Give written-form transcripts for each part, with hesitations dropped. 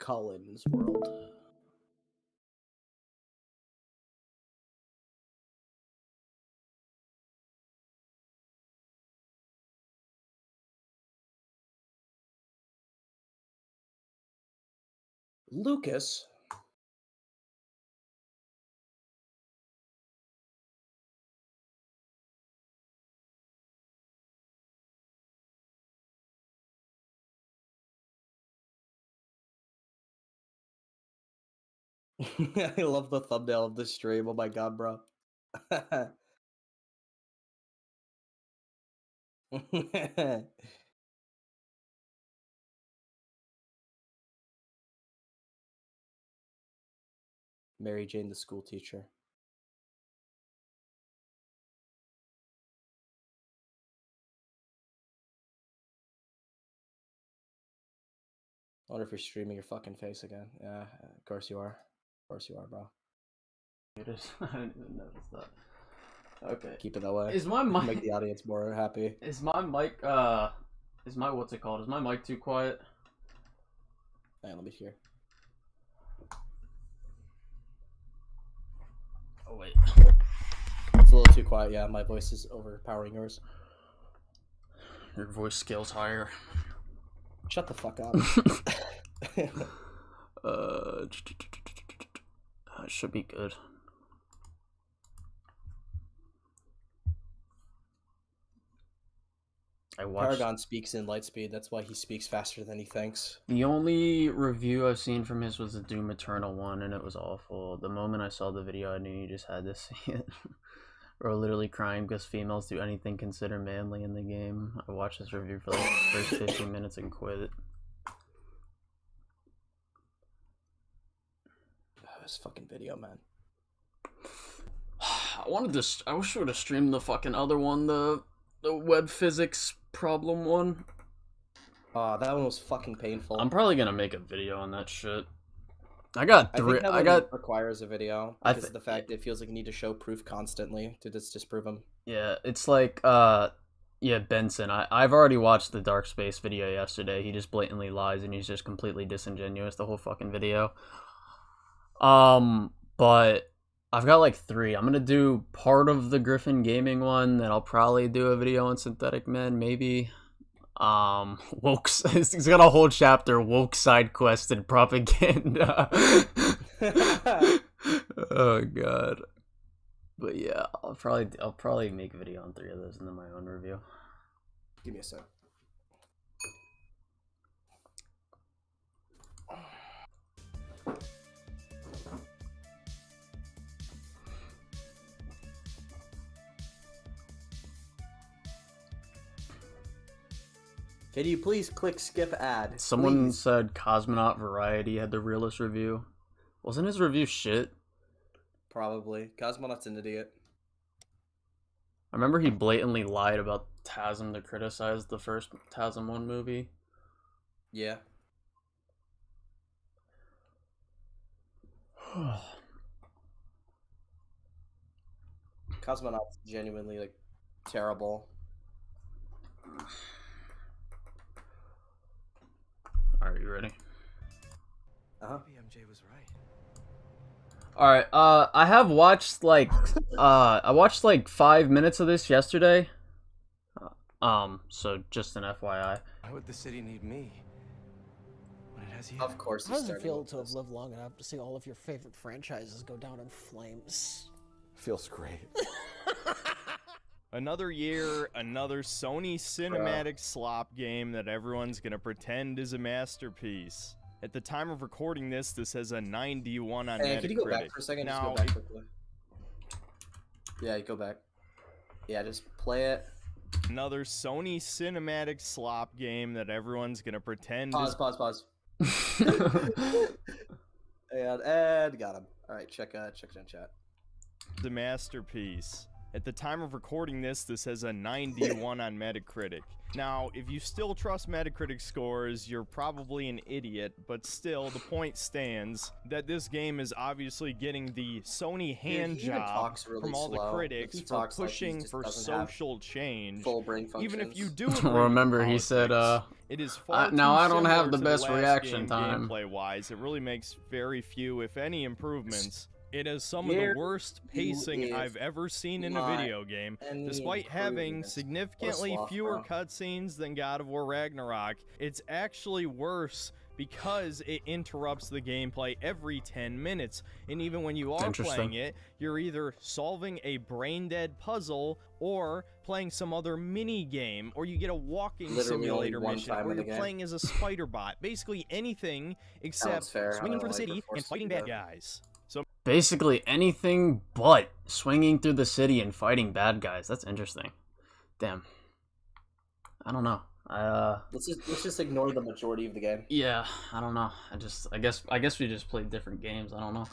Cullen's world. Lucas. I love the thumbnail of this stream. Oh my god, bro. Mary Jane, the school teacher. I wonder if you're streaming your fucking face again. Yeah, of course you are. Of course you are, bro. It is. I didn't even notice that. Okay. Keep it that way. Is my mic... Make the audience more happy. Is my mic, what's it called? Is my mic too quiet? Hang on, let me hear. Oh, wait. It's a little too quiet, yeah. My voice is overpowering yours. Your voice scales higher. Shut the fuck up. It should be good. Paragon speaks in Lightspeed. That's why he speaks faster than he thinks. The only review I've seen from his was the Doom Eternal one, and it was awful. The moment I saw the video, I knew you just had to see it. We're literally crying because females do anything considered manly in the game. I watched this review for like the first 15 minutes and quit. This fucking video, man. I wish I would have streamed the fucking other one, the web physics problem one. That one was fucking painful. I'm probably gonna make a video on that shit. I think that requires a video because of the fact it feels like you need to show proof constantly to just disprove them. Yeah, it's like yeah, Benson. I've already watched the Dark Space video yesterday. He just blatantly lies and he's just completely disingenuous the whole fucking video. But I've got like 3. I'm gonna do part of the Griffin Gaming one, then I'll probably do a video on Synthetic Men, maybe. Woke. He's got a whole chapter, woke side quest and propaganda. Oh god. But yeah, I'll probably make a video on 3 of those and then my own review. Give me a sec. Can you please click skip ad? Someone said Cosmonaut Variety had the realest review. Wasn't his review shit? Probably. Cosmonaut's an idiot. I remember he blatantly lied about TASM to criticize the first TASM 1 movie. Yeah. Cosmonaut's genuinely, like, terrible. Alright, you ready? MJ was right. Alright, I have watched like I watched like 5 minutes of this yesterday. So just an FYI. Why would the city need me when it has you? Of course. How does it feel to have lived long enough to see all of your favorite franchises go down in flames? Feels great. Another year, another Sony cinematic slop game that everyone's gonna pretend is a masterpiece. At the time of recording this has a 91 on Metacritic. Can you go back for a second? Just go back quickly. Yeah, go back. Yeah, just play it. Another Sony cinematic slop game that everyone's gonna pretend Pause. And got him. Alright, check in chat. the masterpiece. At the time of recording this, this has a 91 on Metacritic. Now, if you still trust Metacritic scores, you're probably an idiot, but still, the point stands that this game is obviously getting the Sony hand job from all the critics for pushing for social change. Even if you do agree remember, with he said, it is far now too I don't have the similar to best last reaction game time. Gameplay-wise, it really makes very few, if any, improvements. It has some of the worst pacing I've ever seen in a video game. Despite having significantly fewer cutscenes than God of War Ragnarok, it's actually worse because it interrupts the gameplay every 10 minutes. And even when you are playing it, you're either solving a brain-dead puzzle or playing some other mini-game, or you get a walking simulator mission where you're playing as a spider bot. Basically anything except swinging through the city and fighting bad guys. So basically anything but swinging through the city and fighting bad guys. That's interesting. Damn. I don't know. Let's just ignore the majority of the game. Yeah, I don't know. I guess we just played different games. I don't know.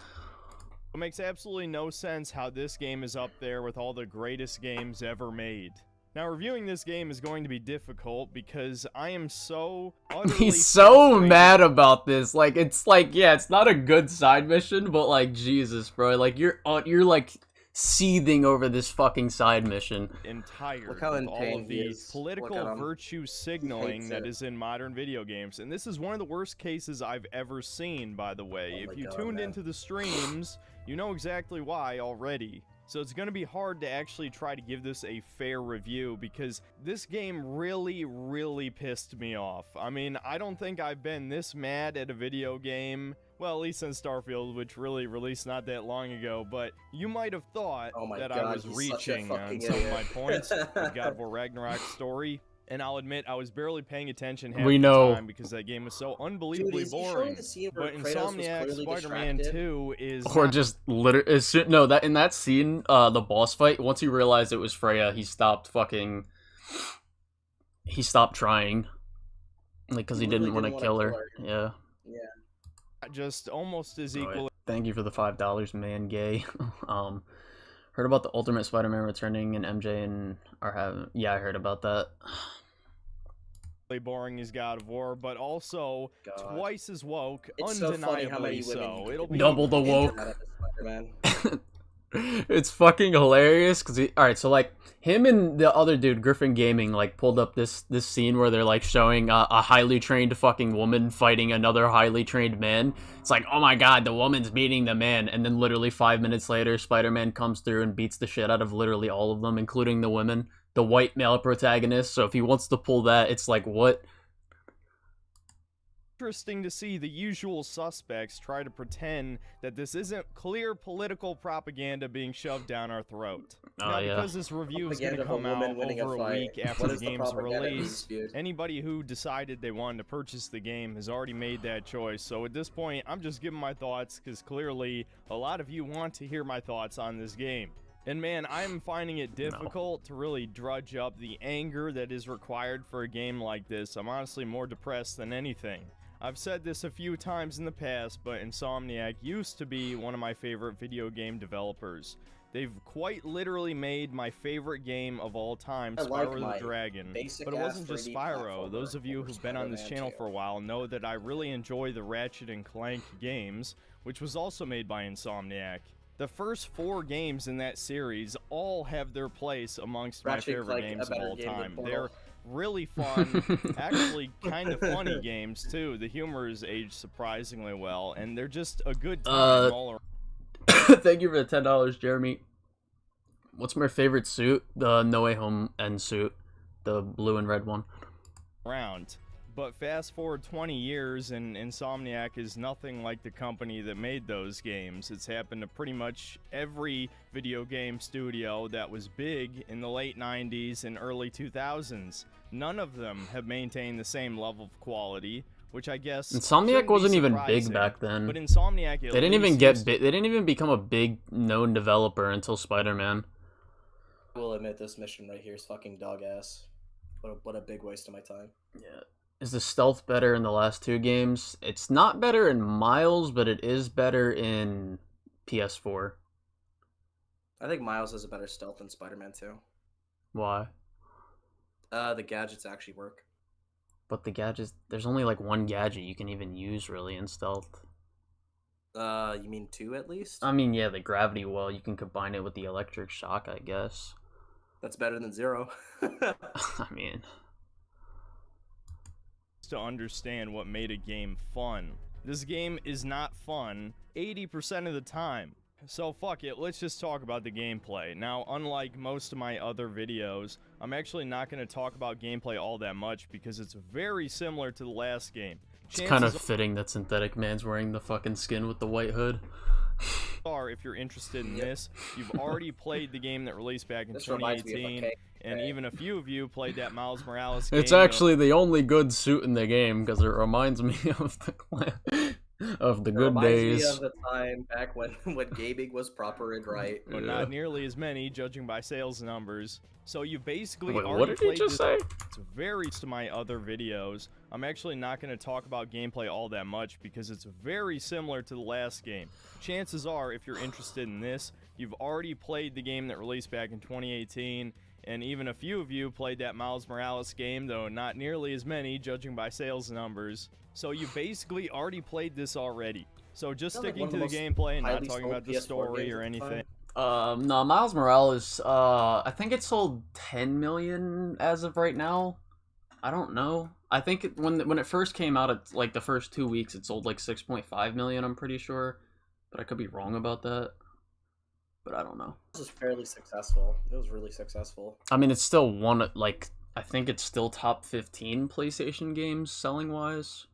It makes absolutely no sense how this game is up there with all the greatest games ever made. Now, reviewing this game is going to be difficult because I am so utterly He's so mad about this. Like, it's like, yeah, it's not a good side mission, but like, Jesus, bro. Like, you're like seething over this fucking side mission. Tired with all of the political virtue signaling that is in modern video games. And this is one of the worst cases I've ever seen, by the way. If you tuned into the streams, you know exactly why already. So it's going to be hard to actually try to give this a fair review because this game really, really pissed me off. I mean, I don't think I've been this mad at a video game, well, at least in Starfield, which really released not that long ago, but you might have thought that I was reaching on some of my points with God of War Ragnarok's story. And I'll admit, I was barely paying attention half the time because that game was so unbelievably boring. But Insomniac Spider-Man 2 is... Or just literally... No, that in that scene, the boss fight, once he realized it was Freya, he stopped fucking... He stopped trying. Like, because he didn't want to kill her. Yeah. Just almost as equal... Thank you for the $5, man, gay. Heard about the Ultimate Spider-Man returning and MJ and are having... Yeah, I heard about that. Boring as God of War, but also twice as woke, undeniably so. It'll be double the woke. It's fucking hilarious because alright, so like him and the other dude, Griffin Gaming, like pulled up this scene where they're like showing a highly trained fucking woman fighting another highly trained man. It's like, oh my god, the woman's beating the man, and then literally 5 minutes later, Spider-Man comes through and beats the shit out of literally all of them, including the women, the white male protagonist. So if he wants to pull that, it's like, what? Interesting to see the usual suspects try to pretend that this isn't clear political propaganda being shoved down our throat. Now, because this review is going to come out over a week after the game's release, anybody who decided they wanted to purchase the game has already made that choice. So at this point, I'm just giving my thoughts because clearly a lot of you want to hear my thoughts on this game. And man, I'm finding it difficult to really drudge up the anger that is required for a game like this. I'm honestly more depressed than anything. I've said this a few times in the past, but Insomniac used to be one of my favorite video game developers. They've quite literally made my favorite game of all time, Spyro the Dragon. But it wasn't just Spyro. Those of you who've been on this channel for a while know that I really enjoy the Ratchet & Clank games, which was also made by Insomniac. The first 4 games in that series all have their place amongst my favorite games of all time. They're really fun, actually kind of funny games too. The humor is aged surprisingly well, and they're just a good time all around. Thank you for the $10, Jeremy. What's my favorite suit? The No Way Home end suit, the blue and red one. But fast forward 20 years and Insomniac is nothing like the company that made those games. It's happened to pretty much every video game studio that was big in the late 90s and early 2000s. None of them have maintained the same level of quality, which I guess Insomniac wasn't even big back then. But Insomniac, they didn't even get big. They didn't even become a big known developer until Spider-Man. I will admit this mission right here is fucking dog ass. What a big waste of my time. Yeah. Is the stealth better in the last 2 games? It's not better in Miles, but it is better in PS4. I think Miles has a better stealth than Spider-Man too. Why? The gadgets actually work. But the gadgets, there's only like one gadget you can even use really in stealth. You mean 2 at least? I mean, yeah, the gravity well, you can combine it with the electric shock, I guess. That's better than 0. I mean, to understand what made a game fun. This game is not fun 80% of the time. So fuck it, let's just talk about the gameplay. Now, unlike most of my other videos, I'm actually not going to talk about gameplay all that much because it's very similar to the last game. It's kind of fitting that Synthetic Man's wearing the fucking skin with the white hood. If you're interested in this, you've already played the game that released back in 2018, and even a few of you played that Miles Morales game. It's actually the only good suit in the game because it reminds me of the good days. Me of the time back when gaming was proper and right. But not nearly as many, judging by sales numbers. So you basically already what did played he just say? It's very to my other videos. I'm actually not going to talk about gameplay all that much because it's very similar to the last game. Chances are, if you're interested in this, you've already played the game that released back in 2018, and even a few of you played that Miles Morales game, though not nearly as many, judging by sales numbers. So you basically already played this already. So just sticking to the gameplay and not talking about the story or anything. No, Miles Morales, I think it sold 10 million as of right now. I don't know. I think when it first came out, it's like the first 2 weeks, it sold like 6.5 million, I'm pretty sure. But I could be wrong about that. But I don't know. This was fairly successful. It was really successful. I mean, it's still one, like, I think it's still top 15 PlayStation games selling-wise.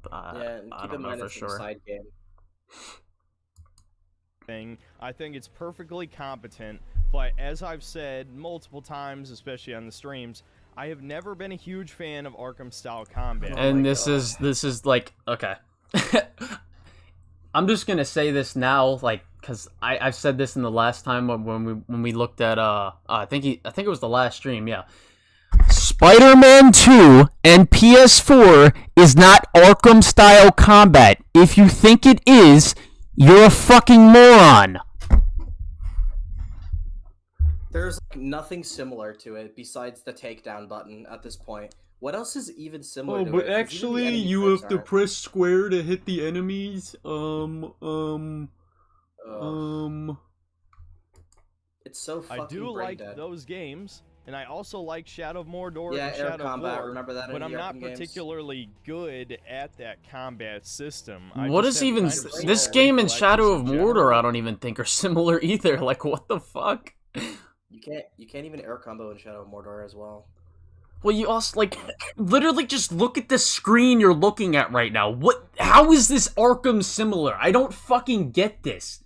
But yeah, and I don't know for sure. Side game. I think it's perfectly competent, but as I've said multiple times, especially on the streams, I have never been a huge fan of Arkham-style combat. And this is like, okay. I'm just gonna say this now, like, cause I've said this in the last time when we looked at I think it was the last stream, yeah. Spider-Man 2 and PS4 is not Arkham-style combat. If you think it is, you're a fucking moron. There's like nothing similar to it besides the takedown button at this point. What else is even similar to it? But actually, you have to press square to hit the enemies. It's so fucking I do like dead. those games, and I also like Shadow of Mordor and Shadow combat. of War, Remember that? But I'm not particularly good at that combat system. What is even this game and Shadow of Mordor? I don't even think are similar either. Like, what the fuck? You can't even air combo in Shadow of Mordor as well. Well, you also, like, literally just look at the screen you're looking at right now. How is this Arkham similar? I don't fucking get this.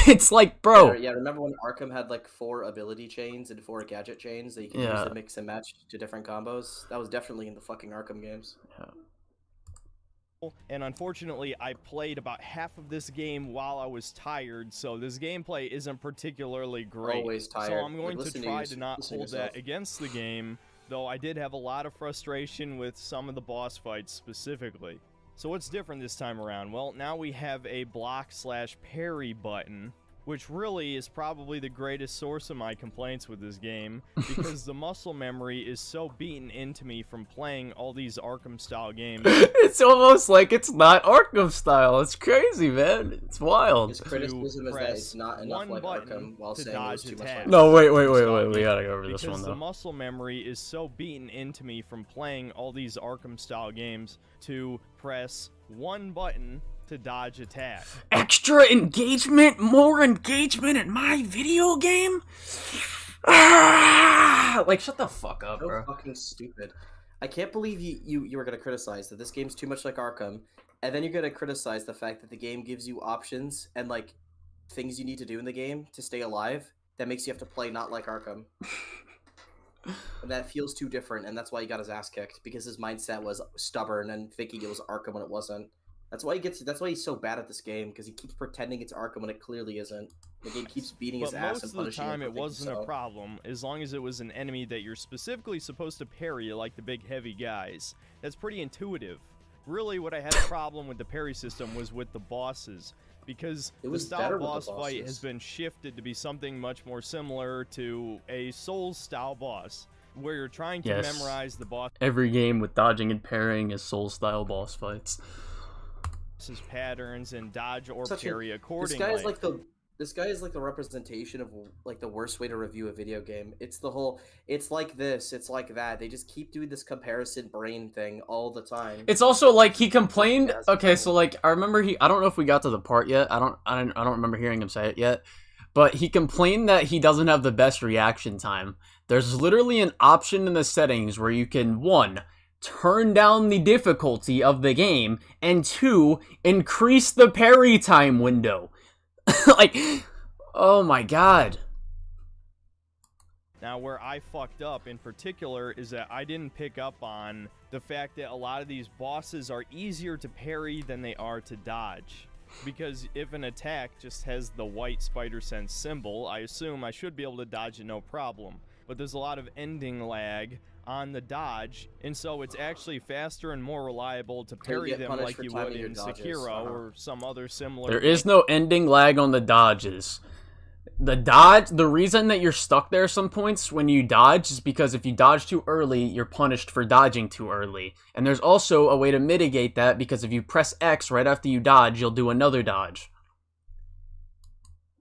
It's like, bro. Yeah, remember when Arkham had like 4 ability chains and 4 gadget chains that you can use to mix and match to different combos? That was definitely in the fucking Arkham games. Yeah. And unfortunately, I played about half of this game while I was tired, so this gameplay isn't particularly great. Always tired. So I'm going to try to not hold that against the game, though I did have a lot of frustration with some of the boss fights specifically. So what's different this time around? Well, now we have a block/parry button, which really is probably the greatest source of my complaints with this game, because the muscle memory is so beaten into me from playing all these Arkham-style games. It's almost like it's not Arkham-style. It's crazy, man. It's wild. His criticism is that it's not enough like Arkham, while saying it was too much like No, wait. We gotta go over this one, though. Because the muscle memory is so beaten into me from playing all these Arkham-style games to press one button to dodge attack. Extra engagement? More engagement in my video game? Like, shut the fuck up, bro. So fucking stupid. I can't believe you were gonna criticize that this game's too much like Arkham, and then you're gonna criticize the fact that the game gives you options and like things you need to do in the game to stay alive that makes you have to play not like Arkham. And that feels too different, and that's why he got his ass kicked, because his mindset was stubborn and thinking it was Arkham when it wasn't. That's why he's so bad at this game, because he keeps pretending it's Arkham when it clearly isn't. The game keeps beating his ass and punishing him. But most of the time it wasn't a problem, as long as it was an enemy that you're specifically supposed to parry, like the big heavy guys. That's pretty intuitive. Really, what I had a problem with the parry system was with the bosses. because It the was style better with the boss fight has bosses. been shifted to be something much more similar to a Souls-style boss, where you're trying to Yes. memorize the boss's Every game with dodging and parrying is Soul-style boss fights. patterns and dodge or parry accordingly. This guy is like the representation of like the worst way to review a video game. It's like this, it's like that. They just keep doing this comparison brain thing all the time. It's also like he complained. Okay, so like I remember I don't know if we got to the part yet. I don't remember hearing him say it yet. But he complained that he doesn't have the best reaction time. There's literally an option in the settings where you can 1, turn down the difficulty of the game, and 2, increase the parry time window. Like, oh my god. Now, where I fucked up in particular is that I didn't pick up on the fact that a lot of these bosses are easier to parry than they are to dodge. Because if an attack just has the white spider sense symbol, I assume I should be able to dodge it no problem. But there's a lot of ending lag on the dodge, and so it's actually faster and more reliable to parry them like you would in Sekiro or some other similar... There is no ending lag on the dodges. The reason that you're stuck there some points when you dodge is because if you dodge too early, you're punished for dodging too early. And there's also a way to mitigate that, because if you press X right after you dodge, you'll do another dodge.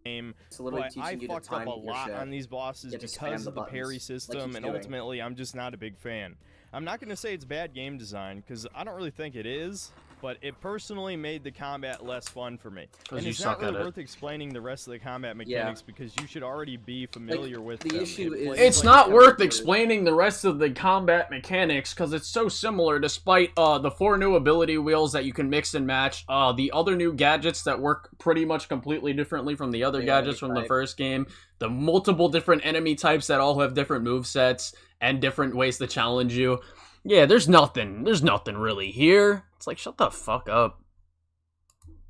But I fucked up a lot on these bosses because of the parry system, and ultimately I'm just not a big fan. I'm not going to say it's bad game design, because I don't really think it is, but it personally made the combat less fun for me. And it's not really worth explaining the rest of the combat mechanics, because you should already be familiar with them. It's not worth explaining the rest of the combat mechanics, because it's so similar, despite the 4 new ability wheels that you can mix and match, the other new gadgets that work pretty much completely differently from the other gadgets from the first game, the multiple different enemy types that all have different movesets and different ways to challenge you. Yeah, there's nothing really here. It's like, shut the fuck up.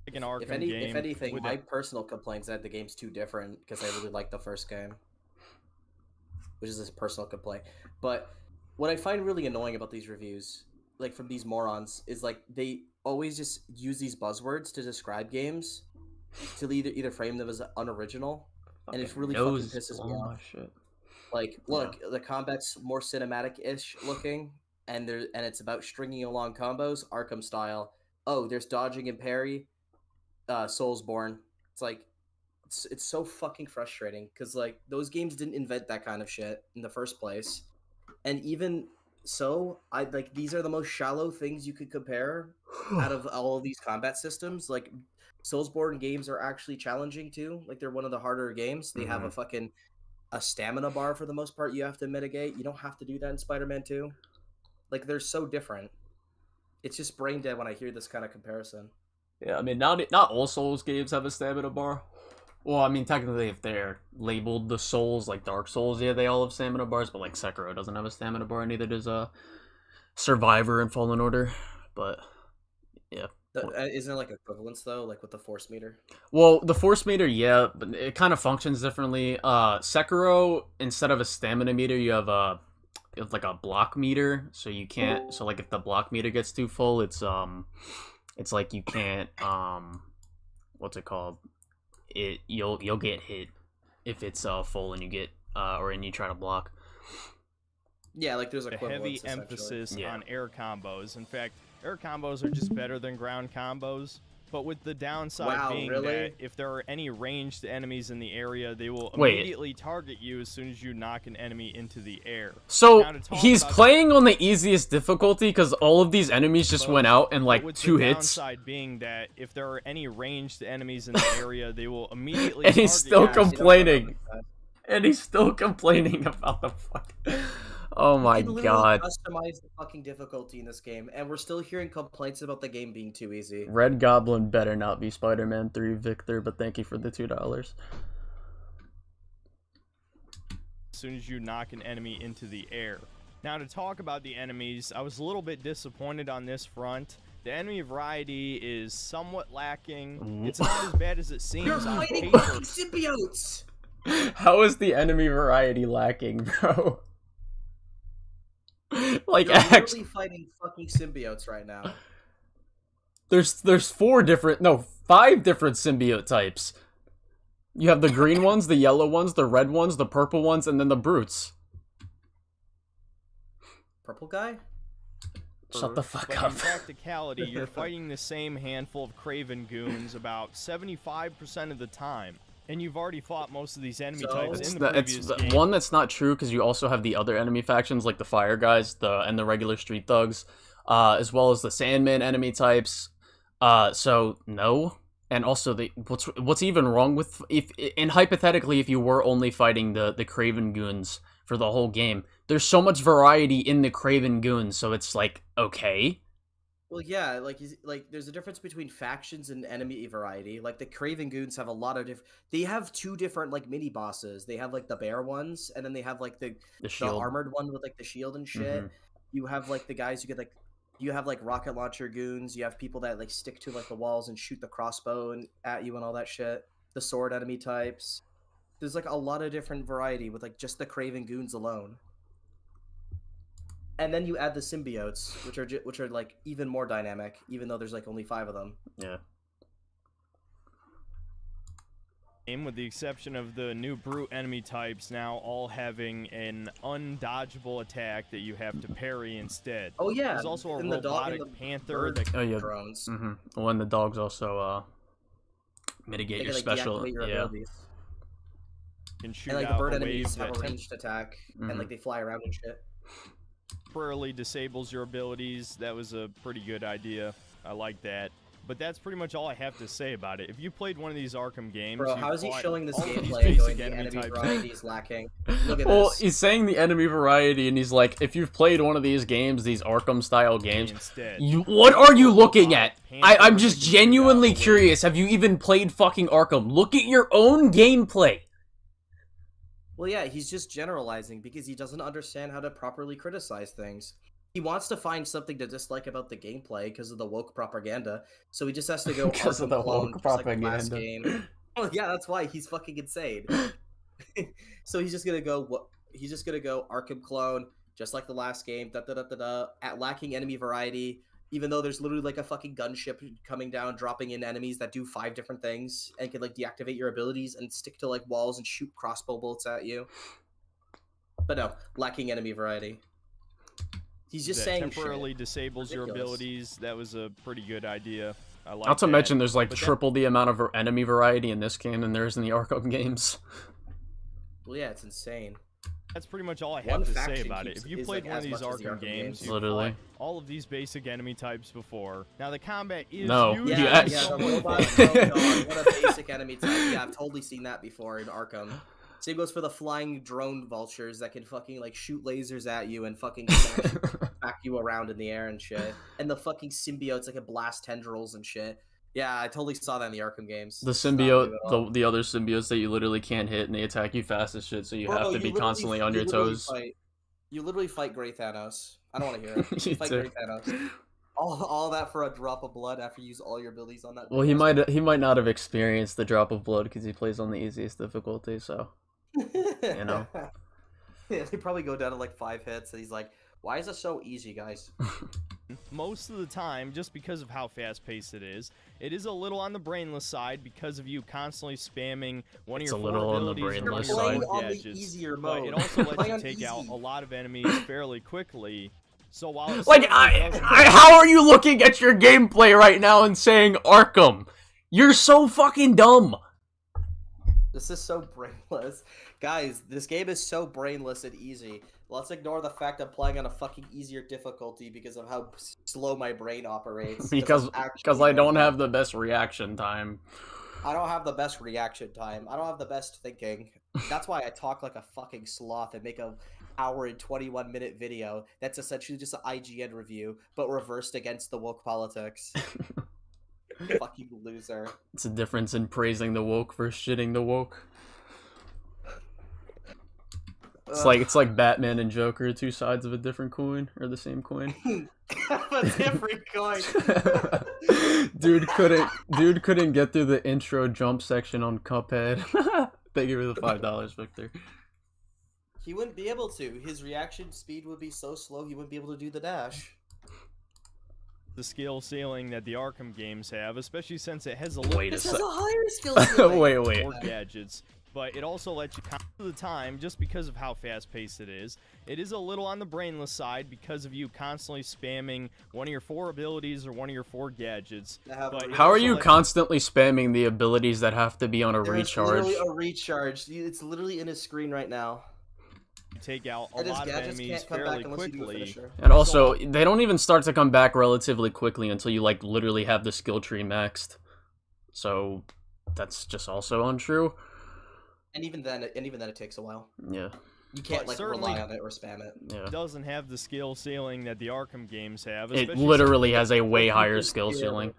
Like an Arkham if anything, my personal complaint is that the game's too different, because I really like the first game. Which is this personal complaint. But what I find really annoying about these reviews, like from these morons, is like they always just use these buzzwords to describe games, to either frame them as unoriginal, and it really fucking pisses me off. Shit. Like, look, the combat's more cinematic-ish looking, and it's about stringing along combos, Arkham style. Oh, there's dodging and parry, Soulsborne. It's like, it's so fucking frustrating, because like those games didn't invent that kind of shit in the first place, and even so, these are the most shallow things you could compare out of all of these combat systems. Like, Soulsborne games are actually challenging too. Like, they're one of the harder games. They have a stamina bar for the most part you have to mitigate. You don't have to do that in Spider-Man 2. Like, they're so different. It's just brain dead when I hear this kind of comparison. Yeah, I mean, not all Souls games have a stamina bar. Well, I mean, technically, if they're labeled the Souls, like Dark Souls, yeah, they all have stamina bars, but like Sekiro doesn't have a stamina bar, and neither does Survivor and Fallen Order. But yeah. Isn't there like equivalence though, like with the force meter? Well, the force meter, yeah, but it kind of functions differently. Sekiro, instead of a stamina meter, you have like a block meter, so you can't. So like if the block meter gets too full, it's like you can't what's it called? You'll get hit if it's full and you get and you try to block. Yeah, like there's a heavy emphasis on air combos. In fact, air combos are just better than ground combos, but with the downside being that if there are any ranged enemies in the area, they will immediately target you as soon as you knock an enemy into the air. So he's playing on the easiest difficulty because all of these enemies just went out in like 2 hits. The downside being that if there are any ranged enemies in the area, they will immediately and he's still complaining. And he's still complaining about the fuck. Oh my god. Customize the fucking difficulty in this game, and we're still hearing complaints about the game being too easy. Red Goblin better not be Spider-Man 3 Victor, but thank you for the $2. As soon as you knock an enemy into the air. Now, to talk about the enemies, I was a little bit disappointed on this front. The enemy variety is somewhat lacking. It's not as bad as it seems. You're fighting fucking symbiotes! How is the enemy variety lacking, bro? Like, you're literally fighting fucking symbiotes right now. There's 4 different, no, 5 different symbiote types. You have the green ones, the yellow ones, the red ones, the purple ones, and then the brutes. Purple guy? Shut the fuck but up. In practicality, you're fighting the same handful of Craven goons about 75% of the time. And you've already fought most of these enemy types in the previous game. One, that's not true, because you also have the other enemy factions, like the Fire Guys and the regular Street Thugs, as well as the Sandman enemy types. So, no. And also, what's even wrong with... And hypothetically, if you were only fighting the Craven goons for the whole game, there's so much variety in the Craven goons, so it's like, okay. Well, yeah, like there's a difference between factions and enemy variety. Like the Craven Goons have a lot of different. They have 2 different like mini bosses. They have like the bear ones, and then they have like the armored one with like the shield and shit. Mm-hmm. You have like the guys who get like, you have like rocket launcher goons. You have people that like stick to like the walls and shoot the crossbow at you and all that shit. The sword enemy types. There's like a lot of different variety with like just the Craven Goons alone. And then you add the symbiotes, which are like even more dynamic, even though there's like only 5 of them. Yeah. With the exception of the new brute enemy types, now all having an undodgeable attack that you have to parry instead. Oh yeah. There's also a robotic panther that drones. Mm-hmm. Well, and the dogs also mitigate your special. Yeah. Can shoot and like out the bird a enemies wave have a ranged attack, and like they fly around and shit. Temporarily disables your abilities. That was a pretty good idea. I like that. But that's pretty much all I have to say about it. If you played one of these Arkham games, bro, how is he showing this gameplay and going the enemy variety is lacking? Look at well, this. He's saying the enemy variety, and he's like, if you've played one of these games, these Arkham-style games, what are you looking at? I'm just genuinely curious. Have you even played fucking Arkham? Look at your own gameplay. Well, yeah, he's just generalizing because he doesn't understand how to properly criticize things. He wants to find something to dislike about the gameplay because of the woke propaganda, so he just has to go because of the woke propaganda. Like the game. Well, yeah, that's why he's fucking insane. So he's just gonna go. He's just gonna go Arkham clone, just like the last game. At lacking enemy variety. Even though there's literally like a fucking gunship coming down, dropping in enemies that do 5 different things and can like deactivate your abilities and stick to like walls and shoot crossbow bolts at you. But no, lacking enemy variety. He's just saying temporarily disables your abilities. That was a pretty good idea. I like Not to mention there's like triple the amount of enemy variety in this game than there is in the Arkham games. Well, yeah, it's insane. That's pretty much all I have to say about it. If you played one of these Arkham games, you've fought all of these basic enemy types before. Now the combat is the robot. Oh, what a basic enemy type. Yeah, I've totally seen that before in Arkham. Same goes for the flying drone vultures that can fucking like shoot lasers at you and fucking back you around in the air and shit. And the fucking symbiotes that can blast tendrils and shit. Yeah, I totally saw that in the Arkham games. The symbiote, the other symbiotes that you literally can't hit, and they attack you fast as shit, so you have to be constantly on your toes. You literally fight Grey Thanos. I don't want to hear it. You fight Grey Thanos. All that for a drop of blood after you use all your abilities on that. Well, he might not have experienced the drop of blood because he plays on the easiest difficulty, so you know. Yeah, they probably go down to like 5 hits, and he's like, "Why is it so easy, guys?" Most of the time, just because of how fast-paced it is a little on the brainless side because of you constantly spamming one of your four abilities and one of your gadgets. Easier mode. But it also lets you take out a lot of enemies fairly quickly. So while it's like, how are you looking at your gameplay right now and saying Arkham? You're so fucking dumb. This is so brainless. Guys, this game is so brainless and easy. Let's ignore the fact I'm playing on a fucking easier difficulty because of how slow my brain operates. because I don't have the best reaction time. I don't have the best reaction time. I don't have the best thinking. That's why I talk like a fucking sloth and make a hour and 21-minute video that's essentially just an IGN review, but reversed against the woke politics. Fucking loser. It's a difference in praising the woke versus shitting the woke. It's like Batman and Joker, 2 sides of a different coin, or the same coin. A different coin. Dude couldn't get through the intro jump section on Cuphead. Thank you for the $5, Victor. He wouldn't be able to. His reaction speed would be so slow he wouldn't be able to do the dash. the skill ceiling that the Arkham games have, especially since it has a little Wait a This has sec. a higher skill ceiling. Wait. more gadgets, but it also lets you count the time just because of how fast-paced it is. It is a little on the brainless side because of you constantly spamming one of your 4 abilities or one of your 4 gadgets. But How are you constantly spamming the abilities that have to be on a recharge? Literally a recharge. It's literally in his screen right now. Take out a lot of enemies fairly quickly. And also, they don't even start to come back relatively quickly until you like literally have the skill tree maxed. So that's just also untrue. And even then it takes a while. Yeah. You can't like rely on it or spam it. Yeah. It doesn't have the skill ceiling that the Arkham games have. It literally has a way higher skill ceiling.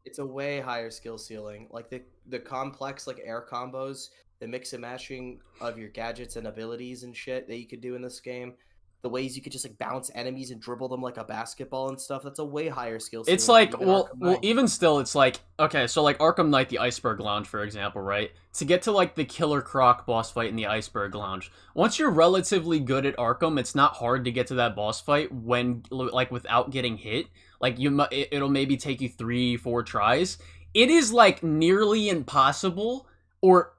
It's a way higher skill ceiling. Like the complex like air combos, the mix and matching of your gadgets and abilities and shit that you could do in this game, the ways you could just like bounce enemies and dribble them like a basketball and stuff, that's a way higher skill ceiling. It's like, well, even still, it's like, okay, so like Arkham Knight, the Iceberg Lounge, for example, right? To get to like the Killer Croc boss fight in the Iceberg Lounge, once you're relatively good at Arkham, it's not hard to get to that boss fight when, like, without getting hit. Like, it'll maybe take you 3-4 tries. It is like nearly impossible, or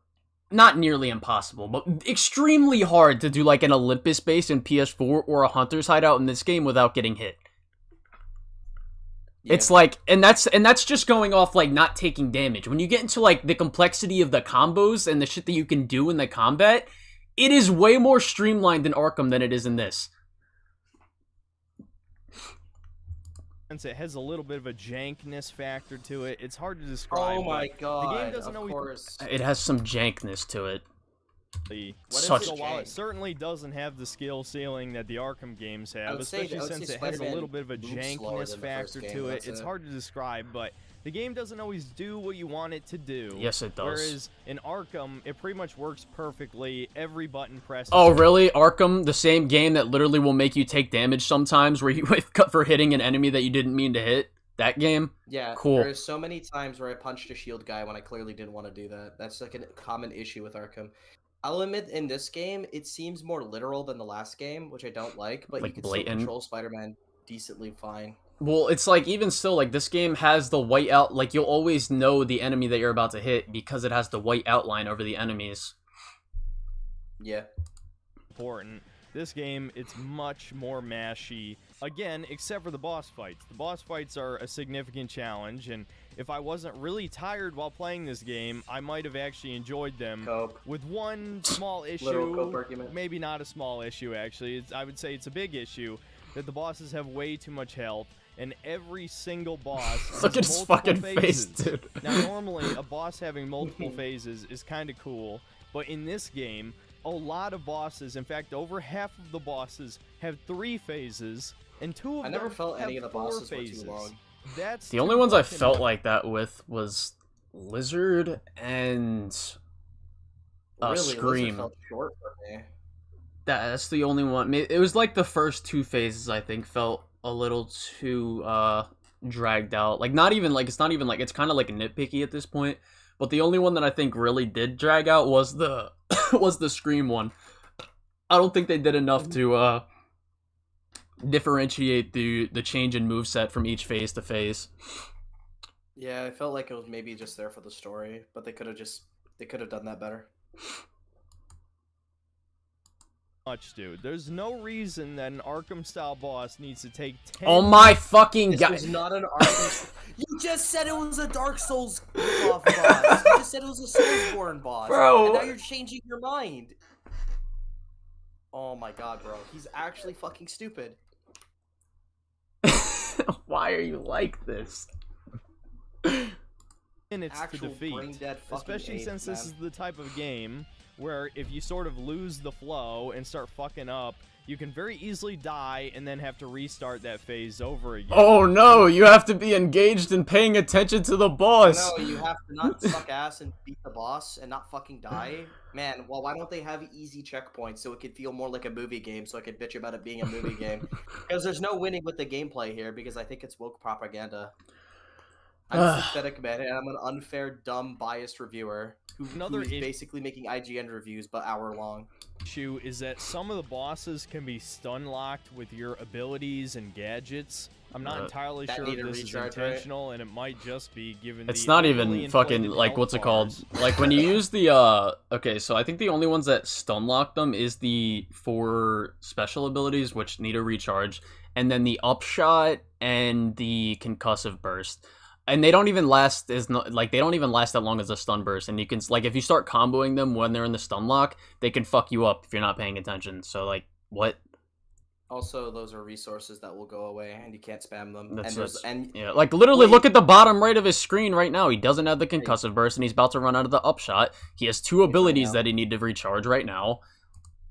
not nearly impossible, but extremely hard to do like an Olympus base in PS4 or a Hunter's Hideout in this game without getting hit. Yeah. It's like, and that's just going off like not taking damage. When you get into like the complexity of the combos and the shit that you can do in the combat, it is way more streamlined in Arkham than it is in this. Since it has a little bit of a jankness factor to it, it's hard to describe. Oh my god! The game doesn't always. It has some jankness to it. While it certainly doesn't have the skill ceiling that the Arkham games have, especially since it has a little bit of a jankness factor to it, it's hard to describe, but the game doesn't always do what you want it to do. Yes, it does. Whereas in Arkham, it pretty much works perfectly. Every button press. Oh, really? Arkham, the same game that literally will make you take damage sometimes, where you cut for hitting an enemy that you didn't mean to hit? That game? Yeah, cool. There's so many times where I punched a shield guy when I clearly didn't want to do that. That's like a common issue with Arkham. I'll admit, in this game, it seems more literal than the last game, which I don't like, but like you can blatant. still control Spider-Man decently fine. Well, it's like, even still, like, this game has the white out, like, you'll always know the enemy that you're about to hit because it has the white outline over the enemies. Yeah. Important. This game, it's much more mashy. Again, except for the boss fights. The boss fights are a significant challenge, and if I wasn't really tired while playing this game, I might have actually enjoyed them. With one small issue, maybe not a small issue, actually. I would say it's a big issue, that the bosses have way too much health, and every single boss Look at his fucking face, dude. Now, normally, a boss having multiple phases is kind of cool, but in this game, a lot of bosses, in fact, over half of the bosses have 3 phases, and 2 of them I never felt any of the bosses phases. were too long. That's the only ones I felt like that with was Lizard and really? Scream. Lizard felt short for me. That's the only one. It was like the first 2 phases, I think, felt a little too dragged out. Like, not even like, it's not even like, it's kind of like nitpicky at this point. But the only one that I think really did drag out was the was the Scream one. I don't think they did enough to differentiate the change in moveset from each phase to phase. Yeah, I felt like it was maybe just there for the story, but they could have done that better. Dude, there's no reason that an Arkham style boss needs to take 10. Oh my fucking god! This was not an Arkham. You just said it was a Dark Souls off boss. You just said it was a Soulsborne boss, bro. And now you're changing your mind. Oh my god, bro, he's actually fucking stupid. Why are you like this? Minutes to defeat, especially since this is the type of game where if you sort of lose the flow and start fucking up, you can very easily die and then have to restart that phase over again. Oh no, you have to be engaged and paying attention to the boss. No, you have to not suck ass and beat the boss and not fucking die. Man, well, why don't they have easy checkpoints so it could feel more like a movie game, so I could bitch about it being a movie game? Because there's no winning with the gameplay here, because I think it's woke propaganda. I'm synthetic, man, and I'm an unfair, dumb, biased reviewer who is basically making IGN reviews, but hour-long. Issue is that some of the bosses can be stun-locked with your abilities and gadgets, I'm not entirely that sure need if a this is recharge, right? intentional, and it might just be given It's the not overly even fucking inflated like health what's it called? bars. Like when you use the okay, so I think the only ones that stun lock them is the 4 special abilities which need a recharge, and then the upshot and the concussive burst. And they don't even last they don't even last that long as a stun burst, and you can like if you start comboing them when they're in the stun lock, they can fuck you up if you're not paying attention. So like what? Also, those are resources that will go away, and you can't spam them. And yeah, like literally look at the bottom right of his screen right now. He doesn't have the concussive burst, and he's about to run out of the upshot. He has 2 abilities that he need to recharge right now.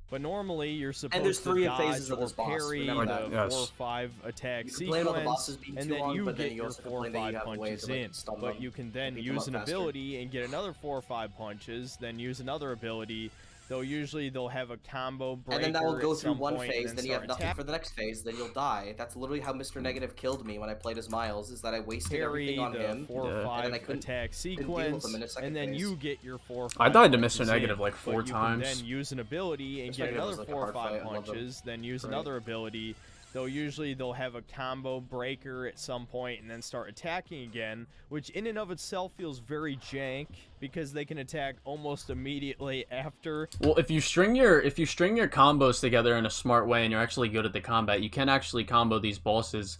But normally you're supposed and there's 3 to dodge phases of or this boss. parry the Remember that. 4 or 5 attack You complain about the sequence, bosses being and too then long, you but then get you your also 4 or complain that 5 you have a way punches to, like, in. stun But them you can then and beat them use up an faster. ability and get another 4 or 5 punches, then use another ability. Though usually they'll have a combo breaker And then that will go at through some one point, phase, and then you have nothing attack. for the next phase, then you'll die. That's literally how Mr. Negative killed me when I played as Miles, is that I wasted Parry everything on the him. 4 or 5 attack deal with sequence, them in a second and then phase. you get your 4 or 5 I died to punches Mr. Negative in, like 4 but you times. can then use an ability and Mr. get Negative another was like a 4 or hard 5 fight, I love him. punches, then use Great. another ability. Though usually they'll have a combo breaker at some point and then start attacking again, which in and of itself feels very jank because they can attack almost immediately after. Well, if you string your combos together in a smart way and you're actually good at the combat, you can actually combo these bosses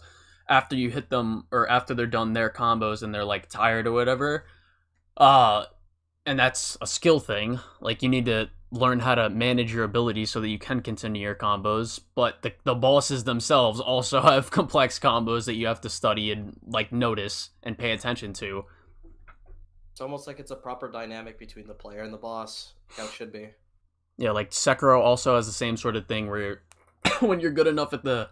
after you hit them or after they're done their combos and they're like tired or whatever. And that's a skill thing. Like you need to learn how to manage your abilities so that you can continue your combos, but the bosses themselves also have complex combos that you have to study and like notice and pay attention to. It's almost like it's a proper dynamic between the player and the boss. How it should be. Yeah, like Sekiro also has the same sort of thing where you're, when you're good enough at the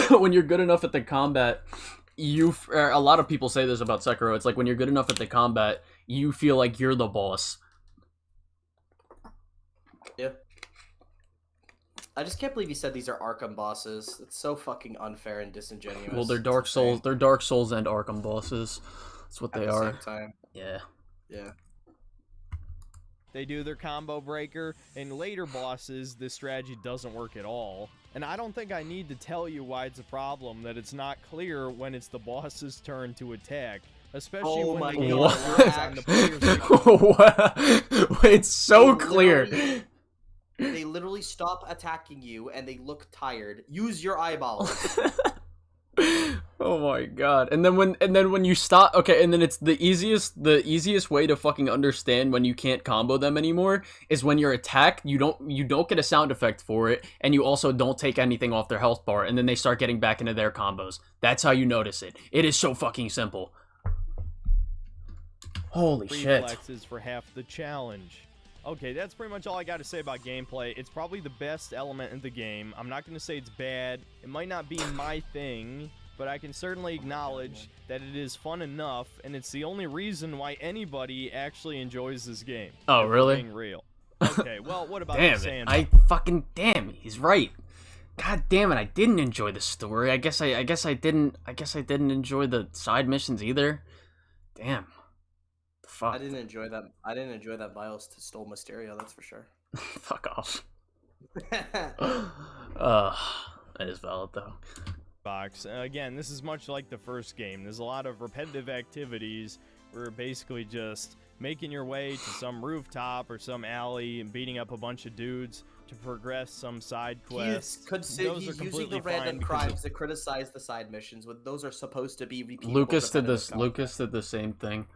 when you're good enough at the combat, a lot of people say this about Sekiro. It's like when you're good enough at the combat, you feel like you're the boss. Yeah. I just can't believe you said these are Arkham bosses. It's so fucking unfair and disingenuous. Well, they're Dark Souls. They're Dark Souls and Arkham bosses. That's what they are. At the same time. Yeah. Yeah. They do their combo breaker, and later bosses, this strategy doesn't work at all. And I don't think I need to tell you why it's a problem that it's not clear when it's the boss's turn to attack. Especially when the game relies on the player's It's so clear. They literally stop attacking you and they look tired. Use your eyeballs. Oh my god. And then when you stop, okay, and then it's the easiest way to fucking understand when you can't combo them anymore is when you're attacked, you don't get a sound effect for it, and you also don't take anything off their health bar, and then they start getting back into their combos. That's how you notice it. It is so fucking simple. Holy shit. Reflexes for half the challenge. Okay, that's pretty much all I got to say about gameplay. It's probably the best element in the game. I'm not going to say it's bad. It might not be my thing, but I can certainly acknowledge that it is fun enough, and it's the only reason why anybody actually enjoys this game. Oh, really? Being real. Okay, well, what about damn the it. sandbox? Damn, he's right. God damn it, I didn't enjoy the story. I guess I didn't enjoy the side missions either. Damn. Fuck. I didn't enjoy that Miles stole Mysterio, that's for sure. Fuck off. That is valid though. Box. Again, this is much like the first game. There's a lot of repetitive activities where you're basically just making your way to some rooftop or some alley and beating up a bunch of dudes to progress some side quests. He's using the random crimes to criticize the side missions when those are supposed to be repeatable. Lucas did the same thing.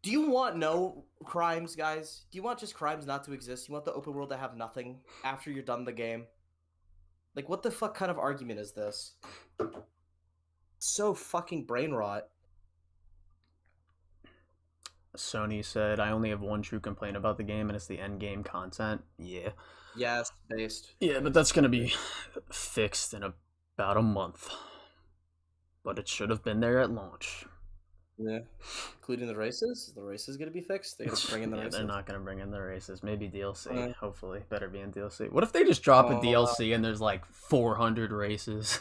Do you want no crimes, guys? Do you want just crimes not to exist? You want the open world to have nothing after you're done the game? Like, what the fuck kind of argument is this? So fucking brain rot. Sony said, I only have one true complaint about the game, and it's the end game content. Yeah. Yes, based. Yeah, but that's gonna be fixed in about a month. But it should have been there at launch. Yeah. Including the races? The races gonna be fixed? They're gonna bring in the races? They're not gonna bring in the races. Maybe DLC, hopefully. Better be in DLC. What if they just drop a DLC and there's like 400 races?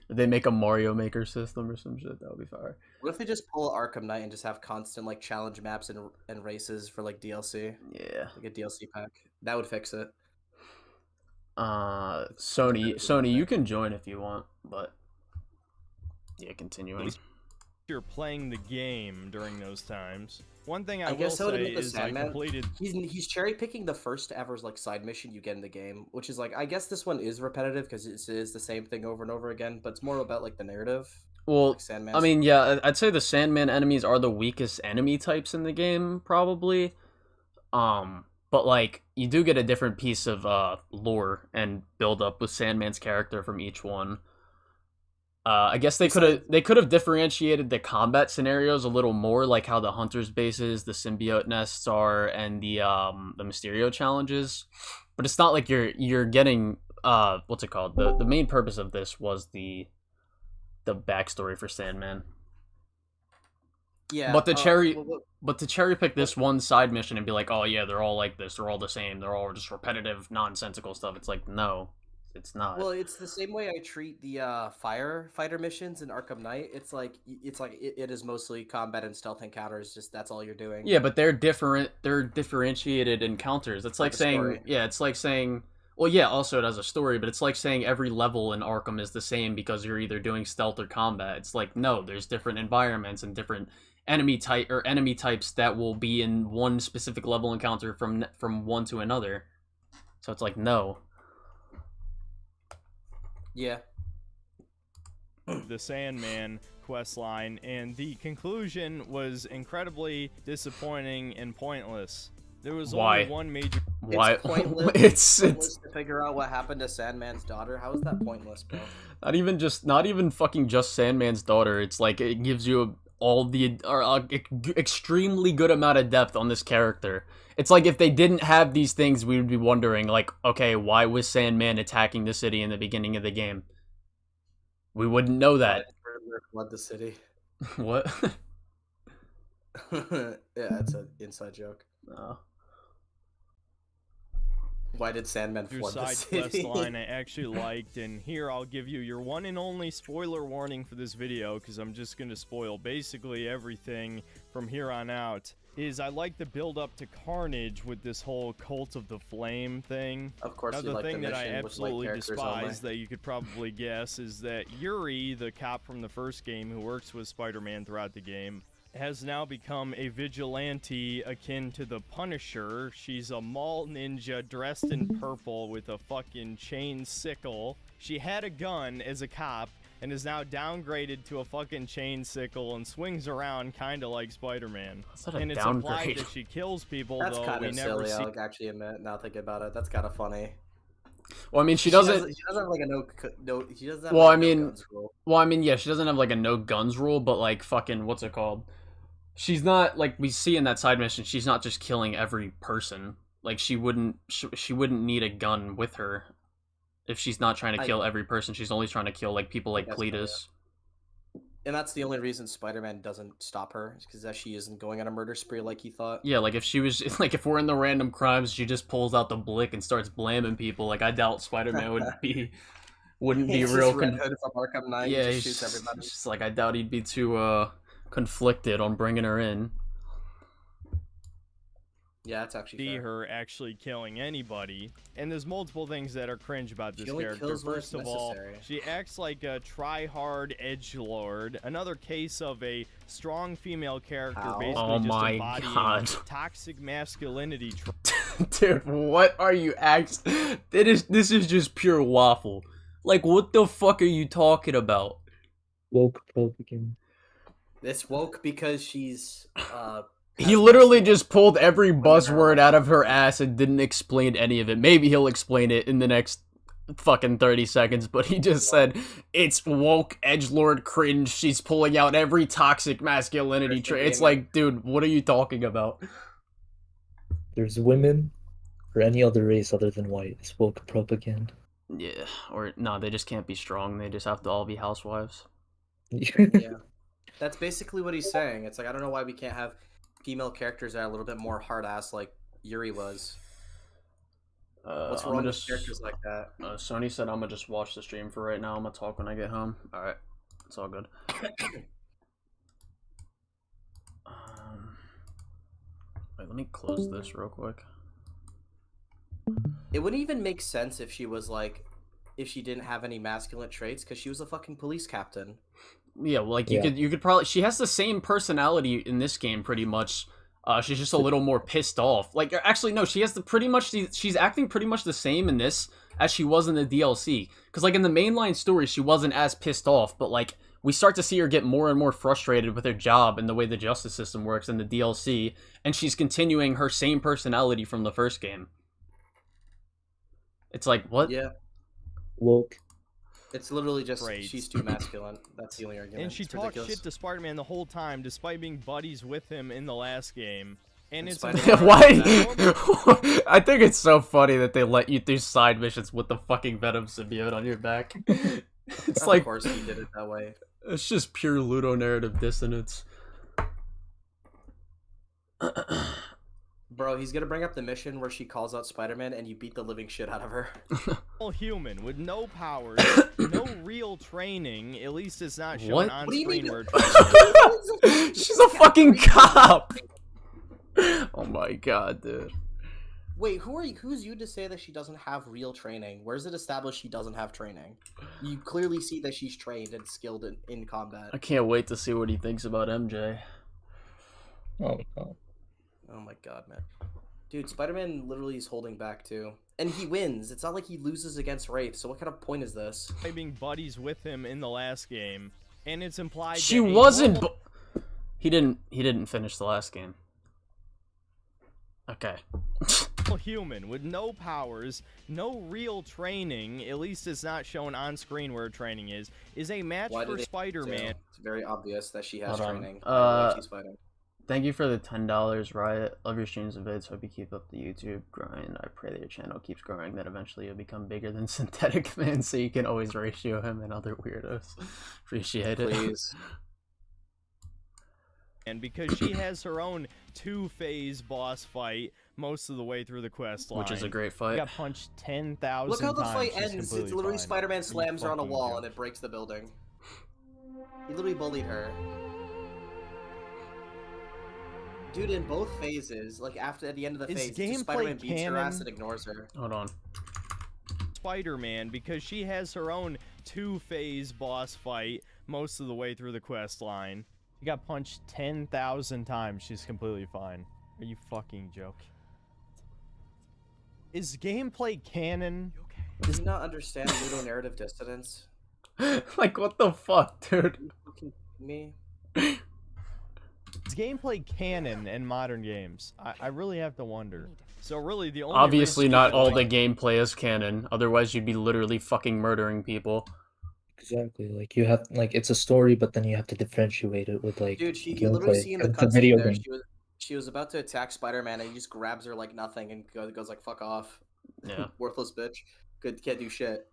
They make a Mario Maker system or some shit? That would be fire. What if they just pull Arkham Knight and just have constant like challenge maps and races for like DLC? Yeah. Like a DLC pack. That would fix it. Sony, you can join if you want, but yeah, continuing. You're playing the game during those times. One thing I will guess I would say admit the is I Sandman, completed. He's cherry picking the first ever like side mission you get in the game, which is like I guess this one is repetitive because it is the same thing over and over again, but it's more about like the narrative. Well, like Sandman. I mean, yeah, I'd say the Sandman enemies are the weakest enemy types in the game, probably. But like you do get a different piece of lore and build up with Sandman's character from each one. I guess they could have differentiated the combat scenarios a little more, like how the hunters' bases, the symbiote nests are, and the Mysterio challenges. But it's not like you're getting what's it called? The main purpose of this was the backstory for Sandman. Yeah. But to cherry pick this one side mission and be like, oh yeah, they're all like this, they're all the same, they're all just repetitive, nonsensical stuff. It's like, no. It's not. Well, it's the same way I treat the firefighter missions in Arkham Knight. It's like it is mostly combat and stealth encounters. Just that's all you're doing. Yeah, but they're different. They're differentiated encounters. It's like saying, story. yeah, it's like saying, well, yeah, also it has a story, but it's like saying every level in Arkham is the same because you're either doing stealth or combat. It's like, no, there's different environments and different enemy types that will be in one specific level encounter from one to another. So it's like, no. Yeah. The Sandman questline, and the conclusion was incredibly disappointing and pointless. There was only one major. Why? It's pointless. It's pointless to figure out what happened to Sandman's daughter. How is that pointless, bro? Not even fucking just Sandman's daughter. It's like it gives you extremely good amount of depth on this character. It's like if they didn't have these things, we would be wondering, like, okay, why was Sandman attacking the city in the beginning of the game? We wouldn't know that. Flood the city. What? Yeah, it's an inside joke. Oh. Why did Sandman flood the city? Side quest line I actually liked, and here I'll give you your one and only spoiler warning for this video, because I'm just going to spoil basically everything from here on out. I like the build up to Carnage with this whole Cult of the Flame thing. Of course, now, the thing that I absolutely despise that you could probably guess is that Yuri, the cop from the first game who works with Spider-Man throughout the game, has now become a vigilante akin to the Punisher. She's a mall ninja dressed in purple with a fucking chain sickle. She had a gun as a cop and is now downgraded to a fucking chain sickle and swings around kind of like Spider-Man. And it's implied that she kills people, that's though kind we of never silly, see. I'll actually admit, now thinking about it. That's kind of funny. Well, I mean, she doesn't have like a no. She doesn't have well, like I mean, no guns rule. Well, I mean, yeah, she doesn't have like a no guns rule, but like fucking what's it called? She's not like we see in that side mission. She's not just killing every person. Like she wouldn't need a gun with her if she's not trying to kill every person. She's only trying to kill like people like Cletus. And that's the only reason Spider-Man doesn't stop her, is because she isn't going on a murder spree like he thought. Yeah, like if she was like if we're in the random crimes, she just pulls out the blick and starts blaming people. Like I doubt Spider-Man wouldn't be real. Red Hood from Arkham Knight. Yeah, he just shoots everybody. Just like I doubt he'd be too conflicted on bringing her in. Yeah, that's actually fair. Her actually killing anybody, and there's multiple things that are cringe about this character. First of all, she acts like a try-hard edgelord. Another case of a strong female character basically just embodying toxic masculinity. Dude, what are you this is just pure waffle. Like, what the fuck are you talking about? Woke propaganda. It's woke because she's he literally just pulled every buzzword out of her ass and didn't explain any of it. Maybe he'll explain it in the next fucking 30 seconds, but he just said, it's woke, edgelord, cringe, she's pulling out every toxic masculinity trait. It's like, dude, what are you talking about? There's women or any other race other than white. It's woke propaganda. Yeah, or no, they just can't be strong. They just have to all be housewives. Yeah. That's basically what he's saying. It's like, I don't know why we can't have female characters that are a little bit more hard-ass like Yuri was. What's wrong with characters like that? Sony said I'm gonna just watch the stream for right now. I'm gonna talk when I get home. Alright. It's all good. Wait, let me close this real quick. It wouldn't even make sense if she was like, if she didn't have any masculine traits, because she was a fucking police captain. Yeah, well, like you could probably, she has the same personality in this game pretty much. She's just a little more pissed off. Like, actually, no, she has she's acting pretty much the same in this as she was in the DLC. Because, like, in the mainline story, she wasn't as pissed off, but, like, we start to see her get more and more frustrated with her job and the way the justice system works in the DLC, and she's continuing her same personality from the first game. It's like, what? Yeah. Woke. It's literally just she's too masculine. That's the only argument. And she talked shit to Spider-Man the whole time, despite being buddies with him in the last game. And it's why? I think it's so funny that they let you do side missions with the fucking Venom symbiote on your back. It's like, of course he did it that way. It's just pure ludonarrative dissonance. Bro, he's gonna bring up the mission where she calls out Spider-Man and you beat the living shit out of her. Human with no powers, no real training. At least it's not shown on screen where she's a fucking cop. Oh my god, dude. Wait, who's you to say that she doesn't have real training? Where's it established she doesn't have training? You clearly see that she's trained and skilled in combat. I can't wait to see what he thinks about MJ. Oh god. Oh my god, man. Dude, Spider-Man literally is holding back too. And he wins. It's not like he loses against Wraith, so what kind of point is this? Being buddies with him in the last game. And it's implied she wasn't he didn't finish the last game. Okay. Human with no powers, no real training, at least it's not shown on screen where training is a match for Spider-Man. It's very obvious that she has training. She's fighting. Thank you for the $10, Riot. Love your streams and vids. Hope you keep up the YouTube grind. I pray that your channel keeps growing, that eventually you'll become bigger than Synthetic Man, so you can always ratio him and other weirdos. Appreciate it. Please. And because she has her own two-phase boss fight most of the way through the quest line. Which is a great fight. She got punched 10,000 times. Look how the fight ends. It's literally fine. Spider-Man slams her on a wall and it breaks the building. He literally bullied her. Dude, in both phases, like at the end of the phase, Spider-Man beats her ass and ignores her. Hold on. Spider-Man, because she has her own two-phase boss fight most of the way through the quest line. She got punched 10,000 times. She's completely fine. Are you fucking joking? Is gameplay canon? Does he not understand ludonarrative dissonance? Like, what the fuck, dude? Me? Is gameplay canon in modern games? I really have to wonder. So really, the only obviously not all the gameplay is canon. Otherwise, you'd be literally fucking murdering people. Exactly. Like you have, like it's a story, but then you have to differentiate it with like. Dude, you literally see in the cutscene there, she was about to attack Spider-Man, and he just grabs her like nothing and goes like, "Fuck off, yeah, worthless bitch, good, can't do shit."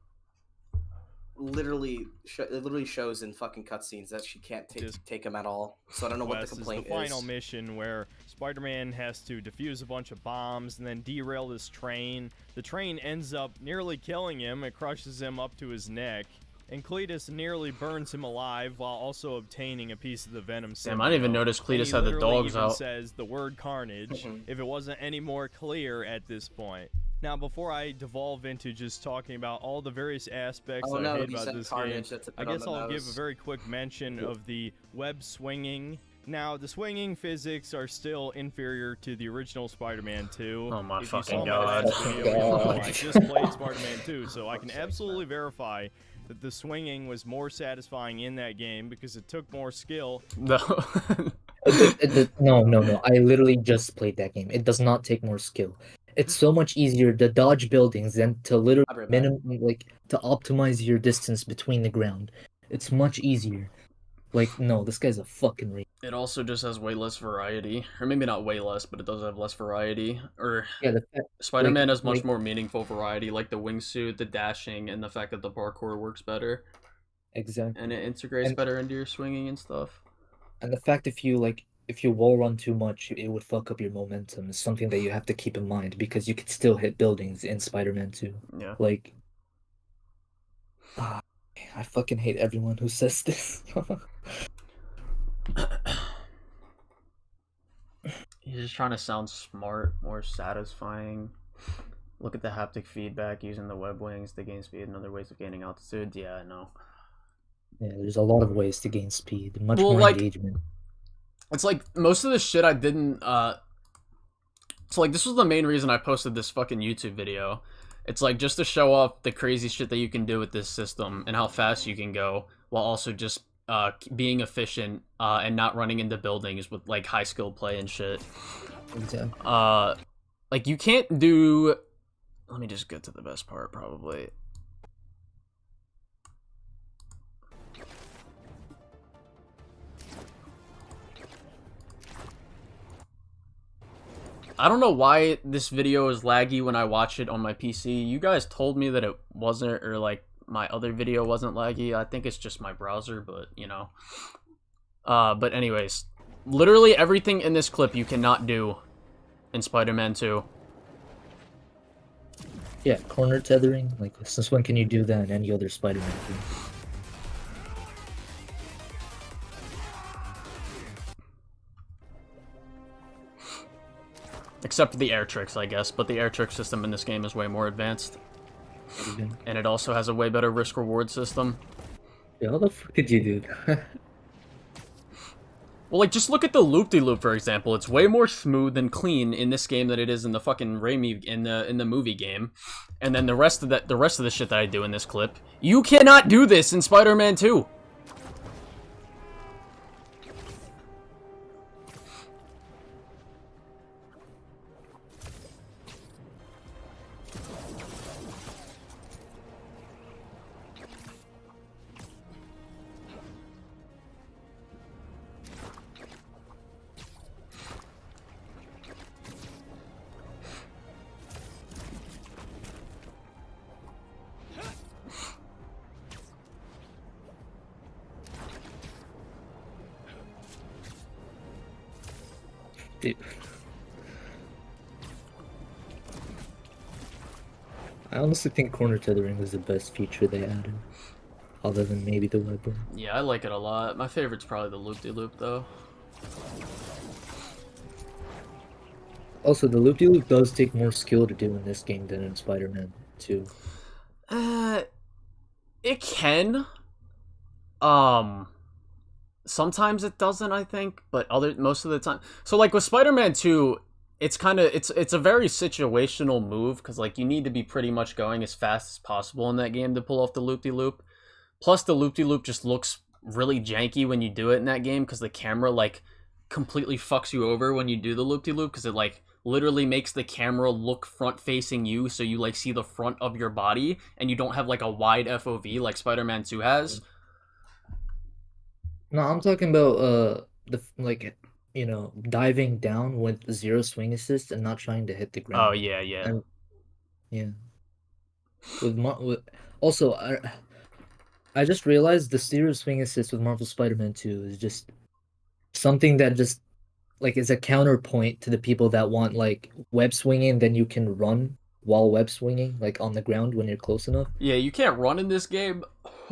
Literally, it literally shows in fucking cutscenes that she can't take him at all. So I don't know what the complaint is. The final mission where Spider-Man has to defuse a bunch of bombs and then derail this train. The train ends up nearly killing him. It crushes him up to his neck. And Cletus nearly burns him alive while also obtaining a piece of the Venom symbiote. Damn, I didn't even notice Cletus had the dogs out. Says the word carnage if it wasn't any more clear at this point. Now, before I devolve into just talking about all the various aspects I hate about this game, I guess I'll give a very quick mention of the web swinging. Now, the swinging physics are still inferior to the original Spider-Man 2. Oh my fucking god. I just played Spider-Man 2, so I can absolutely verify that the swinging was more satisfying in that game because it took more skill. No. No. I literally just played that game. It does not take more skill. It's so much easier to dodge buildings than to literally to optimize your distance between the ground. It's much easier. Like, no, this guy's a fucking re. It also just has way less variety. Or maybe not way less, but it does have less variety. Or yeah, Spider-Man has much more meaningful variety, like the wingsuit, the dashing, and the fact that the parkour works better. Exactly. And it integrates better into your swinging and stuff. And the fact if you wall run too much, it would fuck up your momentum. Is something that you have to keep in mind because you could still hit buildings in Spider-Man 2. Yeah. Like, I fucking hate everyone who says this. He's just trying to sound smart, more satisfying. Look at the haptic feedback using the web wings to gain speed and other ways of gaining altitude. Yeah, I know. Yeah, there's a lot of ways to gain speed, much Well, more like, engagement. It's like most of the shit I didn't. So like this was the main reason I posted this fucking YouTube video. It's like just to show off the crazy shit that you can do with this system and how fast you can go while also just being efficient and not running into buildings with like high skill play and shit. Exactly. Like you can't do. Let me just get to the best part, probably. I don't know why this video is laggy when I watch it on my PC. You guys told me that it wasn't, or like my other video wasn't laggy. I think it's just my browser, but you know. But anyways, literally everything in this clip you cannot do in Spider-Man 2. Yeah, corner tethering. Like, since when can you do that in any other Spider-Man game? Except for the air tricks, I guess. But the air trick system in this game is way more advanced. And it also has a way better risk-reward system. Yeah, how the fuck did you do that? Well, like, just look at the loop-de-loop, for example. It's way more smooth and clean in this game than it is in the fucking Raimi in the movie game. And then the rest of the shit that I do in this clip, you cannot do this in Spider-Man 2. Dude. I honestly think corner tethering was the best feature they added, other than maybe the web wing. Yeah, I like it a lot. My favorite's probably the loop-de-loop, though. Also, the loop-de-loop does take more skill to do in this game than in Spider-Man 2. It can. Sometimes it doesn't, I think, but most of the time. So like with Spider-Man 2, it's a very situational move because like you need to be pretty much going as fast as possible in that game to pull off the loop-de-loop. Plus the loop-de-loop just looks really janky when you do it in that game because the camera like completely fucks you over when you do the loop-de-loop because it like literally makes the camera look front facing you, so you like see the front of your body and you don't have like a wide FOV like Spider-Man 2 has. No, I'm talking about diving down with zero swing assist and not trying to hit the ground. Oh yeah. And, yeah. Also, I just realized the zero swing assist with Marvel Spider-Man 2 is just something that just like is a counterpoint to the people that want like web swinging, then you can run while web swinging like on the ground when you're close enough. Yeah, you can't run in this game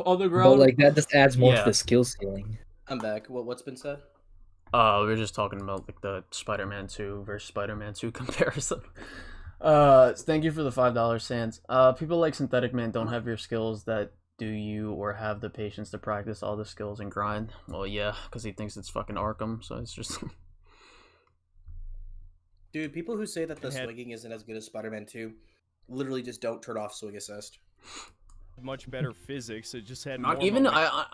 on the ground. But like that just adds more to the skill ceiling. I'm back. What's been said? We were just talking about like the Spider-Man 2 versus Spider-Man 2 comparison. Thank you for the $5, Sans. People like Synthetic Man don't have your skills that do you or have the patience to practice all the skills and grind. Well, yeah, because he thinks it's fucking Arkham, so it's just... Dude, people who say that the swinging isn't as good as Spider-Man 2 literally just don't turn off swing assist. Much better physics. It just had not even I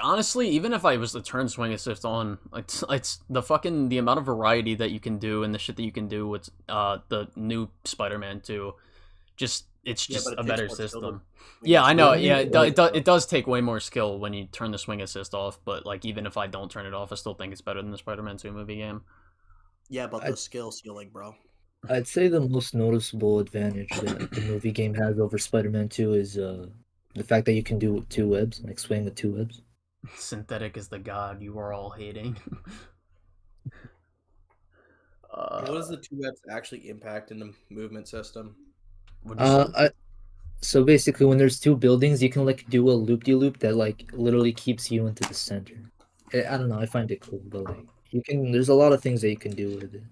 honestly, even if I was to turn swing assist on, it's the amount of variety that you can do and the shit that you can do with the new Spider-Man 2. It's just a better system. Yeah, I know. Yeah, it does take way more skill when you turn the swing assist off. But like, even if I don't turn it off, I still think it's better than the Spider-Man 2 movie game. Yeah, but the skill ceiling, bro. I'd say the most noticeable advantage that the movie game has over Spider-Man 2 is the fact that you can do two webs, like swing with two webs. Synthetic is the god you are all hating. What does the two webs actually impact in the movement system? So basically, when there's two buildings, you can like do a loop-de-loop that like literally keeps you into the center. I don't know. I find it cool, but like you can. There's a lot of things that you can do with it.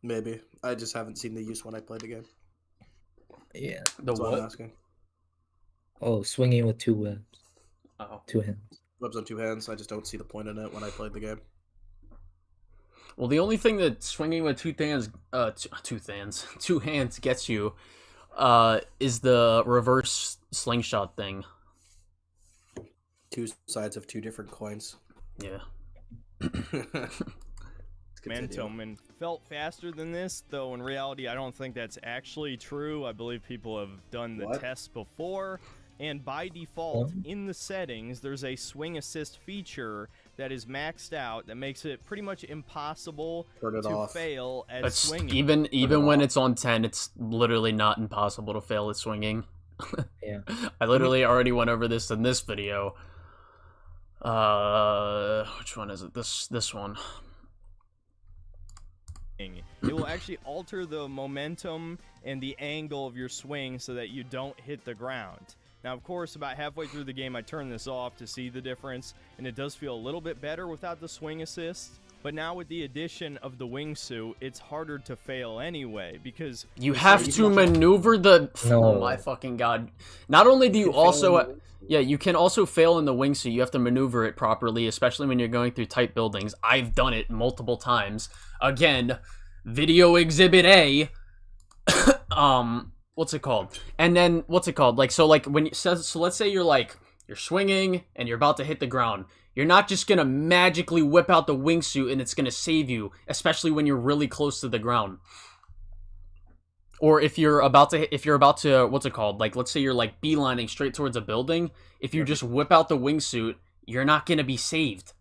Maybe. I just haven't seen the use when I played the game. Yeah. The That's what what? I'm asking. Oh, swinging with 2 webs. Oh. 2 hands. Webs on 2 hands. I just don't see the point in it when I played the game. Well, the only thing that swinging with 2 hands gets you, is the reverse slingshot thing. 2 sides of 2 different coins. Yeah. Momentum and felt faster than this, though in reality I don't think that's actually true. I believe people have done the tests before, and by default in the settings there's a swing assist feature that is maxed out that makes it pretty much impossible to fail at swinging. Even when it's on 10, it's literally not impossible to fail at swinging. Yeah. I literally already went over this in this video. Which one is it? This one. It will actually alter the momentum and the angle of your swing so that you don't hit the ground. Now, of course, about halfway through the game, I turned this off to see the difference, and it does feel a little bit better without the swing assist. But now with the addition of the wingsuit, it's harder to fail anyway, because you have to maneuver the... No. Oh my fucking god. Not only do you also... Yeah, you can also fail in the wingsuit. You have to maneuver it properly, especially when you're going through tight buildings. I've done it multiple times. Again, video exhibit A. What's it called? And then, what's it called? Like, so like, when you says, so let's say you're swinging and you're about to hit the ground. You're not just gonna magically whip out the wingsuit and it's gonna save you, especially when you're really close to the ground. Or if you're about to, what's it called? Like, let's say you're like beelining straight towards a building. If you just whip out the wingsuit, you're not gonna be saved.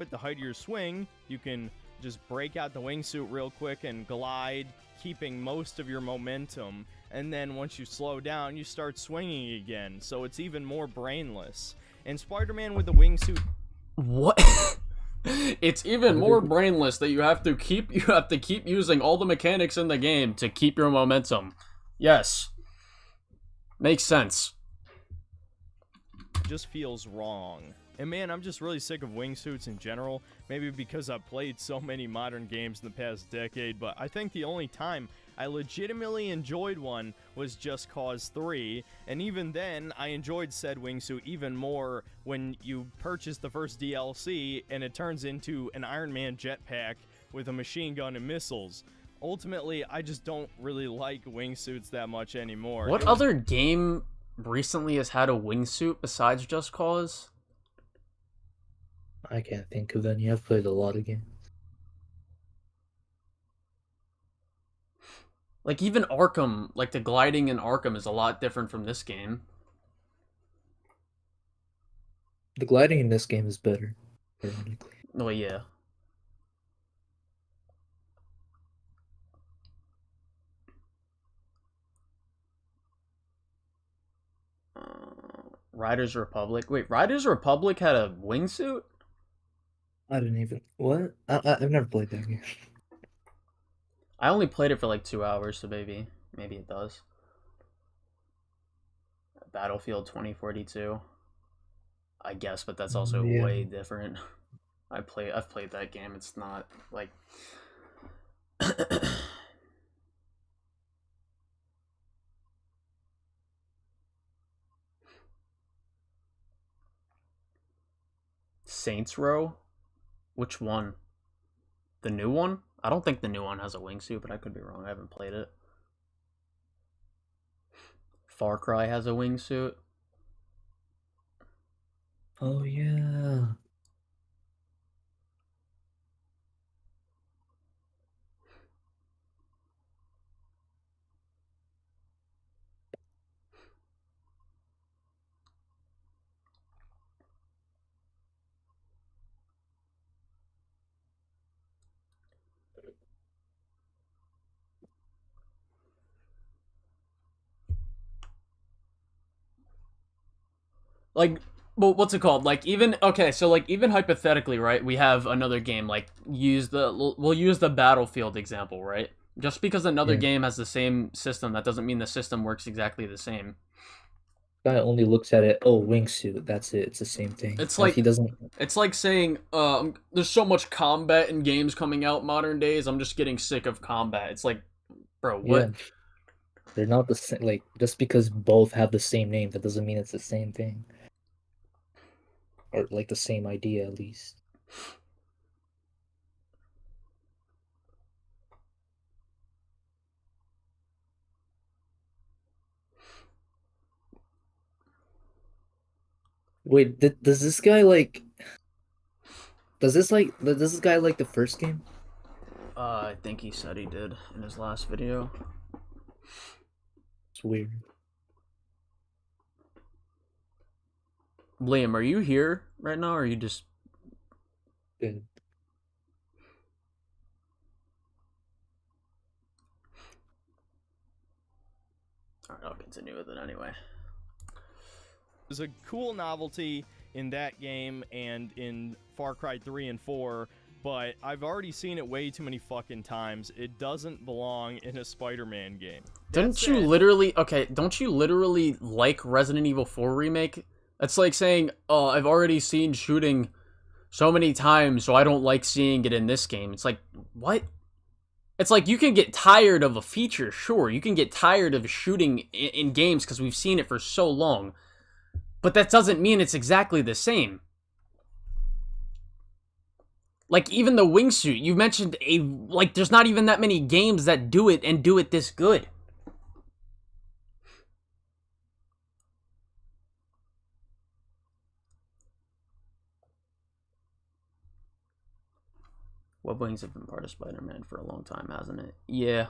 At the height of your swing, you can just break out the wingsuit real quick and glide, keeping most of your momentum. And then once you slow down, you start swinging again. So it's even more brainless. And Spider-Man with the wingsuit... What? It's even more brainless that you have to keep using all the mechanics in the game to keep your momentum. Yes. Makes sense. Just feels wrong. And man, I'm just really sick of wingsuits in general. Maybe because I've played so many modern games in the past decade, but I think the only time I legitimately enjoyed one was Just Cause 3, and even then, I enjoyed said wingsuit even more when you purchase the first DLC and it turns into an Iron Man jetpack with a machine gun and missiles. Ultimately, I just don't really like wingsuits that much anymore. What other game recently has had a wingsuit besides Just Cause? I can't think of any. I've played a lot of games. Like, even Arkham, like, the gliding in Arkham is a lot different from this game. The gliding in this game is better, ironically. Oh, yeah. Riders Republic. Wait, Riders Republic had a wingsuit? I didn't even... What? I've never played that game. I only played it for like 2 hours, so maybe it does. Battlefield 2042. I guess, but that's also way different. I've played that game. It's not like Saints Row? Which one? The new one? I don't think the new one has a wingsuit, but I could be wrong. I haven't played it. Far Cry has a wingsuit. Oh, yeah. Like, well, what's it called? Like, even, okay, so, like, even hypothetically, right, we have another game, like, we'll use the Battlefield example, right? Just because another game has the same system, that doesn't mean the system works exactly the same. Guy only looks at it. Oh, wingsuit. That's it. It's the same thing. It's like he doesn't. It's like saying, there's so much combat in games coming out modern days. I'm just getting sick of combat. It's like, bro, what? Yeah. They're not the same. Like, just because both have the same name, that doesn't mean it's the same thing. Or like the same idea, at least. Wait, does this guy like? Does this guy like the first game? I think he said he did in his last video. It's weird. Liam, are you here right now, or are you just... Good. Alright, I'll continue with it anyway. There's a cool novelty in that game and in Far Cry 3 and 4, but I've already seen it way too many fucking times. It doesn't belong in a Spider-Man game. Don't you literally like Resident Evil 4 Remake? That's like saying, oh, I've already seen shooting so many times, so I don't like seeing it in this game. It's like, what? It's like, you can get tired of a feature, sure. You can get tired of shooting in games because we've seen it for so long. But that doesn't mean it's exactly the same. Like, even the wingsuit, you mentioned there's not even that many games that do it and do it this good. Web wings have been part of Spider-Man for a long time, hasn't it? Yeah.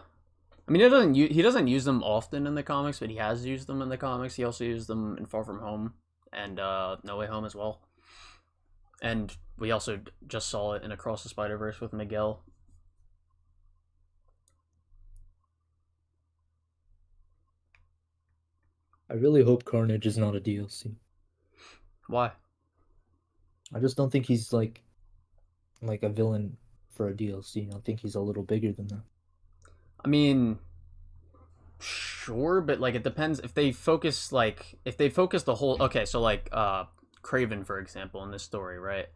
I mean, he doesn't use them often in the comics, but he has used them in the comics. He also used them in Far From Home and No Way Home as well. And we also just saw it in Across the Spider-Verse with Miguel. I really hope Carnage is not a DLC. Why? I just don't think he's like a villain for a DLC. I think he's a little bigger than that. I mean, sure, but like it depends if they focus the whole. Okay, so like Craven, for example, in this story, right?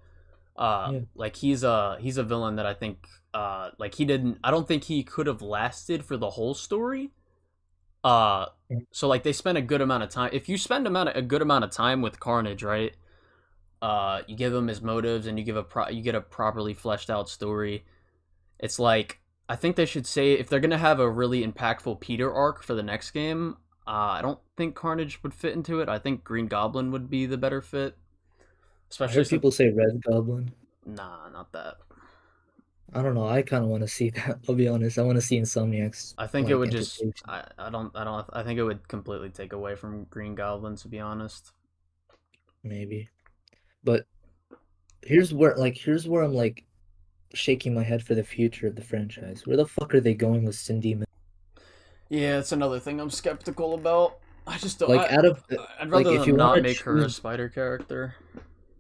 Yeah. Like he's a villain that I think I don't think he could have lasted for the whole story. So like they spend a good amount of time. If you spend a good amount of time with Carnage, right? You give him his motives and you get a properly fleshed out story. It's like, I think they should say, if they're gonna have a really impactful Peter arc for the next game, I don't think Carnage would fit into it. I think Green Goblin would be the better fit. Especially I heard people say Red Goblin. Nah, not that. I don't know. I kind of want to see that. I'll be honest. I want to see Insomniac's. I think it would just. I think it would completely take away from Green Goblin, to be honest. Maybe, but here's where I'm like shaking my head for the future of the franchise. Where the fuck are they going with Cindy? Yeah, that's another thing I'm skeptical about. I just don't. Like, I'd rather if you not make her a spider character.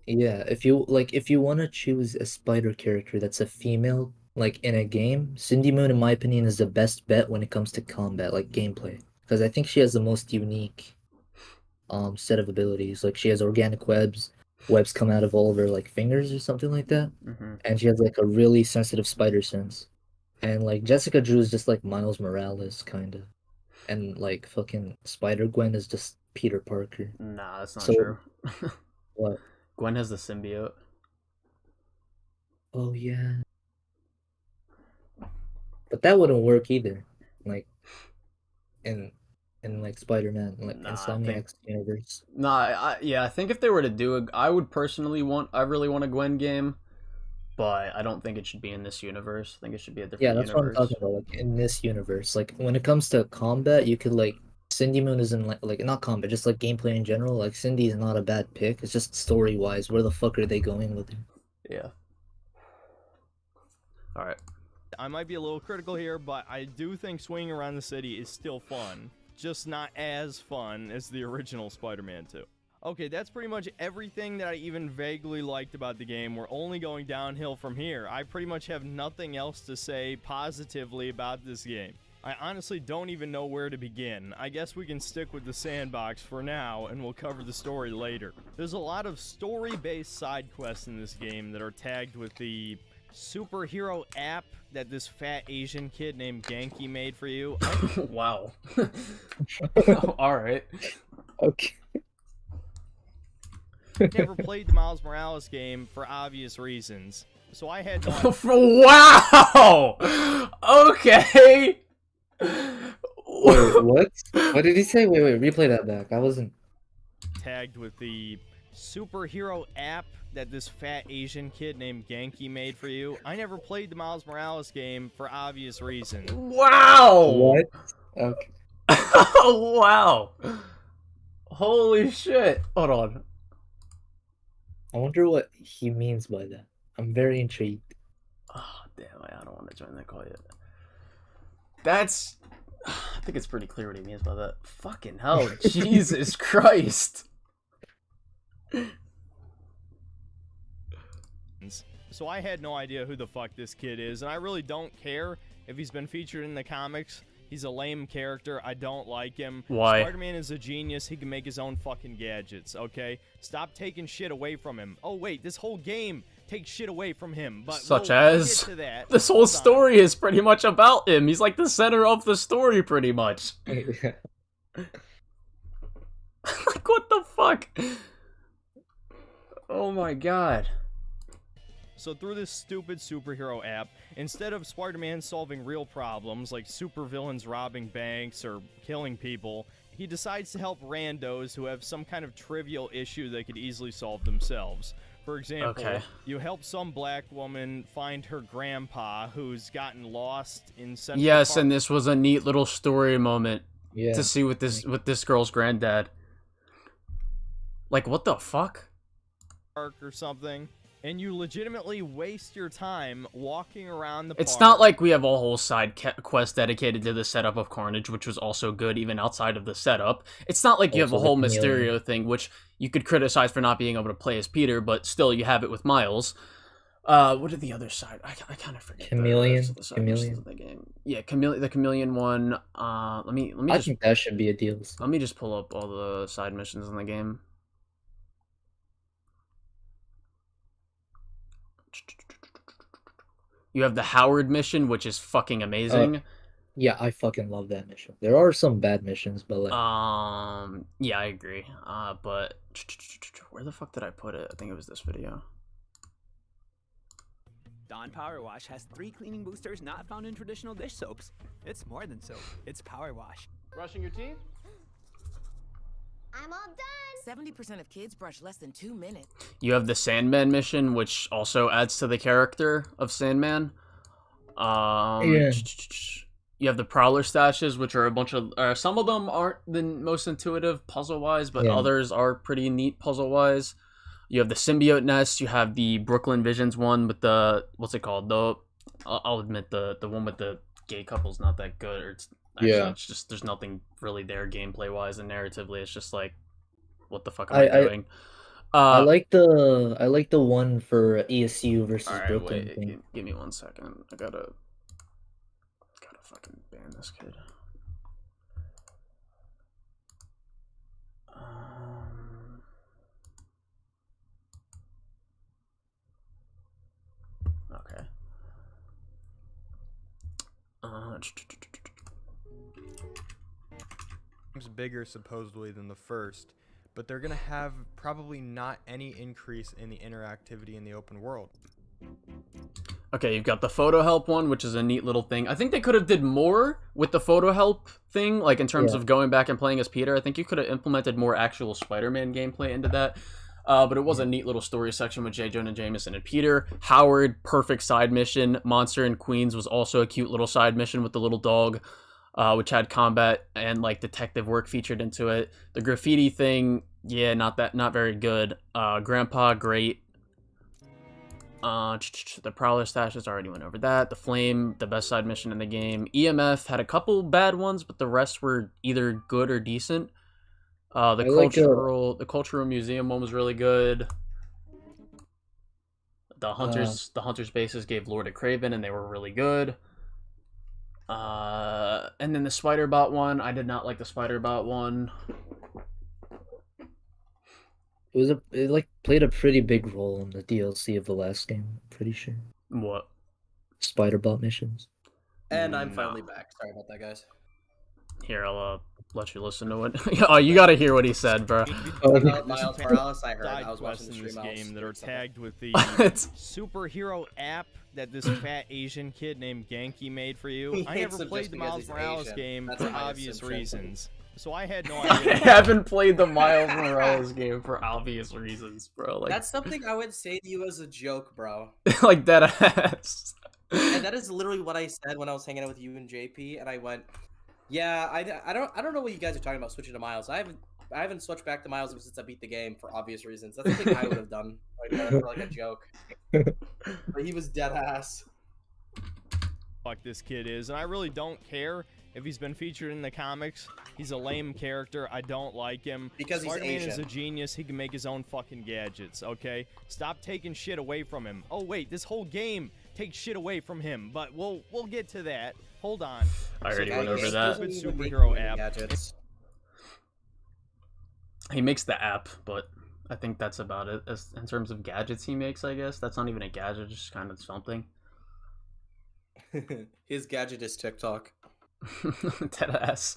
Yeah, if you want to choose a spider character that's a female, like in a game, Cindy Moon, in my opinion, is the best bet when it comes to combat, like gameplay, because I think she has the most unique, set of abilities. Like she has organic webs come out of all of her like fingers or something like that, and she has like a really sensitive spider sense, and like Jessica Drew is just like Miles Morales kind of, and like fucking Spider-Gwen is just Peter Parker. Nah, that's not true. What? Gwen has the symbiote. Oh yeah. But that wouldn't work either. Like in like Spider-Man, like Insomniac's universe. I think if they were to do it, I really want a Gwen game, but I don't think it should be in this universe. I think it should be a different universe. Yeah, that's what I'm talking about. Like in this universe, like when it comes to combat, you could like Cindy Moon isn't like not combat, just like gameplay in general. Like Cindy is not a bad pick. It's just story wise, where the fuck are they going with it? Yeah. All right. I might be a little critical here, but I do think swinging around the city is still fun, just not as fun as the original Spider-Man 2. Okay, that's pretty much everything that I even vaguely liked about the game. We're only going downhill from here. I pretty much have nothing else to say positively about this game. I honestly don't even know where to begin. I guess we can stick with the sandbox for now, and we'll cover the story later. There's a lot of story-based side quests in this game that are tagged with the superhero app that this fat Asian kid named Genki made for you. Wow. Alright. Okay. Never played the Miles Morales game for obvious reasons, so I had no Wow! Okay! Wait, what? What did he say? Wait, replay that back. I wasn't... tagged with the superhero app that this fat Asian kid named Genki made for you. I never played the Miles Morales game for obvious reasons. Wow! What? Okay. Wow! Holy shit! Hold on. I wonder what he means by that. I'm very intrigued. Oh, damn, I don't want to join that call yet. That's... I think it's pretty clear what he means by that. Fucking hell, Jesus Christ! So I had no idea who the fuck this kid is, and I really don't care if he's been featured in the comics. He's a lame character. I don't like him. Why? Spider-Man is a genius. He can make his own fucking gadgets, okay? Stop taking shit away from him. Oh, wait, this whole game takes shit away from him. But Such we'll as... get to that. This whole story is pretty much about him. He's like the center of the story, pretty much. Like, what the fuck? Oh my god. So through this stupid superhero app, instead of Spider-Man solving real problems like supervillains robbing banks or killing people, he decides to help randos who have some kind of trivial issue they could easily solve themselves. For example, you help some black woman find her grandpa who's gotten lost in Central Yes, Park. and this was a neat little story moment Yeah. to see with this girl's granddad. Like, what the fuck? Or something, and you legitimately waste your time walking around the It's park. not like we have a whole side quest dedicated to the setup of Carnage, which was also good even outside of the setup. It's not like you have a Also whole the Chameleon. Mysterio thing, which you could criticize for not being able to play as Peter, but still you have it with Miles. What are the other side? I kind of forget. Chameleon? The rest of the side missions Chameleon? of the game. Yeah, the Chameleon one. Let me I just think that should be a DLC. let me just pull up all the side missions in the game. You have the Howard mission, which is fucking amazing. Yeah, I fucking love that mission. There are some bad missions, but like... Yeah, I agree. But where the fuck did I put it? I think it was this video. Dawn Power Wash has 3 cleaning boosters not found in traditional dish soaps. It's more than soap, it's power wash. Brushing your teeth? I'm all done. 70% of kids brush less than 2 minutes. You have the Sandman mission, which also adds to the character of Sandman. Yeah. You have the Prowler stashes, which are a bunch of... some of them aren't the most intuitive puzzle-wise, but Yeah. others are pretty neat puzzle-wise. You have the Symbiote nest. You have the Brooklyn Visions one with the... What's it called? I'll admit, the one with the gay couple's not that good. Or it's just... There's nothing really there gameplay-wise and narratively. It's just like, what the fuck am I doing? I like the one for ESU versus Alright, Brooklyn wait, thing. give me 1 second. I gotta fucking ban this kid. Okay. It's bigger supposedly than the first, but they're gonna have probably not any increase in the interactivity in the open world. Okay, you've got the photo help one, which is a neat little thing. I think they could have did more with the photo help thing, like in terms of going back and playing as Peter. I think you could have implemented more actual Spider-Man gameplay into that. But it was a neat little story section with J. Jonah Jameson and Peter. Howard, perfect side mission. Monster in Queens was also a cute little side mission with the little dog, which had combat and like detective work featured into it. The graffiti thing, yeah, not very good. Grandpa, great. The Prowler stashes, already went over that. The Flame, the best side mission in the game. EMF had a couple bad ones, but the rest were either good or decent. The cultural museum one was really good. The hunters bases gave Lord of Craven, and they were really good. And then the Spider-Bot one, I did not like the Spider-Bot one. It like played a pretty big role in the DLC of the last game, I'm pretty sure. What? Spider-Bot missions. And I'm finally back. Sorry about that, guys. Here, I'll let you listen to it. Oh, you gotta hear what he said, bro. Miles Morales, I heard. I was watching the in this stream. game that are tagged with the What? superhero app that this fat Asian kid named Genki made for you. He I hates never him played just the because Miles he's Morales Asian. game That's for my obvious assumption. reasons. So I had no I idea. haven't played the Miles Morales game for obvious reasons, bro. Like, That's something I would say to you as a joke, bro. like that ass. And that is literally what I said when I was hanging out with you and JP, and I went, "Yeah, I don't know what you guys are talking about switching to Miles. I haven't switched back to Miles since I beat the game for obvious reasons. That's something I would have done for like a joke." But he was dead ass. Fuck this kid is, and I really don't care if he's been featured in the comics. He's a lame character. I don't like him. Because he's Spider-Man Asian. is a genius. He can make his own fucking gadgets, okay? Stop taking shit away from him. Oh wait, this whole game takes shit away from him, but we'll get to that. Hold on. I already went over Stupid that. Superhero app. Gadgets. He makes the app, but I think that's about it. As in terms of gadgets he makes, I guess that's not even a gadget, just kind of something. His gadget is TikTok. Dead ass.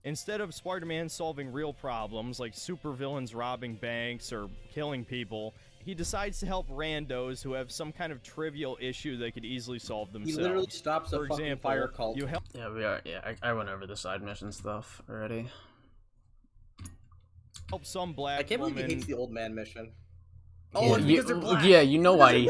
Instead of Spider-Man solving real problems like supervillains robbing banks or killing people, he decides to help randos who have some kind of trivial issue they could easily solve themselves. He literally stops a For fucking example, fire cult. you help. Yeah, we are. Yeah, I went over the side mission stuff already. Help some black I can't believe he woman. hates the old man mission. Yeah. Oh, it's because they're black. Yeah, you know why he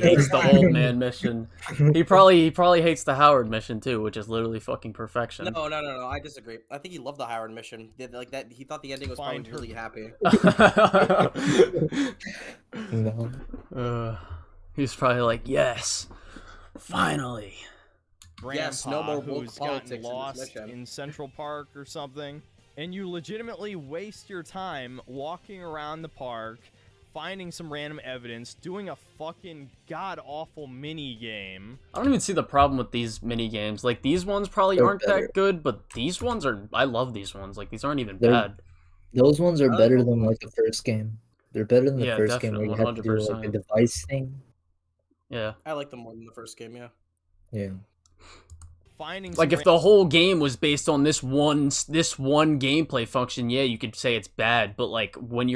hates the old man mission. He probably hates the Howard mission too, which is literally fucking perfection. No, I disagree. I think he loved the Howard mission. Like that, he thought the ending was Find probably her. really happy. No. He's probably like, yes, finally. Grandpa Yes, no more woke who's politics gotten in this lost mission. in Central Park or something, and you legitimately waste your time walking around the park, finding some random evidence, doing a fucking god-awful mini-game. I don't even see the problem with these mini games. Like, these ones probably They're aren't better. that good, but these ones are. I love these ones. Like, these aren't even They're- bad. Those ones are I like better those than ones. like the first game. They're better than the Yeah, first game where you definitely, had to do like 100%. the device thing. Yeah. I like them more than the first game. Yeah. Yeah. Finding Like, some if the whole game was based on this one gameplay function, yeah, you could say it's bad. But like when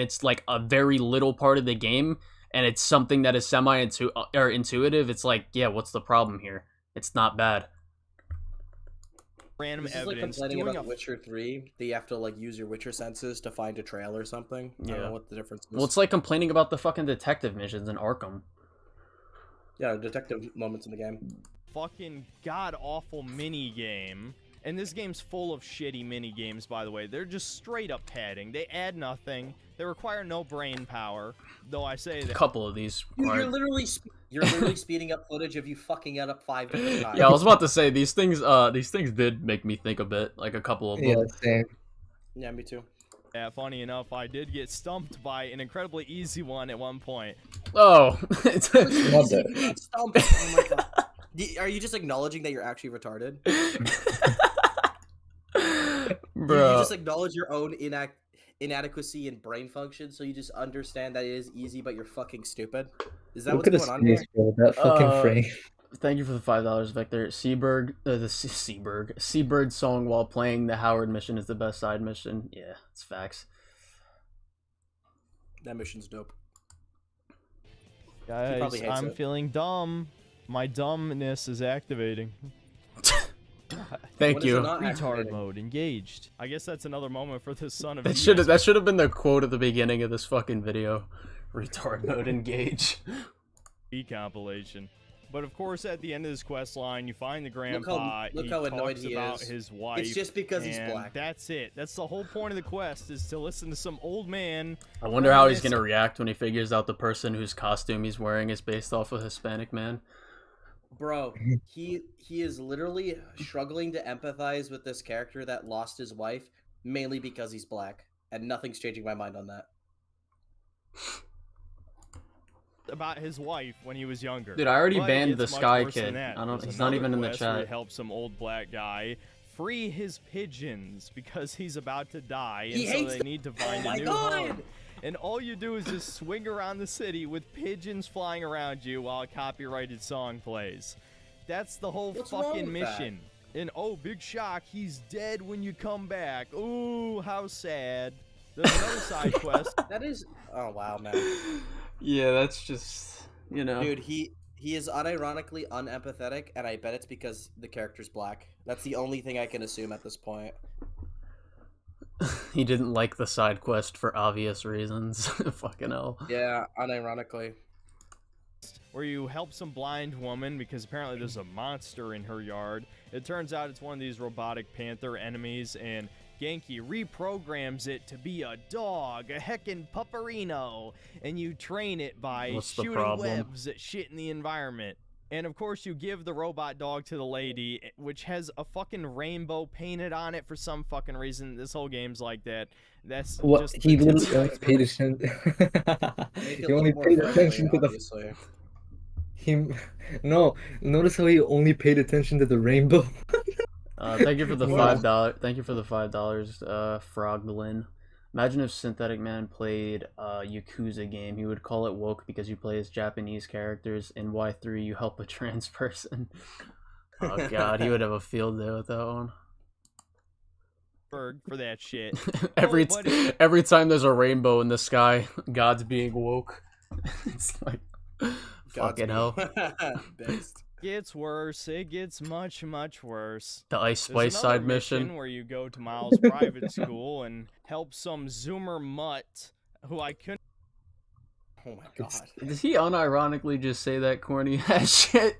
it's like a very little part of the game and it's something that is intuitive, it's like, yeah, what's the problem here? It's not bad. random This is like evidence, complaining doing about a Witcher 3 that you have to like use your Witcher senses to find a trail or something. I don't Yeah. know what the difference is. Well, it's like complaining about the fucking detective missions in Arkham. Yeah, detective moments in the game. fucking god-awful mini-game. And this game's full of shitty mini-games, by the way. They're just straight up padding. They add nothing. They require no brain power. Though I say A that. couple of these. Dude, are- you're literally speeding up footage of you fucking it up 5 different times. Yeah, I was about to say these things did make me think a bit, like a couple of them. Yeah, same. Yeah, me too. Yeah, funny enough, I did get stumped by an incredibly easy one at one point. Oh, Not that. You get stumped. Oh my god. Are you just acknowledging that you're actually retarded? You bro. just acknowledge your own inadequacy in brain function, so you just understand that it is easy, but you're fucking stupid. Is that Look what's at going on here? his face, bro. That fucking frame. Thank you for the $5, Vector. Seabird song while playing the Howard mission is the best side mission. Yeah, it's facts. That mission's dope. Guys, probably hates I'm it. feeling dumb. My dumbness is activating. Thank What is it you. not Retard activating? mode engaged. I guess that's another moment for the son of That ES. should have been the quote at the beginning of this fucking video. Retard mode engage. compilation. But of course, at the end of this quest line, you find the grandpa. look he how annoyed talks he about is. his wife. It's just because he's and black. That's it. That's the whole point of the quest, is to listen to some old man. I wonder how he's reminisce- gonna react when he figures out the person whose costume he's wearing is based off a Hispanic man. Bro, he is literally struggling to empathize with this character that lost his wife mainly because he's black, and nothing's changing my mind on that. about his wife when he was younger. Dude, I already But banned it's the much Sky worse than Kid. that. I don't. There's He's not another even in the quest where you chat. help some old black guy free his pigeons because he's about to die, and He so hates they them. need to find Oh a my new God. home. And all you do is just swing around the city with pigeons flying around you while a copyrighted song plays. That's the whole What's wrong fucking with mission. And oh, big shock, he's dead when you come back. Ooh, how sad. There's another side quest. That is. Oh wow, man. Yeah, that's just, you know. Dude, he is unironically unempathetic, and I bet it's because the character's black. That's the only thing I can assume at this point. He didn't like the side quest for obvious reasons. Fucking hell. Yeah, unironically. Where you help some blind woman because apparently there's a monster in her yard. It turns out it's one of these robotic panther enemies, and Genki reprograms it to be a dog, a heckin' pupperino, and you train it by What's the shooting problem? webs at shit in the environment. And of course you give the robot dog to the lady, which has a fucking rainbow painted on it for some fucking reason. This whole game's like that. That's What just he the literally tip of only the paid iceberg. attention. Make it He look only more paid friendly, attention to the. obviously. No, notice how he only paid attention to the rainbow. Thank you for the Wow. $5. Thank you for the $5, Froglin. Imagine if Synthetic Man played a Yakuza game. He would call it woke because you play as Japanese characters. In Y3, you help a trans person. Oh god, he would have a field day with that one. For that shit. Every time there's a rainbow in the sky, God's being woke. It's like, fucking hell. Based. Gets worse. It gets much, much worse. The Ice There's Spice another side mission. where you go to Miles' private school and help some Zoomer mutt who I couldn't Oh my god. Did he unironically just say that corny ass shit?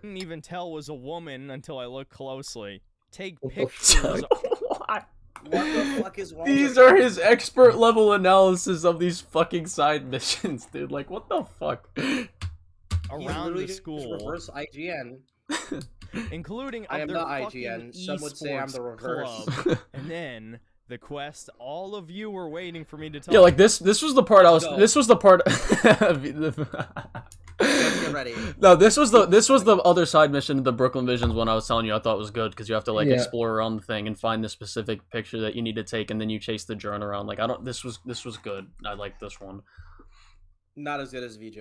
even tell was a woman until I looked closely. Take What the pictures. What? What the fuck is wrong These with are you? his expert level analysis of these fucking side missions, dude. Like, what the fuck? He's around literally the just school, reverse IGN. including I of am their not fucking IGN. Some would say I'm the esports reverse. club. And then the quest all of you were waiting for me to tell. Yeah, like this was the part I was Go. this was the part Let's get ready. No, this was the other side mission, the Brooklyn Visions one I was telling you I thought was good because you have to like Yeah. explore around the thing and find the specific picture that you need to take and then you chase the drone around. Like this was good. I like this one. Not as good as VJ.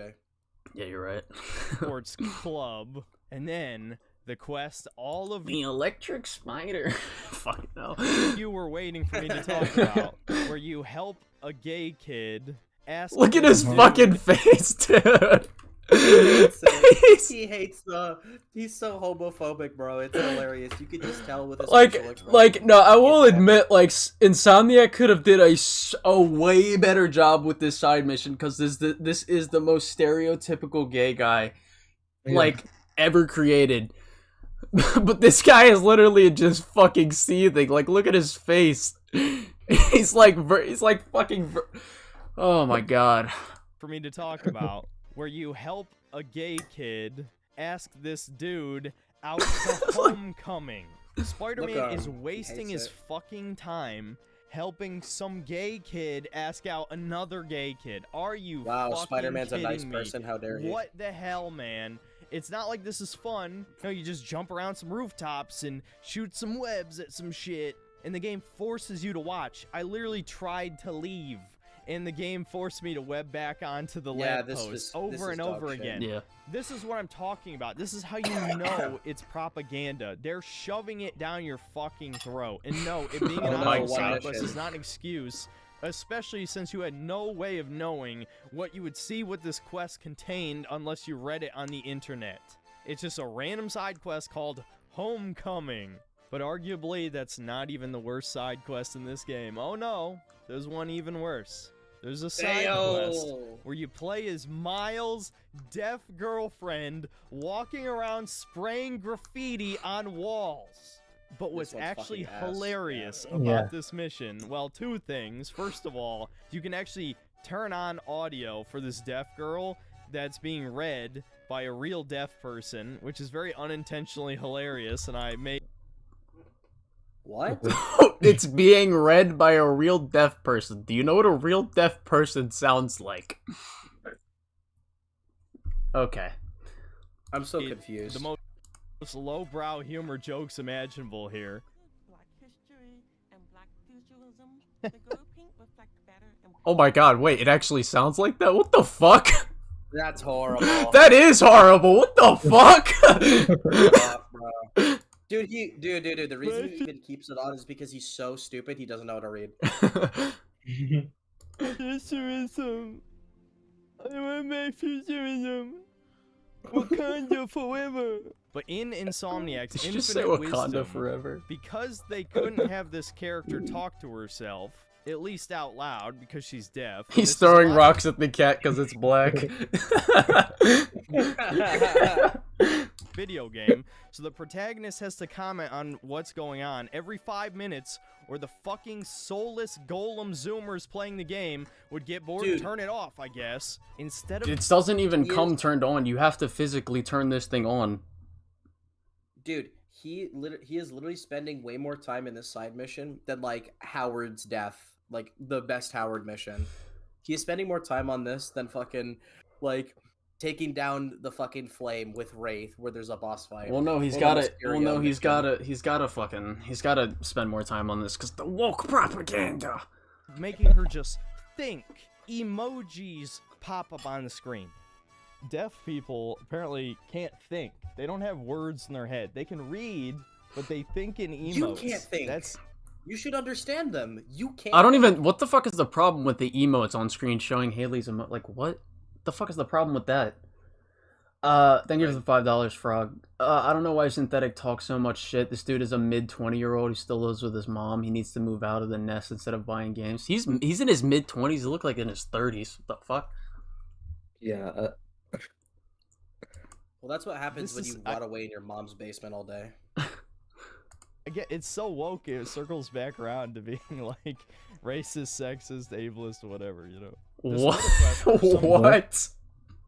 Yeah, you're right. Sports club, and then the quest all of The electric spider. Fucking hell. you were waiting for me to talk about, where you help a gay kid ask. Look at his this fucking dude- face, dude. He hates the. He's so homophobic, bro. It's hilarious. You could just tell with his facial expression. Like no, I will admit, like Insomniac could have did a way better job with this side mission because this is the most stereotypical gay guy, like ever created. But this guy is literally just fucking seething. Like, look at his face. He's like fucking. Oh my god. for me to talk about, where you help a gay kid ask this dude out to homecoming. Spider-Man is wasting his fucking time helping some gay kid ask out another gay kid. Are you Wow, fucking Spider-Man's a nice kidding me? person. How dare he? What the hell, man? It's not like this is fun. No, you just jump around some rooftops and shoot some webs at some shit, and the game forces you to watch. I literally tried to leave, and the game forced me to web back onto the lamppost over and over again. Yeah. This is what I'm talking about. This is how you know it's propaganda. They're shoving it down your fucking throat. And no, it being an my online side God. quest is not an excuse, especially since you had no way of knowing what you would see what this quest contained unless you read it on the internet. It's just a random side quest called Homecoming. But arguably, that's not even the worst side quest in this game. Oh no, there's one even worse. There's a side quest where you play as Miles' deaf girlfriend walking around spraying graffiti on walls. But what's one's actually fucking ass. hilarious Yeah. about this mission, well, two things. First of all, you can actually turn on audio for this deaf girl that's being read by a real deaf person, which is very unintentionally hilarious, and I made What? It's being read by a real deaf person. Do you know what a real deaf person sounds like? Okay. I'm so confused. The most lowbrow humor jokes imaginable here. Black history and black futurism. The girl pink reflect better and Oh my god, wait, it actually sounds like that? What the fuck? That's horrible. That is horrible. What the fuck? Dude, dude. The reason he even keeps it on is because he's so stupid he doesn't know how to read. Futurism. I want my futurism. Wakanda forever. But in Insomniac's Did you Infinite just say Wakanda Wisdom, forever? because they couldn't have this character talk to herself, at least out loud, because she's deaf. He's throwing rocks at the cat because it's black. Video game, so the protagonist has to comment on what's going on every 5 minutes, or the fucking soulless golem zoomers playing the game would get bored and turn it off, I guess. Instead of It doesn't even come turned on. You have to physically turn this thing on. Dude, he is literally spending way more time in this side mission than like Howard's death, like the best Howard mission. He is spending more time on this than fucking like taking down the fucking flame with Wraith, where there's a boss fight. Well, no, he's got to. Well, no, he's got to spend more time on this because the woke propaganda. Making her just think. Emojis pop up on the screen. Deaf people apparently can't think. They don't have words in their head. They can read, but they think in emotes. You can't think. You should understand them. You can't. I don't even. What the fuck is the problem with the emotes on screen showing Haley's emote? Like, what the fuck is the problem with that? Thank you for the $5, Frog. I don't know why Synthetic talks so much shit. This dude is a mid-20-year-old. He still lives with his mom. He needs to move out of the nest instead of buying games. He's in his mid-20s. He look like in his 30s. What the fuck? Yeah. Well, that's what happens when you rot away in your mom's basement all day. It's so woke, it circles back around to being like racist, sexist, ableist, whatever, you know. What? What?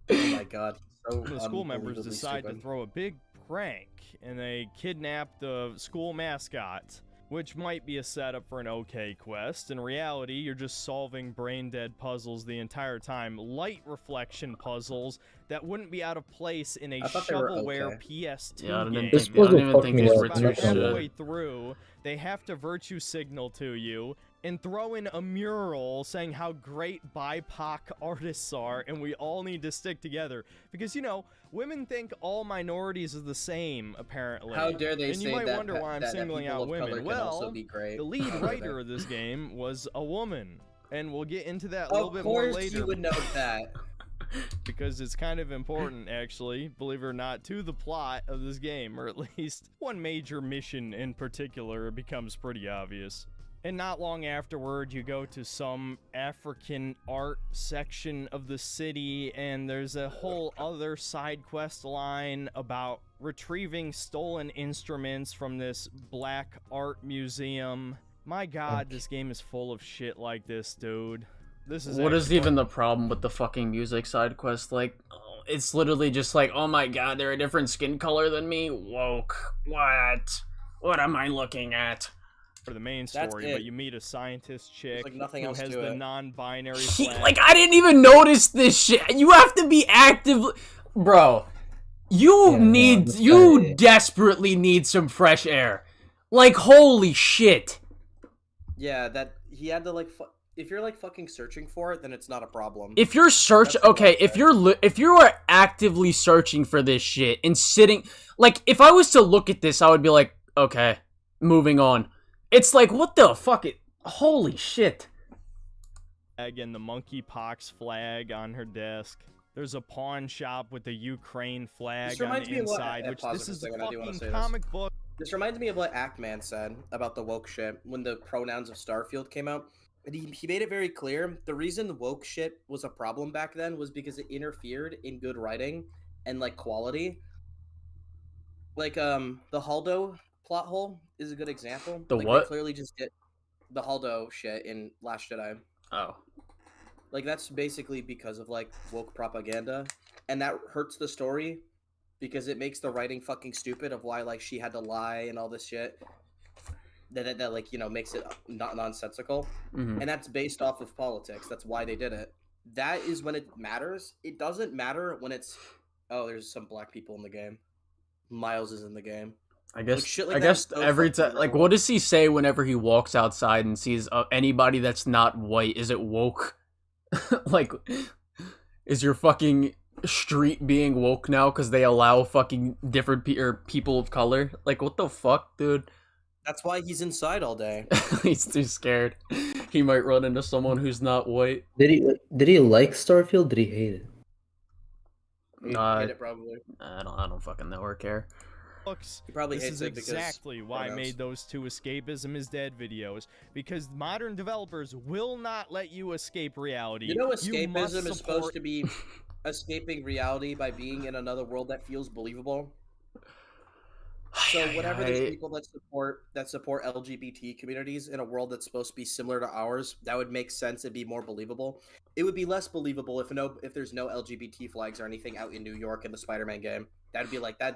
Oh my god. So the school members decide to throw a big prank, and they kidnap the school mascot, which might be a setup for an okay quest. In reality, you're just solving brain-dead puzzles the entire time. Light reflection puzzles that wouldn't be out of place in a shovelware PS2 yeah, I don't game. even think these were About too halfway shit. through, they have to virtue signal to you and throw in a mural saying how great BIPOC artists are, and we all need to stick together. Because, you know, women think all minorities are the same, apparently. How dare they and say you might that, wonder why I'm singling out women. Well, the lead writer of this game was a woman, and we'll get into that a little bit more later. Of course you would know that. Because it's kind of important, actually, believe it or not, to the plot of this game, or at least one major mission in particular becomes pretty obvious. And not long afterward, you go to some African art section of the city, and there's a whole other side quest line about retrieving stolen instruments from this black art museum. My god, this game is full of shit like this, dude. This is What is even the problem with the fucking music side quest? Like, it's literally just like, oh my god, they're a different skin color than me? Woke. What? What am I looking at? For the main story, but you meet a scientist chick like nothing who else has to the it. non-binary flag. Like, I didn't even notice this shit. You have to be active, bro. You desperately need some fresh air. Like, holy shit. Yeah, that he had to like. If you're like fucking searching for it, then it's not a problem. If you're searching, okay, if you are actively searching for this shit and sitting, like, if I was to look at this, I would be like, okay, moving on. It's like, what the fuck? Holy shit. And the monkeypox flag on her desk. There's a pawn shop with the Ukraine flag on the inside, which this is a fucking comic book. This reminds me of what Ackman said about the woke shit when the pronouns of Starfield came out. And he made it very clear the reason the woke shit was a problem back then was because it interfered in good writing and like quality. Like the Haldo plot hole is a good example. The like, what? They clearly just did the Haldo shit in Last Jedi. Oh. Like that's basically because of like woke propaganda, and that hurts the story because it makes the writing fucking stupid of why like she had to lie and all this shit. That like, you know, makes it not nonsensical. And that's based off of politics. That's why they did it. That is when it matters. It doesn't matter when it's oh, there's some black people in the game. Miles is in the game. I guess shit like I that guess is so every fucking time, like, real. what does he say whenever he walks outside and sees anybody that's not white? Is it woke? Like, is your fucking street being woke now because they allow fucking different people of color? Like, what the fuck, dude? That's why he's inside all day. He's too scared. He might run into someone who's not white. Did he like Starfield? Did he hate it? He hate it probably. I don't fucking know or care. Looks, He probably this hates is it because exactly why I pronouns. made those 2 escapism is dead videos, because modern developers will not let you escape reality. You know, must escapism is supposed support- to be escaping reality by being in another world that feels believable. So whenever there's people that support LGBT communities in a world that's supposed to be similar to ours, that would make sense and be more believable. It would be less believable if there's no LGBT flags or anything out in New York in the Spider-Man game. That'd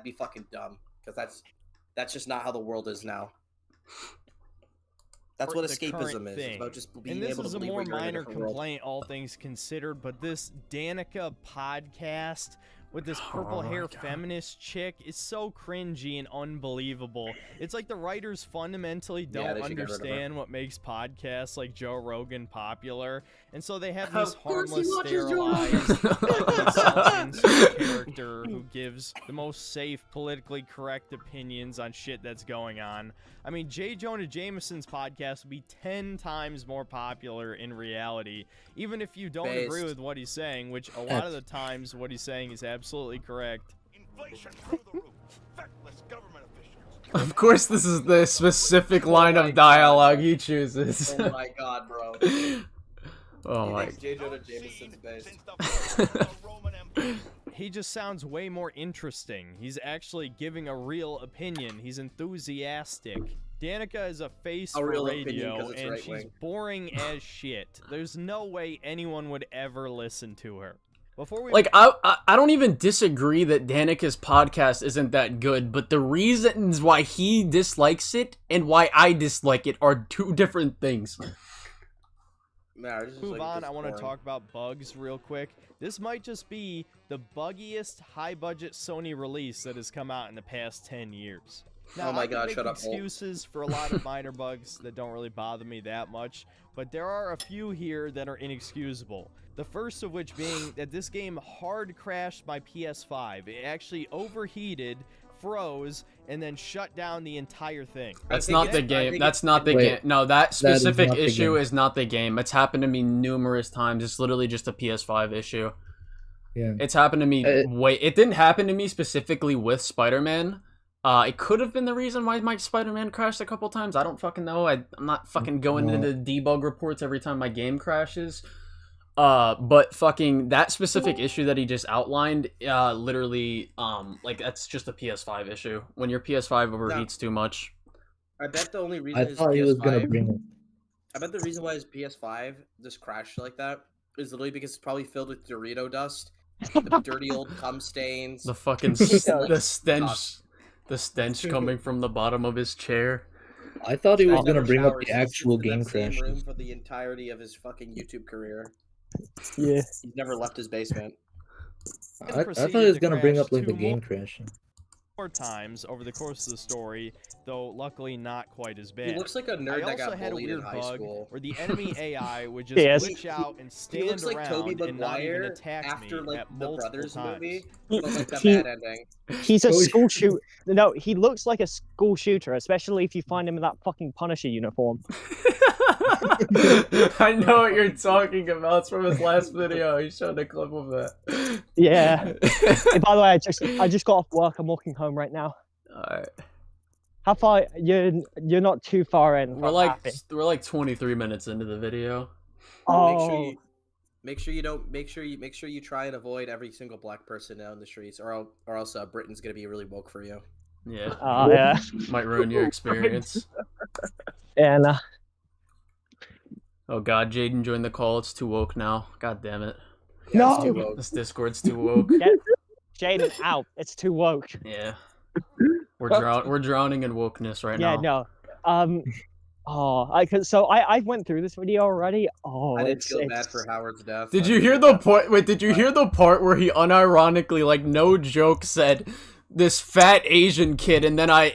be fucking dumb, because that's just not how the world is now. That's what the current escapism is. It's about just being and this able to is a believe more you're in a minor different world. complaint, all things considered, but this Danica podcast with this purple hair feminist chick is so cringy and unbelievable. It's like the writers fundamentally don't they should get rid of her. understand what makes podcasts like Joe Rogan popular, and so they have Of this course he harmless, watches Joe sterilized, self-insert character who gives the most safe, politically correct opinions on shit that's going on. I mean, J. Jonah Jameson's podcast would be 10 times more popular in reality, even if you don't agree Based. with what he's saying, which a lot of the times what he's saying is absolutely correct. Inflation through the roof. Feckless government officials. Of course, this is the specific line of dialogue he chooses. Oh my god, bro. Oh my. J. Jonah Jameson's based. He just sounds way more interesting. He's actually giving a real opinion. He's enthusiastic. Danica is a face A for real opinion radio, 'cause it's and right she's wing. boring as shit. There's no way anyone would ever listen to her. Before we Like, I don't even disagree that Danica's podcast isn't that good, but the reasons why he dislikes it and why I dislike it are 2 different things. Nah, this is move like, on, this I is want to boring. talk about bugs real quick. This might just be the buggiest high-budget Sony release that has come out in the past 10 years. Now, Oh my I can God, make shut up, Holt. excuses for a lot of minor bugs that don't really bother me that much, but there are a few here that are inexcusable. The first of which being that this game hard crashed my PS5. It actually overheated, froze, and then shut down the entire thing. That's not the game. That's not the Wait, game. No, that is specific not the issue game. is not the game. It's happened to me numerous times. It's literally just a PS5 issue. Yeah. It's happened to me. It didn't happen to me specifically with Spider-Man. It could have been the reason why my Spider-Man crashed a couple times. I don't fucking know. I'm not fucking going into debug reports every time my game crashes. But fucking that specific issue that he just outlined, literally, like, that's just a PS5 issue. When your PS5 overheats too much. I bet the only reason I his thought he was gonna PS5 bring it. I bet the reason why his PS5 just crashed like that is literally because it's probably filled with Dorito dust, the dirty old cum stains. The fucking the stench coming from the bottom of his chair. I thought he was Never gonna bring up showers. the He actual sits in game that same room crashes. for the entirety of his fucking YouTube career. Yeah. He's never left his basement. I thought he was gonna bring up like the game crashing. More times over the course of the story, though luckily not quite as bad. He looks like a nerd I that also got had a bullied in weird high bug school. where the enemy AI would just Yes. glitch out and He stand looks like around Tobey and not even Maguire attack after me like at the multiple Brothers times. movie, He- but like the he- bad ending. He's a Oh, school shooter. No, he looks like a school shooter, especially if you find him in that fucking Punisher uniform. I know what you're talking about. It's from his last video. He showed a clip of that. Yeah. Hey, by the way, I just got off work. I'm walking home right now. Alright. How far? You're not too far in. We're like 23 minutes into the video. Oh. Make sure you try and avoid every single black person out in the streets, or else Britain's gonna be really woke for you. Yeah. Yeah. Might ruin your experience. Yeah. Nah. Oh god, Jaden joined the call. It's too woke now. God damn it. No. It's too woke. This Discord's too woke. Get Jaden out. It's too woke. Yeah. We're drowning in wokeness right Yeah. now. No. Oh, so I went through this video already. Oh, I didn't feel bad for Howard's death. Did you hear the point? Wait, did you hear the part where he unironically, like, no joke, said this fat Asian kid, and then I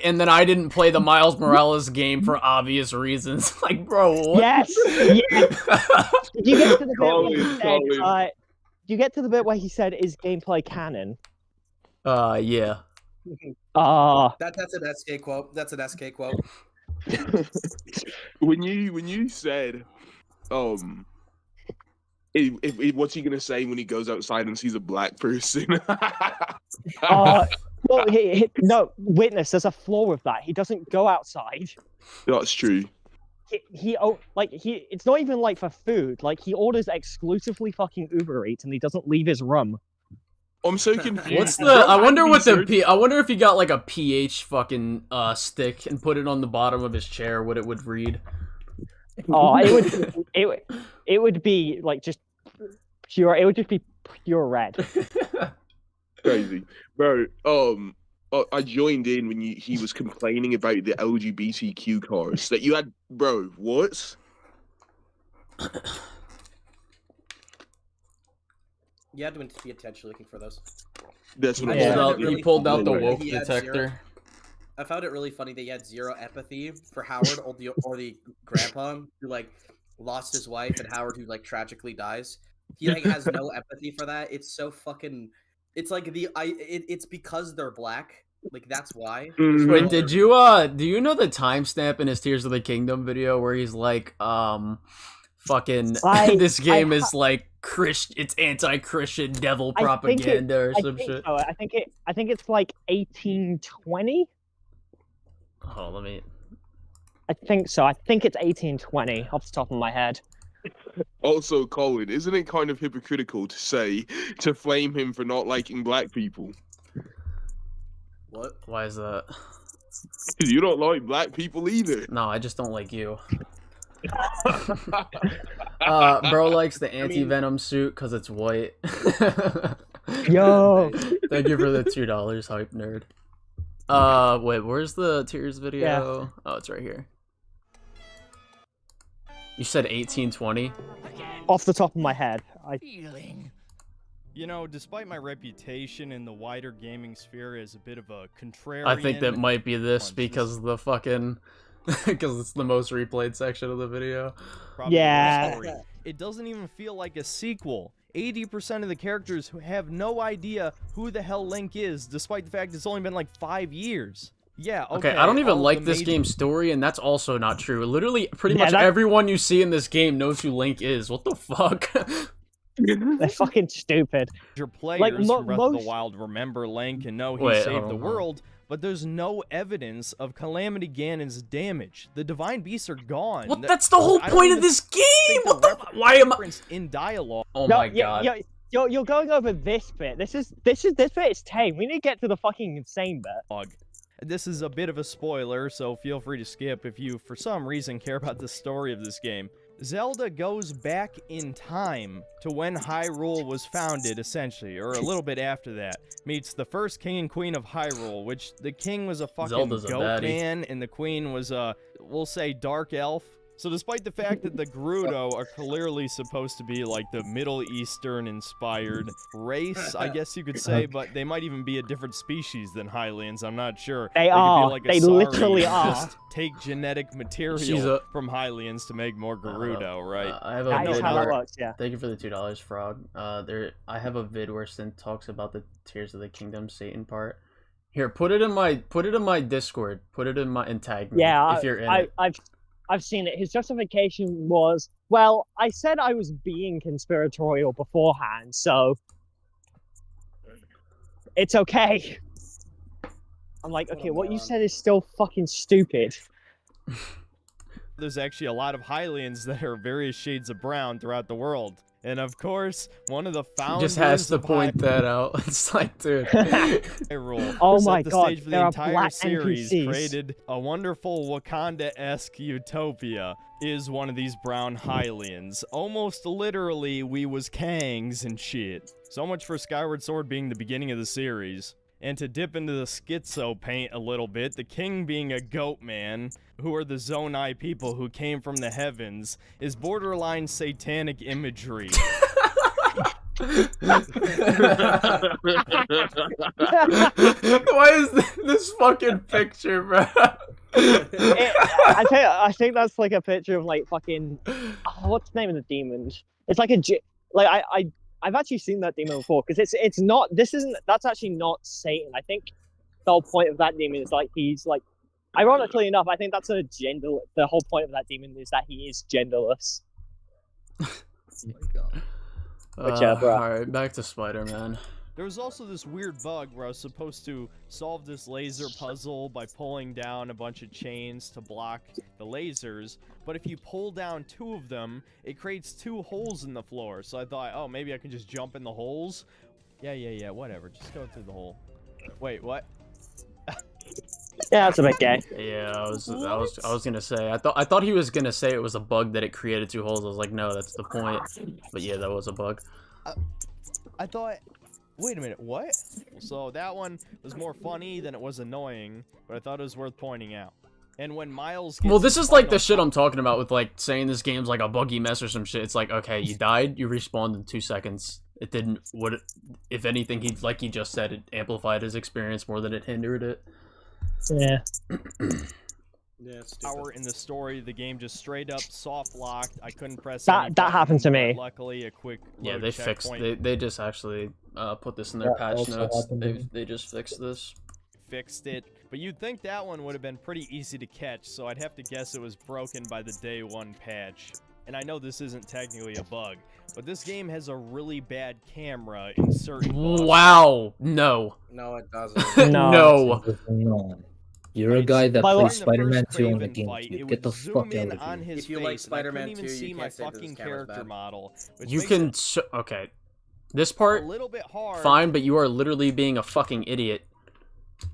didn't play the Miles Morales game for obvious reasons. Like, bro, what? Yes. Did you get to the bit where he said? You get to the bit where he said, "Is gameplay canon?" Yeah. That's an SK quote. That's an SK quote. when you said, what's he gonna say when he goes outside and sees a black person? Well, no, witness. There's a flaw with that. He doesn't go outside. That's true. It's not even like for food. Like he orders exclusively fucking Uber Eats, and he doesn't leave his room. I'm so confused. What's the? I wonder what the I wonder if he got like a pH fucking stick and put it on the bottom of his chair, what it would read. Oh, it would be like just pure. It would just be pure red. Crazy, bro. I joined in when he was complaining about the LGBTQ cars that you had, bro. What? You had to be intentionally looking for those. That's what he pulled out the woke detector. I found it really funny that he had zero empathy for Howard or the grandpa who like lost his wife and Howard who like tragically dies. He like has no empathy for that. It's so fucking. It's like it's because they're black. Like that's why. Wait, did you do you know the timestamp in his Tears of the Kingdom video where he's like fucking this game is like it's anti-Christian devil propaganda or some shit. So. I think it's like 1820. Oh, let me. I think so. I think it's 1820 off the top of my head. Also, Colin, isn't it kind of hypocritical to flame him for not liking black people? What? Why is that? Because you don't like black people either. No, I just don't like you. Bro likes the anti-Venom suit because it's white. Yo! Thank you for the $2, hype nerd. Wait, where's the Tears video? Yeah. Oh, it's right here. You said 1820? Off the top of my head. You know, despite my reputation in the wider gaming sphere as a bit of a contrarian... I think that might be this because the fucking... because it's the most replayed section of the video. Yeah. It doesn't even feel like a sequel. 80% of the characters who have no idea who the hell Link is, despite the fact it's only been like 5 years. Yeah, okay. I don't even like this game's story, and that's also not true. Literally, pretty much everyone you see in this game knows who Link is. What the fuck? They're fucking stupid. Your players from Breath of the Wild remember Link and know he saved the world, but there's no evidence of Calamity Ganon's damage. The Divine Beasts are gone. What? That's the whole point of this game! What the? Why am I... in dialogue. Oh my god. You're going over this bit. This bit is tame. We need to get to the fucking insane bit. This is a bit of a spoiler, so feel free to skip if you, for some reason, care about the story of this game. Zelda goes back in time to when Hyrule was founded, essentially, or a little bit after that. Meets the first king and queen of Hyrule, which the king was a fucking goat man, and the queen was a, we'll say, dark elf. So despite the fact that the Gerudo are clearly supposed to be like the Middle Eastern-inspired race, I guess you could say, but they might even be a different species than Hylians, I'm not sure. They are. Could be like they literally are. Just take genetic material from Hylians to make more Gerudo, right? I have a That's how that works, yeah. Thank you for the $2, Frog. I have a vid where Synth talks about the Tears of the Kingdom Satan part. Here, put it in my Discord. Put it in tag me if you're in it. I've seen it. His justification was, well, I said I was being conspiratorial beforehand, so it's okay. I'm like, okay, what you said is still fucking stupid. There's actually a lot of Hylians that are various shades of brown throughout the world. And of course, one of the founders just has to point that out. It's like, dude. Oh my god, the there are entire black series NPCs. created a wonderful Wakanda-esque utopia. Is one of these brown Hylians. Almost literally, we was Kangs and shit. So much for Skyward Sword being the beginning of the series. And to dip into the schizo paint a little bit, the king being a goat man, who are the Zonai people who came from the heavens, is borderline satanic imagery. Why is this fucking picture, bro? I think that's like a picture of like fucking what's the name of the demon? It's like I've actually seen that demon before because it's not that's actually not Satan. I think the whole point of that demon is like he's like, ironically enough, I think that's the whole point of that demon is that he is genderless. Oh my god. Alright, back to Spider-Man. There was also this weird bug where I was supposed to solve this laser puzzle by pulling down a bunch of chains to block the lasers, but if you pull down 2 of them, it creates 2 holes in the floor. So I thought, oh, maybe I can just jump in the holes. Yeah, whatever. Just go through the hole. Wait, what? Yeah, that's a bit gay. Yeah, I was gonna say. I thought he was gonna say it was a bug that it created 2 holes. I was like, no, that's the point. But yeah, that was a bug. I thought. Wait a minute, what? So that one was more funny than it was annoying, but I thought it was worth pointing out. And when Miles gets this is like the shit I'm talking about with like saying this game's like a buggy mess or some shit. It's like, okay, you died, you respawned in 2 seconds. It didn't, if anything, like he just said, it amplified his experience more than it hindered it. Yeah. Yeah, it's hour in the story, the game just straight up soft locked. I couldn't press that happened to me. Luckily, a quick load they fixed. They just actually put this in their patch notes. They just fixed this. Fixed it, but you'd think that one would have been pretty easy to catch. So I'd have to guess it was broken by the day 1 patch. And I know this isn't technically a bug, but this game has a really bad camera in certain. Wow! No. No, it doesn't. No. You're a guy that plays Spider-Man 2 on the GameCube. Get the fuck out of here. If you like Spider-Man 2, you my can't say fucking character model. You can. Okay. This part, a little bit hard. Fine, but you are literally being a fucking idiot.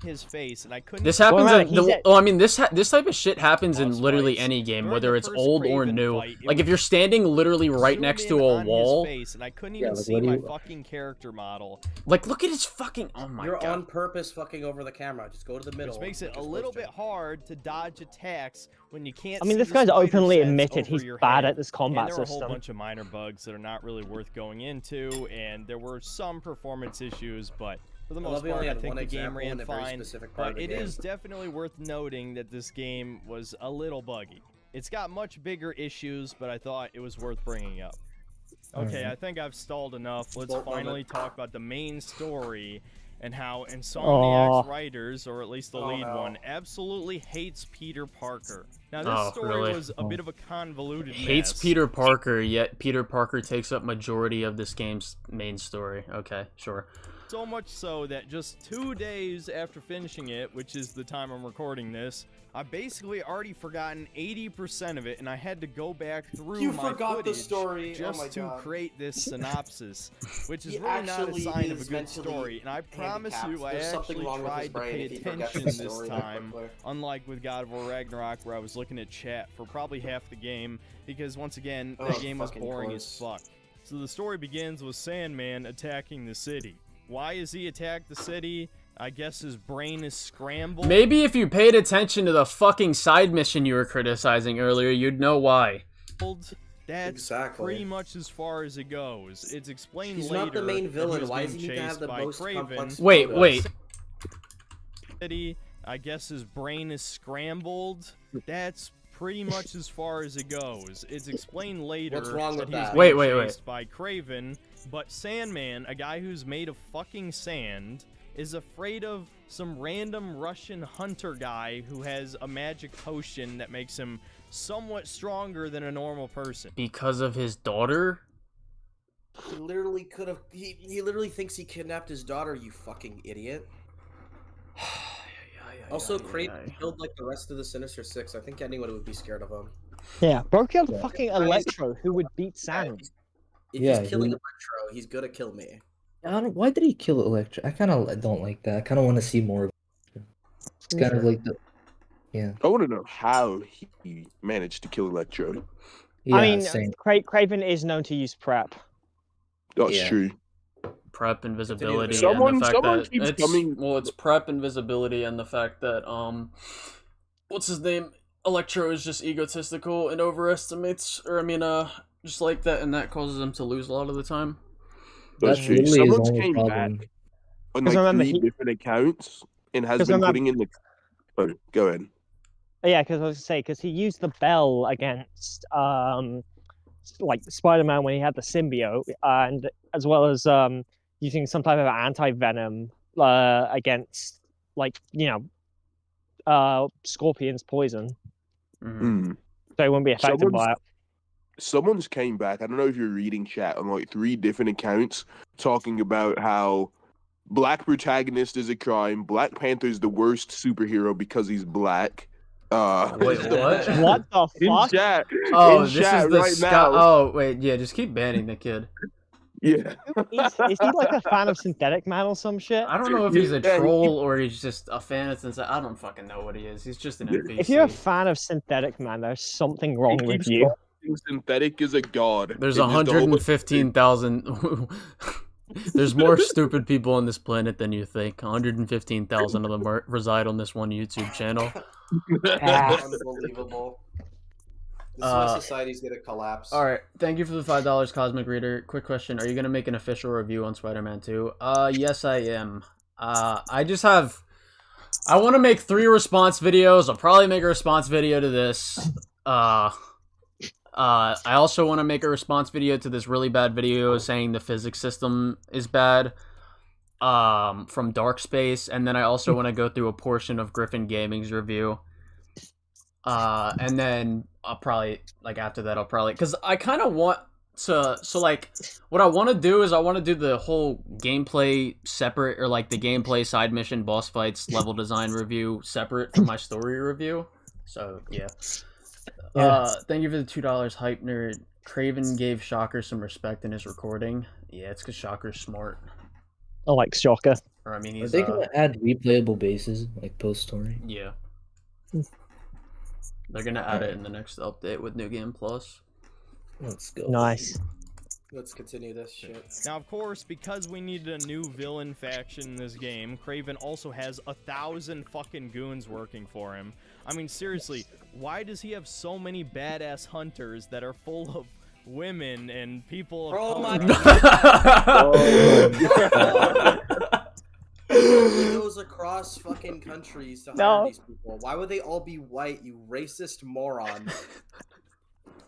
His face, and I couldn't. This happens I mean, this type of shit happens in literally any game, whether it's old or new. Like if you're standing literally right next to a wall. And I couldn't even see my fucking character model. Like, look at his fucking. Oh my god. You're on purpose fucking over the camera. Just go to the middle. Which makes it a little bit hard to dodge attacks when you can't. I mean, this guy's openly admitted he's bad at this combat system. There were system. a whole bunch of minor bugs that are not really worth going into, and there were some performance issues, but. For the most part, I think the game ran fine, but it is definitely worth noting that this game was a little buggy. It's got much bigger issues, but I thought it was worth bringing up. Okay, I think I've stalled enough. Let's finally talk about the main story and how Insomniac's writers, or at least the lead one, absolutely hates Peter Parker. Now, this story was a bit of a convoluted mess. Hates Peter Parker, yet Peter Parker takes up majority of this game's main story. Okay, sure. So much so that just 2 days after finishing it, which is the time I'm recording this, I basically already forgotten 80% of it, and I had to go back through my footage just to create this synopsis, which is really not a sign of a good story. And I promise you, I actually tried to pay attention this time, unlike with God of War Ragnarok, where I was looking at chat for probably half the game, because once again, that game was boring as fuck. So the story begins with Sandman attacking the city. Why has he attacked the city? I guess his brain is scrambled. Maybe if you paid attention to the fucking side mission you were criticizing earlier, you'd know why. That's pretty much as far as it goes. It's explained He's later. Not the main villain. Why does he need to have the most complex? Wait. I guess his brain is scrambled. That's pretty much as far as it goes. It's explained later. What's wrong with that? Wait. By Kraven, but Sandman, a guy who's made of fucking sand, is afraid of some random Russian hunter guy who has a magic potion that makes him somewhat stronger than a normal person. Because of his daughter? He literally could have. He literally thinks he kidnapped his daughter. You fucking idiot. Also, Kraven killed like the rest of the Sinister Six. I think anyone would be scared of him. Yeah, bro killed fucking Electro, who would beat Sam. If he's killing Electro, he's gonna kill me. Why did he kill Electro? I kind of don't like that. I kind of want to see more of it. It's kind of like the... Yeah. I want to know how he managed to kill Electro. Yeah, I mean, Kraven is known to use prep. That's true. prep, invisibility, Someone- and the fact someone that keeps it's coming- well, it's prep, invisibility, and the fact that what's his name? Electro is just egotistical and overestimates, or I mean, just like that, and that causes him to lose a lot of the time. That's That's true. literally his Someone's only came problem. back on 'Cause like remember, 3 different accounts and has 'cause been remember- putting in the. Oh, go ahead. Yeah, because I was gonna say, because he used the bell against like Spider-Man when he had the symbiote, and as well as using some type of anti-venom against, like, Scorpion's poison, Hmm. so he wouldn't be affected by it. Someone's came back. I don't know if you're reading chat on like 3 different accounts talking about how black protagonist is a crime. Black Panther's the worst superhero because he's black. Wait, what? What the In fuck? chat. Oh, in this chat is the right Scott. now. Oh, wait, yeah, just keep banning the kid. Yeah. Is he like a fan of Synthetic Man or some shit? I don't know if he's a Yeah, troll or he's just a fan of Synthetic. I don't fucking know what he is. He's just an NPC. If you're a fan of Synthetic Man, there's something wrong He with keeps you. calling Synthetic is a god. There's It just always- 115,000. There's more stupid people on this planet than you think. 115,000 of them reside on this one YouTube channel. Unbelievable. This is why society's gonna collapse. All right, thank you for the $5, Cosmic Reader. Quick question: are you gonna make an official review on Spider-Man 2? Yes, I am. I just have. I want to make 3 response videos. I'll probably make a response video to this. I also want to make a response video to this really bad video saying the physics system is bad. From Dark Space, and then I also want to go through a portion of Griffin Gaming's review. And then I'll probably, like, after that, I'll probably, because I kind of want to, so, like, what I want to do is I want to do the whole gameplay separate, or, like, the gameplay, side mission, boss fights, level design review separate from my story review. So, yeah. Thank you for the $2, Hype Nerd. Craven gave Shocker some respect in his recording. Yeah, it's because Shocker's smart. I like Shocker. Or, I mean, Are he's, they gonna add replayable bases like post story? yeah. They're gonna add it in the next update with New Game Plus. Let's go. Nice. Let's continue this shit. Now, of course, because we needed a new villain faction in this game, Craven also has 1,000 fucking goons working for him. I mean, seriously, why does he have so many badass hunters that are full of women and people of color? He goes across fucking countries to hire these people. Why would they all be white, you racist moron?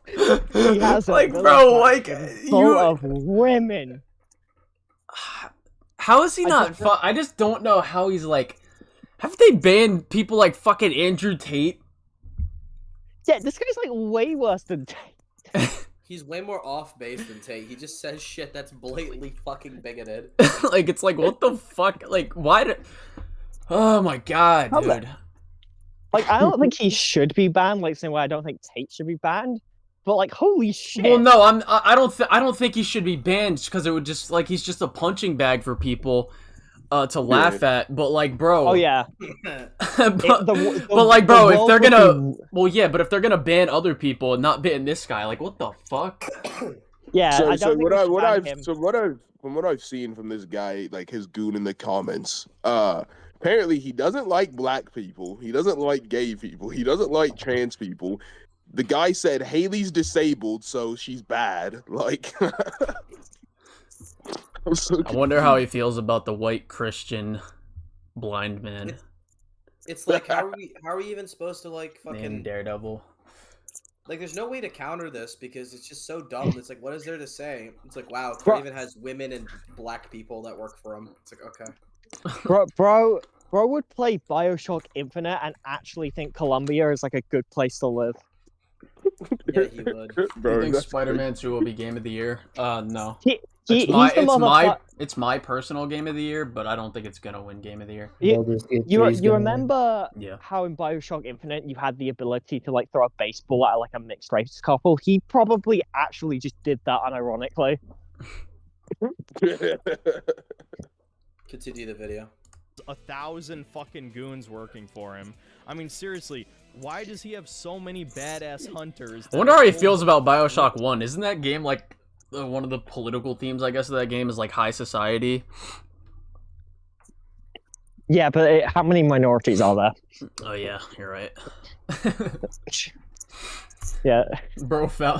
He has like, bro, like, full of women. How is he not? I just don't know how he's like. Have they banned people like fucking Andrew Tate? Yeah, this guy's like way worse than Tate. He's way more off base than Tate. He just says shit that's blatantly fucking bigoted. Like, it's like, what the fuck? Like, why did... Oh my god, dude. Like, I don't think he should be banned, like, same way I don't think Tate should be banned. But, like, holy shit. Well, no, I don't think he should be banned, because it would just, like, he's just a punching bag for people to laugh at. But, like, bro... Oh, yeah. but like, bro, if they're gonna... Well, yeah, but if they're gonna ban other people and not ban this guy, like, what the fuck? Yeah, So, I don't think from what I've seen from this guy, like his goon in the comments, apparently he doesn't like black people, he doesn't like gay people, he doesn't like trans people. The guy said Haley's disabled, so she's bad. Like, I'm so I wonder how he feels about the white Christian blind man. It's like, how are we even supposed to, like, fucking... Named Daredevil. Like, there's no way to counter this because it's just so dumb. It's like, what is there to say? It's like, wow, Craven has women and black people that work for him. It's like, okay. Bro would play BioShock Infinite and actually think Columbia is, like, a good place to live. Yeah, he would. Do you think Spider-Man 2 will be Game of the Year? No. It's my personal Game of the Year, but I don't think it's gonna win Game of the Year. You remember Yeah. how in BioShock Infinite you had the ability to, like, throw a baseball at, like, a mixed race couple? He probably actually just did that unironically. Continue the video. 1,000 fucking goons working for him. I mean, seriously, why does he have so many badass hunters? I wonder how he feels about BioShock 1. Isn't that game, like, one of the political themes, I guess, of that game is like high society. Yeah, but how many minorities are there? Oh yeah, you're right. Yeah.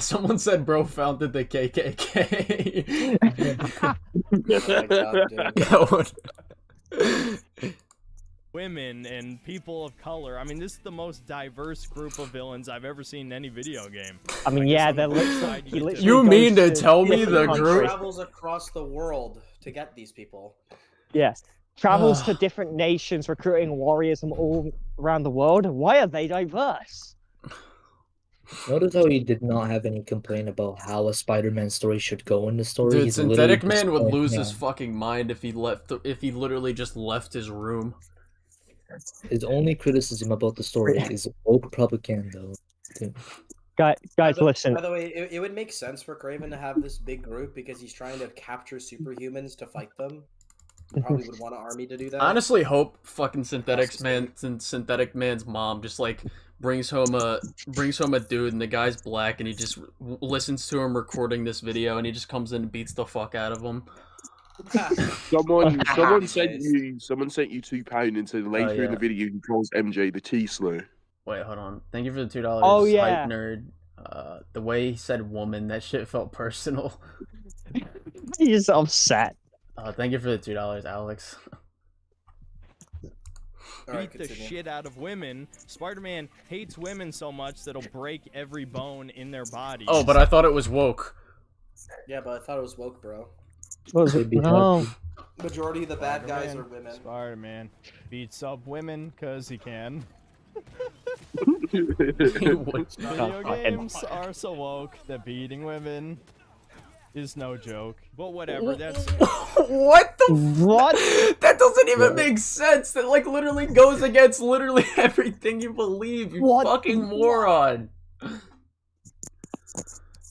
Someone said bro founded the KKK. Oh my god, dude. Women and people of color. I mean, this is the most diverse group of villains I've ever seen in any video game. I mean, yeah, they're literally. You mean to tell me the group travels across the world to get these people? Yeah. Travels to different nations, recruiting warriors from all around the world. Why are they diverse? Notice how he did not have any complaint about how a Spider-Man story should go in the story. Dude, He's Synthetic literally Man would just lose going, his fucking mind if he literally just left his room. His only criticism about the story is woke propaganda. Guys, listen. By the way, it would make sense for Kraven to have this big group because he's trying to capture superhumans to fight them. He probably would want an army to do that. I honestly hope fucking Synthetic Man's mom just like brings home a dude and the guy's black and he just listens to him recording this video and he just comes in and beats the fuck out of him. Someone sent you £2 and said later in the video he calls MJ the Cheesler. Wait, hold on. Thank you for the $2. Oh yeah, Hype nerd. The way he said "woman," that shit felt personal. He's upset. Thank you for the $2, Alex. Beat the shit out of women. Spider-Man hates women so much that he'll break every bone in their body. Oh, but I thought it was woke. Yeah, but I thought it was woke, bro. No. Majority of the bad guys are women. Spider-Man beats up women because he can. Video games are so woke that beating women is no joke. But whatever, that's... What That doesn't even make sense. That like literally goes against literally everything you believe, you fucking moron.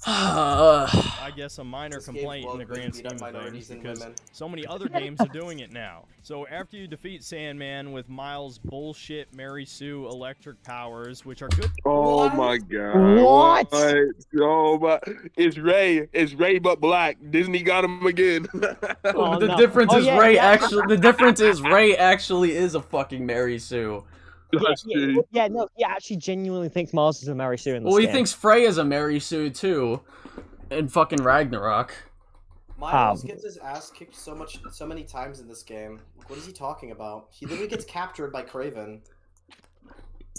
I guess a minor complaint in the grand scheme of things because so many other games are doing it now. So after you defeat Sandman with Miles' bullshit Mary Sue electric powers, which are good. Oh my god! What? Oh my! It's Ray, but black. Disney got him again. The difference is Ray actually. The difference is Ray actually is a fucking Mary Sue. Yeah, no, he actually genuinely thinks Mars is a Mary Sue in this Well, he game. thinks Frey is a Mary Sue too, in fucking Ragnarok. Miles gets his ass kicked so many times in this game. What is he talking about? He literally gets captured by Kraven.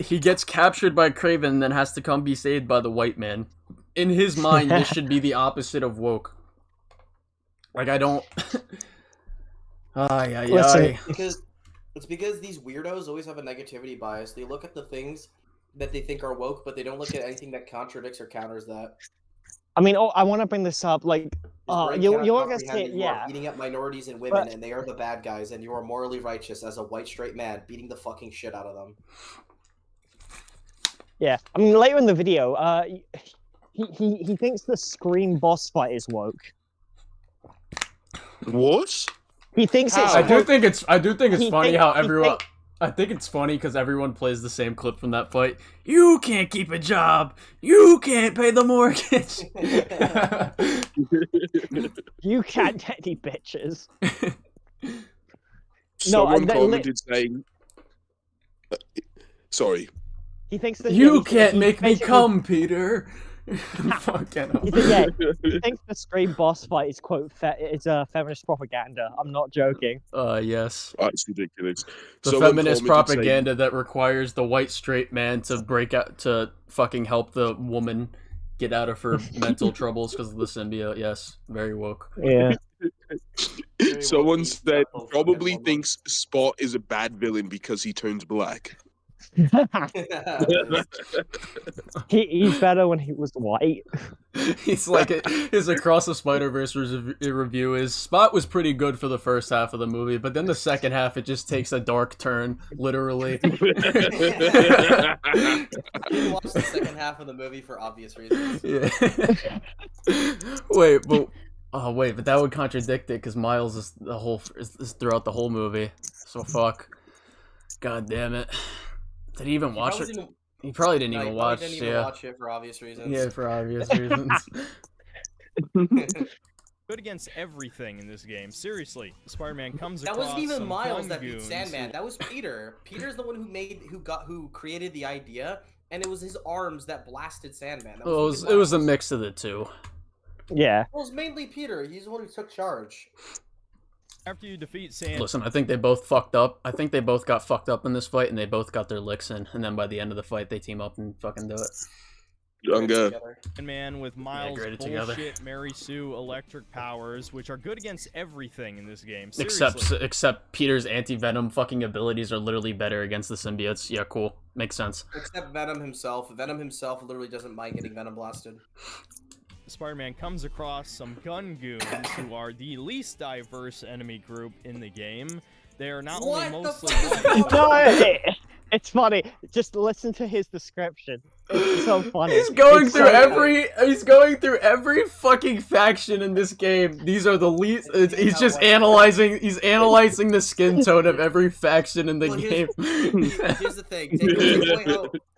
He gets captured by Kraven and then has to come be saved by the white man. In his mind, this should be the opposite of woke. Like, I don't... It's because these weirdos always have a negativity bias. They look at the things that they think are woke, but they don't look at anything that contradicts or counters that. I mean, I want to bring this up. Like, you're gonna say, yeah, beating up minorities and women, and they are the bad guys, and you are morally righteous as a white straight man, beating the fucking shit out of them. Yeah, I mean, later in the video, he thinks the Scream boss fight is woke. What? He thinks it's. I do think it's funny how everyone. I think it's funny because everyone plays the same clip from that fight. You can't keep a job. You can't pay the mortgage. You can't get any bitches. Someone commented saying. Sorry. He thinks that you can't make me come, Peter. Fucking he thinks the Scream boss fight is quote feminist propaganda. I'm not joking. Yes. That's ridiculous. The feminist propaganda that requires the white straight man to break out to fucking help the woman get out of her mental troubles because of the symbiote. Yes, very woke. Yeah. Someone said probably thinks Spot is a bad villain because he turns black. He's better when he was white. He's like his Across the Spider-Verse review is Spot was pretty good for the first half of the movie, but then the second half it just takes a dark turn, literally. I didn't watch the second half of the movie for obvious reasons. Yeah. But that would contradict it because Miles is is throughout the whole movie. So fuck. God damn it. Did he even watch it? He probably didn't even watch. Didn't even watch it for obvious reasons. Yeah, for obvious reasons. Good against everything in this game. Seriously, Spider-Man comes That across wasn't even some Miles gun that beat goons Sandman. That was Peter. Peter's the one who created the idea, and it was his arms that blasted Sandman. That Well, it was a mix of the two. Yeah. It was mainly Peter. He's the one who took charge. After you defeat Sandman... Listen, I think they both fucked up. I think they both got fucked up in this fight, and they both got their licks in. And then by the end of the fight, they team up and fucking do it. Younger. Man with Miles' bullshit Mary Sue electric powers, which are good against everything in this game. Seriously. Except Peter's anti-venom fucking abilities are literally better against the symbiotes. Yeah, cool. Makes sense. Except Venom himself. Venom himself literally doesn't mind getting Venom blasted. Spider-Man comes across some gun goons who are the least diverse enemy group in the game. They are not only mostly it's funny. Just listen to his description. It's so funny. He's going through every fucking faction in this game. These are the least. He's just analyzing. He's analyzing the skin tone of every faction in the game. Here's the thing.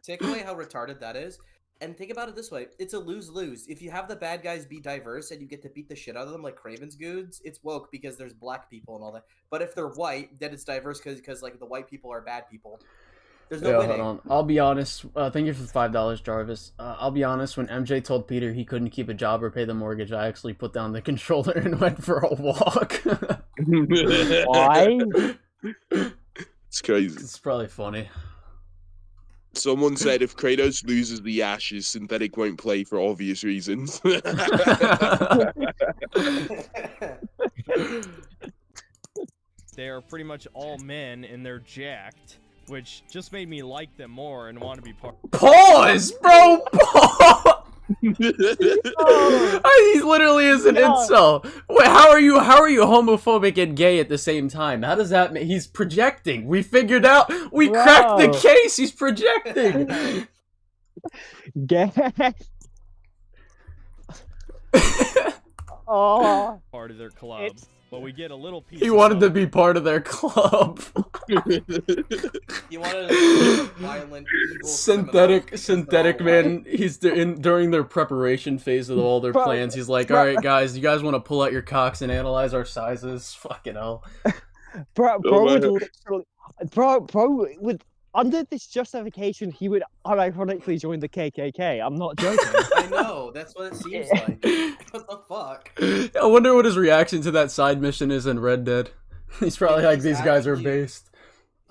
Take away how retarded that is. And think about it this way. It's a lose-lose. If you have the bad guys be diverse and you get to beat the shit out of them like Craven's goons, it's woke because there's black people and all that. But if they're white, then it's diverse because like the white people are bad people. There's no winning. Hold on. I'll be honest. Thank you for $5, Jarvis. I'll be honest. When MJ told Peter he couldn't keep a job or pay the mortgage, I actually put down the controller and went for a walk. Why? It's crazy. It's probably funny. Someone said if Kratos loses the Ashes, Synthetic won't play for obvious reasons. They are pretty much all men and they're jacked, which just made me like them more and want to be part. Pause, bro. Pause. He literally is an incel. Wait, how are you homophobic and gay at the same time? How does that mean? He's projecting. We figured out. We cracked the case. He's projecting. Gay. Oh. Part of their club. But we get a little piece. He wanted to be part of their club. He wanted a violent, evil, synthetic man. He's during their preparation phase of all their plans. He's like, "All right, guys, you guys want to pull out your cocks and analyze our sizes? Fucking hell, bro would literally, bro would. Under this justification, he would unironically join the KKK. I'm not joking. I know, that's what it seems like. What the fuck? I wonder what his reaction to that side mission is in Red Dead. He's probably like, these guys are based.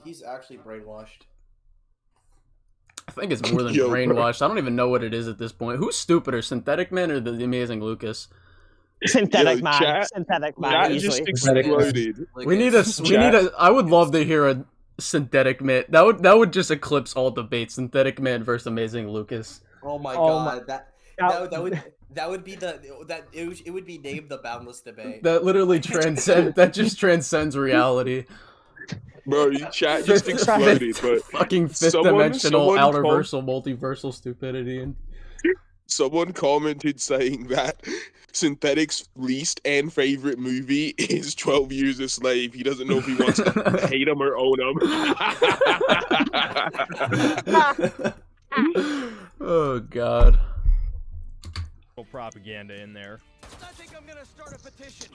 He's actually brainwashed. I think it's more than brainwashed. I don't even know what it is at this point. Who's stupider, Synthetic Man or the Amazing Lucas? Synthetic Man. Synthetic Man. Just exploded. We need a. I would love to hear a Synthetic Man. That would just eclipse all debates. Synthetic Man versus Amazing Lucas. Oh my god, that would be it would be named the Boundless Debate. That literally just transcends reality. Bro, chat just exploded, but fucking fifth dimensional outerversal multiversal stupidity. And someone commented saying that Synthetic's least and favorite movie is 12 Years a Slave. He doesn't know if he wants to hate him or own him. Oh god. Propaganda in there. I think I'm gonna start a petition.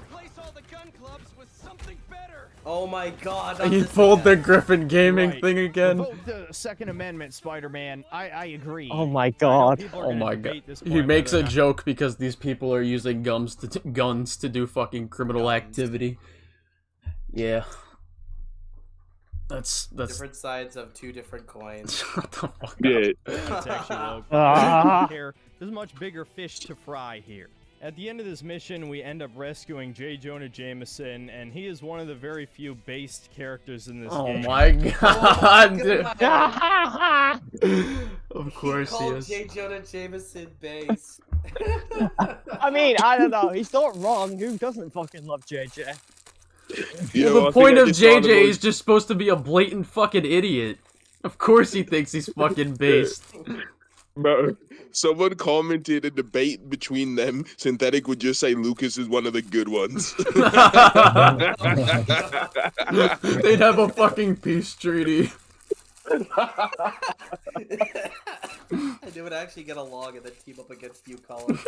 Replace all the gun clubs with something better. Oh my god. He pulled the Griffin Gaming thing again. Vote the Second Amendment, Spider-Man. I agree. Oh my god. Oh my god. He makes a joke because these people are using guns to do fucking criminal activity. Yeah. That's different sides of two different coins. Shut the fuck Yeah. That's actually there's much bigger fish to fry here. At the end of this mission, we end up rescuing J. Jonah Jameson, and he is one of the very few based characters in this game. Oh my god, dude. Of course he is. J. Jonah Jameson base. I mean, I don't know. He's not wrong. Who doesn't fucking love JJ? Well, the point of JJ is just supposed to be a blatant fucking idiot. Of course he thinks he's fucking based. Bro, someone commented a debate between them. Synthetic would just say Lucas is one of the good ones. They'd have a fucking peace treaty. They would actually get along and then team up against you, Colin.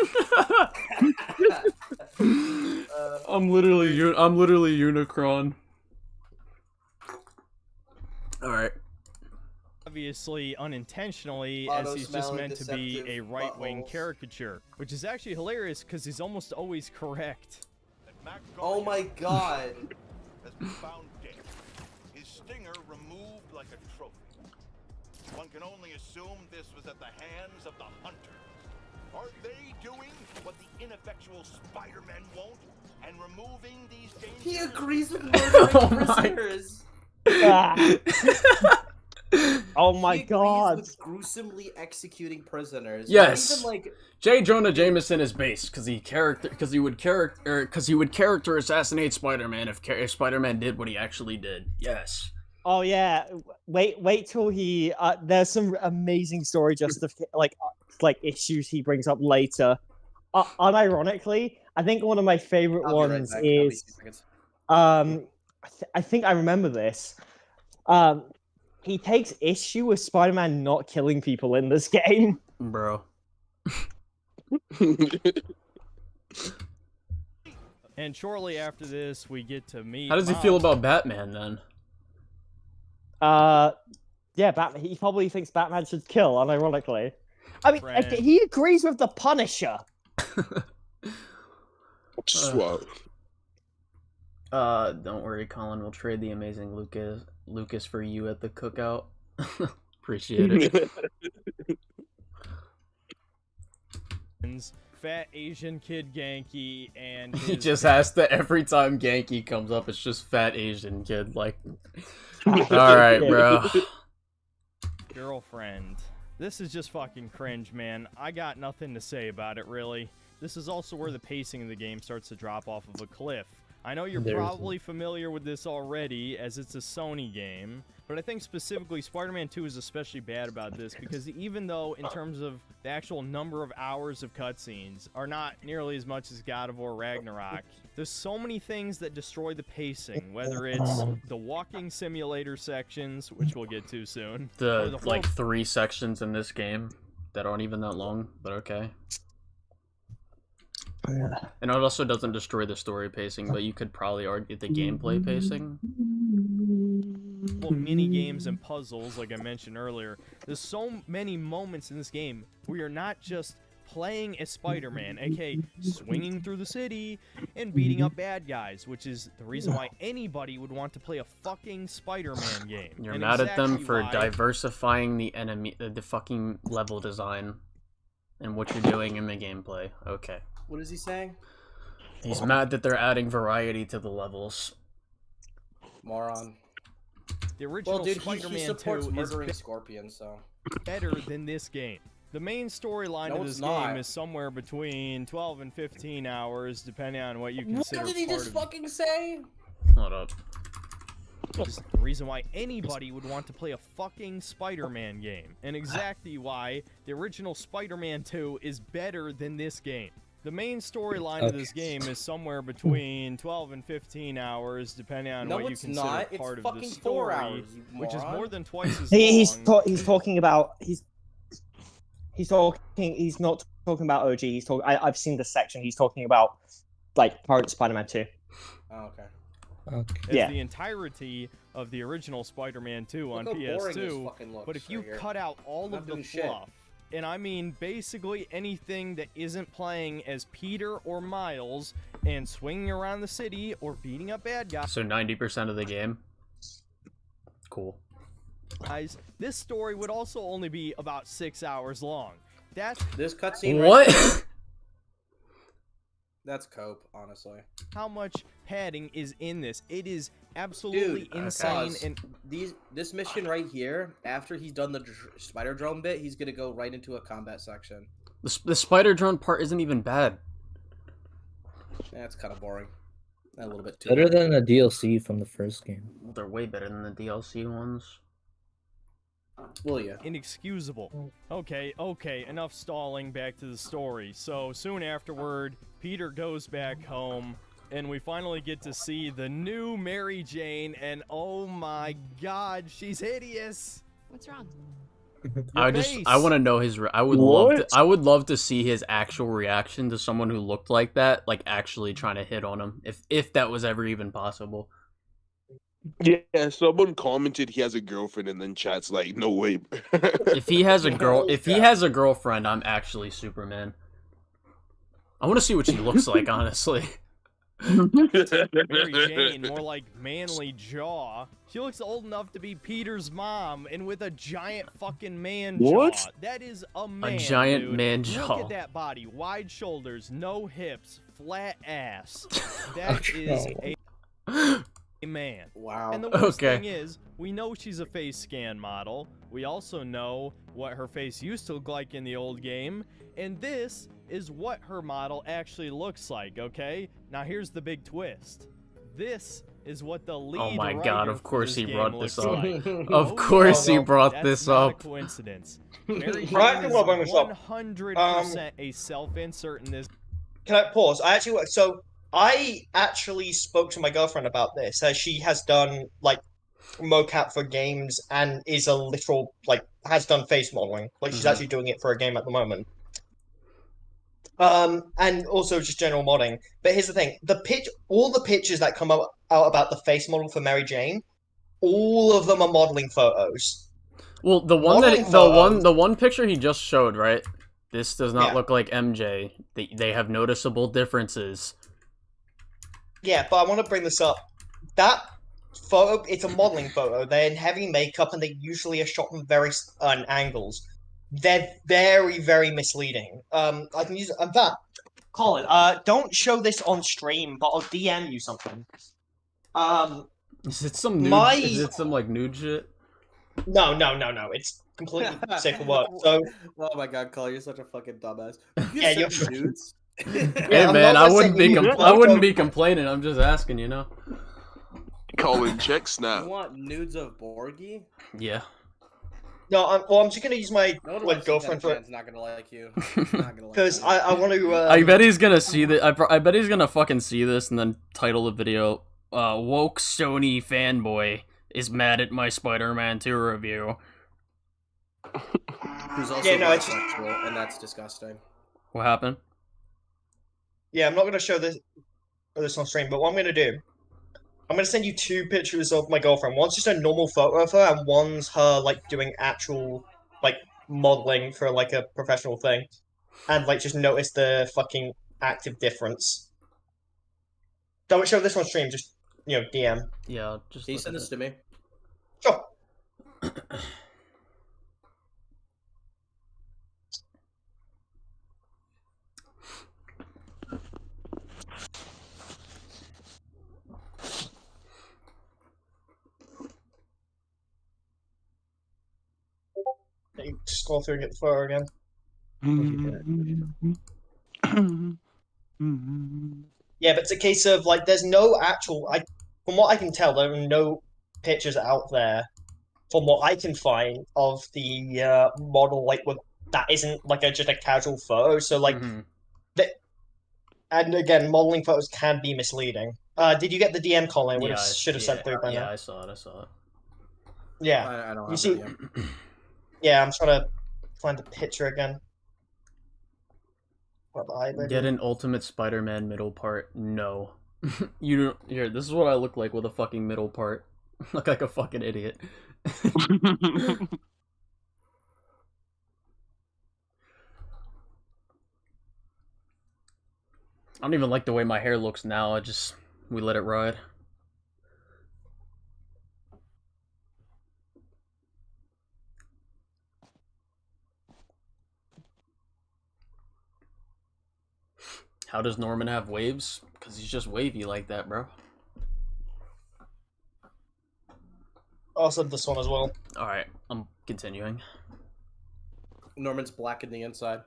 I'm literally Unicron. All right. Obviously, unintentionally, as he's just meant to be a right-wing caricature, which is actually hilarious because he's almost always correct. Oh my god. Has been found dead. His stinger removed like a trophy. One can only assume this was at the hands of the hunters. Are they doing what the ineffectual Spider-Man won't? And removing these dangerous... He agrees with murdering prisoners! Oh my god! With gruesomely executing prisoners. Yes. Even, like, J. Jonah Jameson is based because he would character assassinate Spider-Man if Spider-Man did what he actually did. Yes. Oh yeah. Wait till he. There's some amazing story like issues he brings up later. Unironically, I think one of my favorite ones is. I think I remember this. He takes issue with Spider-Man not killing people in this game. Bro. And shortly after this, we get to meet... How does he feel about Batman, then? Yeah, Batman. He probably thinks Batman should kill, unironically. I mean, he agrees with the Punisher. Swell. Don't worry, Colin. We'll trade the amazing Lucas for you at the cookout. Appreciate it. Fat Asian kid Genki and He just has to, every time Genki comes up, it's just fat Asian kid. Like, alright, bro. Girlfriend. This is just fucking cringe, man. I got nothing to say about it, really. This is also where the pacing of the game starts to drop off of a cliff. I know you're probably familiar with this already, as it's a Sony game, but I think specifically Spider-Man 2 is especially bad about this, because even though, in terms of the actual number of hours of cutscenes, are not nearly as much as God of War Ragnarok, there's so many things that destroy the pacing, whether it's the walking simulator sections, which we'll get to soon. The like 3 sections in this game that aren't even that long, but okay. And it also doesn't destroy the story pacing, but you could probably argue the gameplay pacing. Well, mini games and puzzles, like I mentioned earlier. There's so many moments in this game where you're not just playing as Spider-Man, aka swinging through the city and beating up bad guys, which is the reason why anybody would want to play a fucking Spider-Man game. You're mad at them for diversifying the enemy, the fucking level design, and what you're doing in the gameplay. Okay. What is he saying? He's mad that they're adding variety to the levels. Moron. The original he Spider-Man supports 2 murdering Scorpion, so better than this game. The main storyline of this game is somewhere between 12 and 15 hours, depending on what you consider. What did he just fucking say? Hold up. Which is the reason why anybody would want to play a fucking Spider-Man game, and exactly why the original Spider-Man 2 is better than this game. The main storyline of this game is somewhere between 12 and 15 hours, depending on what you consider part of the story, 4 hours, which is more than twice as long. He's talking about he's not talking about OG. I've seen this section. He's talking about like current Spider-Man 2. Oh, okay. As the entirety of the original Spider-Man 2 on PS2, but if you cut out all of the fluff, and I mean basically anything that isn't playing as Peter or Miles and swinging around the city or beating up bad guys. So 90% of the game? Cool. Guys, this story would also only be about 6 hours long. That's this cutscene. What? Right that's cope, honestly. How much padding is in this? It is absolutely insane. And this mission right here, after he's done the spider drone bit, he's gonna go right into a combat section. The spider drone part isn't even bad. That's kind of boring. A little bit too. Better than the DLC from the first game. They're way better than the DLC ones. Will ya? Inexcusable. Okay, enough stalling, back to the story. So, soon afterward, Peter goes back home, and we finally get to see the new Mary Jane, and oh my god, she's hideous! What's wrong? I want to know his. I would love to see his actual reaction to someone who looked like that, like actually trying to hit on him, if that was ever even possible. Yeah, someone commented he has a girlfriend, and then chat's like, "No way." If he has a girlfriend, I'm actually Superman. I want to see what she looks like, honestly. Mary Jane, more like manly jaw. She looks old enough to be Peter's mom, and with a giant fucking man jaw. That is a man. A giant dude. man jaw. Look at that body, wide shoulders, no hips, flat ass. That is a man. Wow. And the worst thing is, we know she's a face scan model. We also know what her face used to look like in the old game, and this is what her model actually looks like, okay? Now here's the big twist. This is what the lead Oh my god, of course he brought this up. like. Of course he brought this not up. A coincidence. Mary Jane Right, is well, bring this up. 100% a self-insert in this. Can I pause? I actually spoke to my girlfriend about this. She has done like mocap for games and is a literal has done face modeling. Like she's actually doing it for a game at the moment. And also just general modding. But here's the thing: all the pictures that come out about the face model for Mary Jane, all of them are modeling photos. Well, the one picture he just showed, right? This does not look like MJ. They have noticeable differences. Yeah, but I want to bring this up. That photo, it's a modeling photo. They're in heavy makeup, and they usually are shot from various angles. They're very, very misleading. I can use that. Colin, don't show this on stream, but I'll DM you something. Is it some nude? Is it some like nude shit? No. It's completely safe for work. So. Oh my god, Colin, you're such a fucking dumbass. Yeah, you're nudes. Hey man, I wouldn't be complaining. I'm just asking, you know. Colin, check Snap. You want nudes of Borgie? Yeah. No, I'm just gonna use my girlfriend for. Not gonna like you. Because I want to. I bet he's gonna see that. I bet he's gonna fucking see this and then title the video, "Woke Sony fanboy is mad at my Spider-Man 2 review." Who's also bisexual, and that's disgusting. What happened? Yeah, I'm not gonna show this on stream, but what I'm gonna do. I'm gonna send you two pictures of my girlfriend. One's just a normal photo of her, and one's her doing actual modeling for a professional thing. And just notice the fucking active difference. Don't show this on stream, just DM. Yeah, just can you send this to me? Sure. Scroll through and get the photo again. Yeah, but it's a case of there's no actual. From what I can tell, there are no pictures out there. From what I can find of the model, that isn't just a casual photo. So and again, modeling photos can be misleading. Did you get the DM, Colin? Should have sent through by now. Yeah, I saw it. Yeah, I don't have you see. DM. Yeah, I'm trying to find the picture again. Get an Ultimate Spider-Man middle part. No. You don't. Here, this is what I look like with a fucking middle part. Look like a fucking idiot. I don't even like the way my hair looks now. We let it ride. How does Norman have waves? Because he's just wavy like that, bro. I'll send this one as well. Alright, I'm continuing. Norman's black in the inside.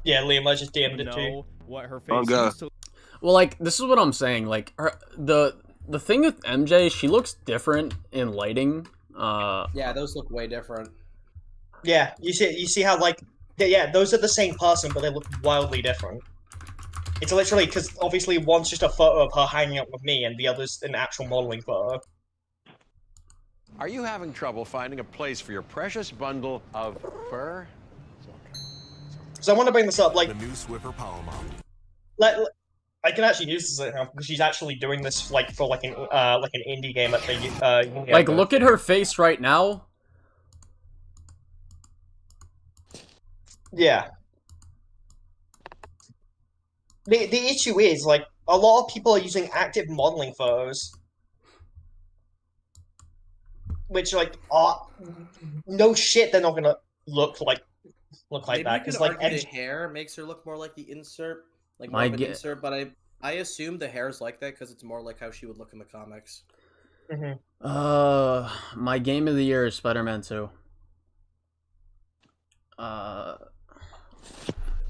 Yeah, Liam, I just DM'd it too. What her face used to... Well, this is what I'm saying. The thing with MJ, she looks different in lighting. Yeah, those look way different. Yeah, you see how yeah, those are the same person, but they look wildly different. It's literally because obviously one's just a photo of her hanging out with me, and the other's an actual modeling photo. Are you having trouble finding a place for your precious bundle of fur? So I want to bring this up, like the new Swiffer Power Mount. I can actually use this now because she's actually doing this like for like an indie game at the like look at her face right now. Yeah. The issue is like a lot of people are using active modeling photos, which like are no shit they're not gonna look like Maybe that because like the hair makes her look more like the insert, like more of an insert. But I assume the hair's like that because it's more like how she would look in the comics. My game of the year is Spider-Man 2.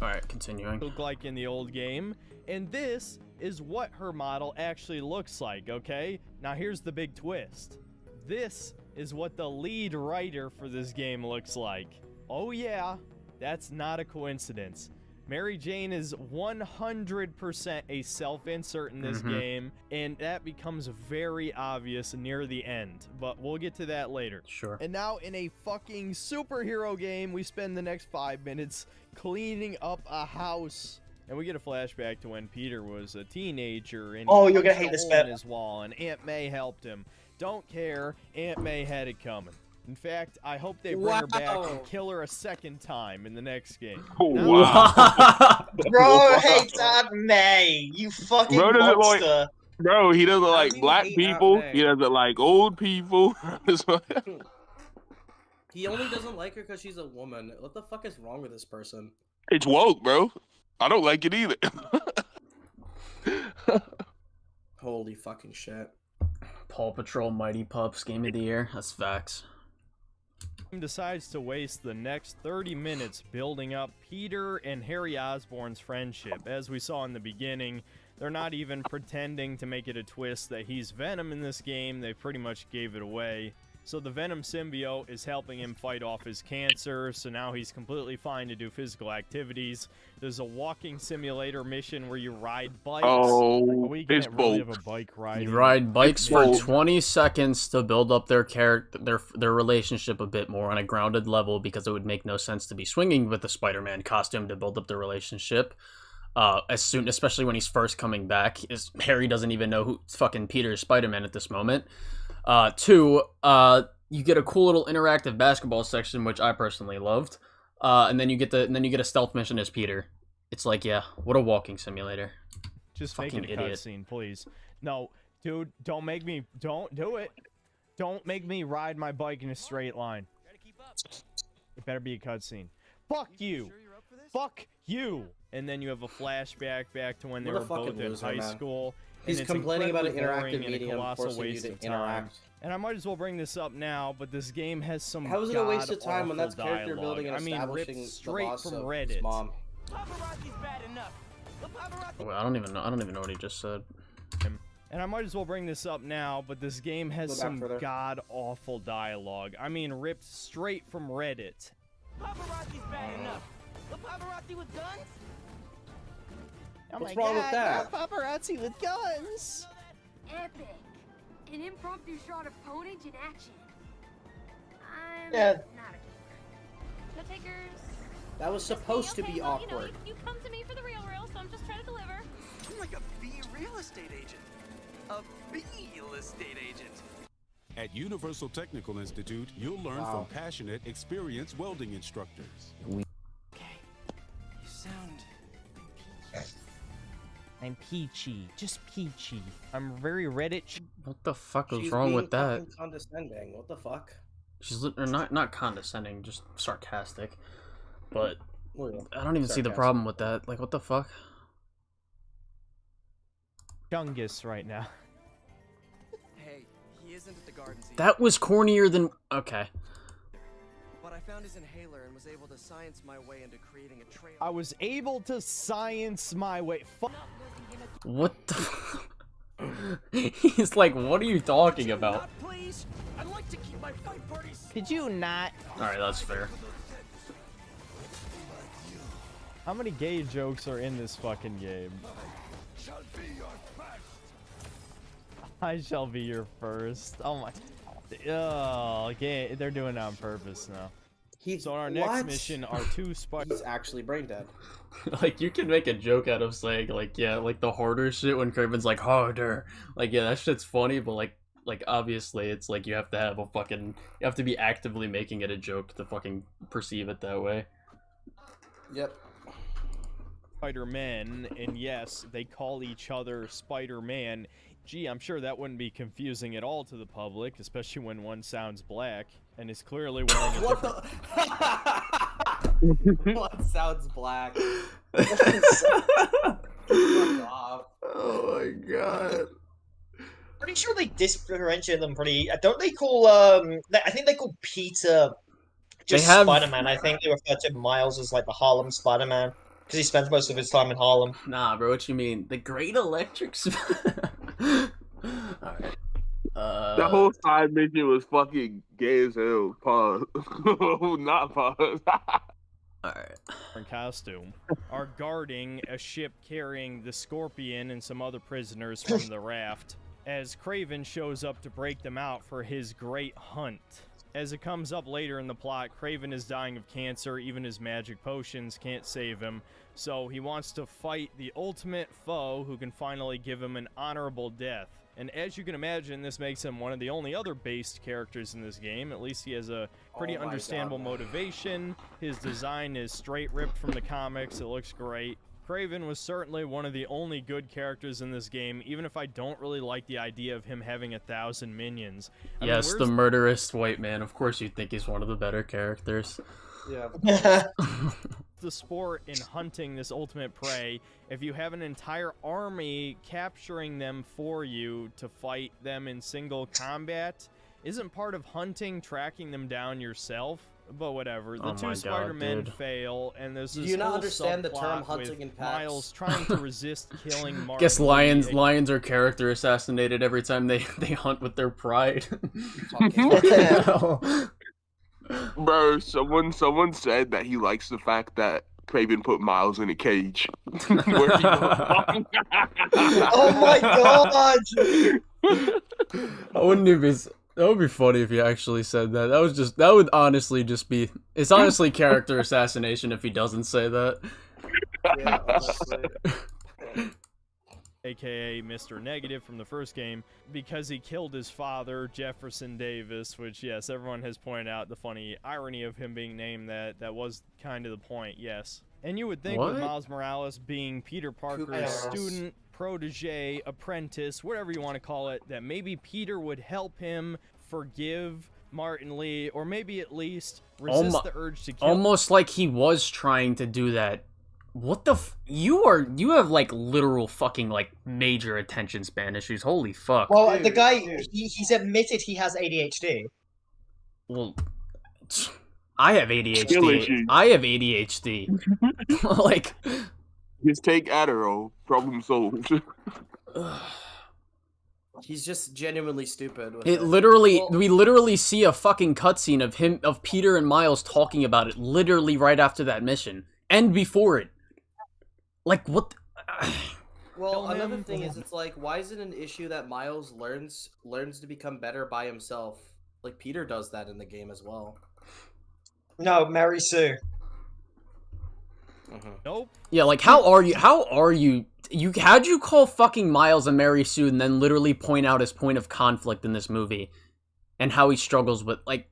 Alright, continuing. Look like in the old game, and this is what her model actually looks like, okay? Now here's the big twist. This is what the lead writer for this game looks like. Oh yeah, that's not a coincidence. Mary Jane is 100% a self-insert in this game, and that becomes very obvious near the end, but we'll get to that later. Sure. And now in a fucking superhero game, we spend the next 5 minutes cleaning up a house. And we get a flashback to when Peter was a teenager and you're gonna hate this bit. On his wall, and Aunt May helped him. Don't care, Aunt May had it coming. In fact, I hope they bring her back and kill her a second time in the next game. Wow. Bro hates Aunt May. You fucking monster. Bro, he doesn't like black people. He doesn't like old people. He only doesn't like her because she's a woman. What the fuck is wrong with this person? It's woke, bro. I don't like it either. Holy fucking shit. Paw Patrol Mighty Pups game of the year. That's facts. Decides to waste the next 30 minutes building up Peter and Harry Osborn's friendship. As we saw in the beginning, they're not even pretending to make it a twist that he's Venom in this game. They pretty much gave it away. So the Venom symbiote is helping him fight off his cancer, so now he's completely fine to do physical activities. There's a walking simulator mission where you ride bikes. Oh, it's really have a bike ride. You ride bikes for 20 seconds to build up their character, their relationship a bit more on a grounded level, because it would make no sense to be swinging with the Spider-Man costume to build up the relationship. Especially when he's first coming back, Harry doesn't even know who fucking Peter is Spider-Man at this moment. 2, you get a cool little interactive basketball section, which I personally loved. And then you get a stealth mission as Peter. It's like, yeah, what a walking simulator. Just fucking make it a cutscene, please. No, dude, don't do it. Don't make me ride my bike in a straight line. It better be a cutscene. Fuck you. Fuck you. And then you have a flashback back to when they were both in high school. He's complaining about an interactive medium forcing you to interact. And I might as well bring this up now, but this game has some How is it a waste of time when that's character dialogue. building and establishing ripped straight from Reddit. his mom? Wait, I don't even know what he just said. And I might as well bring this up now, but this game has some god-awful dialogue. I mean, ripped straight from Reddit. Paparazzi's bad enough. The paparazzi with guns? Oh What's my wrong God, with that? Paparazzi with guns! Epic. An impromptu shot of Ponage in action. I'm Yeah. not a gamer. No takers. That was supposed to be awkward. You come to me for the real, so I'm just trying to deliver. I'm like a B real estate agent. A B real estate agent. At Universal Technical Institute, you'll learn from passionate, experienced welding instructors. Okay. You sound... I'm peachy. Just peachy. I'm very Reddit. What the fuck was She's wrong being with that? fucking condescending. What the fuck? She's not condescending, just sarcastic. But Well, I don't even see the problem with that. Like, what the fuck? Chungus right now. Hey, he isn't at the gardens either. That was cornier than... Okay. But I found his inhaler and was able to science my way into creating a trail. I was able to science my way. What the... He's like, what are you talking about? Please, I'd like to keep my fight parties. Could you not? Alright, that's fair. How many gay jokes are in this fucking game? I shall be your first. Oh my... Oh, okay, they're doing it on purpose now. So on our next mission are two He's actually brain dead. Like, you can make a joke out of saying, like, yeah, like, the harder shit when Craven's like, harder. Like, yeah, that shit's funny, but, like, obviously, it's like you have to have you have to be actively making it a joke to fucking perceive it that way. Yep. Spider-Man, and yes, they call each other Spider-Man. Gee, I'm sure that wouldn't be confusing at all to the public, especially when one sounds black and is clearly wearing a different... What sounds black? Fuck off. Oh my god. Pretty sure they differentiate them pretty. Don't they call I think they call Peter just Spider-Man. I think they refer to Miles as like the Harlem Spider-Man because he spends most of his time in Harlem. Nah, bro, what you mean? The Great Electric Alright. The whole side mission was fucking gay as hell. Pause. Not pause. Alright. In costume are guarding a ship carrying the Scorpion and some other prisoners from the raft as Kraven shows up to break them out for his great hunt. As it comes up later in the plot, Kraven is dying of cancer. Even his magic potions can't save him, so he wants to fight the ultimate foe who can finally give him an honorable death. And as you can imagine, this makes him one of the only other based characters in this game. At least he has a pretty understandable motivation. His design is straight ripped from the comics. It looks great. Kraven was certainly one of the only good characters in this game, even if I don't really like the idea of him having 1,000 minions. I yes, mean, the murderous white man. Of course you think he's one of the better characters. Yeah. The sport in hunting this ultimate prey, if you have an entire army capturing them for you to fight them in single combat, isn't part of hunting tracking them down yourself? But whatever, the two Spider-Men fail, and there's this Do you not whole understand the term subplot hunting with in packs? Miles trying to resist killing Martin. Guess lions are character assassinated every time they hunt with their pride. Bro, someone said that he likes the fact that Kraven put Miles in a cage. Oh my god! I wouldn't even. That would be funny if he actually said that. That would honestly just be. It's honestly character assassination if he doesn't say that. Yeah, honestly. AKA Mr. Negative from the first game, because he killed his father, Jefferson Davis, which, yes, everyone has pointed out the funny irony of him being named that. That was kind of the point, yes. And you would think with Miles Morales being Peter Parker's student, protege, apprentice, whatever you want to call it, that maybe Peter would help him forgive Martin Lee, or maybe at least resist the urge to kill him. Almost like he was trying to do that. What the you have like literal fucking like major attention span issues. Holy fuck. Well, the guy, he's admitted he has ADHD. Well, I have ADHD. I have ADHD. Like, just take Adderall. Problem solved. He's just genuinely stupid. With we literally see a fucking cutscene of Peter and Miles talking about it literally right after that mission and before it. Like, what? Well, another thing is, it's like, why is it an issue that Miles learns to become better by himself? Like, Peter does that in the game as well. No, Mary Sue. Nope. Yeah, like, how'd you call fucking Miles and Mary Sue and then literally point out his point of conflict in this movie and how he struggles with, like,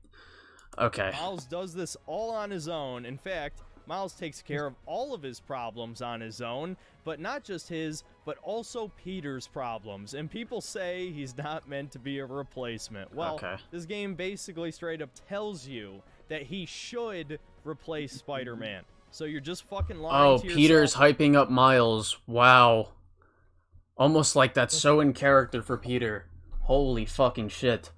okay. Miles does this all on his own. In fact, Miles takes care of all of his problems on his own, but not just his, but also Peter's problems. And people say he's not meant to be a replacement. Well, this game basically straight up tells you that he should replace Spider-Man. So you're just fucking lying to yourself. Peter's hyping up Miles. Wow. Almost like that's so in character for Peter. Holy fucking shit.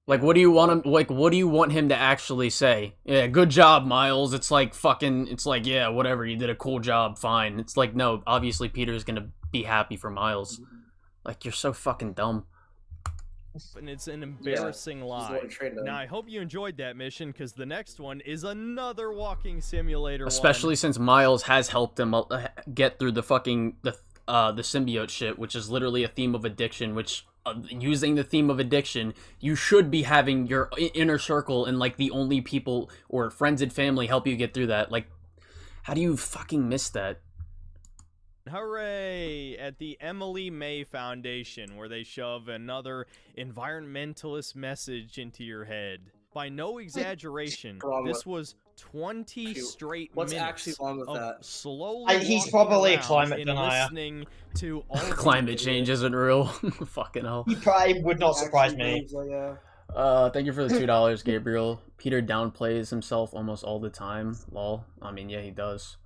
Like, what do you want him? Like, what do you want him to actually say? Yeah, good job, Miles. It's like fucking. It's like, yeah, whatever. You did a cool job. Fine. It's like, no. Obviously, Peter's gonna be happy for Miles. Like, you're so fucking dumb. And it's an embarrassing lie. Now, I hope you enjoyed that mission, because the next one is another walking simulator. Especially since Miles has helped him get through the fucking the symbiote shit, which is literally a theme of addiction, which using the theme of addiction, you should be having your inner circle and like the only people or friends and family help you get through that. Like, how do you fucking miss that? Hooray! At the Emily May Foundation, where they shove another environmentalist message into your head. By no exaggeration, this was 20 straight What's minutes actually wrong with of that? slowly He's walking probably a around climate and denier. listening to all of Climate change isn't real. Fucking hell. He probably would not surprise me. Thank you for the $2, Gabriel. Peter downplays himself almost all the time. Lol. I mean, yeah, he does.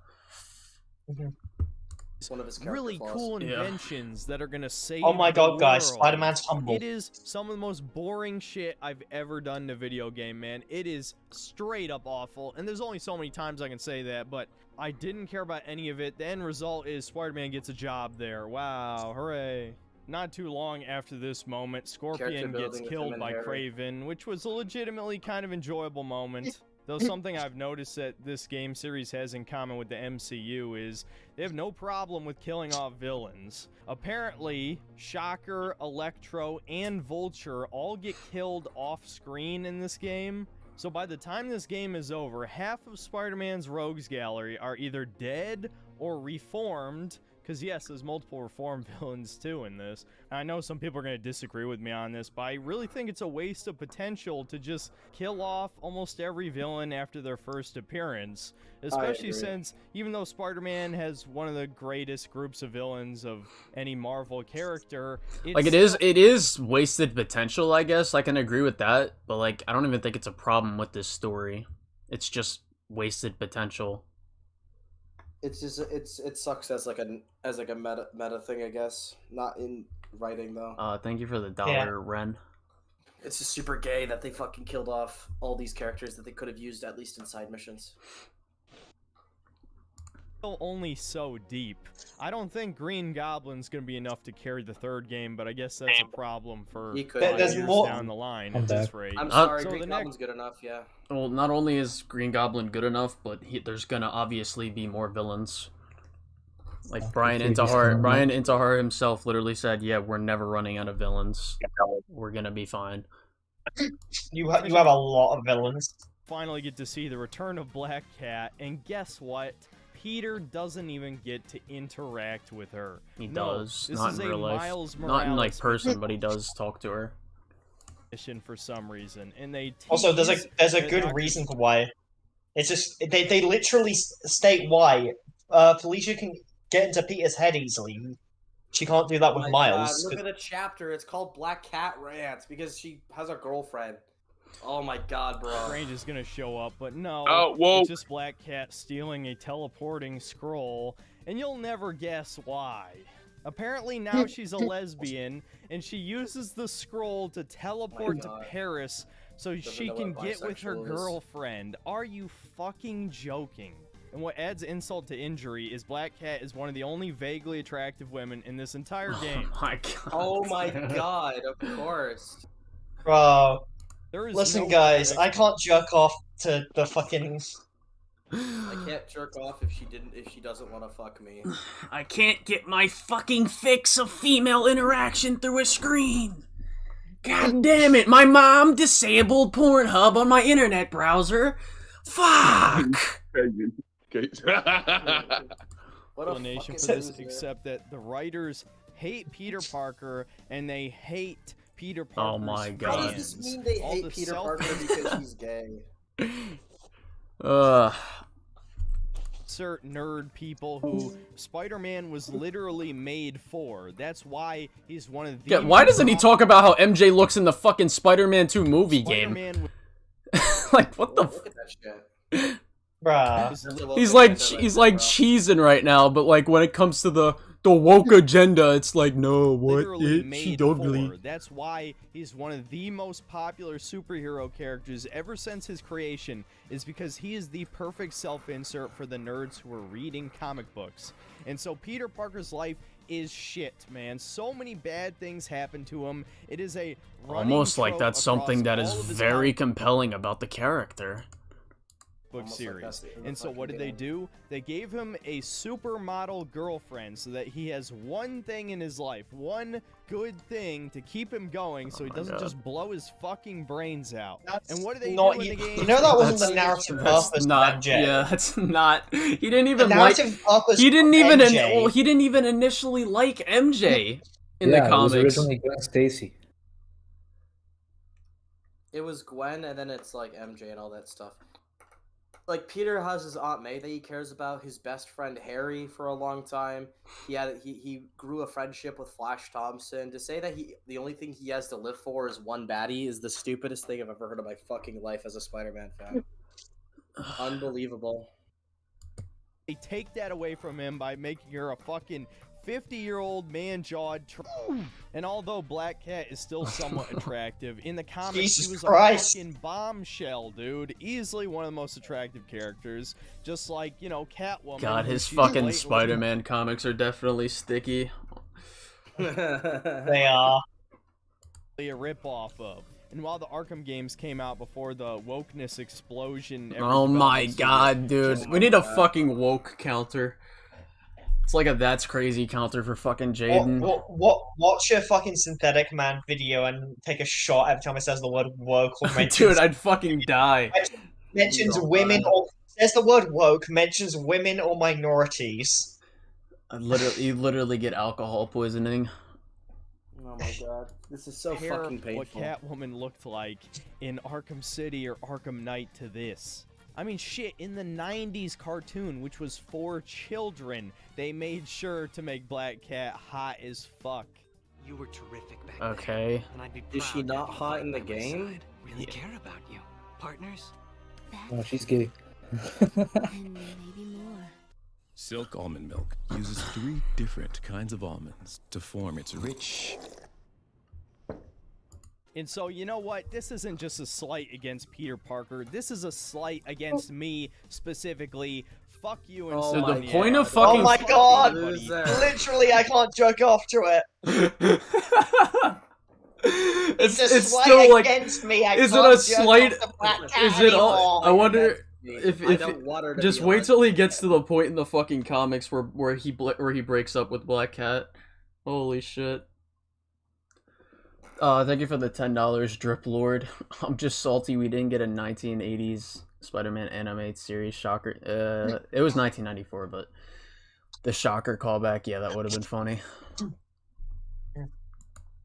One of his really cool inventions that are gonna save Oh my the god, guys, world. Spider-Man's humble. It is some of the most boring shit I've ever done in a video game, man. It is straight up awful, and there's only so many times I can say that, but I didn't care about any of it. The end result is Spider-Man gets a job there. Wow, hooray. Not too long after this moment, Scorpion gets killed by Kraven, which was a legitimately kind of enjoyable moment. Though something I've noticed that this game series has in common with the MCU is they have no problem with killing off villains. Apparently, Shocker, Electro, and Vulture all get killed off-screen in this game. So by the time this game is over, half of Spider-Man's rogues gallery are either dead or reformed. Because yes, there's multiple reformed villains too in this. And I know some people are going to disagree with me on this, but I really think it's a waste of potential to just kill off almost every villain after their first appearance. Especially since, even though Spider-Man has one of the greatest groups of villains of any Marvel character, Like, it is wasted potential, I guess. I can agree with that. But, like, I don't even think it's a problem with this story. It's just wasted potential. It's just it sucks as like a meta thing, I guess. Not in writing though. Thank you for the $1, Ren. It's just super gay that they fucking killed off all these characters that they could have used at least in side missions. Only so deep. I don't think Green Goblin's gonna be enough to carry the third game, but I guess that's a problem for years down the line at this rate. I'm sorry, Green Goblin's good enough, yeah. Well, not only is Green Goblin good enough, but there's gonna obviously be more villains. Like Brian Intihar himself literally said, "Yeah, we're never running out of villains. We're gonna be fine." You have a lot of villains. Finally get to see the return of Black Cat, and guess what? Peter doesn't even get to interact with her. He does, This not is in a real life. Miles Not in like Morales person, but he does talk to her. for some reason, and they Also, there's a good reason for why. It's just they literally state why. Felicia can get into Peter's head easily. She can't do that with Miles. Look at the chapter. It's called Black Cat Rants because she has a girlfriend. Oh my god, bro. Strange is gonna show up, but no. Oh, whoa. It's just Black Cat stealing a teleporting scroll, and you'll never guess why. Apparently now she's a lesbian, and she uses the scroll to teleport to Paris so she can get with her girlfriend. Are you fucking joking? And what adds insult to injury is Black Cat is one of the only vaguely attractive women in this entire game. Oh my god. Oh my god, of course. Bro. Listen, no guys, I can't jerk off to the fucking. I can't jerk off if she doesn't want to fuck me. I can't get my fucking fix of female interaction through a screen. God damn it! My mom disabled Pornhub on my internet browser. Fuck. What explanation for this except that the writers hate Peter Parker and they hate Peter Parker's Oh my god. How does this mean they hate Peter Parker because he's gay? Certain nerd people who Spider-Man was literally made for. That's why he's one of the. Yeah, why doesn't he talk about how MJ looks in the fucking Spider-Man 2 movie game? Like, what the Look at that shit. Bruh. He's like cheesing right now, but like when it comes to the woke agenda, it's like, no, what? She ugly. That's why he's one of the most popular superhero characters ever since his creation, is because he is the perfect self-insert for the nerds who are reading comic books. And so Peter Parker's life is shit, man. So many bad things happen to him. It is a almost like that's something that is very compelling about the character. book Almost like series. that's the And so what did they do? They gave him a supermodel girlfriend so that he has one thing in his life, one good thing to keep him going so he doesn't just blow his fucking brains out. And what do they do in the game? You know that wasn't the narrative purpose not, of MJ. Yeah, that's not. He didn't The even narrative purpose He didn't of even. MJ. Well, he didn't even initially like MJ in the It was comics. originally Gwen Stacy. It was Gwen, and then it's like MJ and all that stuff. Like Peter has his Aunt May that he cares about. His best friend Harry for a long time. He grew a friendship with Flash Thompson. To say that the only thing he has to live for is one baddie is the stupidest thing I've ever heard in my fucking life as a Spider-Man fan. Unbelievable. They take that away from him by making her a fucking 50-year-old man-jawed and although Black Cat is still somewhat attractive, in the comics Jesus she was Christ. a fucking bombshell, dude. Easily one of the most attractive characters. Just like, you know, Catwoman. God, who his she's fucking blatantly- Spider-Man comics are definitely sticky. They are. A rip-off of. And while the Arkham games came out before the wokeness explosion... every Oh my development god, studio- dude. We need a fucking woke counter. It's like a that's crazy counter for fucking Jaden. Watch a fucking Synthetic Man video and take a shot every time it says the word woke or mentions, Dude, I'd fucking die. mentions women or says the word woke, mentions women or minorities. You literally get alcohol poisoning. Oh my god. This is so Compare fucking painful. what Catwoman looked like in Arkham City or Arkham Knight to this. I mean, shit, in the 90s cartoon, which was for children, they made sure to make Black Cat hot as fuck. You were terrific back Okay. then, and I'd be Is she proud to not have you hot fight in the by my game? side. Really care about you. Partners? Oh, she's gay. Silk almond milk uses 3 different kinds of almonds to form its rich. And so, you know what? This isn't just a slight against Peter Parker. This is a slight against me specifically. Fuck you and So the Insomniac. point of fucking- Oh my god! Loser. Literally, I can't jerk off to it. it's a it's slight still like. against me. I Is it can't a jerk slight? off to Black Cat Is it all? anymore. I wonder if I don't want her to just be wait a till he gets to the point in the fucking comics where he breaks up with Black Cat. Holy shit. Thank you for the $10, Drip Lord. I'm just salty we didn't get a 1980s Spider-Man animated series. Shocker. It was 1994, but the Shocker callback, yeah, that would have been funny.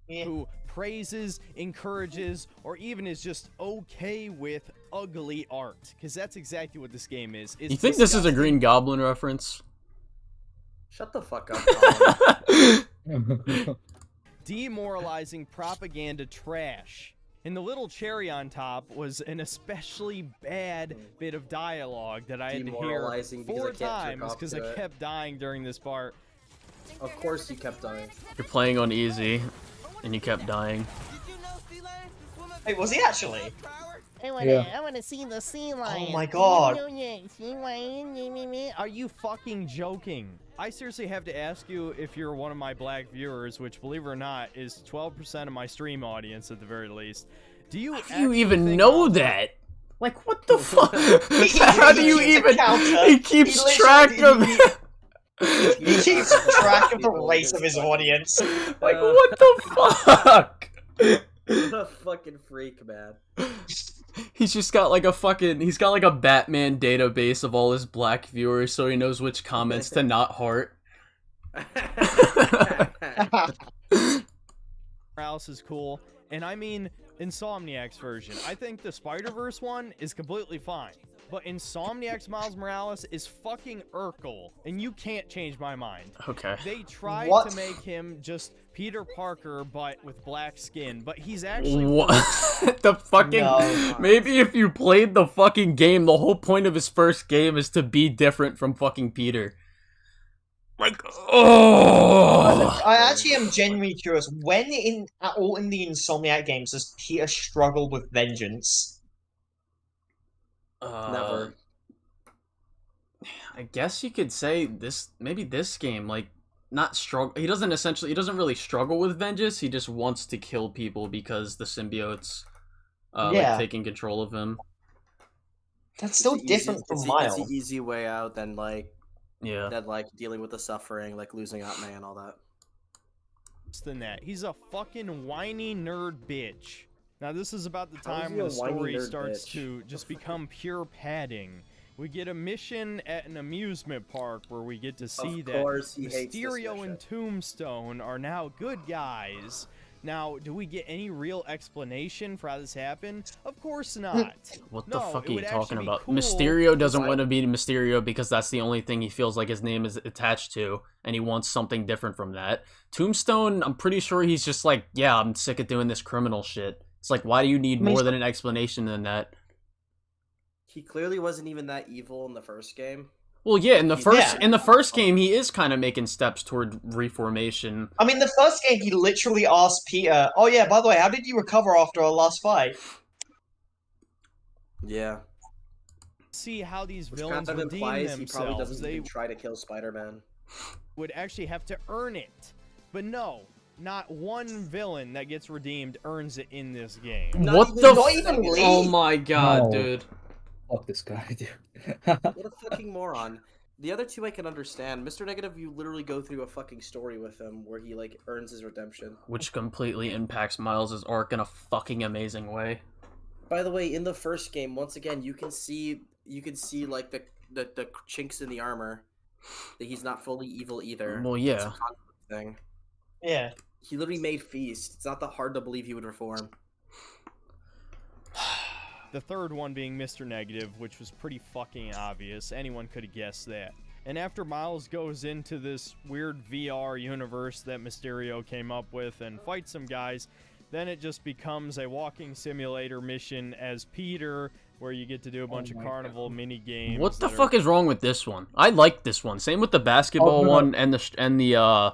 Who praises, encourages, or even is just okay with ugly art. Because that's exactly what this game is. It's You think this is a disgusting. Green Goblin reference? Shut the fuck up, Colin. Demoralizing propaganda trash. And the little cherry on top was an especially bad bit of dialogue that I had to hear Demoralizing because I 4 can't jerk times off because to I it. kept dying during this part. Of course you kept dying. You're playing on easy, and you kept dying. Wait, was he actually? I wanna see the sea lion. Oh my god. Sea lion. Are you fucking joking? I seriously have to ask you if you're one of my black viewers, which, believe it or not, is 12% of my stream audience at the very least. Do you How do you even know that? Like, what the fuck? How do you keeps a even? counter. He keeps He track literally- of it. He keeps track of the race of his audience. Like, what the fuck? What a fucking freak, man. He's just got like he's got like a Batman database of all his black viewers so he knows which comments to not heart. Morales is cool, and I mean Insomniac's version. I think the Spider-Verse one is completely fine, but Insomniac's Miles Morales is fucking Urkel, and you can't change my mind. Okay. They tried What? to make him just Peter Parker, but with black skin, but he's actually... What? The fucking... No. Maybe if you played the fucking game, the whole point of his first game is to be different from fucking Peter. Like, oh! I actually am genuinely curious. When at all in the Insomniac games does Peter struggle with vengeance? Never. I guess you could say maybe this game, like, not struggle. He doesn't really struggle with vengeance. He just wants to kill people because the symbiotes, Yeah. like, taking control of him. That's still different from Miles. It's the easy way out than like yeah, than like dealing with the suffering, like losing Aunt May and all that. Than that, he's a fucking whiny nerd bitch. Now this is about the How is time he when a the whiny story nerd starts bitch? to just become pure padding. We get a mission at an amusement park where we get to see that course he hates this Mysterio mission. and Tombstone are now good guys. Now, do we get any real explanation for how this happened? Of course not. What the fuck it are you would actually talking be about? cool Mysterio if doesn't I- want to be Mysterio because that's the only thing he feels like his name is attached to, and he wants something different from that. Tombstone, I'm pretty sure he's just like, yeah, I'm sick of doing this criminal shit. It's like, why do you need more than an explanation than that? He clearly wasn't even that evil in the first game. Well, yeah, in the first game, he is kind of making steps toward reformation. I mean, the first game, he literally asked Peter, "Oh yeah, by the way, how did you recover after our last fight?" Yeah. See how these Which villains kind of redeem implies he probably themselves. doesn't They even try to kill Spider-Man. would actually have to earn it. But no, not one villain that gets redeemed earns it in this game. What the Oh my god, No. dude. Fuck this guy, dude. What a fucking moron. The other two I can understand. Mr. Negative, you literally go through a fucking story with him where he like earns his redemption. Which completely impacts Miles' arc in a fucking amazing way. By the way, in the first game, once again, you can see like the chinks in the armor. That he's not fully evil either. Well, It's yeah. a conflict thing. Yeah. He literally made Feast. It's not that hard to believe he would reform. The third one being Mr. Negative, which was pretty fucking obvious. Anyone could have guessed that. And after Miles goes into this weird VR universe that Mysterio came up with and fights some guys, then it just becomes a walking simulator mission as Peter, where you get to do a bunch of carnival mini games. What the fuck is wrong with this one? I like this one. Same with the basketball one and the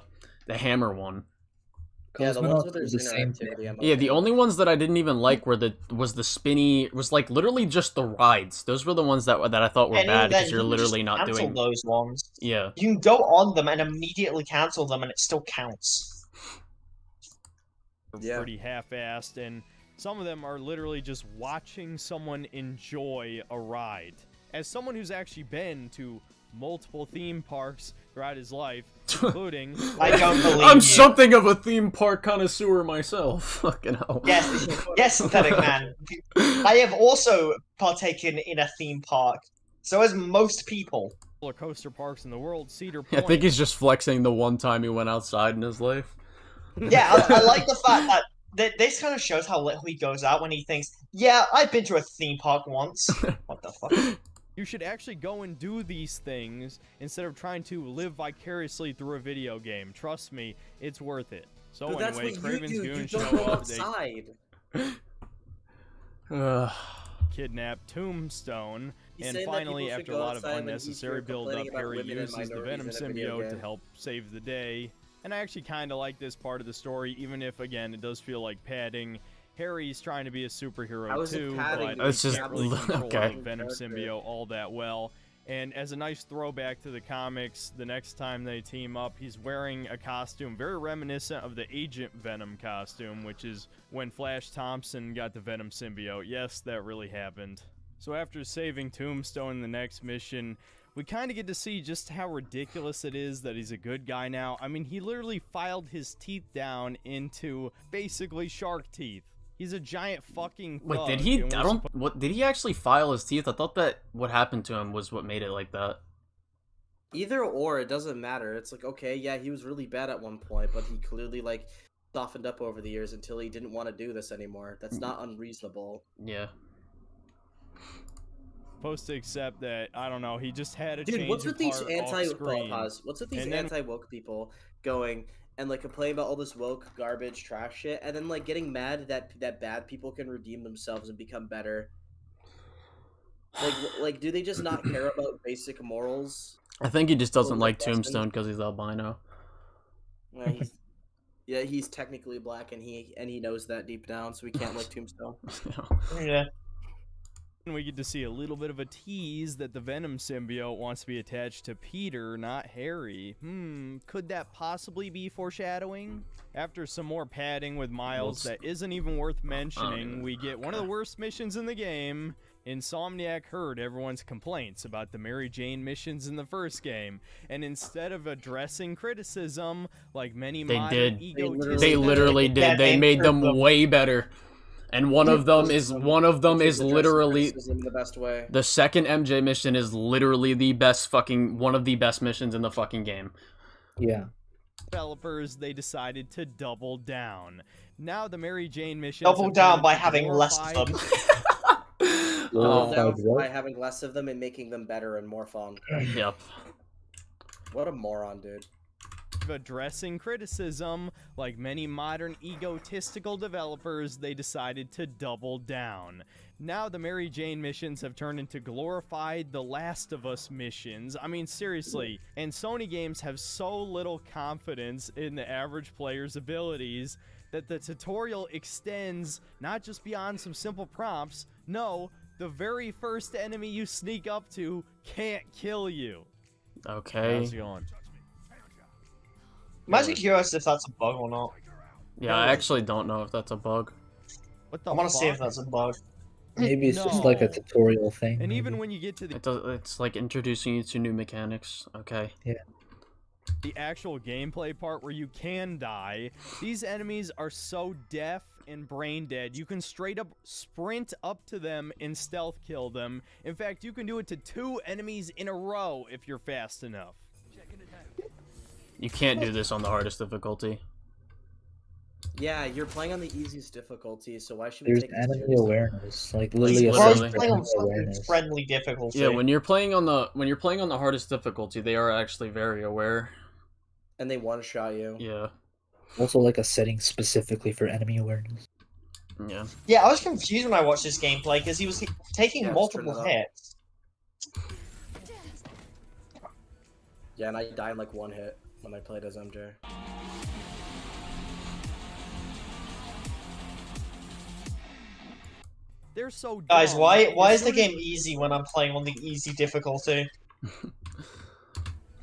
hammer one. Yeah, the ones where there's the same interactivity. I'm Yeah, the only ones that I didn't even like were the spinny, was like literally just the rides. Those were the ones that I thought were And bad even then, because you're you can literally just not cancel doing. those ones. Yeah. You can go on them and immediately cancel them, and it still counts. Yeah. Pretty half-assed, and some of them are literally just watching someone enjoy a ride. As someone who's actually been to multiple theme parks throughout his life, including... I don't believe I'm you. something of a theme park connoisseur myself. Fucking hell. Yes, Synthetic Man. I have also partaken in a theme park. So has most people. Roller coaster parks in the world, Cedar I Point. think he's just flexing the one time he went outside in his life. Yeah, I like the fact that this kind of shows how little he goes out when he thinks, yeah, I've been to a theme park once. What the fuck? You should actually go and do these things instead of trying to live vicariously through a video game. Trust me, it's worth it. So But that's anyway, what Craven's you do. goons You show don't go up. outside. Ugh. Kidnap Tombstone, He's and saying that finally, people should after go a lot of outside when he's unnecessary here build-up, complaining about Harry women and uses the minorities Venom in a video symbiote to game. help save the day. And I actually kind of like this part of the story, even if, again, it does feel like padding. Harry's trying to be a superhero How is it too, padding? but It's he just- can't really control okay. the Venom symbiote all that well. And as a nice throwback to the comics, the next time they team up, he's wearing a costume very reminiscent of the Agent Venom costume, which is when Flash Thompson got the Venom symbiote. Yes, that really happened. So after saving Tombstone in the next mission, we kind of get to see just how ridiculous it is that he's a good guy now. I mean, he literally filed his teeth down into basically shark teeth. He's a giant fucking thug. Wait, did he? and I we're don't. What did he actually file his teeth? I thought that what happened to him was what made it like that. Either or, it doesn't matter. It's like, okay, yeah, he was really bad at one point, but he clearly like softened up over the years until he didn't want to do this anymore. That's not unreasonable. Yeah. supposed to accept that, I don't know, he just had a Dude, change what's of with these heart anti-woke off-screen. What's with these And then- anti-woke people going and like complaining about all this woke garbage trash shit, and then like getting mad that bad people can redeem themselves and become better? Like, do they just not care about basic morals? I think he just doesn't Or like lessons? Tombstone because he's albino. Yeah, he's technically black, and he knows that deep down, so he can't like Tombstone. Yeah. And we get to see a little bit of a tease that the Venom symbiote wants to be attached to Peter, not Harry. Could that possibly be foreshadowing? After some more padding with Miles that isn't even worth mentioning, we get one of the worst missions in the game. Insomniac heard everyone's complaints about the Mary Jane missions in the first game, and instead of addressing criticism, like many modern egotistical... They literally did. They made them way better. And one of them is literally in the best way. The second MJ mission is literally the best one of the best missions in the fucking game. Yeah. Developers, they decided to double down. Now the Mary Jane mission double down by having less of them. Double down by having less of them and making them better and more fun. Yep. What a moron, dude. Addressing criticism, like many modern egotistical developers, they decided to double down. Now the Mary Jane missions have turned into glorified The Last of Us missions. I mean, seriously. And Sony games have so little confidence in the average player's abilities that the tutorial extends not just beyond some simple prompts. No, the very first enemy you sneak up to can't kill you. Okay. How's it going? I'm actually curious if that's a bug or not. Yeah, I actually don't know if that's a bug. What the I want to fuck? see if that's a bug. Maybe it's just like a tutorial thing. And maybe. even when you get to It's like introducing you to new mechanics. Okay. Yeah. The actual gameplay part where you can die, these enemies are so deaf and brain dead, you can straight up sprint up to them and stealth kill them. In fact, you can do it to 2 enemies in a row if you're fast enough. You can't do this on the hardest difficulty. Yeah, you're playing on the easiest difficulty, so why should we There's take it enemy seriously? awareness, like literally Well, I was a playing on enemy fucking awareness. friendly difficulty. Yeah, when you're playing on the hardest difficulty, they are actually very aware. And they one-shot you. Yeah. Also, like a setting specifically for enemy awareness. Yeah. Yeah, I was confused when I watched this gameplay because he was taking Yeah, just turn multiple it up. hits. Yeah, and I died in like 1 hit when I played as MJ. They're so dumb. Guys, why As is the soon as- game easy when I'm playing on the easy difficulty?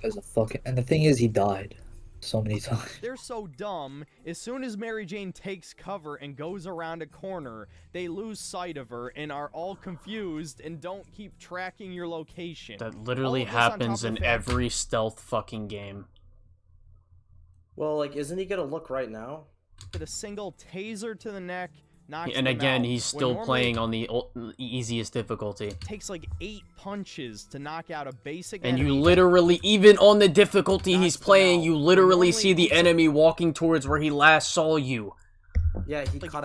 Because and the thing is, he died so many times. They're so dumb, as soon as Mary Jane takes cover and goes around a corner, they lose sight of her and are all confused and don't keep tracking your location. That literally All of this on top happens of in the fact- every stealth fucking game. Well, like, isn't he gonna look right now? With a single taser to the neck, knocks And them again, out, he's when still normally playing on the easiest difficulty. it takes like 8 punches to knock out a basic And enemy. you literally, even on the difficulty he's playing, you literally see the enemy walking towards where he last saw you. Yeah, he cut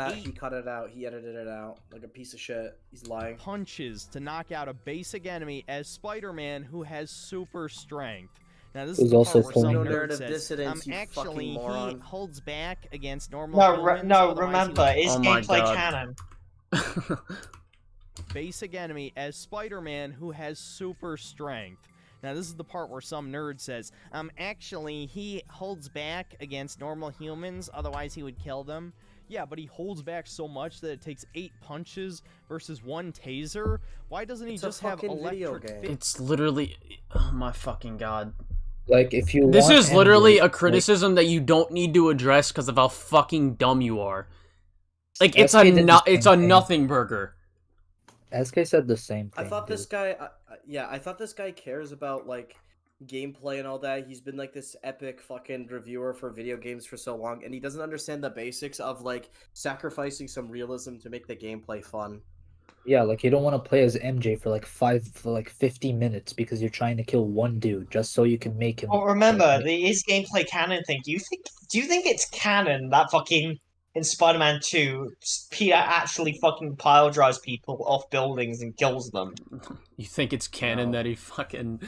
it out. He edited it out like a piece of shit. He's lying. Punches to knock out a basic enemy as Spider-Man, who has super strength. Now this Who's is the also part where some playing- nerd Narrative says, dissidence, you actually, fucking he moron." holds back against normal No, humans, no. otherwise he Remember, would- is Oh my gameplay God. canon? basic enemy as Spider-Man, who has super strength. Now this is the part where some nerd says, actually, he holds back against normal humans, otherwise he would kill them. Yeah, but he holds back so much that it takes 8 punches versus 1 taser. Why doesn't he It's a just have fucking video electric game. It's literally, oh my fucking god. Like, if you This want is literally MJ, a criticism that you don't need to address because of how fucking dumb you are. Like, it's SK did the it's a same thing. nothing burger. SK said the same thing. I thought this dude. guy, I thought this guy cares about like gameplay and all that. He's been like this epic fucking reviewer for video games for so long, and he doesn't understand the basics of like sacrificing some realism to make the gameplay fun. Yeah, like you don't want to play as MJ for like 50 minutes because you're trying to kill one dude just so you can make him. Well, remember, the is gameplay canon thing. Do you think it's canon that fucking in Spider-Man 2, Peter actually fucking pile drives people off buildings and kills them? You think it's canon that he fucking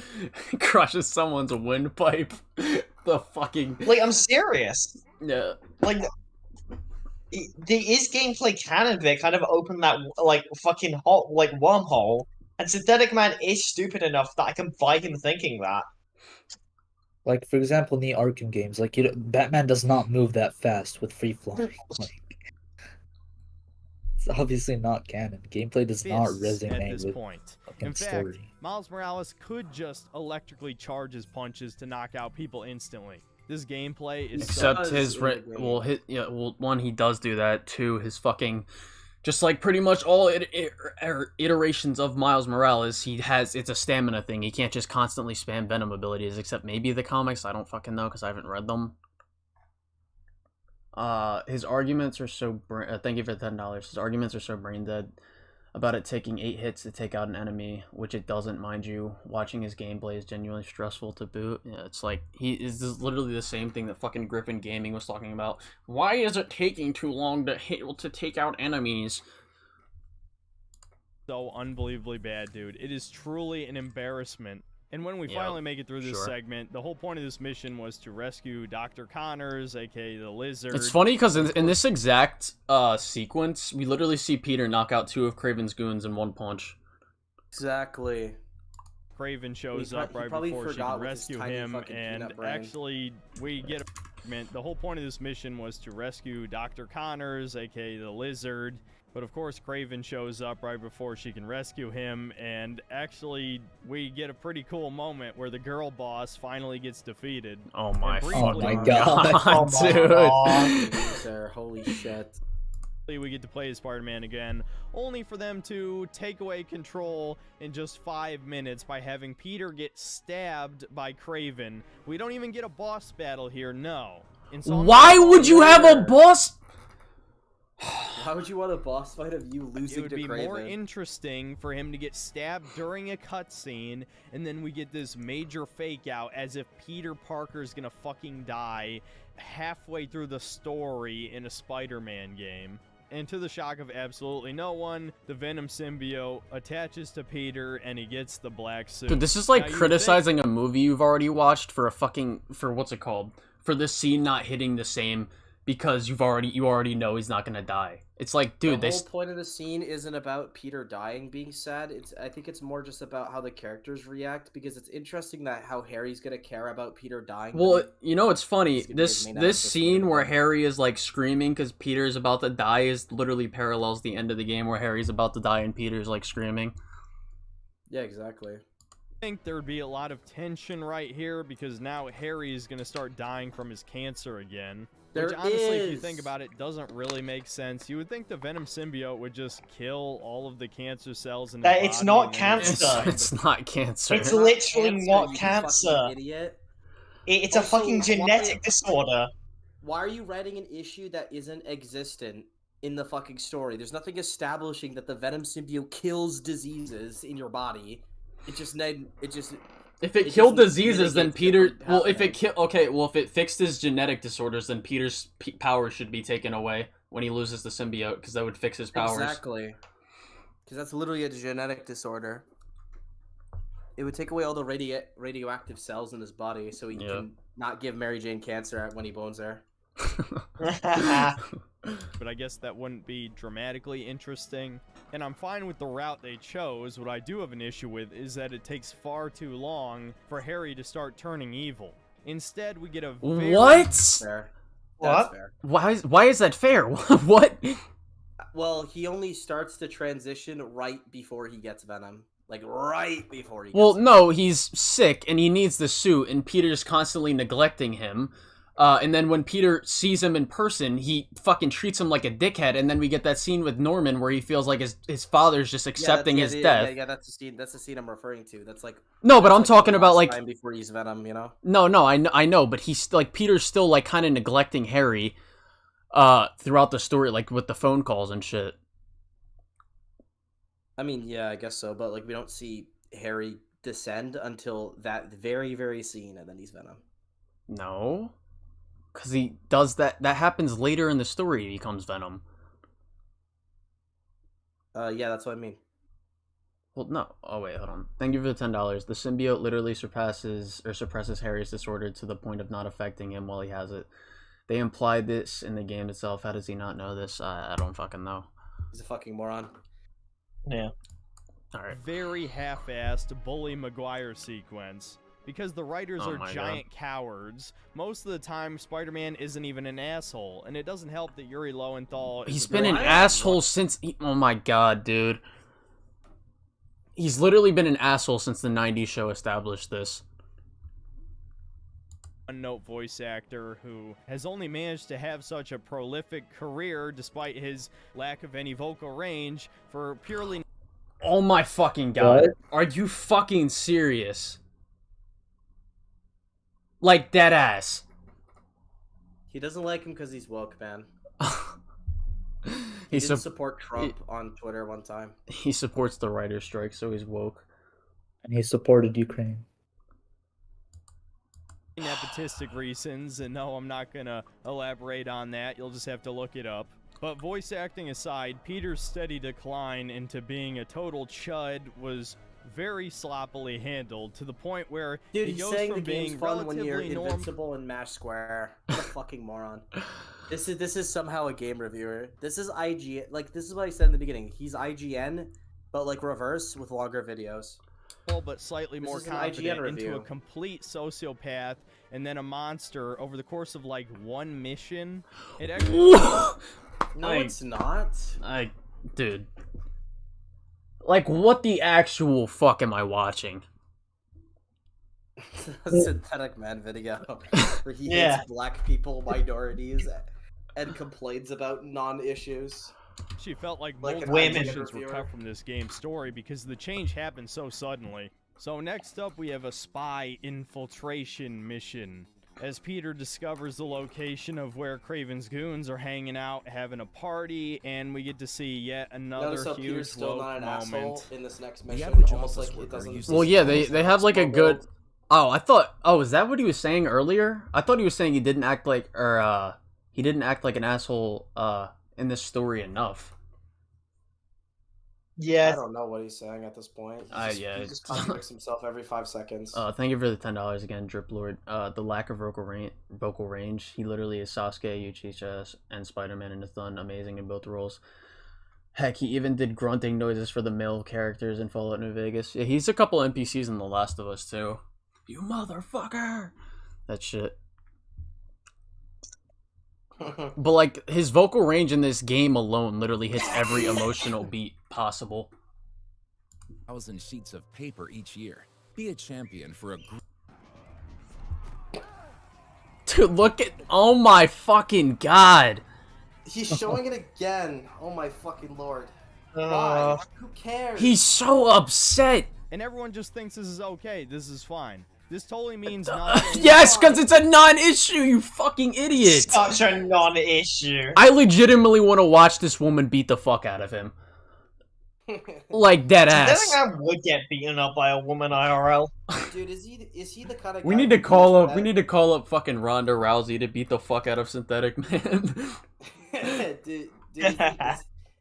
crushes someone's windpipe? The fucking... Like, I'm serious. Yeah. Like, the is gameplay canon bit kind of opened that like fucking hot like wormhole, and Synthetic Man is stupid enough that I can buy him thinking that. Like, for example, in the Arkham games, like Batman does not move that fast with free flying. Like, it's obviously not canon. Gameplay does not Fists at resonate this with point. fucking In fact, story. Miles Morales could just electrically charge his punches to knock out people instantly. This gameplay is Except so one, he does do that. 2, his fucking Just like pretty much all iterations of Miles Morales, it's a stamina thing. He can't just constantly spam Venom abilities, except maybe the comics. I don't fucking know because I haven't read them. His arguments are so thank you for the $10. His arguments are so brain dead about it taking 8 hits to take out an enemy, which it doesn't, mind you. Watching his gameplay is genuinely stressful to boot. Yeah, it's like this is literally the same thing that fucking Griffin Gaming was talking about. Why is it taking too long to take out enemies? So unbelievably bad, dude. It is truly an embarrassment. And when we finally make it through this segment, the whole point of this mission was to rescue Dr. Connors, aka the Lizard. It's funny because in this exact sequence, we literally see Peter knock out 2 of Kraven's goons in 1 punch. Exactly. Kraven shows up right before she can rescue him, and actually we get the whole point of this mission was to rescue Dr. Connors, aka the Lizard. But of course, Kraven shows up right before she can rescue him, and actually, we get a pretty cool moment where the girl boss finally gets defeated. Oh my god, dude! Holy shit! We get to play as Spider-Man again, only for them to take away control in just 5 minutes by having Peter get stabbed by Kraven. We don't even get a boss battle here, no. Why would you have a boss? Why would you want a boss fight of you losing to Kraven? It would be more interesting for him to get stabbed during a cutscene, and then we get this major fake out as if Peter Parker's gonna fucking die halfway through the story in a Spider-Man game. And to the shock of absolutely no one, the Venom symbiote attaches to Peter and he gets the black suit. Dude, this is like criticizing a movie you've already watched for what's it called? For this scene not hitting the same because you already know he's not gonna die. It's like, dude, the whole point of the scene isn't about Peter dying being sad. I think it's more just about how the characters react, because it's interesting that how Harry's gonna care about Peter dying. Well, you know, it's funny. This scene where Harry is like screaming because Peter's about to die is literally parallels the end of the game where Harry's about to die and Peter's like screaming. Yeah, exactly. I think there would be a lot of tension right here because now Harry is gonna start dying from his cancer again. Which honestly, if you think about it, doesn't really make sense. You would think the Venom symbiote would just kill all of the cancer cells in his body. It's not cancer. It's not cancer. It's literally not cancer. Idiot. It's a fucking genetic disorder. Why are you writing an issue that isn't existent in the fucking story? There's nothing establishing that the Venom symbiote kills diseases in your body. If it killed diseases, then Peter. Well, if it fixed his genetic disorders, then Peter's powers should be taken away when he loses the symbiote, because that would fix his powers. Exactly. Because that's literally a genetic disorder. It would take away all the radioactive cells in his body, so he can not give Mary Jane cancer when he bones her. But I guess that wouldn't be dramatically interesting. And I'm fine with the route they chose. What I do have an issue with is that it takes far too long for Harry to start turning evil. Instead, we get a very... What? Fair. What? Fair. Why is that fair? What? Well, he only starts to transition right before he gets Venom. Like, right before he gets Well, Venom. no, he's sick, and he needs the suit, and Peter's constantly neglecting him. And then when Peter sees him in person, he fucking treats him like a dickhead, and then we get that scene with Norman where he feels like his father's just accepting his death. Yeah, that's the scene. That's the scene I'm referring to. That's like no, but I'm talking about like time before he's Venom, you know. No, I know, but he's like Peter's still like kind of neglecting Harry, throughout the story, like with the phone calls and shit. I mean, yeah, I guess so, but like we don't see Harry descend until that very, very scene, and then he's Venom. No. Because he does that. That happens later in the story. He becomes Venom. Yeah, that's what I mean. Well, no. Oh, wait, hold on. Thank you for the $10. The symbiote literally suppresses Harry's disorder to the point of not affecting him while he has it. They implied this in the game itself. How does he not know this? I don't fucking know. He's a fucking moron. Yeah. Alright. Very half-assed Bully Maguire sequence. Because the writers are giant cowards, most of the time Spider-Man isn't even an asshole, and it doesn't help that Yuri Lowenthal is... He's been an asshole since... Oh my god, dude. He's literally been an asshole since the 90s show established this. one-note voice actor who has only managed to have such a prolific career despite his lack of any vocal range for purely... Oh my fucking god. What? Are you fucking serious? Like, dead ass. He doesn't like him because he's woke, man. He didn't support Trump on Twitter one time. He supports the writer's strike, so he's woke. And he supported Ukraine. nepotistic reasons, and no, I'm not gonna elaborate on that. You'll just have to look it up. But voice acting aside, Peter's steady decline into being a total chud was very sloppily handled, to the point where Dude, he he's goes saying from the game's being fun when you're relatively invincible in Mash Square. What a fucking moron. This is somehow a game reviewer. This is IGN. Like, this is what I said in the beginning. He's IGN, but like reverse with longer videos. But slightly This more is an confident IGN into a review. complete sociopath and then a monster over the course of like one mission. It actually No, it's not. Dude. Like, what the actual fuck am I watching? Synthetic Man video where he hates black people, minorities, and complains about non-issues. She felt like Like multiple an missions IGN were reviewer. cut from this game's story because the change happened so suddenly. So next up we have a spy infiltration mission. As Peter discovers the location of where Kraven's goons are hanging out, having a party, and we get to see yet another Notice how huge Peter's still woke not an moment. asshole in this next mission. average Almost office like it worker doesn't. uses Well, yeah, almost they like have like a small good. world. Oh, I thought. Oh, is that what he was saying earlier? I thought he was saying he didn't act like, he didn't act like an asshole, in this story enough. I don't know what he's saying at this point. Yeah, He just contradicts himself every 5 seconds. Thank you for the $10 again, Drip Lord. The lack of vocal range. He literally is Sasuke, Uchiha, and Spider-Man, and has done amazing in both roles. Heck, he even did grunting noises for the male characters in Fallout New Vegas. Yeah, he's a couple NPCs in The Last of Us too. You motherfucker! That shit. But like, his vocal range in this game alone literally hits every emotional beat possible. 1,000 sheets of paper each year. Be a champion for a group. Dude, look at... Oh my fucking god! He's showing it again. Oh my fucking lord. Why? Who cares? He's so upset! And everyone just thinks this is okay, this is fine. This totally means nothing. Yes, because it's a non-issue, you fucking idiot! Such a non-issue. I legitimately want to watch this woman beat the fuck out of him. Like, dead I ass. think I would get beaten up by a woman IRL. Dude, is he the kind of We guy need to who call thinks up. We need to call up fucking Ronda Rousey to beat the fuck out of Synthetic Man. Dude,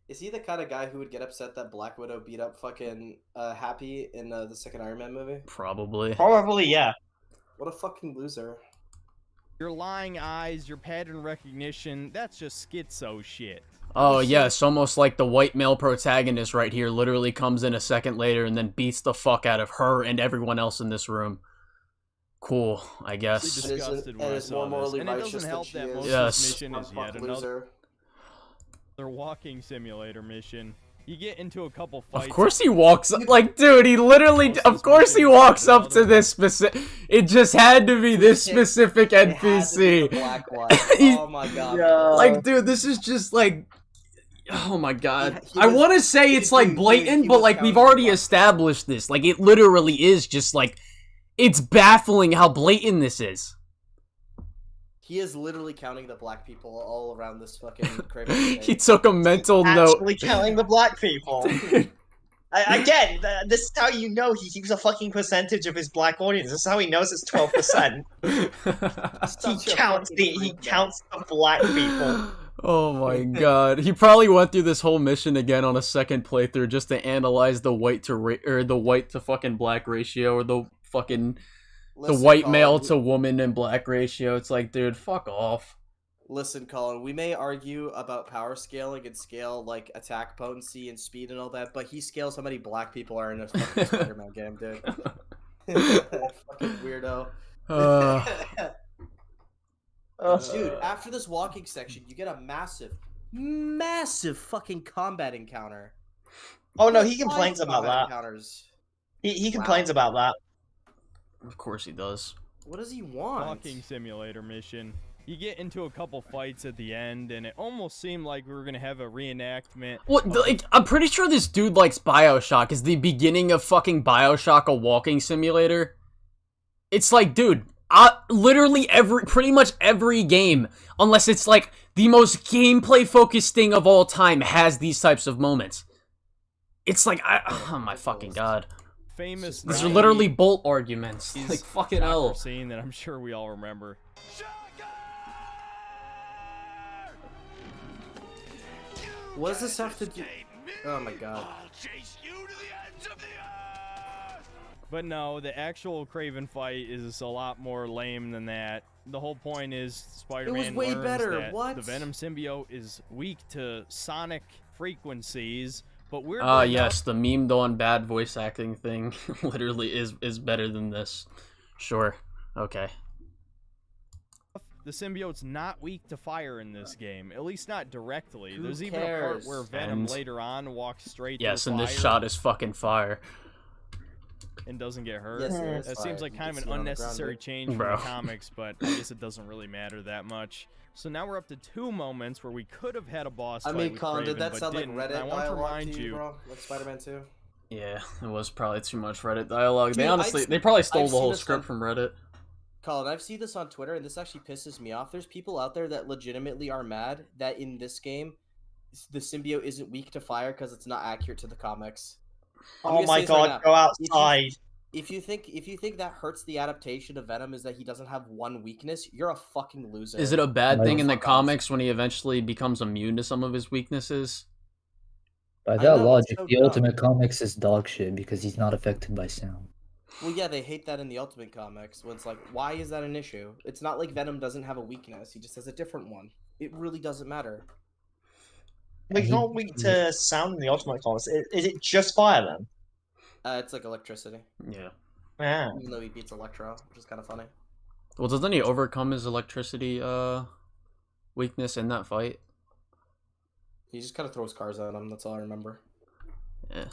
is he the kind of guy who would get upset that Black Widow beat up fucking Happy in the second Iron Man movie? Probably. Probably, yeah. What a fucking loser. Your lying eyes, your pattern recognition, that's just schizo shit. Oh yes, almost like the white male protagonist right here literally comes in a second later and then beats the fuck out of her and everyone else in this room. Cool, I guess. Disgusted when I saw this. And it doesn't help that most of Yes. this mission is yet another walking simulator mission. You get into a couple fights. Of course he walks up, like, dude, he literally, of course he walks up to this specific, it just had to be this specific NPC. Black one. Oh my god. Like, dude, this is just like, oh my god. I want to say it's like blatant, but like, we've already established this. Like, it literally is just like, it's baffling how blatant this is. He is literally counting the black people all around this fucking Kraven. He took a mental note. Actually counting the black people. Again, this is how you know he keeps a fucking percentage of his black audience. This is how he knows it's 12%. He counts the black people. Oh my god. He probably went through this whole mission again on a second playthrough just to analyze the white to fucking black ratio, or the fucking the white male to woman and black ratio. It's like, dude, fuck off. Listen, Colin, we may argue about power scaling and scale like attack potency and speed and all that, but he scales how many black people are in a fucking Spider-Man game, dude. Fucking weirdo. Dude, after this walking section, you get a massive fucking combat encounter. Oh no, he complains about Combat that. Encounters. He complains about that. Of course he does. What does he want? Walking simulator mission. You get into a couple fights at the end, and it almost seemed like we were gonna have a reenactment. What? Like, I'm pretty sure this dude likes Bioshock. Is the beginning of fucking Bioshock a walking simulator? It's like, dude, literally pretty much every game, unless it's like the most gameplay focused thing of all time, has these types of moments. It's like, oh my fucking god. Famous. These are literally Bolt arguments. Like, fucking hell. Scene that I'm sure we all remember. What does this have to do? Oh my god. But no, the actual Kraven fight is a lot more lame than that. The whole point is Spider-Man way learns better. that What? the Venom symbiote is weak to sonic frequencies, but we're yes, the memed on bad voice acting thing literally is better than this. Sure. Okay. the symbiote's not weak to fire in this game, at least not directly. Who There's even a part where Venom later on walks straight yes, through and fire this shot is fucking fire. and doesn't get hurt. Yes, that seems like kind of an unnecessary change from the comics, but I guess it doesn't really matter that much. So now we're up to 2 moments where we could have had a boss fight with Colin, Kraven, did that but sound like didn't. Reddit I want to dialogue remind to you, you, bro? Like Spider-Man 2? Yeah, it was probably too much Reddit dialogue. Dude, they honestly, they probably stole I've the whole seen script this from Reddit. Colin, I've seen this on Twitter, and this actually pisses me off. There's people out there that legitimately are mad that in this game, the symbiote isn't weak to fire because it's not accurate to the comics. Oh my god, go outside. If you think that hurts the adaptation of Venom is that he doesn't have one weakness, you're a fucking loser. Is it a bad thing in the Fuck off. comics when he eventually becomes immune to some of his weaknesses? By I that know, it's logic, so the dumb. Ultimate Comics is dog shit because he's not affected by sound. Well, yeah, they hate that in the Ultimate Comics. When it's like, why is that an issue? It's not like Venom doesn't have a weakness; he just has a different one. It really doesn't matter. Like, he's not weak to sound in the Ultimate Comics. Is it just fire then? It's like electricity. Yeah. Yeah. Even though he beats Electro, which is kind of funny. Well, doesn't he overcome his electricity weakness in that fight? He just kind of throws cars at him. That's all I remember. Yeah.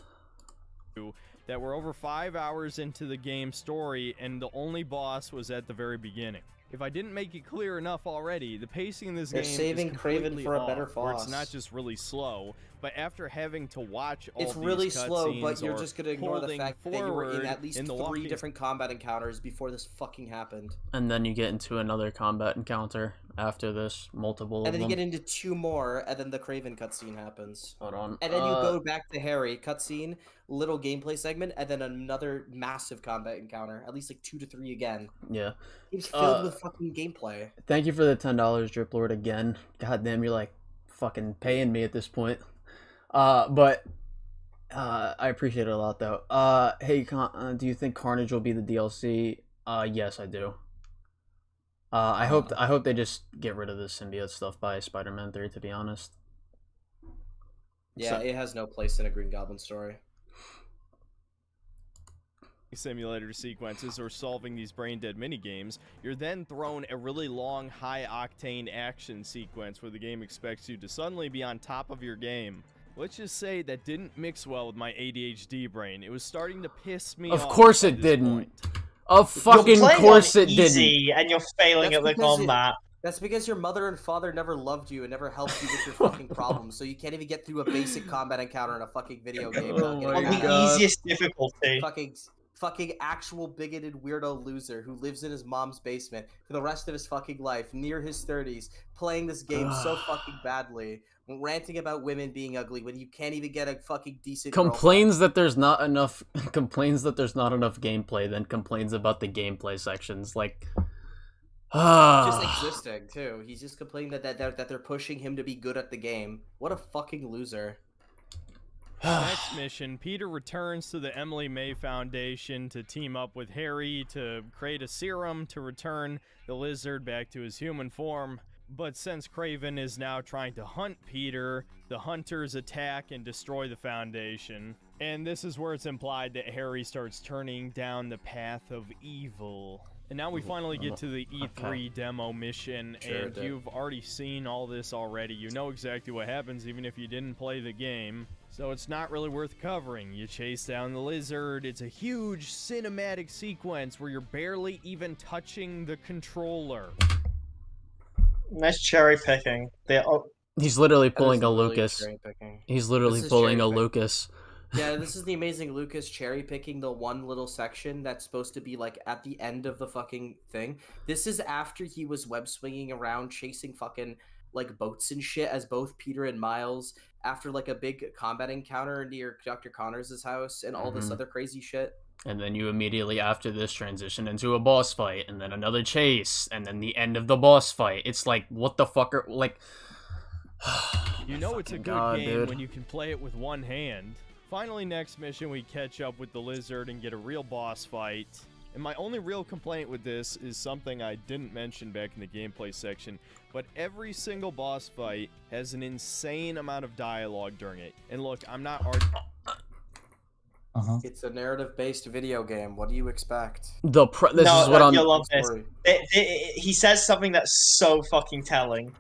that we're over 5 hours into the game story, and the only boss was at the very beginning. If I didn't make it clear enough already, the pacing in this They're game saving is Kraven completely for a off, better where it's boss. not just really slow, but after having to watch all It's these really slow, but cutscenes you're or just gonna ignore the holding fact that you were in forward at least in the 3 walking- different combat encounters before this fucking happened. And then you get into another combat encounter after this, multiple And of then them. you get into 2 more, and then the Kraven cutscene happens. Hold on. And then you go back to Harry, cutscene, little gameplay segment, and then another massive combat encounter. At least like 2 to 3 again. Yeah. It's filled with fucking gameplay. Thank you for the $10, Drip Lord, again. God damn, you're like fucking paying me at this point. But I appreciate it a lot, though. Hey, do you think Carnage will be the DLC? Yes, I do. I hope they just get rid of the symbiote stuff by Spider-Man 3, to be honest. Yeah, it has no place in a Green Goblin story. Simulator sequences or solving these brain-dead mini-games, you're then thrown a really long, high-octane action sequence where the game expects you to suddenly be on top of your game. Let's just say that didn't mix well with my ADHD brain. It was starting to piss me off. Of course it didn't. Of fucking course it easy, didn't. and you're failing at the combat. That's because your mother and father never loved you and never helped you with your fucking problems, so you can't even get through a basic combat encounter in a fucking video game. Oh my On the God. easiest difficulty. Fucking actual bigoted weirdo loser who lives in his mom's basement for the rest of his fucking life, near his 30s, playing this game so fucking badly, ranting about women being ugly when you can't even get a fucking decent Complains that there's not enough gameplay, then complains about the gameplay sections. Like, just existing too. He's just complaining that they're pushing him to be good at the game. What a fucking loser. Next mission, Peter returns to the Emily May Foundation to team up with Harry to create a serum to return the lizard back to his human form. But since Kraven is now trying to hunt Peter, the hunters attack and destroy the Foundation. And this is where it's implied that Harry starts turning down the path of evil. And now we finally get to the E3 demo mission, Sure and did. you've already seen all this already. You know exactly what happens even if you didn't play the game. So it's not really worth covering. You chase down the lizard. It's a huge cinematic sequence where you're barely even touching the controller. Nice cherry picking. He's literally pulling a really Lucas. cherry-picking. He's literally This is pulling a cherry-picking. Lucas. Yeah, this is the amazing Lucas cherry picking the one little section that's supposed to be like at the end of the fucking thing. This is after he was web swinging around chasing fucking like boats and shit as both Peter and Miles after like a big combat encounter near Dr. Connors' house and all this Mhm. other crazy shit. And then you immediately after this transition into a boss fight, and then another chase, and then the end of the boss fight. It's like, what the fuck are, like... You know it's a good God, game dude. when you can play it with one hand. Finally, next mission, we catch up with the lizard and get a real boss fight. And my only real complaint with this is something I didn't mention back in the gameplay section, but every single boss fight has an insane amount of dialogue during it. And look, I'm not It's a narrative-based video game. What do you expect? This is what I'm... You'll love this. He says something that's so fucking telling.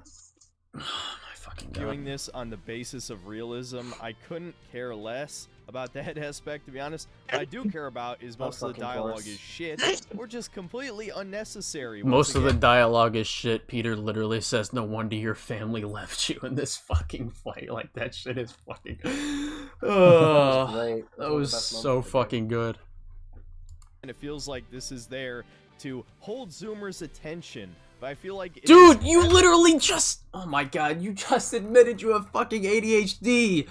Doing this on the basis of realism, I couldn't care less about that aspect, to be honest. What I do care about is most of the dialogue is shit, or just completely unnecessary. Most of the dialogue is shit. Peter literally says, no wonder your family left you in this fucking fight. Like, that shit is fucking... great. That was so fucking good. And it feels like this is there to hold Zoomer's attention. But I feel like dude, you literally just... Oh my god, you just admitted you have fucking ADHD!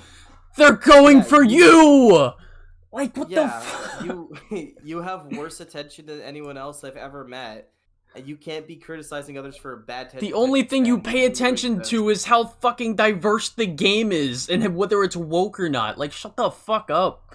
They're going for you! Like, what the you have worse attention than anyone else I've ever met. And you can't be criticizing others for bad attention. The only thing you pay attention to is how fucking diverse the game is, and whether it's woke or not. Like, shut the fuck up.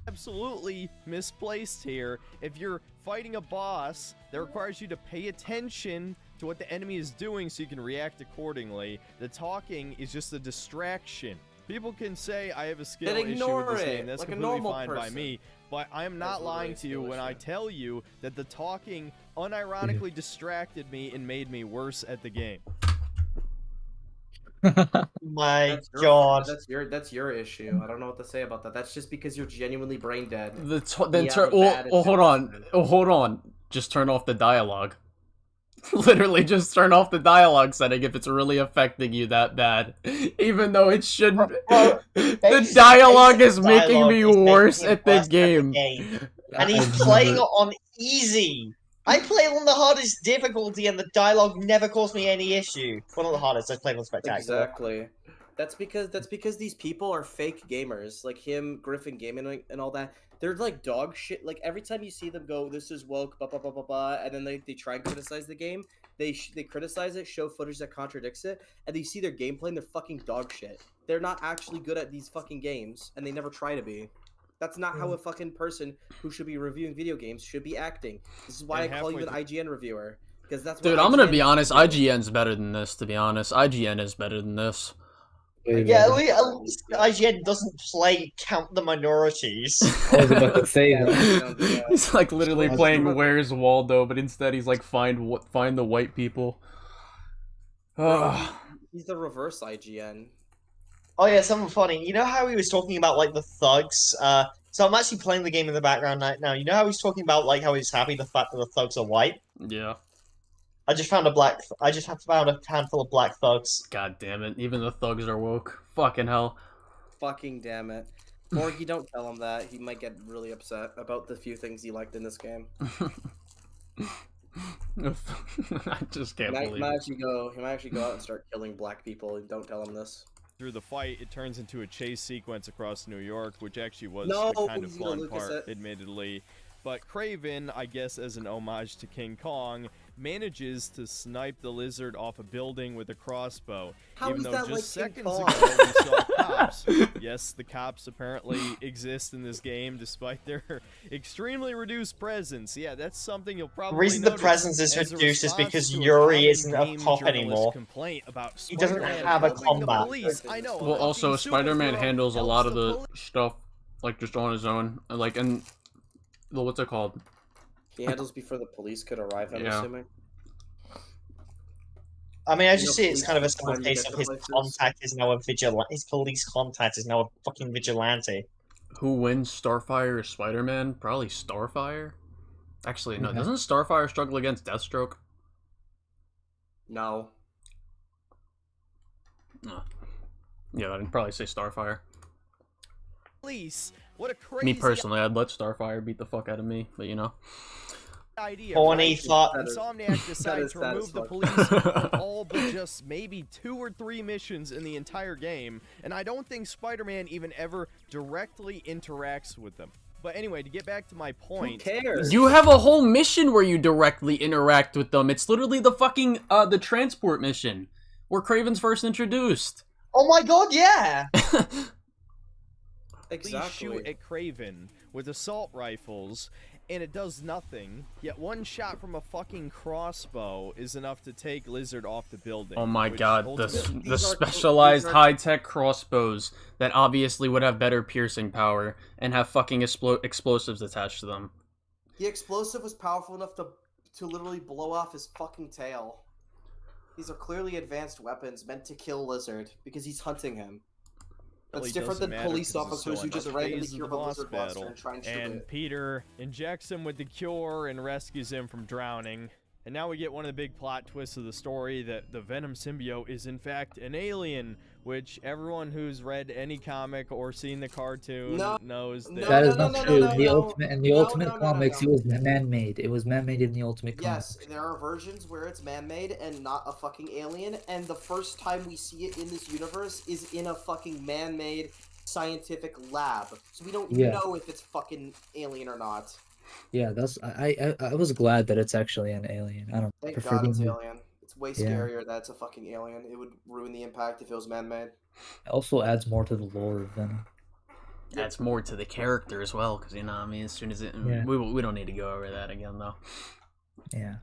Absolutely misplaced here. If you're fighting a boss, that requires you to pay attention to what the enemy is doing so you can react accordingly. The talking is just a distraction. People can say I have a skill issue with this game. That's like a completely normal fine by person. me. But I am not lying to you when I tell you that the talking unironically distracted me and made me worse at the game. My God. That's your issue. I don't know what to say about that. That's just because you're genuinely brain dead. Hold on. Just turn off the dialogue. Literally just turn off the dialogue setting if it's really affecting you that bad. Even though it shouldn't. The dialogue is making me worse at the game. And he's playing it on easy. I play on the hardest difficulty and the dialogue never caused me any issue. Well, not the hardest, I played on spectacular. Exactly. That's because these people are fake gamers. Like him, Griffin Gaming and all that. They're like dog shit. Like every time you see them go, this is woke, blah blah blah blah blah, and then they try and criticize the game. They criticize it, show footage that contradicts it, and they see their gameplay and they're fucking dog shit. They're not actually good at these fucking games, and they never try to be. That's not how a fucking person who should be reviewing video games should be acting. This is why I call you an IGN reviewer. Because that's what Dude, I'm gonna be honest, IGN's better than this, to be honest. IGN is better than this. Yeah, at least IGN doesn't play Count the Minorities. I was about to say that. He's like literally playing Where's Waldo, but instead he's like find the white people. He's the reverse IGN. Oh yeah, something funny. You know how he was talking about like the thugs? So I'm actually playing the game in the background right now. You know how he's talking about like how he's happy the fact that the thugs are white? Yeah. I just found a handful of black thugs. God damn it! Even the thugs are woke. Fucking hell. Fucking damn it. Morgie, don't tell him that. He might get really upset about the few things he liked in this game. I just can't believe He might actually go out and start killing black people. And don't tell him this. Through the fight, it turns into a chase sequence across New York, which actually was No, the kind of he's gonna fun Lucas part, it. admittedly. But Kraven, I guess as an homage to King Kong, manages to snipe the lizard off a building with a crossbow. How even is though that just like King seconds Kong? ago we saw cops. Yes, the cops apparently exist in this game despite their extremely reduced presence. Yeah, that's something you'll probably The reason the notice presence is as a reduced is response because to a Yuri common isn't a game cop journalist anymore. complaint about He doesn't Spider-Man have a helping the combat. police. I know. Well, also fucking Spider-Man superhero handles a helps lot of the the police. stuff like just on his own. Like, and what's it called? He handles before the police could arrive, I'm Yeah. assuming. I mean, as You you know, see, it's police kind of a all the simple time to case get of to his places. contact is now a vigilante. His police contact is now a fucking vigilante. Who wins, Starfire or Spider-Man? Probably Starfire. Actually, no. Yeah. Doesn't Starfire struggle against Deathstroke? No. No. Yeah, I'd probably say Starfire. Police. What a crazy Me personally, I'd let Starfire beat the fuck out of me, but you know. idea. Horny Right? thought. Insomniac decided is to sad as remove the fuck. police from all but just maybe 2 or 3 missions in the entire game, and I don't think Spider-Man even ever directly interacts with them. But anyway, to get back to my point, Who cares? You have a whole mission where you directly interact with them. It's literally the fucking, the transport mission, where Kraven's first introduced. Oh my god, yeah! Please shoot at Kraven with assault rifles, and it does nothing, yet one shot from a fucking crossbow is enough to take Lizard off the building. Oh my which god, ultimately- the specialized high-tech crossbows that obviously would have better piercing power and have fucking explosives attached to them. The explosive was powerful enough to literally blow off his fucking tail. These are clearly advanced weapons meant to kill Lizard because he's hunting him. That's really different than doesn't matter police 'cause it's officers so who just enough randomly phase of hear the of a boss lizard monster battle, and try and shoot and it. Peter injects him with the cure and rescues him from drowning. And now we get one of the big plot twists of the story, that the Venom symbiote is in fact an alien, which everyone who's read any comic or seen the cartoon knows that. That is not true. In the Ultimate Comics, it was man-made. It was man-made in the Ultimate Comics. Yes, there are versions where it's man-made and not a fucking alien, and the first time we see it in this universe is in a fucking man-made scientific lab. So we don't know if it's fucking alien or not. Yeah, that's I was glad that it's actually an alien. I don't Thank prefer God it's the- alien. It's way scarier that it's a fucking alien. It would ruin the impact if it was man-made. It also adds more to the lore of Venom. Adds more to the character as well, because you know, I mean, as soon as it, Yeah. we don't need to go over that again though. Yeah.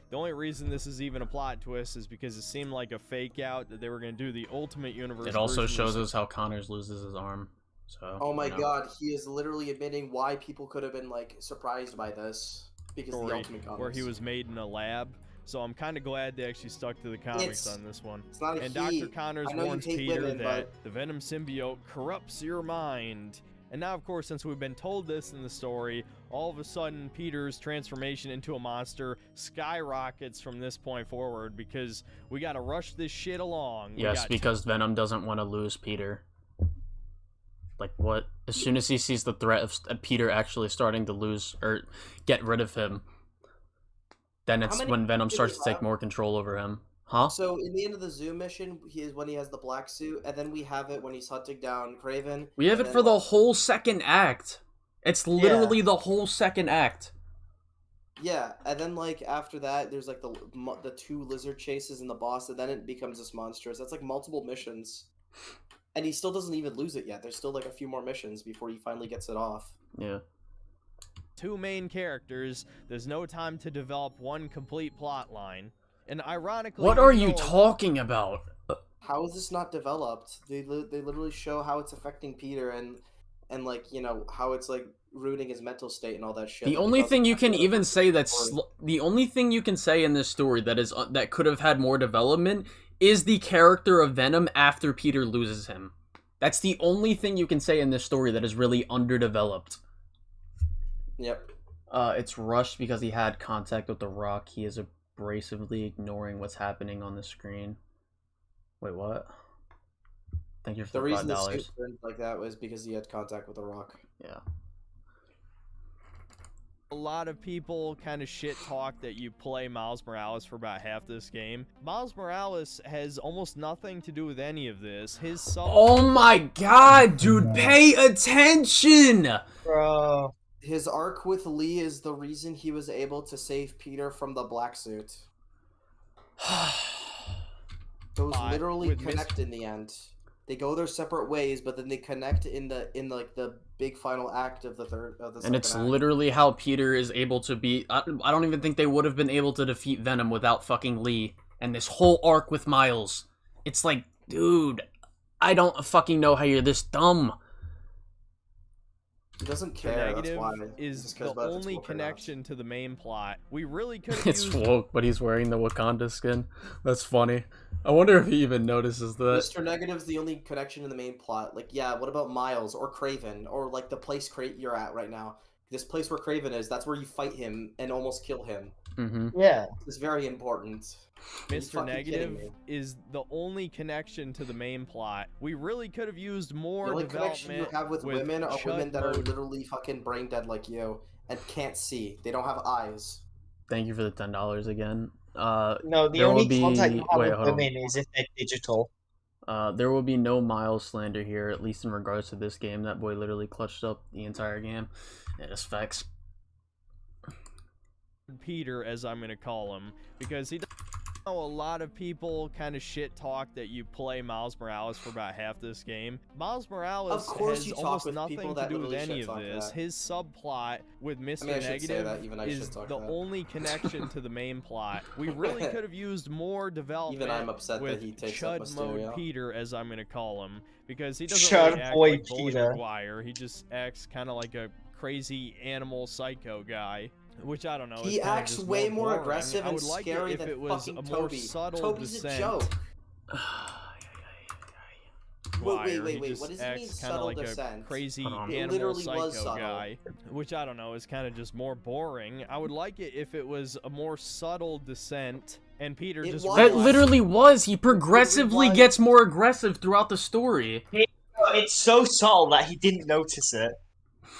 The only reason this is even a plot twist is because it seemed like a fake out that they were going to do the Ultimate Universe. It also version of shows this- us how Connors loses his arm. So. Oh my you know. god, he is literally admitting why people could have been like surprised by this because of the story Ultimate Comics. where he was made in a lab. So I'm kind of glad they actually stuck to the comics It's- on this one. it's not a And he. Dr. Connors I know you warns hate Peter women, that the Venom symbiote corrupts your mind. And now, of course, since we've been told this in the story, all of a sudden Peter's transformation into a monster skyrockets from this point forward because we got to rush this shit along. We Yes, got because Venom doesn't want to lose Peter. Like what? As soon as he sees the threat of Peter actually starting to lose or get rid of him, then How it's many when Venom did starts we to take have? more control over him. Huh? So in the end of the Zoom mission, he is when he has the black suit, and then we have it when he's hunting down Kraven. We have and it then, for the like- whole second act. It's literally the whole second act. Yeah, and then like after that, there's like the 2 lizard chases and the boss, and then it becomes this monstrous. That's like multiple missions, and he still doesn't even lose it yet. There's still like a few more missions before he finally gets it off. Yeah. 2 main characters. There's no time to develop one complete plot line. And ironically, What are even you though- talking about? How is this not developed? They literally show how it's affecting Peter and like you know how it's like ruining his mental state and all that shit. The like, only it thing you doesn't- can even say the only thing you can say in this story that could have had more development is the character of Venom after Peter loses him. That's the only thing you can say in this story that is really underdeveloped. Yep. It's rushed because he had contact with the Rock. He is abrasively ignoring what's happening on the screen. Wait, what? Thank you for The the reason the $5. suit turned like that was because he had contact with the Rock. Yeah. A lot of people kind of shit talk that you play Miles Morales for about half this game. Miles Morales has almost nothing to do with any of this. His sub- Oh my god, dude, pay attention! Bro. His arc with Lee is the reason he was able to save Peter from the black suit. Those literally with connect in the end. They go their separate ways, but then they connect in like the big final act of the And second it's act. literally how Peter is able to be... I don't even think they would have been able to defeat Venom without fucking Lee. And this whole arc with Miles. It's like, dude, I don't fucking know how you're this dumb. He doesn't Mr. care. That's Negative why. is Just cares the about if it's only woke or not. connection to the main plot. We really could have It's used woke, but he's wearing the Wakanda skin. That's funny. I wonder if he even notices that. Mr. Negative's the only connection in the main plot. Like, yeah, what about Miles or Kraven or like the place you're at right now? This place where Kraven is, that's where you fight him and almost kill him. Mm-hmm. Yeah. It's very important. Are you Mr. fucking kidding Negative me? is the only connection to the main plot. We really could have used more The only connection you development have with women are women that are literally fucking brain dead like you and can't see. They don't have eyes. Thank you for the $10 again. No, the there will only be... contact you have Wait, with hold on. women is if they're digital. There will be no Miles slander here, at least in regards to this game. That boy literally clutched up the entire game. It is facts. Peter, as I'm gonna call him, because he doesn't know. A lot of people kind of shit talk that you play Miles Morales for about half this game. Miles Morales Of course has you talk almost with nothing people to that do with literally any shit of talk this. that. His subplot with Mr. I should say Negative that, even I is should talk the that. only connection to the main plot. We really could have used more development Even I'm upset with that he takes up Chud Mode Mysterio. Peter, as I'm gonna call him, because he doesn't Chud really act Boy like Bully Peter. McGuire. He just acts kind of like a crazy animal psycho guy. Which I don't know. He is kinda acts just way more more boring. aggressive I and would like scary it if than it was fucking a more Toby. subtle Toby's descent. a joke. Wait, wait, he what just does it mean acts kind of subtle like descent? a crazy It animal literally was psycho subtle. guy, which I don't know is kind of just more boring. I would like it if it was a more subtle descent, and Peter It just was. That literally was. He progressively was. gets more aggressive throughout the story. It's so subtle that he didn't notice it.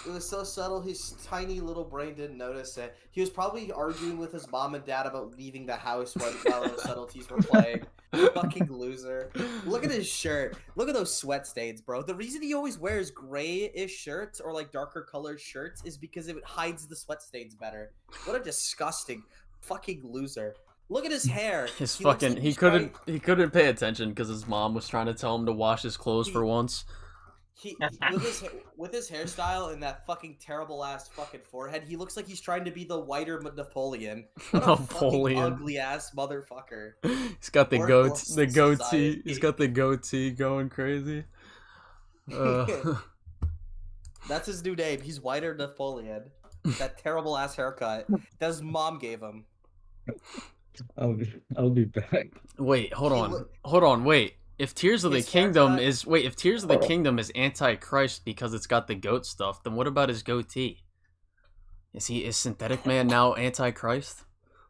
It was so subtle, his tiny little brain didn't notice it. He was probably arguing with his mom and dad about leaving the house while those subtleties were playing. Fucking loser. Look at his shirt. Look at those sweat stains, bro. The reason he always wears grayish shirts or like darker colored shirts is because it hides the sweat stains better. What a disgusting fucking loser. Look at his hair. His He looks fucking like he he's couldn't trying- he couldn't pay attention because his mom was trying to tell him to wash his clothes for once. With his hairstyle and that fucking terrible ass fucking forehead, he looks like he's trying to be the whiter Napoleon. What a fucking ugly ass motherfucker. He's got the Worthless goatee. society. He's got the goatee going crazy. That's his new name. He's whiter Napoleon. That terrible ass haircut that his mom gave him. I'll be back. Wait, hold on, wait. If Tears of the Kingdom is Antichrist because it's got the goat stuff, then what about his goatee? Is Synthetic Man now Antichrist?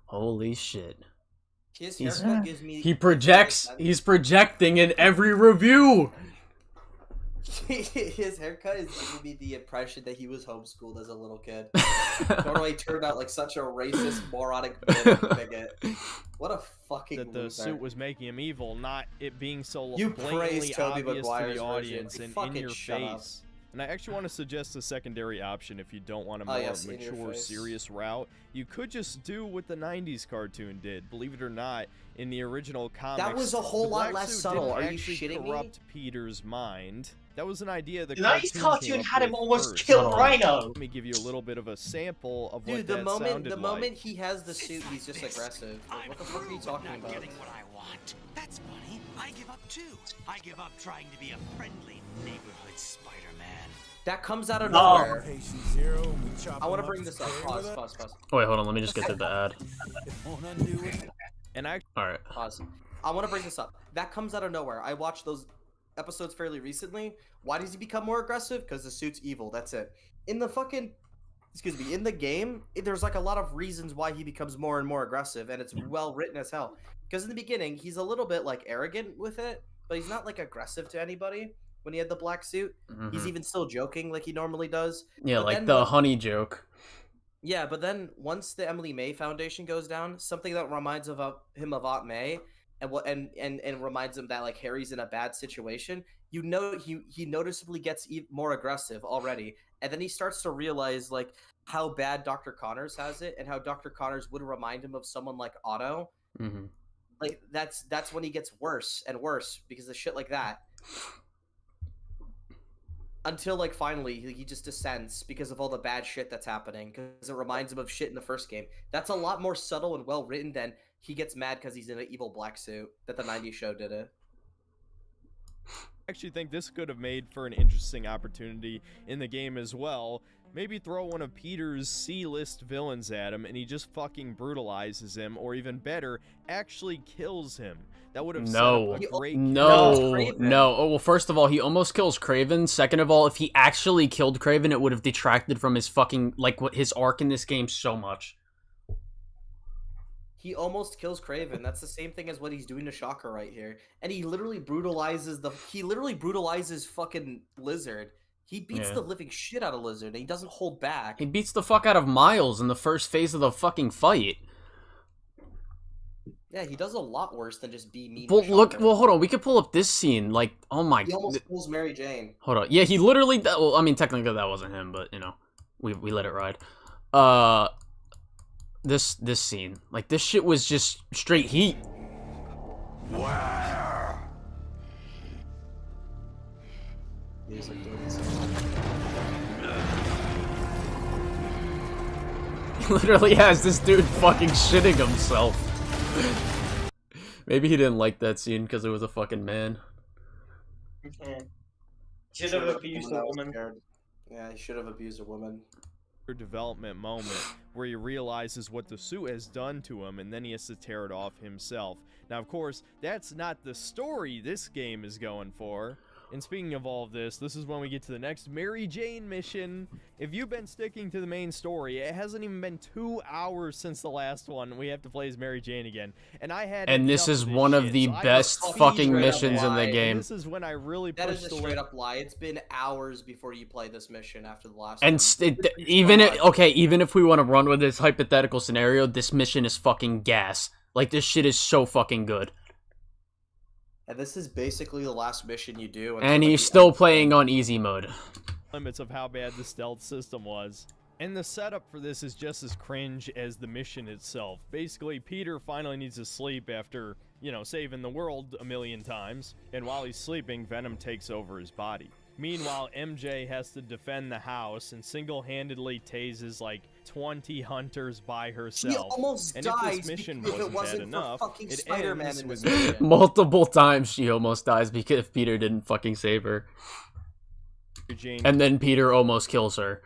Holy shit. His haircut gives me. He's projecting in every review. His haircut is giving me the impression that he was homeschooled as a little kid. Normally turned out like such a racist, moronic bigot. What a fucking that the loser. suit was making him evil, not it being so You blatantly praise Tobey obvious to Maguire's the audience version. and in Fucking your shut up. face. And I actually want to suggest a secondary option if you don't want a Oh, more yes, in your mature, face. serious route. You could just do what the 90s cartoon did, believe it or not, in the original comics. was a whole the lot black less suit subtle. didn't Are you actually shitting me? corrupt Peter's mind. That was an idea the The 90s cartoon came up had him with almost first. kill Rhino. Let me give you a little bit of a sample of what Dude, that sounded like. moment he has the suit, he's just aggressive. Like, what the fuck are you talking about? What I want. That's funny. I give up too. I give up trying to be a friendly neighborhood Spider-Man. That comes out of No. nowhere. I want to bring this up. Pause. Oh, wait, hold on. Let me just get to the ad. And I Alright. Pause. I want to bring this up. That comes out of nowhere. I watched those episodes fairly recently. Why does he become more aggressive? Because the suit's evil. That's it. In the game, there's like a lot of reasons why he becomes more and more aggressive, and it's well written as hell. Because in the beginning, he's a little bit like arrogant with it, but he's not like aggressive to anybody. When he had the black suit, he's Mhm. even still joking like he normally does. Yeah, But like then the when- honey joke. Yeah, but then once the Emily May Foundation goes down, something that reminds him of Aunt May, and reminds him that like Harry's in a bad situation. You know, he noticeably gets more aggressive already, and then he starts to realize like how bad Dr. Connors has it, and how Dr. Connors would remind him of someone like Otto. Mm-hmm. Like that's when he gets worse and worse because of shit like that. Until like finally he just descends because of all the bad shit that's happening, because it reminds him of shit in the first game. That's a lot more subtle and well written than he gets mad because he's in an evil black suit. That the '90s show did it. actually think this could have made for an interesting opportunity in the game as well. Maybe throw one of Peter's C-list villains at him and he just fucking brutalizes him, or even better, actually kills him. That would have set up a great no. Oh, well, first of all, he almost kills Kraven. Second of all, if he actually killed Kraven, it would have detracted from his fucking, like, what his arc in this game so much. He almost kills Kraven. That's the same thing as what he's doing to Shocker right here. And he literally brutalizes fucking Lizard. He beats the living shit out of Lizard, and he doesn't hold back. He beats the fuck out of Miles in the first phase of the fucking fight. Yeah, he does a lot worse than just be mean. Well, look, hold on. We could pull up this scene. Like, oh my. He almost kills Mary Jane. Hold on. Yeah, he literally. Well, I mean, technically that wasn't him, but you know, we let it ride. This scene, like, this shit was just straight heat. Wow. He's like doing this. He literally has this dude fucking shitting himself. Maybe he didn't like that scene because it was a fucking man. Should have abused a woman. Yeah, he should have abused a woman. Development moment where he realizes what the suit has done to him, and then he has to tear it off himself. Now, of course, that's not the story this game is going for. And speaking of all of this, this is when we get to the next Mary Jane mission. If you've been sticking to the main story, it hasn't even been 2 hours since the last one. We have to play as Mary Jane again. And this is one of the best fucking missions in the game. This is when I really pushed That is a straight up lie. It's been hours before you play this mission after the last And one. even if we want to run with this hypothetical scenario, this mission is fucking gas. Like, this shit is so fucking good. And this is basically the last mission you do. And he's still playing on easy mode. Limits of how bad the stealth system was. And the setup for this is just as cringe as the mission itself. Basically, Peter finally needs to sleep after, you know, saving the world a million times. And while he's sleeping, Venom takes over his body. Meanwhile, MJ has to defend the house and single-handedly tases like 20 hunters by herself. She almost and dies if this mission if it wasn't bad wasn't enough, for fucking it Spider-Man ends in with this mission. Multiple times she almost dies because Peter didn't fucking save her. Jane And then Peter almost kills her.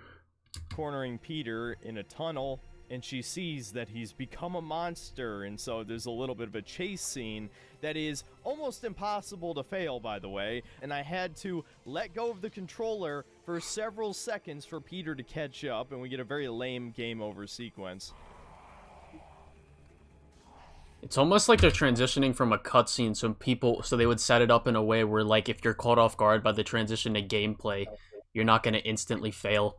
cornering Peter in a tunnel, and she sees that he's become a monster, and so there's a little bit of a chase scene that is almost impossible to fail, by the way, and I had to let go of the controller for several seconds for Peter to catch up, and we get a very lame game over sequence. It's almost like they're transitioning from a cutscene, so they would set it up in a way where, like, if you're caught off guard by the transition to gameplay, you're not going to instantly fail.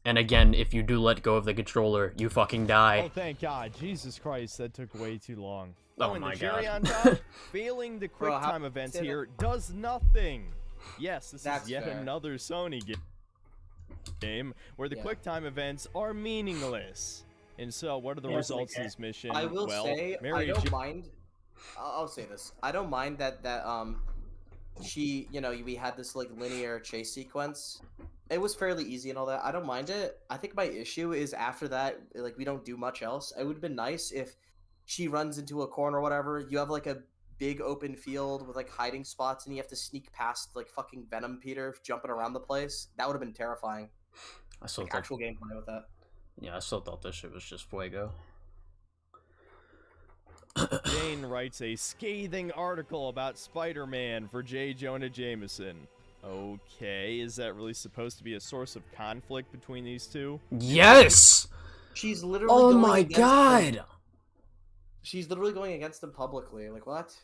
And again, if you do let go of the controller, you fucking die. Oh, thank God. Jesus Christ, that took way too long. Oh and my the cherry God. on top, failing the Bro, QuickTime events here does nothing. Yes, this That's is yet fair. another Sony game where the QuickTime events are meaningless. And so, what are the results of this mission? I will say, I Mary don't Jane- mind. I'll say this. I don't mind that she, you know, we had this like linear chase sequence. It was fairly easy and all that. I don't mind it. I think my issue is after that, like, we don't do much else. It would have been nice if she runs into a corner or whatever. You have like a big open field with like hiding spots, and you have to sneak past like fucking Venom Peter jumping around the place. That would have been terrifying. I still Like, thought, actual gameplay with that. yeah, I still thought this shit was just fuego. Jane writes a scathing article about Spider-Man for J. Jonah Jameson. Okay, is that really supposed to be a source of conflict between these two? Yes! She's literally. Oh going my against God! him. She's literally going against him publicly. Like, what?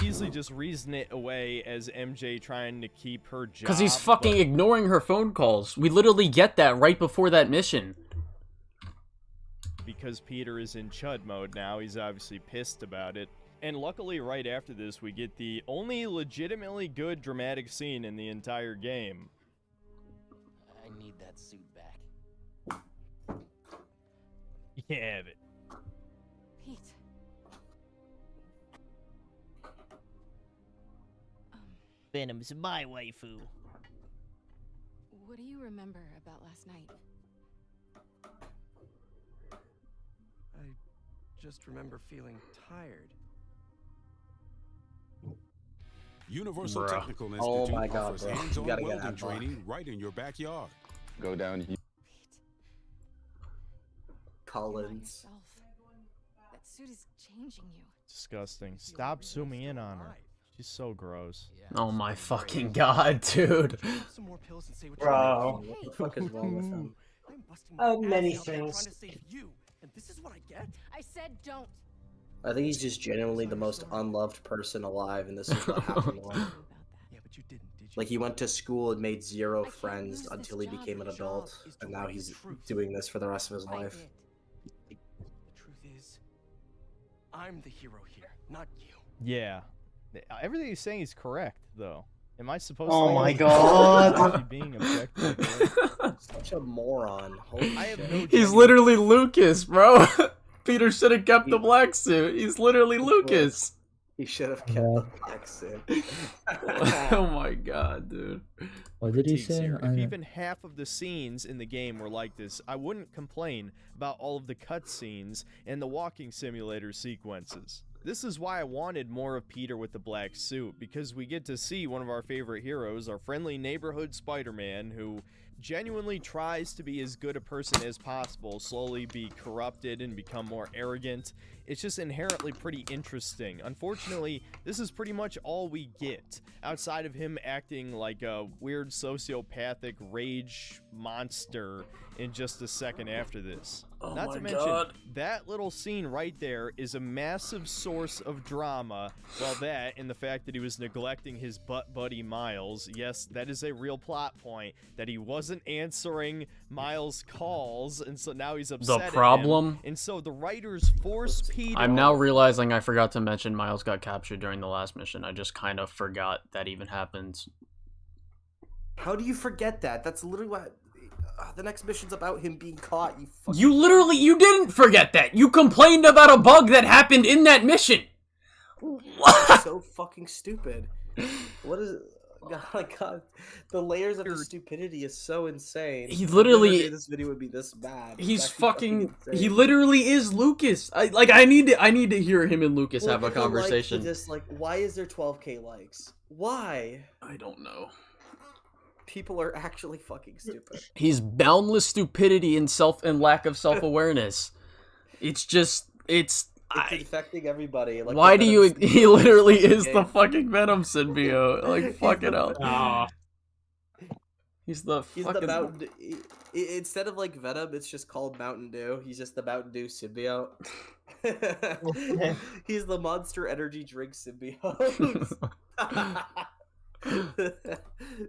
Easily just reason it away as MJ trying to keep her job. Because he's fucking but ignoring her phone calls. We literally get that right before that mission. because Peter is in Chud mode now, he's obviously pissed about it. And luckily, right after this, we get the only legitimately good dramatic scene in the entire game. I need that suit back. You can't have it. Pete. Venom's my waifu. What do you remember about last night? I just remember feeling tired. Universal Bruh. Technical Oh Institute my God, offers bro. You hands-on gotta get welding that block. training right in your backyard. Go down. Collins. That suit is changing you. Disgusting. Stop zooming in on her. She's so gross. Oh my fucking god, dude. Bro. What the fuck is wrong with him? Many things. I said don't. I think he's just genuinely the most unloved person alive, and this is what happened to him. Like, he went to school and made 0 friends until he became an adult, and now he's doing this for the rest of his life. The truth is, I'm the hero here, not you. Yeah. Everything he's saying is correct, though. Am I supposed Oh to? my God. Actually being objective. Such a moron. Holy I have shit. no He's genuine- literally Lucas, bro. Peter should have kept the black suit. He's literally Lucas. He should have kept the black suit. Oh my god, dude. What did he critiques say? here. If even half of the scenes in the game were like this, I wouldn't complain about all of the cutscenes and the walking simulator sequences. This is why I wanted more of Peter with the black suit, because we get to see one of our favorite heroes, our friendly neighborhood Spider-Man, who genuinely tries to be as good a person as possible, slowly be corrupted and become more arrogant. It's just inherently pretty interesting. Unfortunately, this is pretty much all we get, outside of him acting like a weird sociopathic rage monster in just a second after this. Oh Not my to mention, God. that little scene right there is a massive source of drama. Well, that and the fact that he was neglecting his butt buddy Miles. Yes, that is a real plot point, that he wasn't answering Miles' calls, and so now he's upset at him. problem? And so the writers force Peter... I'm now realizing I forgot to mention Miles got captured during the last mission. I just kind of forgot that even happened. How do you forget that? That's literally what... the next mission's about him being caught, you fucking... You didn't forget that! You complained about a bug that happened in that mission! So fucking stupid. What is... God, the layers of his stupidity is so insane. He literally- I never knew this video would be this bad. It's He's actually fucking insane. he literally is Lucas. I need to hear him and Lucas have a People like to conversation. just like, why is there 12k likes? Why? I don't know. People are actually fucking stupid. He's boundless stupidity and lack of self-awareness. It's infecting everybody. Like why the do you? Venom He symbiote literally in the is the game. fucking Venom symbiote. Like fuck it up. He's the fucking. Mountain. Instead of like Venom, it's just called Mountain Dew. He's just the Mountain Dew symbiote. He's the Monster Energy drink symbiote.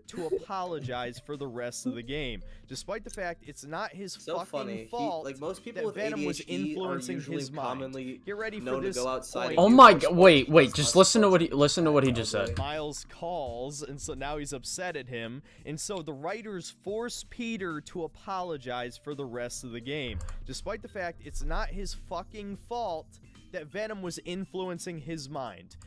to apologize for the rest of the game, despite the fact it's not his So fucking funny. fault. Like most people that with Venom was ADHD are influencing usually his mind. commonly Get ready for known to this go outside point. and Oh do my push god! ups Wait, plus just listen to what he just said. Miles calls, and so now he's upset at him, and so the writers force Peter to apologize for the rest of the game, despite the fact it's not his fucking fault that Venom was influencing his mind.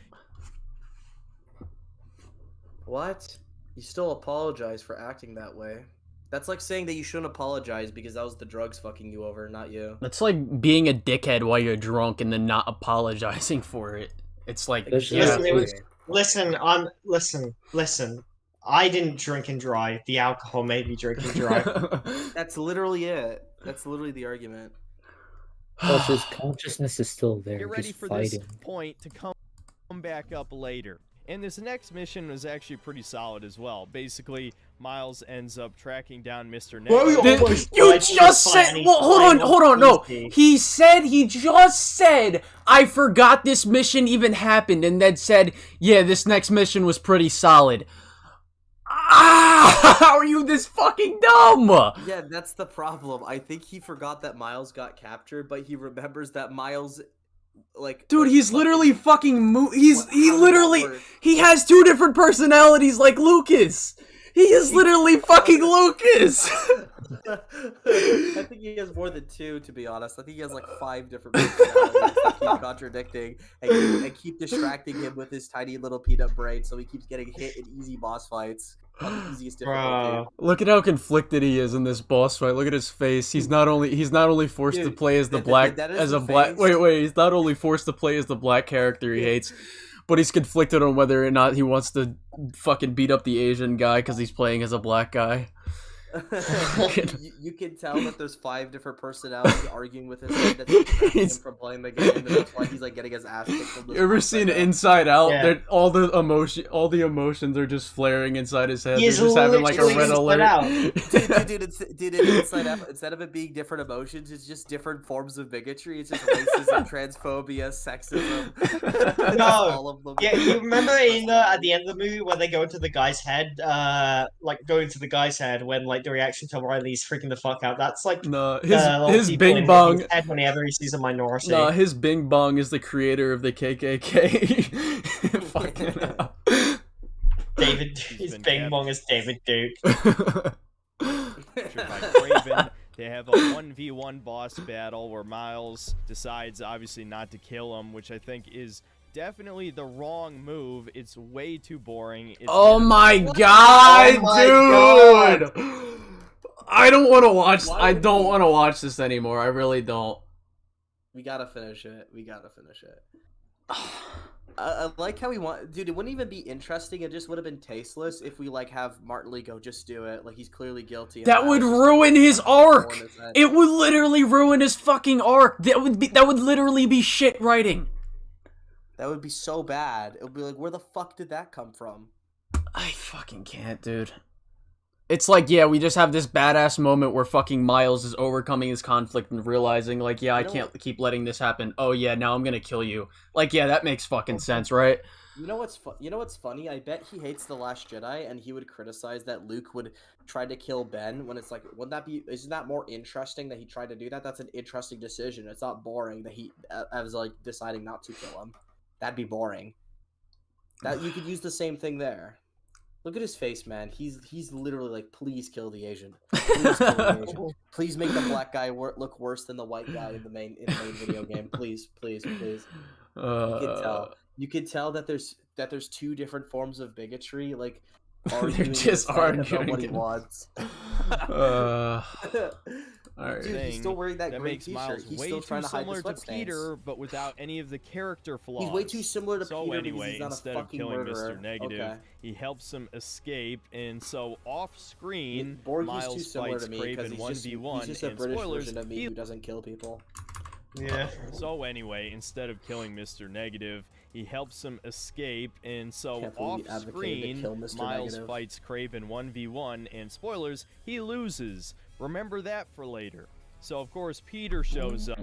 What? You still apologize for acting that way. That's like saying that you shouldn't apologize because that was the drugs fucking you over, not you. That's like being a dickhead while you're drunk and then not apologizing for it. It's like Listen, listen. I didn't drink and drive. The alcohol made me drink and drive. That's literally it. That's literally the argument. Plus, his consciousness is still there, Get ready just for fighting. this point to come back up later. And this next mission was actually pretty solid as well. Basically, Miles ends up tracking down Mr. Negative. You just said. Well, hold on. No, he just said. I forgot this mission even happened, and then said, "Yeah, this next mission was pretty solid." Ah, how are you this fucking dumb? Yeah, that's the problem. I think he forgot that Miles got captured, but he remembers that Miles, like, Dude, he's literally fucking he has 2 different personalities like Lucas. He is literally fucking Lucas. I think he has more than 2, to be honest. I think he has like 5 different personalities that keep contradicting and keep distracting him with his tiny little peanut brain, so he keeps getting hit in easy boss fights on the easiest difficulty. Look at how conflicted he is in this boss fight. Look at his face. He's not only forced to play as the black that is the black face. wait, he's not only forced to play as the black character he hates, but he's conflicted on whether or not he wants to fucking beat up the Asian guy because he's playing as a black guy. You can tell that there's 5 different personalities arguing with his head that's preventing him from playing the game, and that's why he's like getting his ass kicked from the You ever seen Inside Out? Yeah. All the emotions are just flaring inside his head. He They're is just having like a literally red alert. Out. Dude, in Inside Out, instead of it being different emotions, it's just different forms of bigotry. It's just racism, transphobia, sexism. No, all of them. yeah, you remember at the end of the movie where they go into the guy's head, when like the reaction to Riley's freaking the fuck out. That's like his Bing Bong. Head whenever he sees a minority. No, his Bing Bong is the creator of the KKK. Fucking hell. His Bing Bong is David Duke. Craven. They have a 1v1 boss battle where Miles decides obviously not to kill him, which I think is definitely the wrong move. It's way too boring. Oh my god, dude! I don't want to watch. I don't want to watch this anymore. I really don't. We gotta finish it. I like how we want, dude. It wouldn't even be interesting. It just would have been tasteless if we like have Martin Lee go, just do it. Like he's clearly guilty. That would ruin his arc. It would literally ruin his fucking arc. That would literally be shit writing. That would be so bad. It would be like, where the fuck did that come from? I fucking can't, dude. It's like, yeah, we just have this badass moment where fucking Miles is overcoming his conflict and realizing, like, yeah, I can't keep letting this happen. Oh, yeah, now I'm gonna kill you. Like, yeah, that makes fucking sense, right? You know what's funny? I bet he hates The Last Jedi, and he would criticize that Luke would try to kill Ben when it's like, isn't that more interesting that he tried to do that? That's an interesting decision. It's not boring that he was like deciding not to kill him. That'd be boring. That you could use the same thing there. Look at his face, man. He's literally like, please kill the Asian. Please kill the Asian. Please make the black guy look worse than the white guy in the main video game. Please. You could tell that there's 2 different forms of bigotry. Like, they're just arguing what he wants. Alright. Dude, he's still wearing that green makes t-shirt. Miles He's way still too trying to hide similar the to sweat Peter, stains. but without any of the character flaws. He's way too similar to Peter anyway, because he's not instead a of fucking killing murderer. Mr. Negative, Okay. he helps him escape, and so off-screen, Borgie's Miles too similar fights to me Craven because he's 1v1, just a and British spoilers, version of me who doesn't kill people. Yeah. So anyway, instead of killing Mr. Negative, he helps him escape, and so Can't believe he advocated to off-screen, kill Mr. Miles Negative. fights Craven 1v1, and spoilers, he loses. Remember that for later. So of course Peter shows up.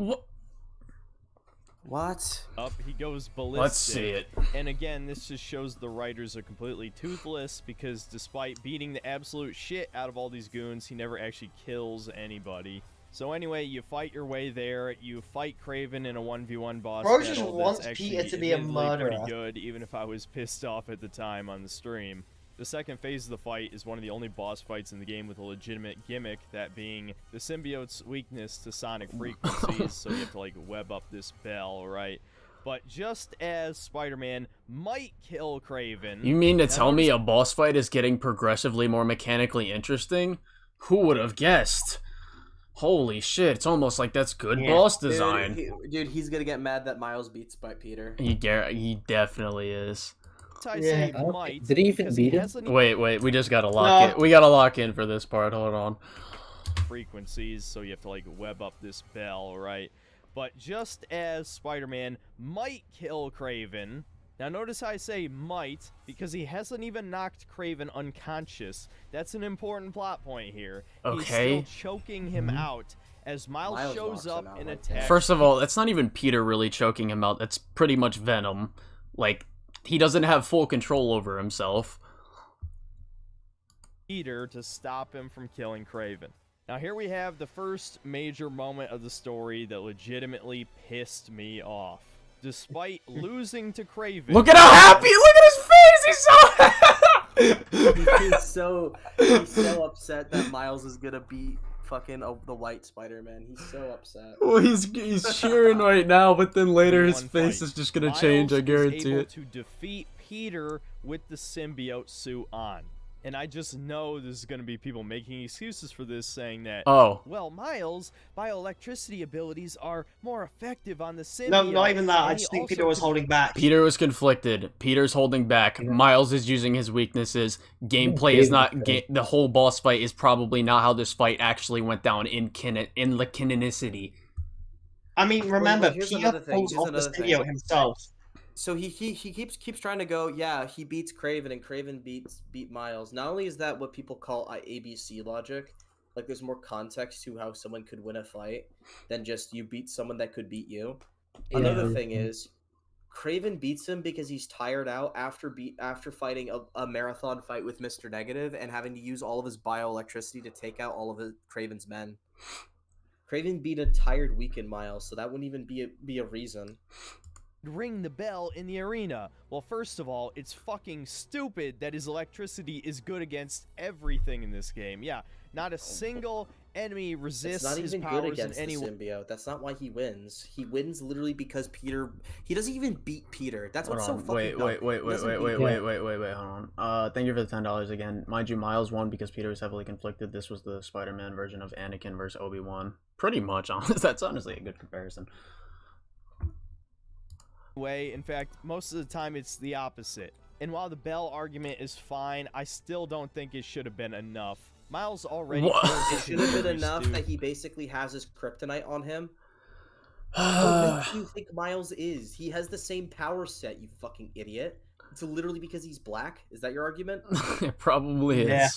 What? He goes ballistic. Let's see it. And again, this just shows the writers are completely toothless because despite beating the absolute shit out of all these goons, he never actually kills anybody. So anyway, you fight your way there. You fight Craven in a 1v1 boss Bro battle. just that's wants actually Peter to be a admittedly murderer. pretty good, even if I was pissed off at the time on the stream. The second phase of the fight is one of the only boss fights in the game with a legitimate gimmick, that being the symbiote's weakness to sonic frequencies, so you have to like web up this bell, right? But just as Spider-Man might kill Craven... You mean to tell me a boss fight is getting progressively more mechanically interesting? Who would have guessed? Holy shit, it's almost like that's good boss design. Dude, he's gonna get mad that Miles beats by Peter. He definitely is. I say might, Did he even beat him? Wait, we just gotta lock it. We gotta lock in for this part. Hold on. Frequencies, so you have to like web up this bell, right? But just as Spider-Man might kill Craven, now notice how I say might, because he hasn't even knocked Craven unconscious. That's an important plot point here. Okay. He's still choking him out as Miles shows up and attacks. First of all, that's not even Peter really choking him out. That's pretty much Venom. Like, he doesn't have full control over himself. Peter to stop him from killing Craven. Now here we have the first major moment of the story that legitimately pissed me off. Despite losing to Craven... Look at how happy! Look at his face! He's so happy! He's so upset that Miles is gonna beat fucking the white Spider-Man. He's so upset. Well, he's cheering right now, but then later his face is just gonna change, I guarantee able it. to defeat Peter with the symbiote suit on. And I just know there's going to be people making excuses for this, saying that, oh, well, Miles' bioelectricity abilities are more effective on the symbiote. No, not even that. I just think Peter was holding back. Peter was conflicted. Peter's holding back. Miles is using his weaknesses. Gameplay is not. The whole boss fight is probably not how this fight actually went down in the canonicity. I mean, remember, here's Peter another thing, pulls here's off the another thing. symbiote himself. So he keeps trying to go, yeah, he beats Kraven and Kraven beat Miles. Not only is that what people call ABC logic, like there's more context to how someone could win a fight than just you beat someone that could beat you. Yeah. Another thing is Kraven beats him because he's tired out after fighting a marathon fight with Mr. Negative and having to use all of his bioelectricity to take out all of Kraven's men. Kraven beat a tired, weakened Miles, so that wouldn't even be a reason. Ring the bell in the arena. Well, first of all, it's fucking stupid that his electricity is good against everything in this game. Yeah, not a single enemy resists his powers in any way. It's not even good against the symbiote. That's not why he wins. He wins literally because he doesn't even beat Peter. That's what's so fucking dumb. Wait, hold on. Thank you for the $10 again. Mind you, Miles won because Peter was heavily conflicted. This was the Spider-Man version of Anakin versus Obi-Wan. Pretty much, that's honestly a good comparison. Way. In fact, most of the time it's the opposite. And while the bell argument is fine, I still don't think it should have been enough. Miles already. It should have been enough that he basically has his kryptonite on him. What do you think Miles is? He has the same power set, you fucking idiot. It's literally because he's black? Is that your argument? It probably is. Yeah.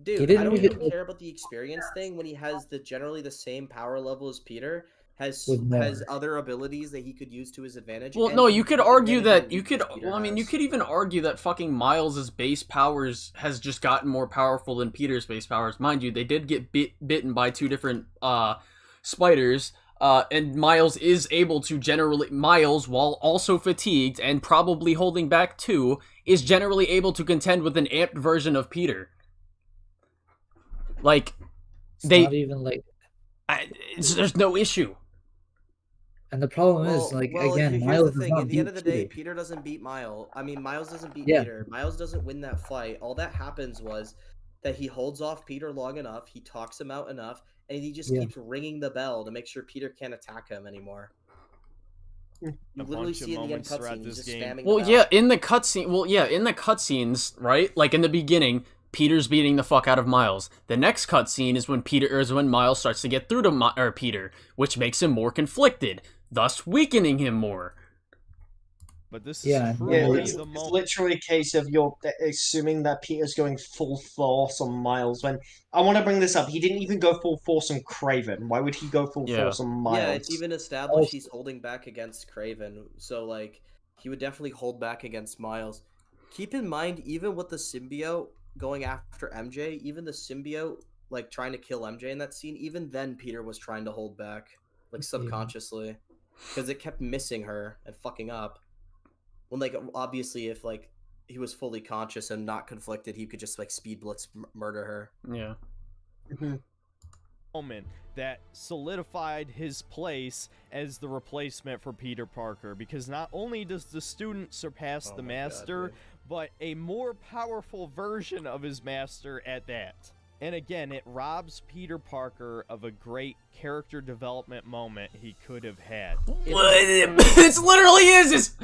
Dude, I don't even care about the experience thing when he has generally the same power level as Peter. Has other abilities that he could use to his advantage. Well, no, you could argue that you could even argue that fucking Miles's base powers has just gotten more powerful than Peter's base powers. Mind you, they did get bitten by two different spiders. And Miles is able to Miles, while also fatigued and probably holding back too, is generally able to contend with an amped version of Peter. Like, not even like there's no issue. And the problem is, again, Miles does not at the end of the day, Peter. Peter doesn't beat Miles. I mean, Miles doesn't beat Yeah. Peter. Miles doesn't win that fight. All that happens was that he holds off Peter long enough, he talks him out enough, and he just keeps ringing the bell to make sure Peter can't attack him anymore. You literally see in the end cutscenes just spamming Well, the bell. yeah, in the cutscenes, right? Like in the beginning, Peter's beating the fuck out of Miles. The next cutscene is when Miles starts to get through to Peter, which makes him more conflicted, thus weakening him more. But this it's literally a case of you're assuming that Peter's going full force on Miles. When I want to bring this up, he didn't even go full force on Kraven. Why would he go full force on Miles? Yeah, it's even established he's holding back against Kraven. So, like, he would definitely hold back against Miles. Keep in mind, even with the symbiote going after MJ, even the symbiote, like, trying to kill MJ in that scene, even then Peter was trying to hold back, like, subconsciously. Because it kept missing her and fucking up. When, like, obviously, if, like, he was fully conscious and not conflicted, he could just, like, speed blitz murder her. Yeah. Moment that solidified his place as the replacement for Peter Parker, because not only does the student surpass the master, but a more powerful version of his master at that. And again, it robs Peter Parker of a great character development moment he could have had. It literally is!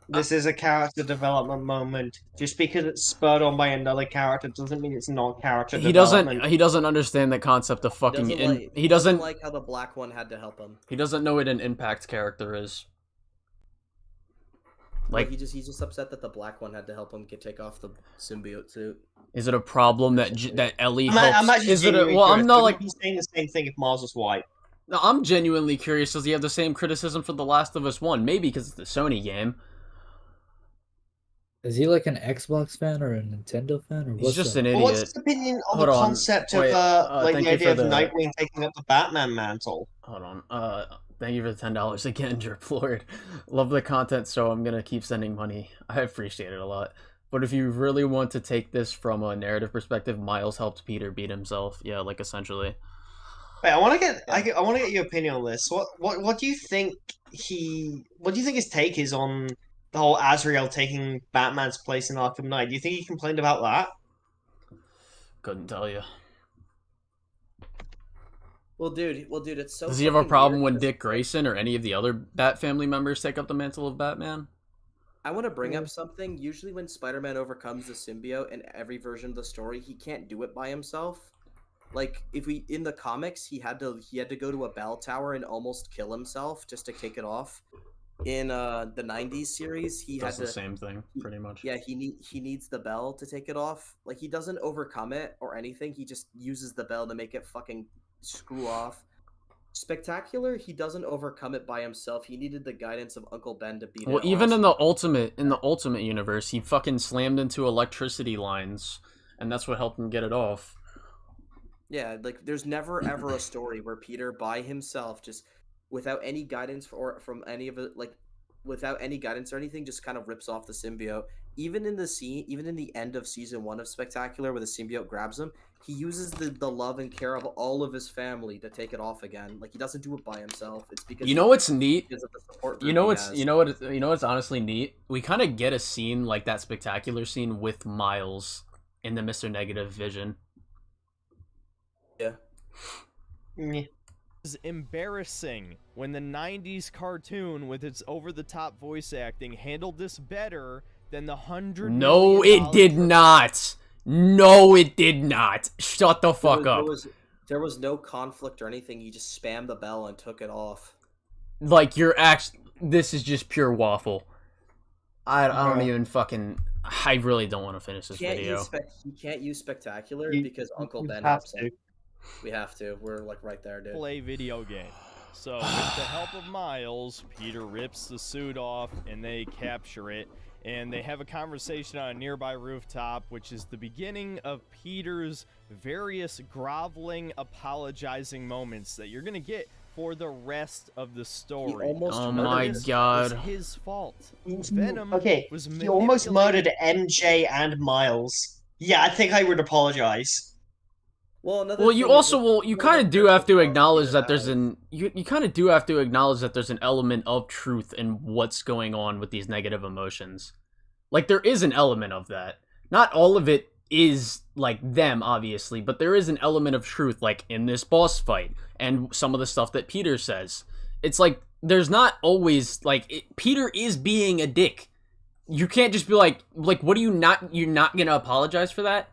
This is a character development moment. Just because it's spurred on by another character doesn't mean it's not character development. He doesn't understand the concept of fucking. He doesn't like how the black one had to help him. He doesn't know what an impact character is. Like he's just upset that the black one had to help him take off the symbiote suit. Is it a problem that Ellie helps? I'm actually is it a, well, I'm not like he's saying the same thing if Miles was white. No, I'm genuinely curious. Does he have the same criticism for The Last of Us 1? Maybe because it's the Sony game. Is he like an Xbox fan or a Nintendo fan, or He's just an Well, idiot? what's his opinion on the concept of like the idea of Nightwing taking up the Batman mantle? Hold on. Thank you for the $10 again, Drip Lord. Love the content, so I'm gonna keep sending money. I appreciate it a lot. But if you really want to take this from a narrative perspective, Miles helped Peter beat himself. Yeah, like essentially. Wait, I want to get your opinion on this. What do you think his take is on the whole Azrael taking Batman's place in Arkham Knight. Do you think he complained about that? Couldn't tell you. Well, dude, it's so. Does he have a fucking problem weird when Dick Grayson or any of the other Bat family members take up the mantle of Batman? I want to bring up something. Usually, when Spider-Man overcomes the symbiote in every version of the story, he can't do it by himself. Like in the comics, he had to go to a bell tower and almost kill himself just to take it off. In the '90s series, he Does had the same thing pretty much. Yeah, he needs the bell to take it off. Like he doesn't overcome it or anything. He just uses the bell to make it fucking screw off. Spectacular, he doesn't overcome it by himself. He needed the guidance of Uncle Ben to beat it. Well, even in the ultimate universe, he fucking slammed into electricity lines, and that's what helped him get it off. Yeah, like there's never ever a story where Peter by himself, just without any guidance from any of it, like without any guidance or anything, just kind of rips off the symbiote. Even in the end of season 1 of Spectacular, where the symbiote grabs him, he uses the love and care of all of his family to take it off again. Like he doesn't do it by himself. It's because what's neat? Because of the support You know what's honestly neat? We kind of get a scene like that Spectacular scene with Miles in the Mr. Negative vision. Yeah. It's embarrassing when the 90s cartoon with its over-the-top voice acting handled this better than the $100 No, it did not. No, it did not. Shut the fuck up. There was no conflict or anything. He just spammed the bell and took it off. Like, this is just pure waffle. I don't even fucking... I really don't want to finish this video. He can't use Spectacular because Uncle Ben helps him. We have to. We're like right there, dude. Play video game. So with the help of Miles, Peter rips the suit off and they capture it. And they have a conversation on a nearby rooftop, which is the beginning of Peter's various groveling, apologizing moments that you're going to get for the rest of the story. Oh my god. It was his fault. Venom was he almost murdered MJ and Miles. Yeah, I think I would apologize. Well, you kind of do have to acknowledge that there's you kind of do have to acknowledge that there's an element of truth in what's going on with these negative emotions. Like there is an element of that. Not all of it is like them, obviously, but there is an element of truth, like in this boss fight and some of the stuff that Peter says. It's like there's not always Peter is being a dick. You can't just be like what are you're not gonna apologize for that?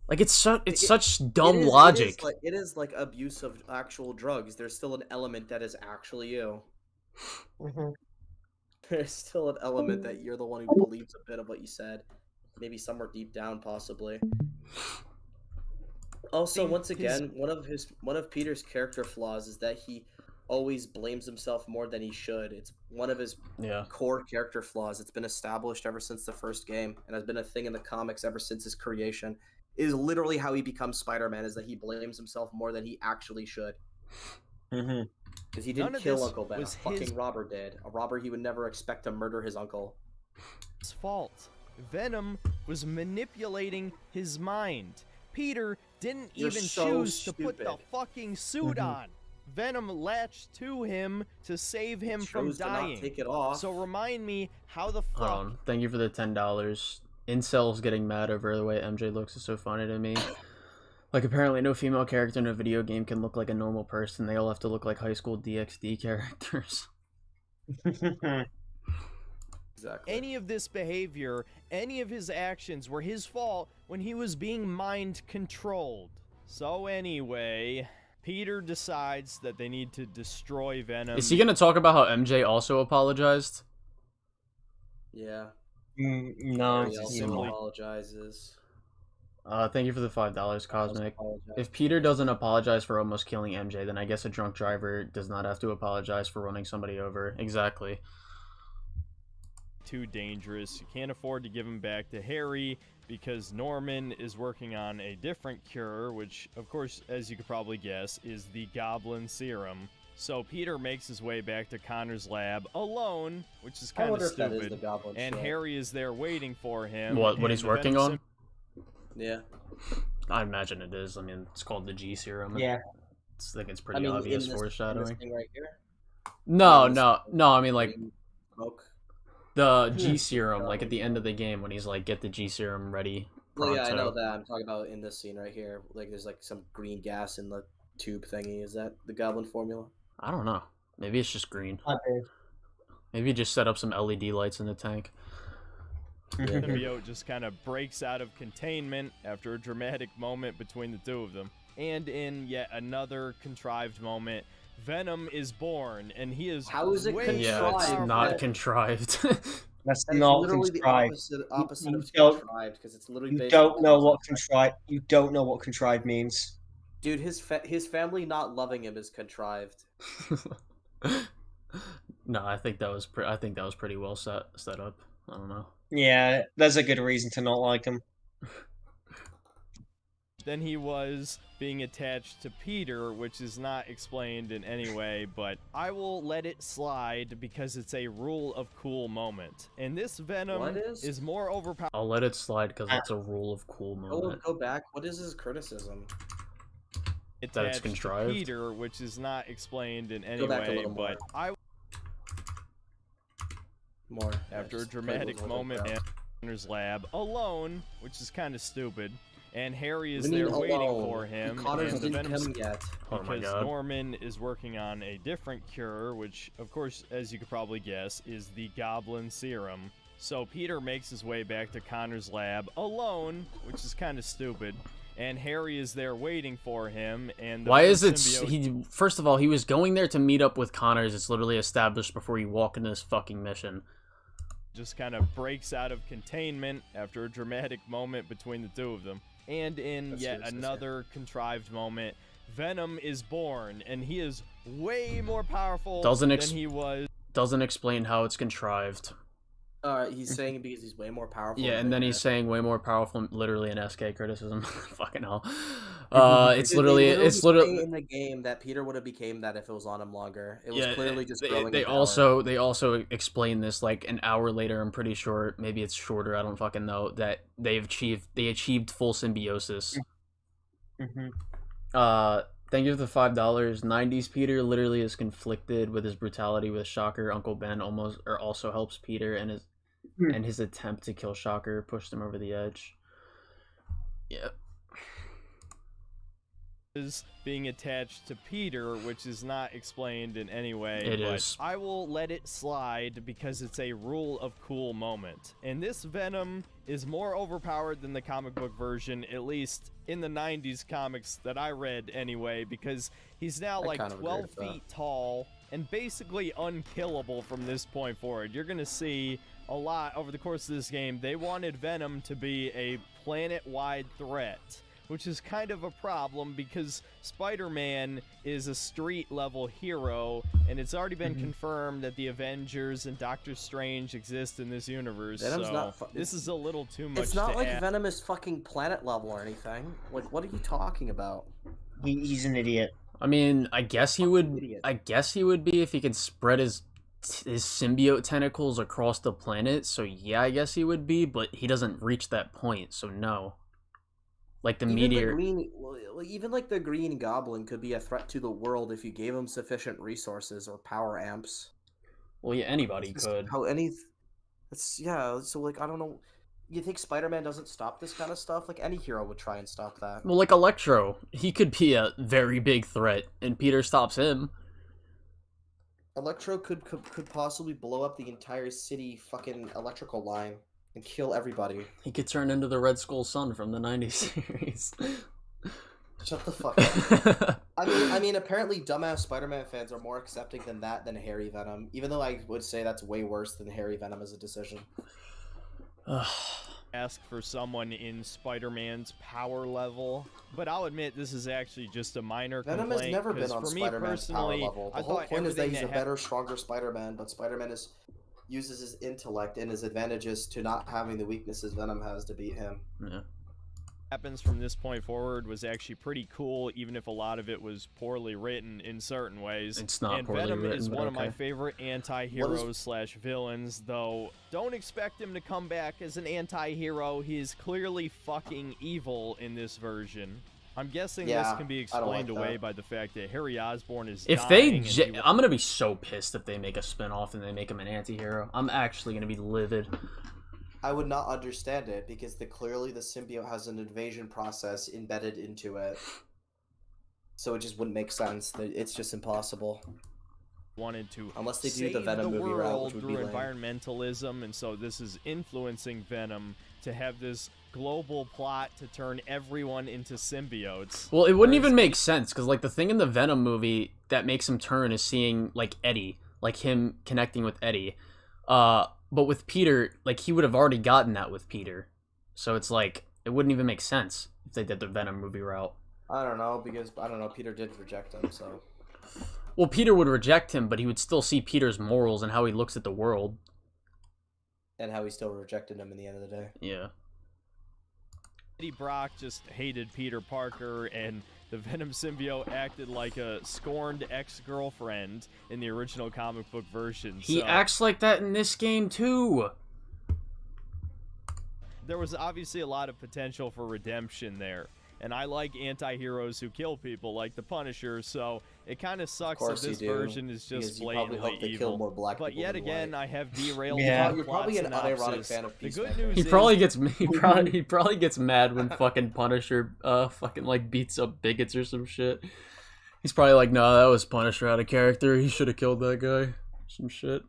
Like it's such dumb logic. It is like abuse of actual drugs. There's still an element that is actually you. There's still an element that you're the one who believes a bit of what you said, maybe somewhere deep down, possibly. Also, once again, one of Peter's character flaws is that he always blames himself more than he should. It's one of his core character flaws. It's been established ever since the first game, and has been a thing in the comics ever since his creation. It is literally how he becomes Spider-Man, is that he blames himself more than he actually should. Because he didn't kill Uncle Ben. A fucking robber did. A robber he would never expect to murder his uncle. His fault. Venom was manipulating his mind. Peter didn't choose to put the fucking suit on. Venom latched to him to save him from dying. Take it off. So remind me how the fuck. Hold on. Thank you for the $10. Incels getting mad over the way MJ looks is so funny to me. Like, apparently no female character in a video game can look like a normal person. They all have to look like high school DxD characters. Exactly. Any of this behavior, any of his actions were his fault when he was being mind controlled. So anyway, Peter decides that they need to destroy Venom. Is he going to talk about how MJ also apologized? Yeah. No. He also apologizes. Thank you for the $5, Cosmic. If Peter doesn't apologize for almost killing MJ, then I guess a drunk driver does not have to apologize for running somebody over. Exactly. Too dangerous. You can't afford to give him back to Harry because Norman is working on a different cure, which, of course, as you could probably guess, is the Goblin Serum. So Peter makes his way back to Connor's lab alone, which is kind of stupid. And Harry is there waiting for him. What he's working on? Yeah. I imagine it is. I mean, it's called the G Serum. Yeah. I think it's pretty obvious foreshadowing. Right here? No. I mean, like... Smoke. The G serum, like at the end of the game when he's like, get the G serum ready. Well, yeah, I know pronto. that. I'm talking about in this scene right here. Like, there's like some green gas in the tube thingy. Is that the Goblin formula? I don't know. Maybe it's just green. Okay. Maybe just set up some LED lights in the tank. Symbiote just kind of breaks out of containment after a dramatic moment between the two of them. And in yet another contrived moment, Venom is born, and he is How is it way contrived? Yeah, it's not That- contrived. That's That is not literally contrived. the opposite of don't- contrived, because it's literally You based don't on know what cause and contrived. You don't know what contrived means. Dude, his family not loving him is contrived. No, I think that was pretty well set up. I don't know. Yeah, there's a good reason to not like him. Then he was being attached to Peter, which is not explained in any way, but I will let it slide because it's a rule of cool moment. And this Venom What is? more overpowered. I'll let it slide because it's a rule of cool moment. Go back. What is his criticism? That it's attached to contrived? Peter, which is not explained in any Go back a way, little more. but I More. after a Just play dramatic with it moment down. in Connor's lab alone, which is kind of stupid. And Harry is What do you there mean waiting alone? for him. Connors and the didn't Venom's come yet. Oh my because God. Norman is working on a different cure, which, of course, as you could probably guess, is the Goblin Serum. So Peter makes his way back to Connor's lab alone, which is kind of stupid. And Harry is there waiting for him. And the Why is it? symbiote- First of all, he was going there to meet up with Connors. It's literally established before you walk into this fucking mission. just kind of breaks out of containment after a dramatic moment between the two of them. And in yet another contrived moment, Venom is born, and he is way more powerful than he was. Doesn't explain how it's contrived. He's saying it because he's way more powerful. Yeah, than and then they he's are. saying way more powerful, literally an SK criticism. Fucking hell. It's Dude, literally, they it's literally literally say in the game that Peter would have became that if it was on him longer. It was yeah, clearly just they, growing. they in power. also explain this like an hour later. I'm pretty sure, maybe it's shorter. I don't fucking know, that they achieved full symbiosis. Thank you for the $5. 90s Peter literally is conflicted with his brutality with Shocker. Uncle Ben also helps Peter, and his attempt to kill Shocker pushed him over the edge. Yeah. Is being attached to Peter, which is not explained in any way. It but is. I will let it slide because it's a rule of cool moment. And this Venom is more overpowered than the comic book version, at least in the 90s comics that I read anyway, because he's now I like kind of agree 12 with that. feet tall and basically unkillable from this point forward. You're going to see a lot over the course of this game. They wanted Venom to be a planet-wide threat, which is kind of a problem because Spider-Man is a street-level hero, and it's already been confirmed that the Avengers and Doctor Strange exist in this universe. Venom's so not this is a little too much. It's not to like ask. Venom is fucking planet level or anything. Like, what are you talking about? He's an idiot. I mean, I guess he would be if he could spread his symbiote tentacles across the planet. So yeah, I guess he would be, but he doesn't reach that point, so no. Like the meteor. Even like the Green Goblin could be a threat to the world if you gave him sufficient resources or power amps. Well, yeah, anybody could. So like I don't know. You think Spider-Man doesn't stop this kind of stuff? Like any hero would try and stop that. Well, like Electro, he could be a very big threat, and Peter stops him. Electro could possibly blow up the entire city fucking electrical line and kill everybody. He could turn into the Red Skull Sun from the 90s series. Shut the fuck up. I mean, apparently dumbass Spider-Man fans are more accepting than Harry Venom, even though I would say that's way worse than Harry Venom as a decision. Ask for someone in Spider-Man's power level, but I'll admit this is actually just a minor Venom complaint. has never been 'cause on for me Spider-Man's power personally, level. The I whole thought point is that everything he's a that better, stronger Spider-Man, but Spider-Man uses his intellect and his advantages to not having the weaknesses Venom has to beat him. Yeah. happens from this point forward was actually pretty cool, even if a lot of it was poorly written in certain ways. It's not and poorly Venom written, is but one of my okay. favorite anti-heroes slash villains, though don't expect him to come back as an anti-hero. He is clearly fucking evil in this version. I'm guessing Yeah, this can be I don't like explained away that. by the fact that Harry Osborn is If dying. I'm gonna be so pissed if they make a spin-off and they make him an anti-hero. I'm actually gonna be livid. I would not understand it because clearly the symbiote has an invasion process embedded into it. So it just wouldn't make sense. It's just impossible. Wanted to unless they do save the Venom movie route, world which would through be lame. environmentalism, and so this is influencing Venom to have this global plot to turn everyone into symbiotes. Well, it wouldn't even make sense because like the thing in the Venom movie that makes him turn is seeing like Eddie, like him connecting with Eddie. But with Peter, like he would have already gotten that with Peter, so it's like it wouldn't even make sense if they did the Venom movie route. I don't know because Peter did reject him, so. Well, Peter would reject him, but he would still see Peter's morals and how he looks at the world. And how he still rejected him in the end of the day. Yeah. Eddie Brock just hated Peter Parker, and the Venom symbiote acted like a scorned ex-girlfriend in the original comic book version. He acts like that in this game, too. There was obviously a lot of potential for redemption there. And I like anti-heroes who kill people, like the Punisher, so it kind of sucks that this version is just blatantly evil. Kill more black but people yet than again, white. I have derailed You're plot probably an unironic synopsis. fan of The good Peacemaker. news He is probably gets mad when fucking Punisher fucking like beats up bigots or some shit. He's probably like, no, that was Punisher out of character. He should have killed that guy. Some shit.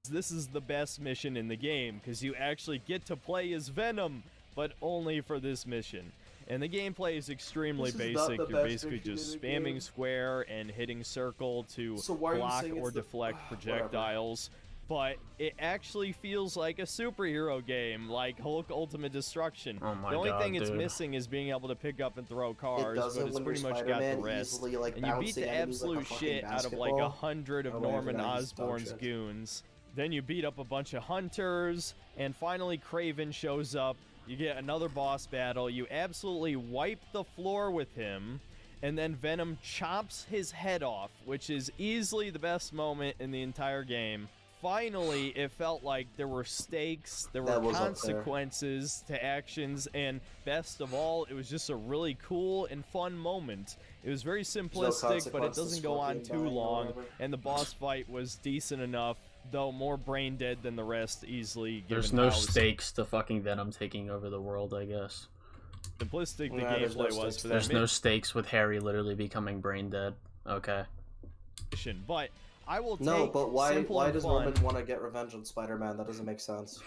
This is the best mission in the game because you actually get to play as Venom, but only for this mission. And the gameplay is extremely basic. You're basically just spamming square and hitting circle to block or deflect projectiles. But it actually feels like a superhero game, like Hulk Ultimate Destruction. Oh my the only God, thing it's dude. missing is being able to pick up and throw cars, but doesn't it's when pretty you're much got the Spider-Man rest. easily, like, And you beat bouncing the enemies like a absolute fucking shit out of like basketball, 100 of or whatever Norman that is, Osborn's shit. goons. Then you beat up a bunch of hunters, and finally Kraven shows up. You get another boss battle. You absolutely wipe the floor with him, and then Venom chops his head off, which is easily the best moment in the entire game. Finally, it felt like there were stakes, there were consequences to actions, and best of all, it was just a really cool and fun moment. It was very simplistic, but it doesn't go on too long, and the boss fight was decent enough, though more brain dead than the rest easily. There's no stakes to fucking Venom taking over the world, I guess. Simplistic the gameplay was for that There's no stakes with Harry literally becoming brain dead. Okay. mission, but I will take No, but why does fun Norman want to get revenge on Spider-Man? That doesn't make sense.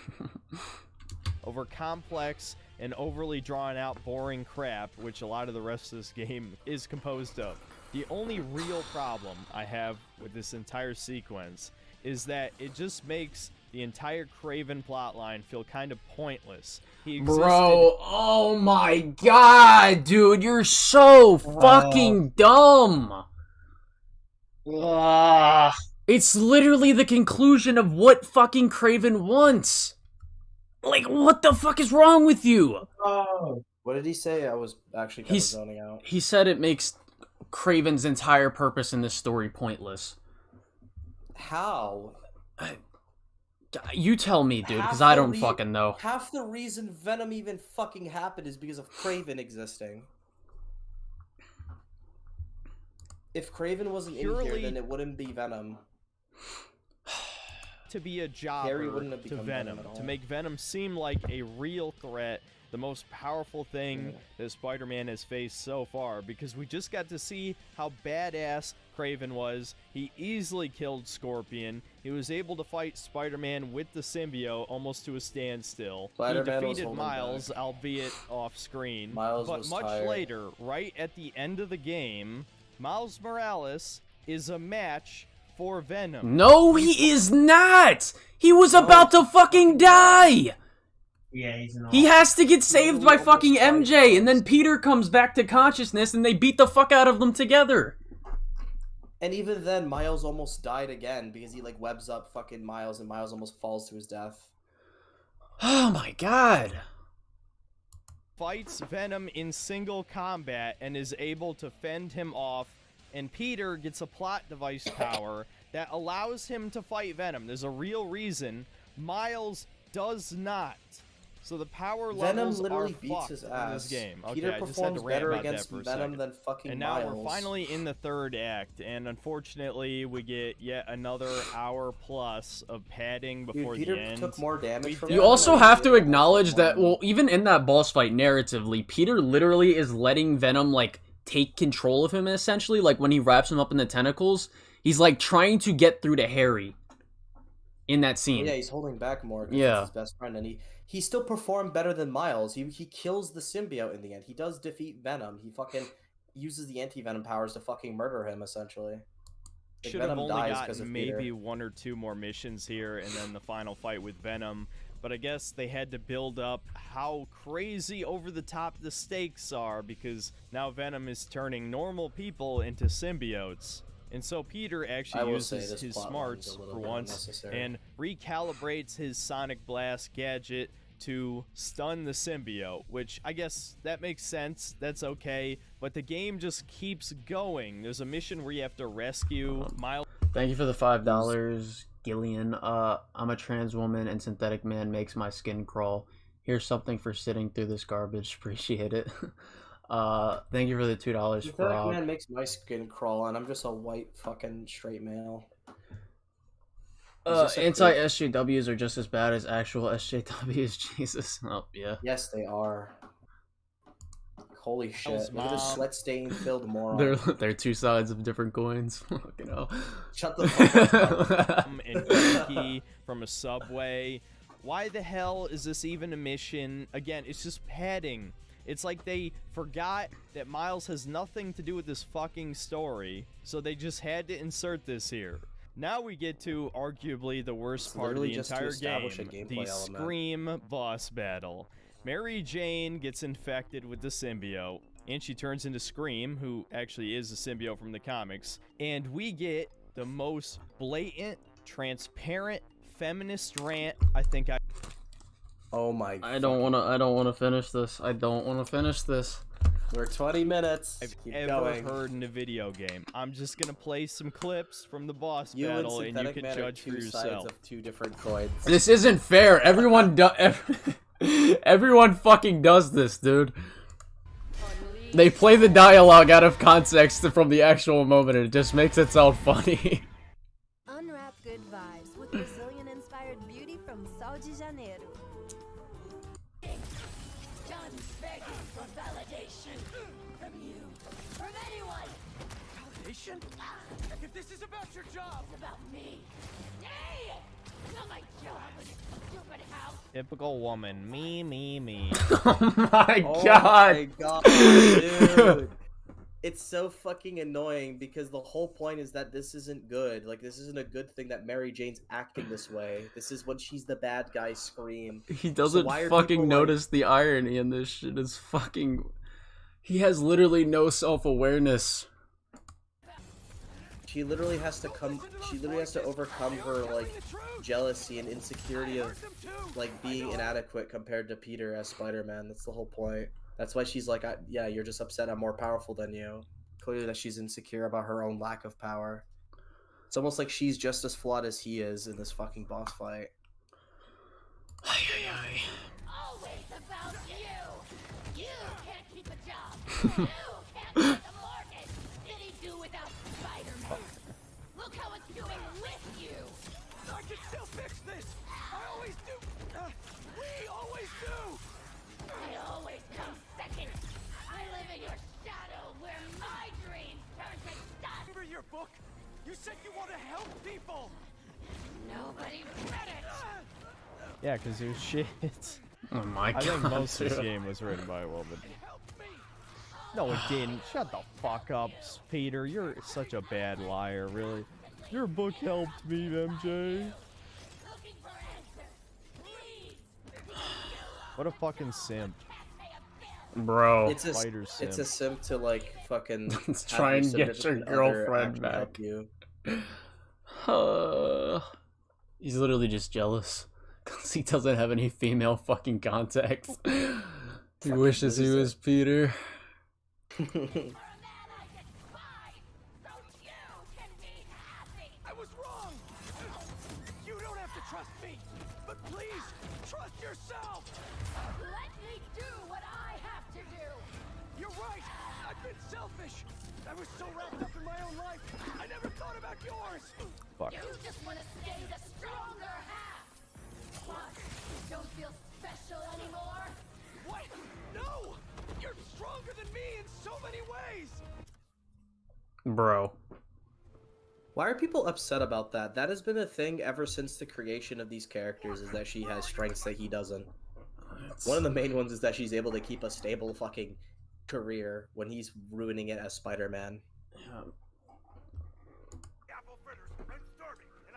over complex and overly drawn out boring crap, which a lot of the rest of this game is composed of. The only real problem I have with this entire sequence is that it just makes the entire Kraven plotline feel kind of pointless. He existed. Bro, oh my God, dude, you're so fucking dumb. It's literally the conclusion of what fucking Kraven wants. Like, what the fuck is wrong with you? What did he say? I was actually kind of zoning out. He said it makes Kraven's entire purpose in this story pointless. How? You tell me, dude, because I don't fucking know. Half the reason Venom even fucking happened is because of Kraven existing. If Kraven wasn't in here, then it wouldn't be Venom. To be a jobber to Venom, to make Venom seem like a real threat, the most powerful thing that Spider-Man has faced so far, because we just got to see how badass Kraven was. He easily killed Scorpion. He was able to fight Spider-Man with the symbiote almost to a standstill. Spider-Man he was defeated holding Miles, back. albeit off-screen. Miles but was much tired. later, right at the end of the game, Miles Morales is a match for Venom. No, he is not! He was about to fucking die! Yeah, he's an He has to get saved by fucking MJ, and then Peter comes back to consciousness, and they beat the fuck out of them together. And even then, Miles almost died again because he like webs up fucking Miles, and Miles almost falls to his death. Oh my God. Fights Venom in single combat and is able to fend him off, and Peter gets a plot device power that allows him to fight Venom. There's a real reason. Miles does not. So the power Venom levels literally are beats fucked his in ass. this game. Peter Okay, I just had to performs rant better about that against for a Venom second. than fucking And now Miles. we're finally in the third act, and unfortunately, we get yet another hour plus of padding before Peter the end. took more damage from You also have to acknowledge that, well, even in that boss fight narratively, Peter literally is letting Venom, like, take control of him, essentially. Like, when he wraps him up in the tentacles, he's, like, trying to get through to Harry in that scene. Yeah, he's holding back more because Yeah. that's his best friend, and he still performed better than Miles. He kills the symbiote in the end. He does defeat Venom. He fucking uses the anti-venom powers to fucking murder him, essentially. Like, Should have Venom only dies 'cause gotten of maybe Peter. 1 or 2 more missions here, and then the final fight with Venom. But I guess they had to build up how crazy over the top the stakes are, because now Venom is turning normal people into symbiotes. And so Peter I actually will say uses this his plot line's smarts a little for bit once unnecessary. and recalibrates his Sonic Blast gadget to stun the symbiote, which I guess that makes sense. That's okay. But the game just keeps going. There's a mission where you have to rescue Miles. Thank you for the $5, Gillian. I'm a trans woman and synthetic man makes my skin crawl. Here's something for sitting through this garbage. Appreciate it. Thank you for the $2, That Frog. man makes my skin crawl, and I'm just a white fucking straight male. Anti-SJWs are just as bad as actual SJWs. Jesus. Oh, yeah. Yes, they are. Holy shit! Look at this mom. sweat-stain filled moron. They're two sides of different coins. Fucking hell. Shut the fuck up. And Frankie from a subway. Why the hell is this even a mission? Again, it's just padding. It's like they forgot that Miles has nothing to do with this fucking story, so they just had to insert this here. Now we get to arguably the worst part of the entire game, the Scream boss battle. Mary Jane gets infected with the symbiote, and she turns into Scream, who actually is a symbiote from the comics, and we get the most blatant, transparent, feminist rant I think I... Oh my... I don't wanna finish this. I don't wanna finish this. We're 20 minutes. I've Keep ever going. heard in a video game. I'm just gonna play some clips from the boss battle, and you can judge for yourself. Of two different coins. This isn't fair. Everyone everyone fucking does this, dude. They play the dialogue out of context from the actual moment, and it just makes it sound funny. Unwrap good vibes with Brazilian-inspired beauty from Sao de Janeiro. Done begging for validation from you, from anyone. Validation? If this is about your job, It's about me. Hey! It's not my job, stupid house. Typical woman. Me. Oh my Oh god. my god, dude. It's so fucking annoying because the whole point is that this isn't good. Like, this isn't a good thing that Mary Jane's acting this way. This is when she's the bad guy, Scream. He doesn't why are fucking people, like- notice the irony in this shit. Is fucking... He has literally no self-awareness. She literally has to overcome her, like, jealousy and insecurity of, like, being inadequate compared to Peter as Spider-Man. That's the whole point. That's why she's like, yeah, you're just upset I'm more powerful than you. Clearly that she's insecure about her own lack of power. It's almost like she's just as flawed as he is in this fucking boss fight. Always about you. You can't keep a job. You can't make a mortgage. Did he do without Spider-Man? Look how it's doing with you. I can still fix this. I always do. We always do. I always come second. I live in your shadow where my dreams turn to dust. Remember your book? You said you want to help people. Nobody read it. Yeah, because there's shit. Oh my god. I think most of this dude. game was written by a woman. No, it didn't. Shut the fuck up, Peter. You're such a bad liar, really. Your book helped me, MJ. What a fucking simp. Bro. It's a simp to, like, fucking Let's have try your and get your significant other girlfriend actually help back. you. He's literally just jealous. Because he doesn't have any female fucking contacts. He wishes he was Peter. I was wrong. You don't have to trust me. me, but please trust yourself. Let me do what I have to do. You're right. I've been selfish. I was so wrapped up in my own life, I never thought about yours. Fuck. You just want to stay the stronger half. What? Don't feel special anymore? What? No! You're stronger than me in so many ways. Bro. Why are people upset about that? That has been a thing ever since the creation of these characters, is that she has strengths that he doesn't. One of the main ones is that she's able to keep a stable fucking career when he's ruining it as Spider-Man. Yeah.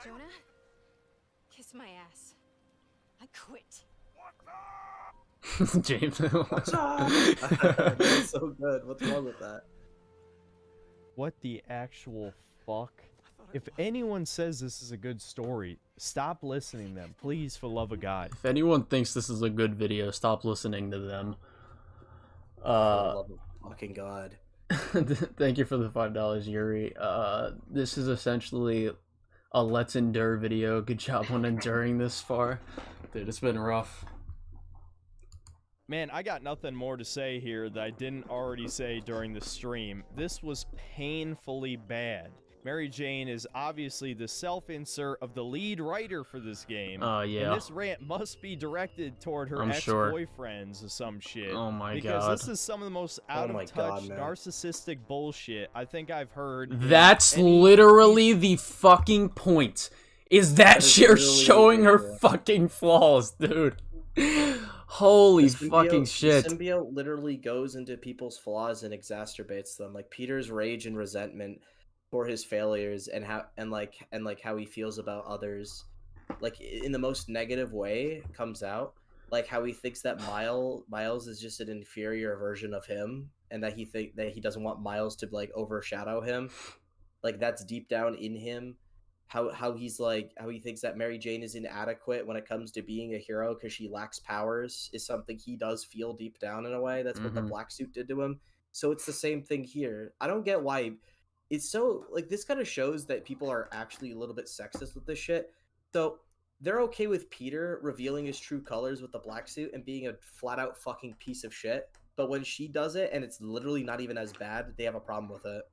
Jonah? Kiss my ass. I quit. James. What's up? That's so good. What's wrong with that? What the actual fuck? If anyone says this is a good story, stop listening to them, please, for love of God. If anyone thinks this is a good video, stop listening to them. For the love of fucking God. Thank you for the $5, Yuri. This is essentially a let's endure video. Good job on enduring this far. Dude, it's been rough. Man, I got nothing more to say here that I didn't already say during the stream. This was painfully bad. Mary Jane is obviously the self-insert of the lead writer for this game. Yeah. And this rant must be directed toward her I'm sure. ex-boyfriends or some shit. Oh my because god. this is some of the most out-of-touch, narcissistic bullshit I think I've heard. That's literally the fucking point. Is that you're showing her fucking flaws, dude. Holy fucking shit. The symbiote literally goes into people's flaws and exacerbates them. Like Peter's rage and resentment for his failures and how how he feels about others, like in the most negative way, comes out. Like how he thinks that Miles is just an inferior version of him, and that he doesn't want Miles to like overshadow him. Like that's deep down in him. How he thinks that Mary Jane is inadequate when it comes to being a hero because she lacks powers is something he does feel deep down in a way. That's what the black suit did to him. So it's the same thing here. I don't get why it's so like this kind of shows that people are actually a little bit sexist with this shit. So they're okay with Peter revealing his true colors with the black suit and being a flat out fucking piece of shit. But when she does it and it's literally not even as bad, they have a problem with it.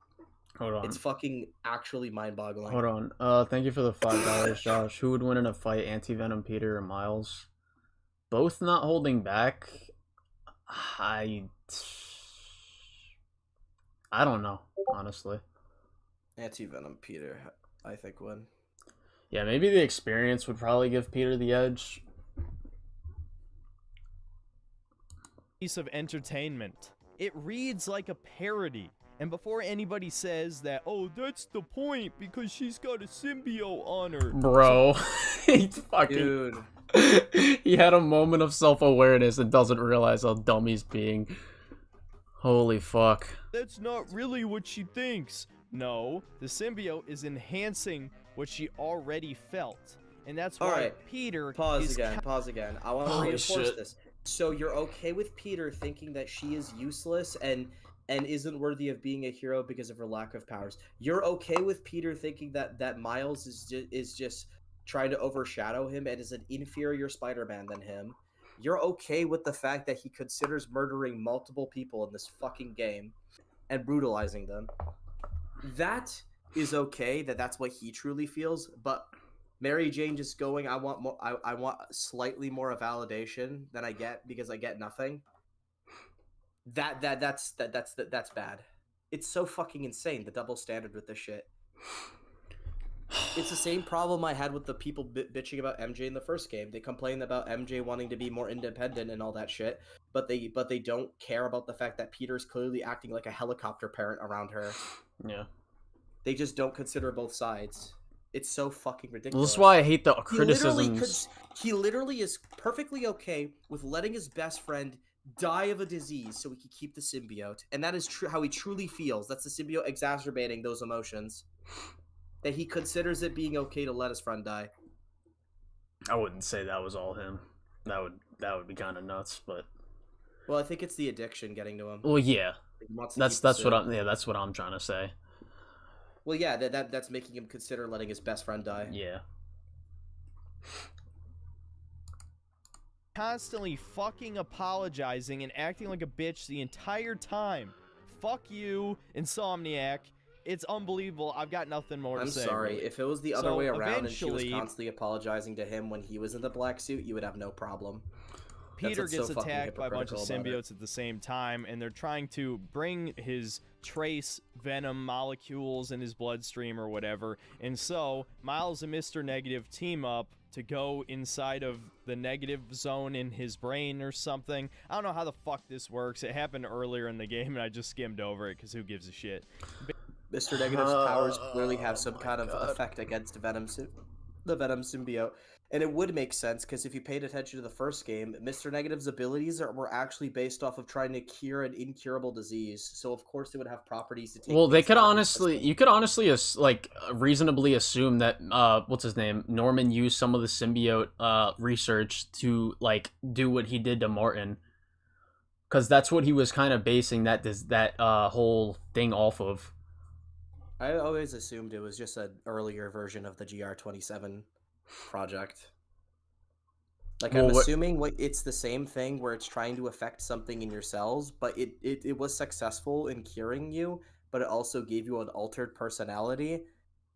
Hold on. It's fucking actually mind-boggling. Hold on. Thank you for the $5, Josh. Who would win in a fight, Anti-Venom, Peter, or Miles? Both not holding back. I don't know, honestly. Anti-Venom, Peter, I think would. Yeah, maybe the experience would probably give Peter the edge. Piece of entertainment. It reads like a parody. And before anybody says that, oh, that's the point because she's got a symbiote on her. Bro, he fucking... Dude. He had a moment of self-awareness and doesn't realize how dumb he's being. Holy fuck. That's not really what she thinks. No, the symbiote is enhancing what she already felt. And that's why Peter Pause again. I want to reinforce shit. this. So you're okay with Peter thinking that she is useless and isn't worthy of being a hero because of her lack of powers. You're okay with Peter thinking that Miles is just trying to overshadow him and is an inferior Spider-Man than him. You're okay with the fact that he considers murdering multiple people in this fucking game and brutalizing them. That is okay, that's what he truly feels, but Mary Jane just going, I want more, I want slightly more of validation than I get because I get nothing. That's bad. It's so fucking insane, the double standard with this shit. It's the same problem I had with the people bitching about MJ in the first game. They complain about MJ wanting to be more independent and all that shit, but they don't care about the fact that Peter's clearly acting like a helicopter parent around her. Yeah. They just don't consider both sides. It's so fucking ridiculous. Well, this is why I hate the criticisms. He literally is perfectly okay with letting his best friend die of a disease so he can keep the symbiote, and that is how he truly feels. That's the symbiote exacerbating those emotions. That he considers it being okay to let his friend die. I wouldn't say that was all him. That would be kind of nuts, but. Well, I think it's the addiction getting to him. Well, yeah, that's what I'm I'm trying to say. Well, yeah, that's making him consider letting his best friend die. Yeah. constantly fucking apologizing and acting like a bitch the entire time. Fuck you, Insomniac. It's unbelievable. I've got nothing more to say. I'm sorry. Really. If it was the other way around and she was eventually, constantly apologizing to him when he was in the black suit, you would have no problem. Peter gets attacked by a bunch of symbiotes at the same time, and they're trying to bring his trace venom molecules in his bloodstream or whatever. And so Miles and Mr. Negative team up to go inside of the negative zone in his brain or something. I don't know how the fuck this works. It happened earlier in the game, and I just skimmed over it because who gives a shit. Mr. Negative's powers clearly have some kind of effect against the Venom symbiote. And it would make sense, because if you paid attention to the first game, Mr. Negative's abilities were actually based off of trying to cure an incurable disease. So of course it would have properties to take. Well, they could honestly, you could honestly, like, reasonably assume that, what's his name, Norman used some of the symbiote, research to, like, do what he did to Martin. Because that's what he was kind of basing that whole thing off of. I always assumed it was just an earlier version of the GR27 project. Like, I'm assuming it's the same thing where it's trying to affect something in your cells, but it was successful in curing you, but it also gave you an altered personality,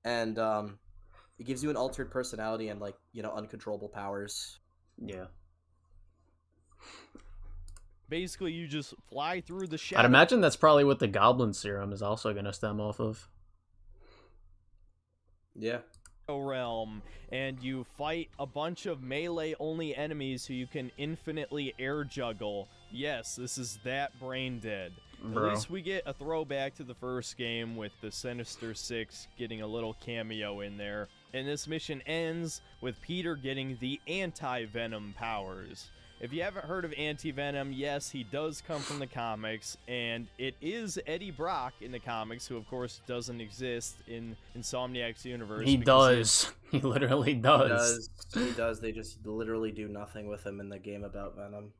and it gives you an altered personality and, like, you know, uncontrollable powers. Yeah. Basically, you just fly through the shadow. I'd imagine that's probably what the Goblin Serum is also going to stem off of. Yeah. Realm, and you fight a bunch of melee-only enemies who you can infinitely air juggle. Yes, this is that brain dead. Bro. At least we get a throwback to the first game with the Sinister Six getting a little cameo in there. And this mission ends with Peter getting the anti-Venom powers. If you haven't heard of Anti-Venom, yes, he does come from the comics, and it is Eddie Brock in the comics, who, of course, doesn't exist in Insomniac's universe. He does. He literally does. He does. They just literally do nothing with him in the game about Venom.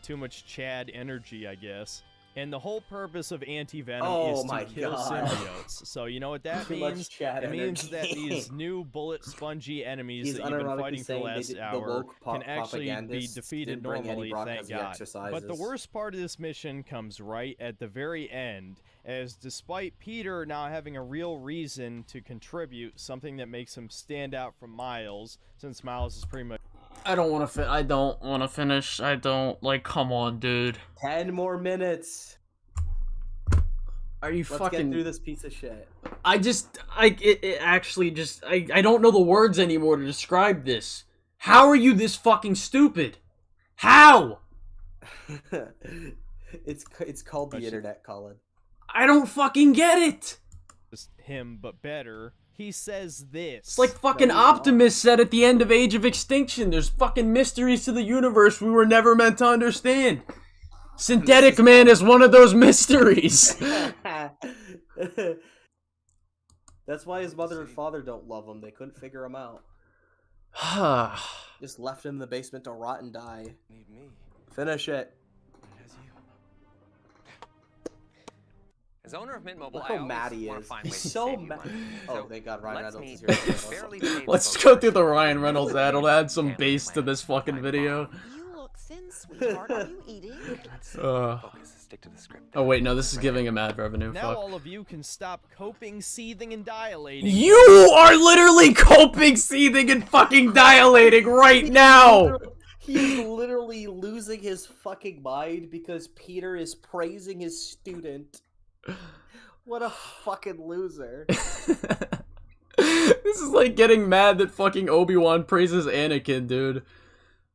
Too much Chad energy, I guess. And the whole purpose of Anti-Venom is to kill symbiotes. So you know what that means? It means that these new bullet spongy enemies that you've been fighting for the last hour can actually be defeated normally, thank God. But the worst part of this mission comes right at the very end, as despite Peter now having a real reason to contribute, something that makes him stand out from Miles, since Miles is pretty much... I don't want to finish. I don't, like, come on, dude. 10 more minutes. Are you Let's fucking... get through this piece of shit. I don't know the words anymore to describe this. How are you this fucking stupid? How? It's called the internet, Colin. I don't fucking get it. Just him, but better. He says this. It's like fucking Optimus said at the end of Age of Extinction. There's fucking mysteries to the universe we were never meant to understand. Synthetic Man is one of those mysteries. That's why his mother and father don't love him. They couldn't figure him out. Just left him in the basement to rot and die. Need me. Finish it. As owner of Mint Mobile, Look I how always mad he want is. to find He's ways to so save you mad. money. Oh, thank God, Ryan Reynolds is here. Let's go through the Ryan Reynolds ad. It'll add some bass to this fucking video. You look thin, sweetheart. Are you eating? Focus. Stick to the script. Oh wait, no, this is giving him ad revenue. Now Fuck. all of you can stop coping, seething, and dilating. You are literally coping, seething, and fucking dilating right now! He is literally losing his fucking mind because Peter is praising his student. What a fucking loser. This is like getting mad that fucking Obi-Wan praises Anakin, dude.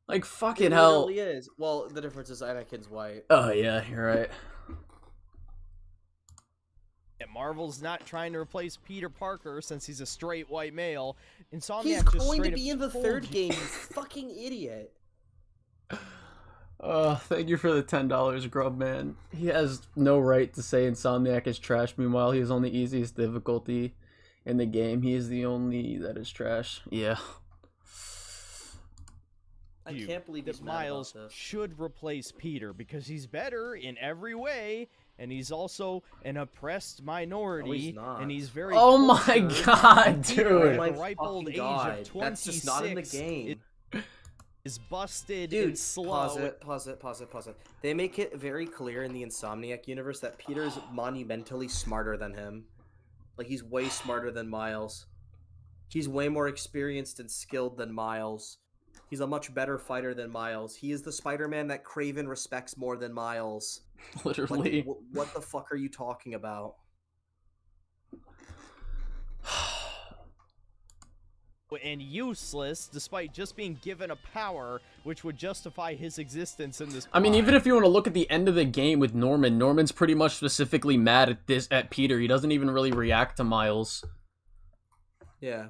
Like, fucking hell. It really is. Well, the difference is Anakin's white. Oh, yeah, you're right. Marvel's not trying to replace Peter Parker since he's a straight white male. Insomniac He's just going to straight be up in the told third you. game, you fucking idiot. Thank you for the $10, Grub Man. He has no right to say Insomniac is trash. Meanwhile, he is on the easiest difficulty in the game. He is the only that is trash. Yeah. I can't believe that Miles should replace Peter because he's better in every way, and he's also an oppressed minority, No, he's not. and he's very. Oh my cultured. god, Peter, dude! at Oh the ripe my old fucking age God. of 26, That's just not in the game. is busted Dude, and slow. pause it. They make it very clear in the Insomniac universe that Peter's monumentally smarter than him. Like, he's way smarter than Miles. He's way more experienced and skilled than Miles. He's a much better fighter than Miles. He is the Spider-Man that Kraven respects more than Miles. Literally. Like, what the fuck are you talking about? And useless, despite just being given a power which would justify his existence in this I mean, plot. even if you want to look at the end of the game with Norman, Norman's pretty much specifically mad at Peter. He doesn't even really react to Miles. Yeah.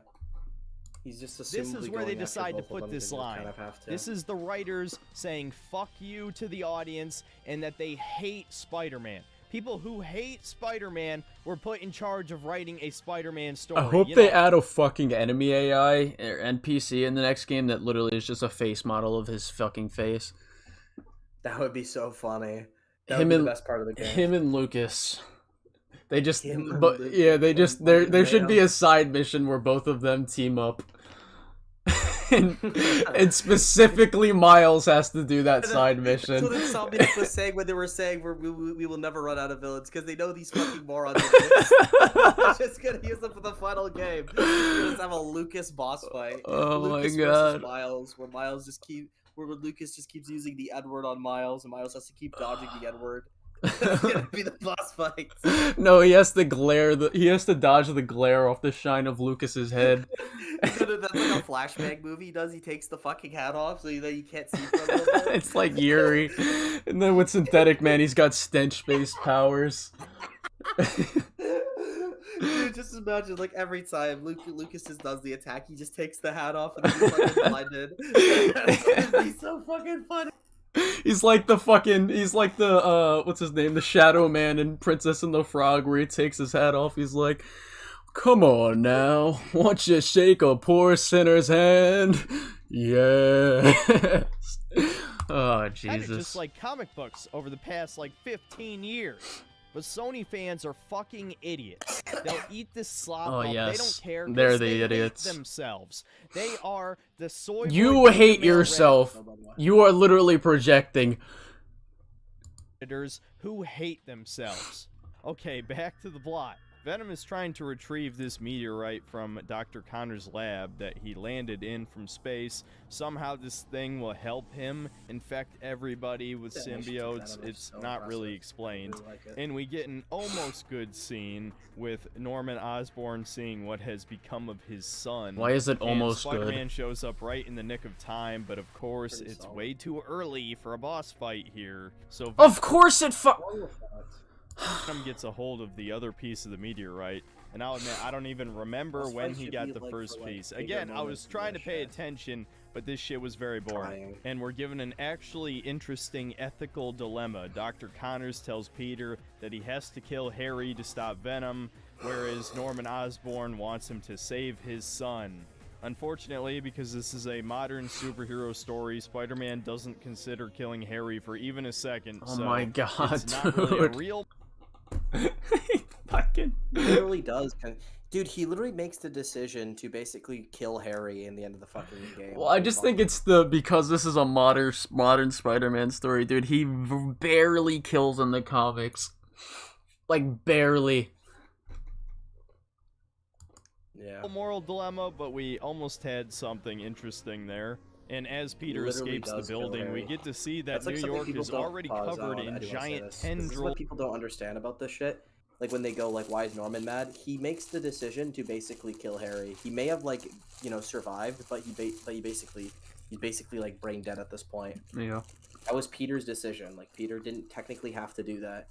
He's just This is where they decide to put this line. This is the writers saying fuck you to the audience and that they hate Spider-Man. People who hate Spider-Man were put in charge of writing a Spider-Man story. I hope they add a fucking enemy AI or NPC in the next game that literally is just a face model of his fucking face. That would be so funny. That would be the best part of the game. Him and Lucas. They just, Him and but Lucas. yeah, they just there should be a side mission where both of them team up. and specifically Miles has to do that side mission. That's what Insomniac was saying when they were saying we will never run out of villains, because they know these fucking morons are just gonna use them for the final game. We're gonna just have a Lucas boss fight. Oh Lucas my versus god. Miles, where Lucas just keeps using the N-word on Miles, and Miles has to keep dodging the N-word. That's gonna be the boss fight. No, he has to he has to dodge the glare off the shine of Lucas's head. That's like a flashback movie he does. He takes the fucking hat off so that you can't see for a little bit. It's like Yuri. And then with Synthetic Man, he's got stench-based powers. Dude, just imagine, like, every time Lucas just does the attack, he just takes the hat off and he's fucking blinded. That would be so fucking funny. He's like the what's his name, the Shadow Man in Princess and the Frog, where he takes his hat off. He's like, come on now, won't you shake a poor sinner's hand? Yes. Oh, Jesus. Kind of just like comic books over the past, 15 years. But Sony fans are fucking idiots. They'll eat this slop Oh, up. yes. They don't care. They're the they idiots. Hate themselves. They are the soy. You hate yourself. You are literally projecting. Who hate themselves. Okay, back to the plot. Venom is trying to retrieve this meteorite from Dr. Connor's lab that he landed in from space. Somehow this thing will help him infect everybody with symbiotes. It's not really explained. And we get an almost good scene with Norman Osborn seeing what has become of his son. Why is it almost good? Spider-Man shows up right in the nick of time, but of course it's way too early for a boss fight here. So Of course it Venom gets a hold of the other piece of the meteorite, and I'll admit I don't even remember when he got the first piece. Again, I was trying to pay attention, but this shit was very boring. And we're given an actually interesting ethical dilemma. Dr. Connors tells Peter that he has to kill Harry to stop Venom, whereas Norman Osborn wants him to save his son. Unfortunately, because this is a modern superhero story, Spider-Man doesn't consider killing Harry for even a second. Oh so my god, it's not really a dude. real Fucking He literally does. Dude, he literally makes the decision to basically kill Harry in the end of the fucking game. Well, I just think it's because this is a modern Spider-Man story, dude. He barely kills in the comics, like barely. Yeah. Moral dilemma, but we almost had something interesting there. And as Peter escapes the building, we get to see that New York is already covered in giant tendrils. This is what people don't understand about this shit. Like, when they go, why is Norman mad? He makes the decision to basically kill Harry. He may have, survived, but he's basically, brain dead at this point. Yeah. That was Peter's decision. Peter didn't technically have to do that.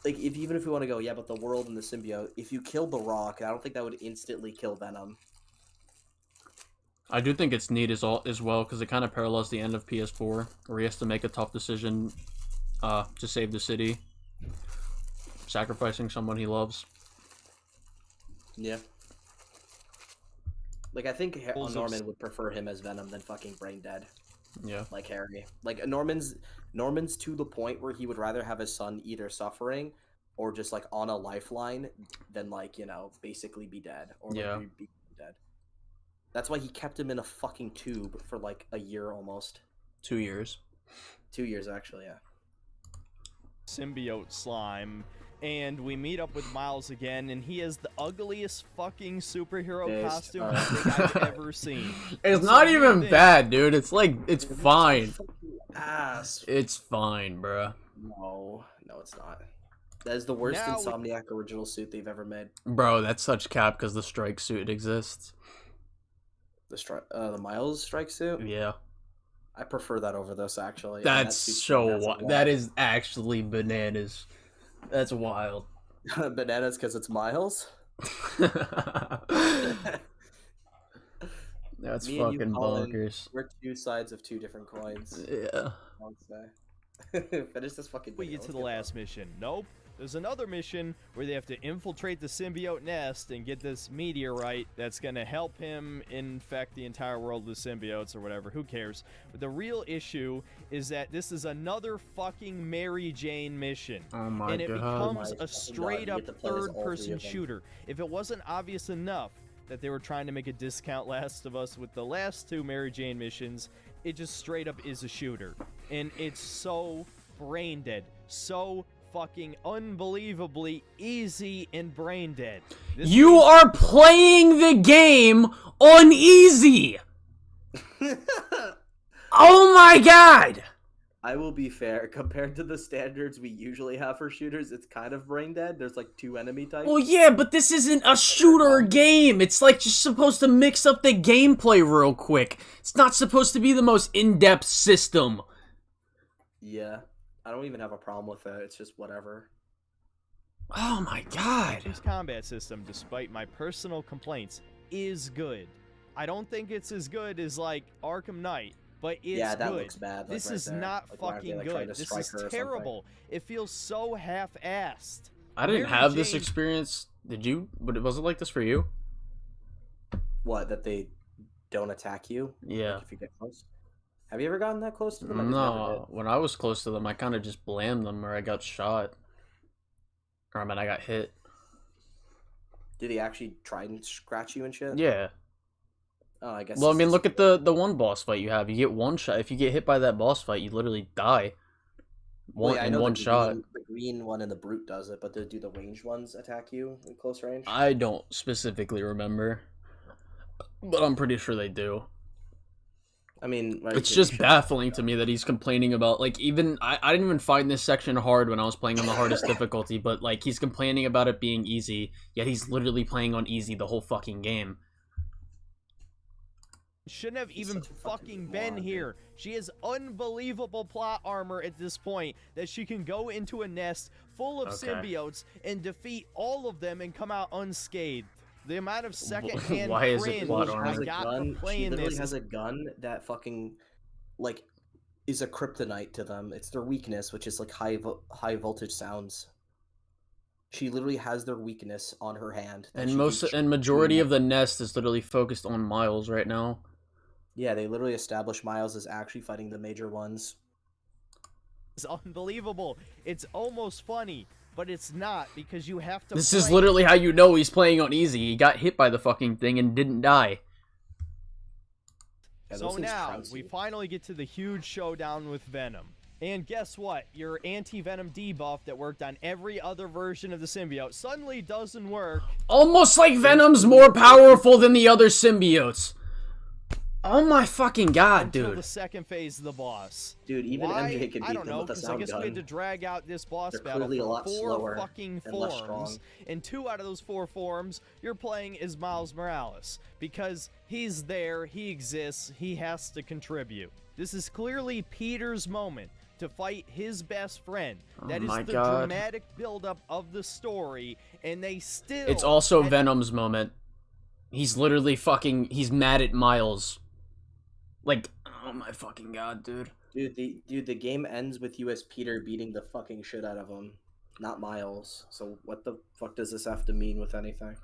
Even if we want to go, yeah, but the world and the symbiote, if you killed the Rock, I don't think that would instantly kill Venom. I do think it's neat as well, because it kind of parallels the end of PS4, where he has to make a tough decision to save the city, sacrificing someone he loves. Yeah. I think Norman would prefer him as Venom than fucking brain dead. Yeah. Like Harry. Norman's to the point where he would rather have his son either suffering or just, on a lifeline than, basically be dead. Or, yeah. Be dead. That's why he kept him in a fucking tube for like a year almost. 2 years. 2 years, actually, yeah. Symbiote slime, and we meet up with Miles again, and he has the ugliest fucking superhero costume I think I've ever seen. It's not even bad, dude. It's like, it's fine. Ass. It's fine, bruh. No, it's not. That is the worst Insomniac original suit they've ever made. Bro, that's such cap because the strike suit exists. The Miles strike suit? Yeah. I prefer that over this, actually. That's so that is actually bananas. That's wild. Bananas because it's Miles? That's Me fucking and you, Colin, bonkers. we're two sides of two different coins. Yeah. Finish this fucking We video. get to the last mission. Nope. There's another mission where they have to infiltrate the symbiote nest and get this meteorite that's going to help him infect the entire world with symbiotes or whatever. Who cares? But the real issue is that this is another fucking Mary Jane mission. Oh my and it God. becomes a straight up third-person shooter. If it wasn't obvious enough that they were trying to make a discount Last of Us with the last two Mary Jane missions, it just straight up is a shooter. And it's so brain dead. So fucking unbelievably easy and brain dead. You are playing the game on easy! Oh my God! I will be fair. Compared to the standards we usually have for shooters, it's kind of brain dead. There's like 2 enemy types. Well, yeah, but this isn't a shooter game. It's like just supposed to mix up the gameplay real quick. It's not supposed to be the most in-depth system. Yeah. I don't even have a problem with it. It's just whatever. Oh my God. This combat system, despite my personal complaints, is good. I don't think it's as good as like Arkham Knight, but it's yeah, that good. looks bad. Like, This right is there. not Like, why are they, fucking like, trying good. to This strike is her or something? terrible. It feels so half-assed. I didn't Mary have this Jane- experience. Did you? But was it like this for you? What, that they don't attack you? Yeah. Like, if you get close? Have you ever gotten that close to them? I just never No, when I was close to them, I kind of just blamed them, or I got shot. Or I mean, I got hit. Did he actually try and scratch you and shit? Yeah. Oh, I guess. Well, I it's mean, just- look at the one boss fight you have. You get one shot. If you get hit by that boss fight, you literally die. Well, yeah, I know one the shot. the green one and the brute does it, but do the ranged ones attack you in close range? I don't specifically remember, but I'm pretty sure they do. I mean, right, It's you just should- baffling to me that he's complaining about, like, even, I didn't even find this section hard when I was playing on the hardest difficulty, but, like, he's complaining about it being easy, yet he's literally playing on easy the whole fucking game. Shouldn't have even fucking been here. She has unbelievable plot armor at this point that she can go into a nest full of Okay. symbiotes and defeat all of them and come out unscathed. The amount of secondhand Why is it cringe plot I armor? got gun. from She playing literally this has is a gun that fucking like is a kryptonite to them. It's their weakness, which is like high voltage sounds. She literally has their weakness on her hand. that And she can majority of the nest is literally focused on Miles right now. Yeah, they literally established Miles as actually fighting the major ones. It's unbelievable. It's almost funny, but it's not because you have to This is play- literally how you know he's playing on easy. He got hit by the fucking thing and didn't die. Yeah, those So things now, crunchy. we finally get to the huge showdown with Venom. And guess what? Your anti-Venom debuff that worked on every other version of the symbiote suddenly doesn't work. Almost like Venom's more powerful than the other symbiotes. Oh my fucking god, Until dude. the second phase of the boss. Dude, even Why? MJ can I beat don't them know, with a because I sound guess we had to gun. drag out this boss They're battle clearly a for lot 4 slower fucking and less forms. strong. And 2 out of those 4 forms, you're playing as Miles Morales. Because he's there, he exists, he has to contribute. This is clearly Peter's moment to fight his best friend. That is my the God. dramatic buildup of the story, and they still... It's also Venom's moment. He's literally fucking, he's mad at Miles. Like, oh my fucking god, dude. Dude, the game ends with you as Peter beating the fucking shit out of him, not Miles. So what the fuck does this have to mean with anything?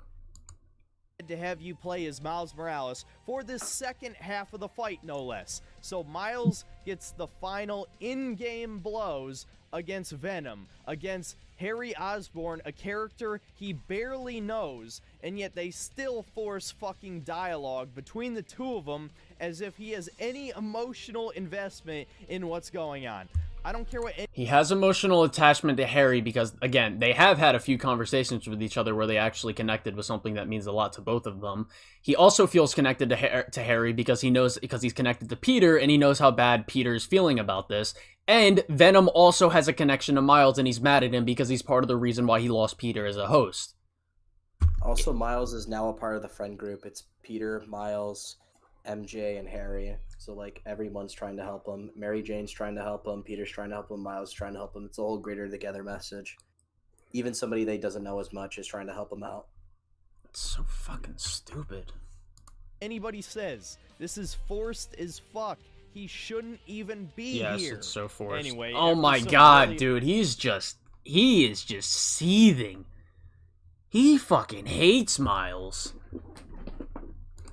To have you play as Miles Morales for the second half of the fight, no less. So Miles gets the final in-game blows against Venom, against Harry Osborn, a character he barely knows, and yet they still force fucking dialogue between the two of them as if he has any emotional investment in what's going on. I don't care what he has emotional attachment to Harry because, again, they have had a few conversations with each other where they actually connected with something that means a lot to both of them. He also feels connected to Harry because he's connected to Peter, and he knows how bad Peter's feeling about this. And Venom also has a connection to Miles, and he's mad at him because he's part of the reason why he lost Peter as a host. Also, Miles is now a part of the friend group. It's Peter, Miles, MJ, and Harry. So, like, everyone's trying to help him. Mary Jane's trying to help him. Peter's trying to help him. Miles is trying to help him. It's a whole greater together message. Even somebody they doesn't know as much is trying to help him out. It's so fucking stupid. Anybody says this is forced as fuck. He shouldn't even be here. Yes, it's so forced. Anyway, oh my god, dude, he is just seething. He fucking hates Miles.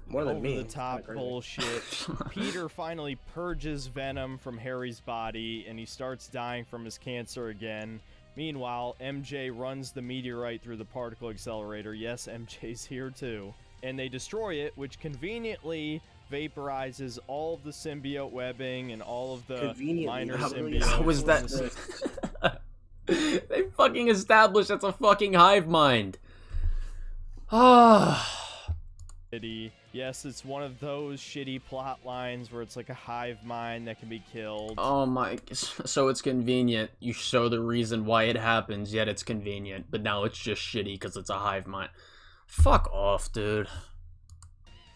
More than me. Over the top bullshit. Peter finally purges Venom from Harry's body, and he starts dying from his cancer again. Meanwhile, MJ runs the meteorite through the particle accelerator. Yes, MJ's here too. And they destroy it, which conveniently vaporizes all of the symbiote webbing and all of the minor symbiotes. How was that? They fucking established that's a fucking hive mind. Ah. Yes, it's one of those shitty plot lines where it's like a hive mind that can be killed. Oh my, so it's convenient. You show the reason why it happens, yet it's convenient. But now it's just shitty because it's a hive mind. Fuck off, dude.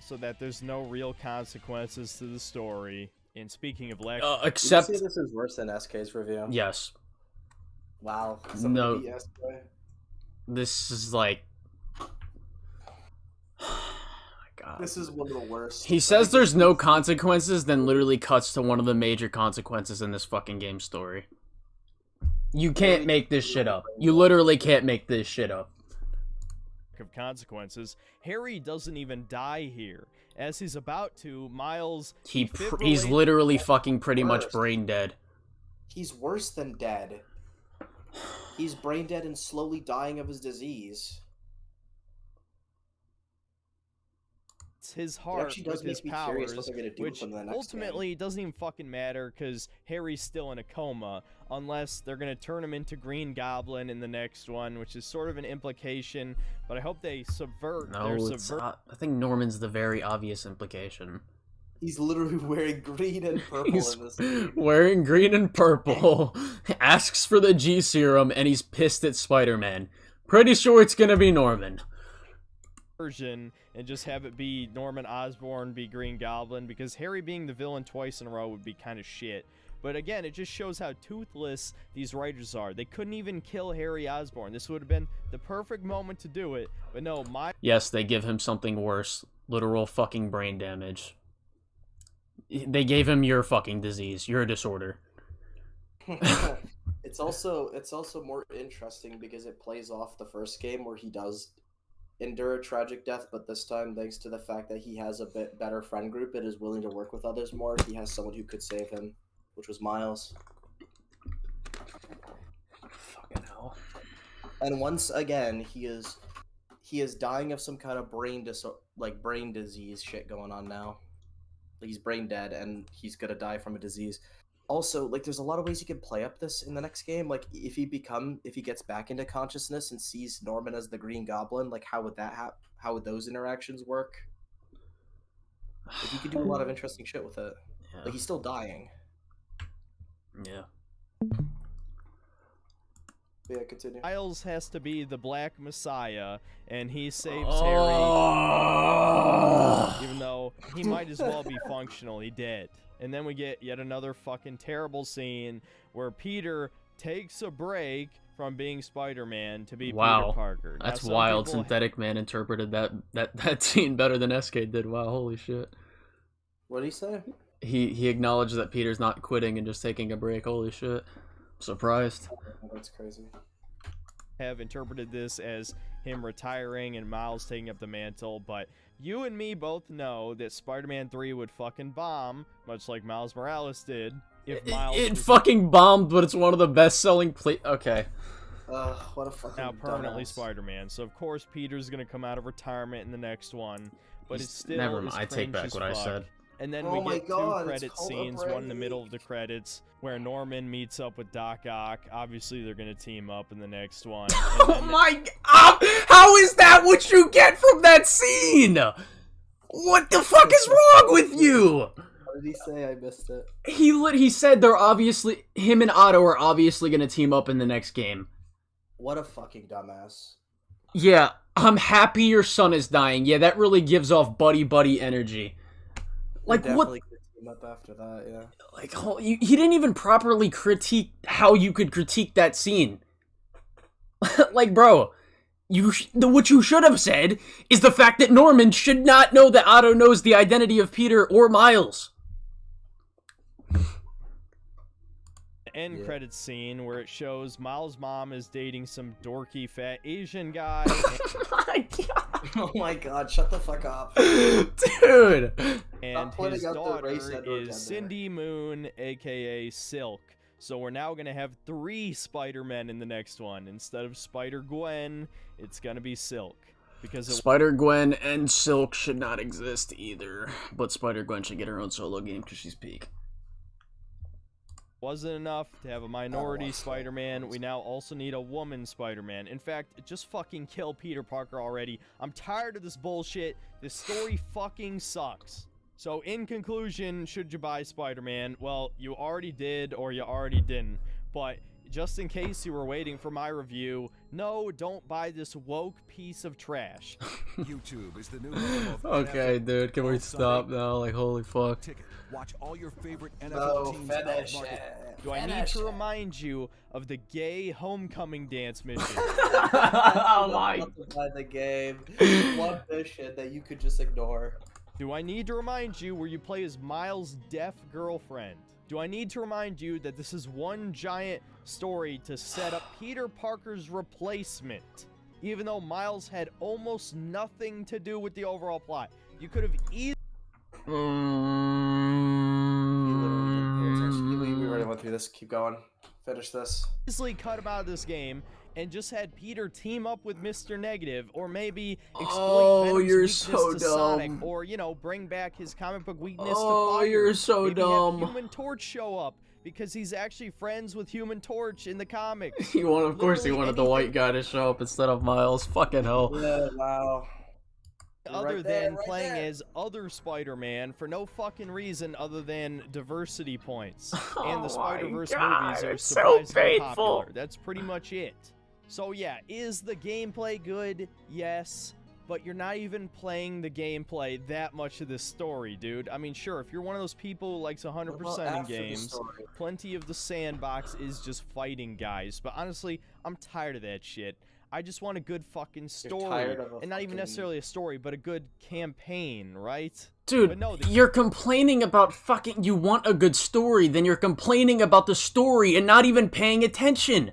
So that there's no real consequences to the story. And speaking of Lex... except... Did you say this is worse than SK's review? Yes. Wow. No. This is like... God. This is one of the worst. He says there's no consequences, then literally cuts to one of the major consequences in this fucking game story. You can't make this shit up. You literally can't make this shit up. Of consequences, Harry doesn't even die here. As he's about to, Miles... He's literally fucking pretty much brain dead. He's worse than dead. He's brain dead and slowly dying of his disease. His heart with his powers, which ultimately doesn't even fucking matter because Harry's still in a coma, unless they're gonna turn him into Green Goblin in the next one, which is sort of an implication, but I hope they subvert I think Norman's the very obvious implication. He's literally wearing green and purple in this game. Wearing green and purple, asks for the G serum, and he's pissed at Spider-Man. Pretty sure it's gonna be Norman. Version and just have it be Norman Osborn be Green Goblin, because Harry being the villain twice in a row would be kind of shit. But again, it just shows how toothless these writers are. They couldn't even kill Harry Osborn. This would have been the perfect moment to do it, but no, Yes, they give him something worse. Literal fucking brain damage. They gave him your fucking disease, your disorder. It's also more interesting because it plays off the first game where he does endure a tragic death, but this time, thanks to the fact that he has a bit better friend group and is willing to work with others more, he has someone who could save him, which was Miles. Fucking hell. And once again, he is dying of some kind of brain disease shit going on now. He's brain dead, and he's gonna die from a disease. Also, like, there's a lot of ways you can play up this in the next game. Like, if he gets back into consciousness and sees Norman as the Green Goblin, like, how would that happen? How would those interactions work? Like, you could do a lot of interesting shit with it. Yeah. Like, he's still dying. Yeah. Yeah, continue. Miles has to be the Black Messiah, and he saves Oh. Harry, even though he might as well be functional. He did. And then we get yet another fucking terrible scene where Peter takes a break from being Spider-Man to be Peter Parker. That's wild. Synthetic Man interpreted that scene better than SK did. Wow, holy shit. What did he say? He acknowledged that Peter's not quitting and just taking a break. Holy shit. Surprised. Oh, that's crazy. Have interpreted this as him retiring and Miles taking up the mantle, but you and me both know that Spider-Man 3 would fucking bomb, much like Miles Morales did, if Miles It fucking bombed, but it's one of the best-selling Okay. What a fucking now permanently dumbass. Spider-Man. So of course Peter's gonna come out of retirement in the next one, but it's still Never mind. is I take cringe back as what I fuck. said. And then Oh we my get God, two it's credit called a scenes, one in the break. middle of the credits, where Norman meets up with Doc Ock. Obviously, they're gonna team up in the next one. Oh my god! How is that what you get from that scene? What the fuck is wrong with you? What did he say? I missed it. He said him and Otto are obviously gonna team up in the next game. What a fucking dumbass. Yeah, I'm happy your son is dying. Yeah, that really gives off buddy energy. Like We're what? definitely gonna team up after that, yeah. Like he didn't even properly critique how you could critique that scene. Like, bro, what you should have said is the fact that Norman should not know that Otto knows the identity of Peter or Miles. End credits scene where it shows Miles' mom is dating some dorky fat Asian guy. Oh my god, shut the fuck up. Dude. And pointing his out the race daughter and is gender. Cindy Moon, aka Silk. So we're now gonna have 3 Spider-Men in the next one. Instead of Spider-Gwen, it's gonna be Silk. Because Spider-Gwen and Silk should not exist either. But Spider-Gwen should get her own solo game because she's peak. wasn't enough to have a minority Spider-Man, we now also need a woman Spider-Man. In fact, just fucking kill Peter Parker already. I'm tired of this bullshit. This story fucking sucks. So in conclusion, should you buy Spider-Man? Well, you already did or you already didn't. But just in case you were waiting for my review, no, don't buy this woke piece of trash. YouTube is the new home of Okay, dude, can we stop now? Like, holy fuck. Watch all your favorite No, NFL teams out of finish market. it. Do I need to remind you of the gay homecoming dance mission? Oh my. By the game. One mission that you could just ignore. Do I need to remind you where you play as Miles' deaf girlfriend? Do I need to remind you that this is one giant story to set up Peter Parker's replacement? Even though Miles had almost nothing to do with the overall plot. You could have easily... We already went through this. Keep going. Finish this. Easily cut him out of this game and just had Peter team up with Mr. Negative, or maybe exploit Venom's you're weakness so to Sonic, dumb. or, you know, bring back his comic book weakness to Oh, Fire. you're so maybe dumb. Have Human Torch show up because he's actually friends with Human Torch in the comics. Of course he wanted the white guy to show up instead of Miles. Fucking hell. Yeah, wow. Other right there, than right playing there. as other Spider-Man for no fucking reason other than diversity points. And the Spider-Verse movies are it's so surprisingly painful. popular. That's pretty much it. So yeah, is the gameplay good? Yes. But you're not even playing the gameplay that much of this story, dude. I mean, sure, if you're one of those people who likes 100% in after the games, story? plenty of the sandbox is just fighting guys. But honestly, I'm tired of that shit. I just want a good fucking story. tired of a And not even fucking- necessarily a story, but a good campaign, right? Dude, But no, you're complaining about fucking... You want a good story, then you're complaining about the story and not even paying attention.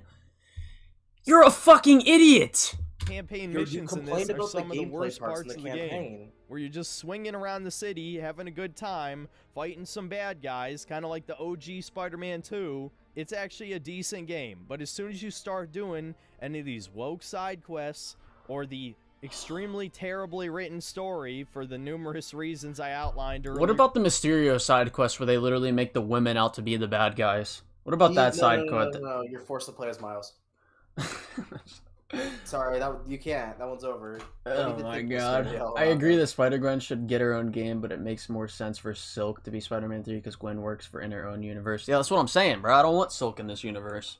You're a fucking idiot. campaign Dude, you missions in complained this are about the some of the gameplay worst parts in parts the of the game. campaign. Where you're just swinging around the city, having a good time, fighting some bad guys, kind of like the OG Spider-Man 2. It's actually a decent game, but as soon as you start doing any of these woke side quests, or the extremely terribly written story for the numerous reasons I outlined earlier... What about the Mysterio side quest where they literally make the women out to be the bad guys? What about that side quest? No, you're forced to play as Miles. Sorry, you can't. That one's over. Don't Oh even my think god. Mysterio I about agree that. that Spider-Gwen should get her own game, but it makes more sense for Silk to be Spider-Man 3 because Gwen works in her own universe. Yeah, that's what I'm saying, bro. I don't want Silk in this universe.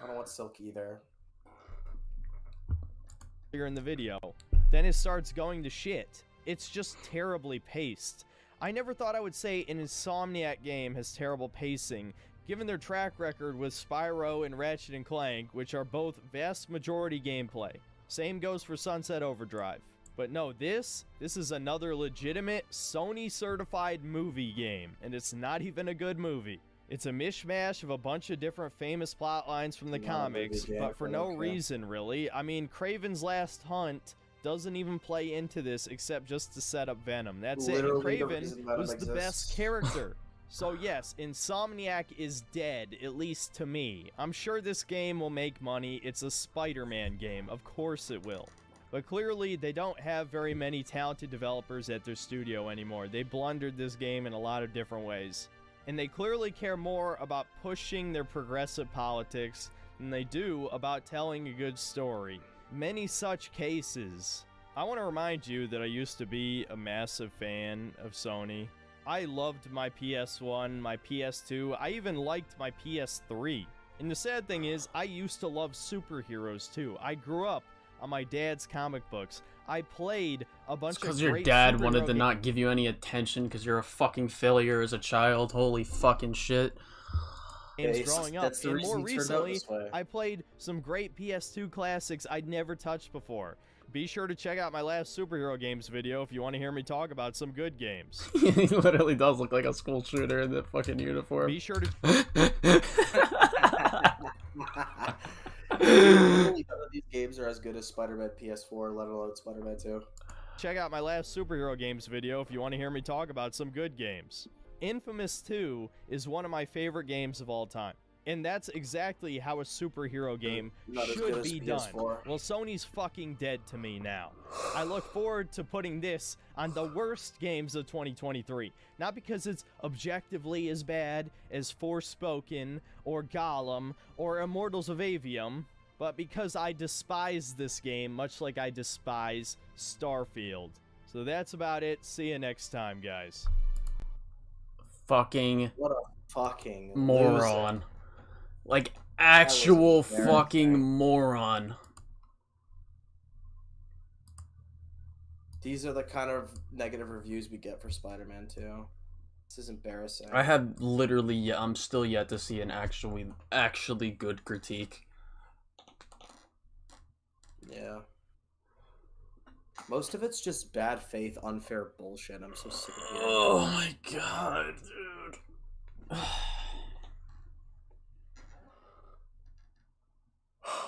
I don't want Silk either. in the video. Then it starts going to shit. It's just terribly paced. I never thought I would say an Insomniac game has terrible pacing, given their track record with Spyro and Ratchet & Clank, which are both vast majority gameplay. Same goes for Sunset Overdrive. But no, this is another legitimate Sony-certified movie game, and it's not even a good movie. It's a mishmash of a bunch of different famous plot lines from the comics, but for no reason, really. I mean, Kraven's Last Hunt doesn't even play into this except just to set up Venom. That's it. And Literally the Kraven reason Venom was the best exists. character. So yes, Insomniac is dead, at least to me. I'm sure this game will make money. It's a Spider-Man game. Of course it will. But clearly, they don't have very many talented developers at their studio anymore. They blundered this game in a lot of different ways. And they clearly care more about pushing their progressive politics than they do about telling a good story. Many such cases. I want to remind you that I used to be a massive fan of Sony. I loved my PS1, my PS2, I even liked my PS3. And the sad thing is, I used to love superheroes too. I grew up on my dad's comic books. I played a bunch of because great your dad wanted to superhero not give you any attention because you're a fucking failure as a child. Holy fucking shit. games growing up. That's the And reason more he turned out recently, this way. I played some great PS2 classics I'd never touched before. Be sure to check out my last superhero games video if you want to hear me talk about some good games. He literally does look like a school shooter in that fucking uniform. Be sure to... None of these games are as good as Spider-Man PS4, let alone Spider-Man 2. Check out my last superhero games video if you want to hear me talk about some good games. Infamous 2 is one of my favorite games of all time. And that's exactly how a superhero game should be done. Well, Sony's fucking dead to me now. I look forward to putting this on the worst games of 2023. Not because it's objectively as bad as Forspoken, or Gollum, or Immortals of Avium, but because I despise this game much like I despise Starfield. So that's about it. See you next time, guys. Fucking... What a fucking moron. loser. Like, actual fucking moron. These are the kind of negative reviews we get for Spider-Man 2. This is embarrassing. I have literally, I'm still yet to see an actually good critique. Yeah. Most of it's just bad faith, unfair bullshit. I'm so sick of hearing it. Oh my god, dude.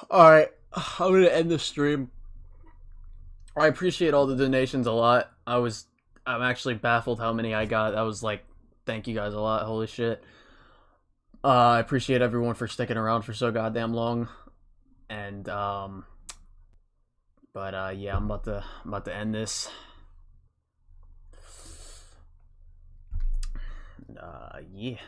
Alright, I'm gonna end the stream. I appreciate all the donations a lot. I'm actually baffled how many I got. That was like, thank you guys a lot, holy shit. I appreciate everyone for sticking around for so goddamn long. And, yeah, I'm about to end this. Yeah.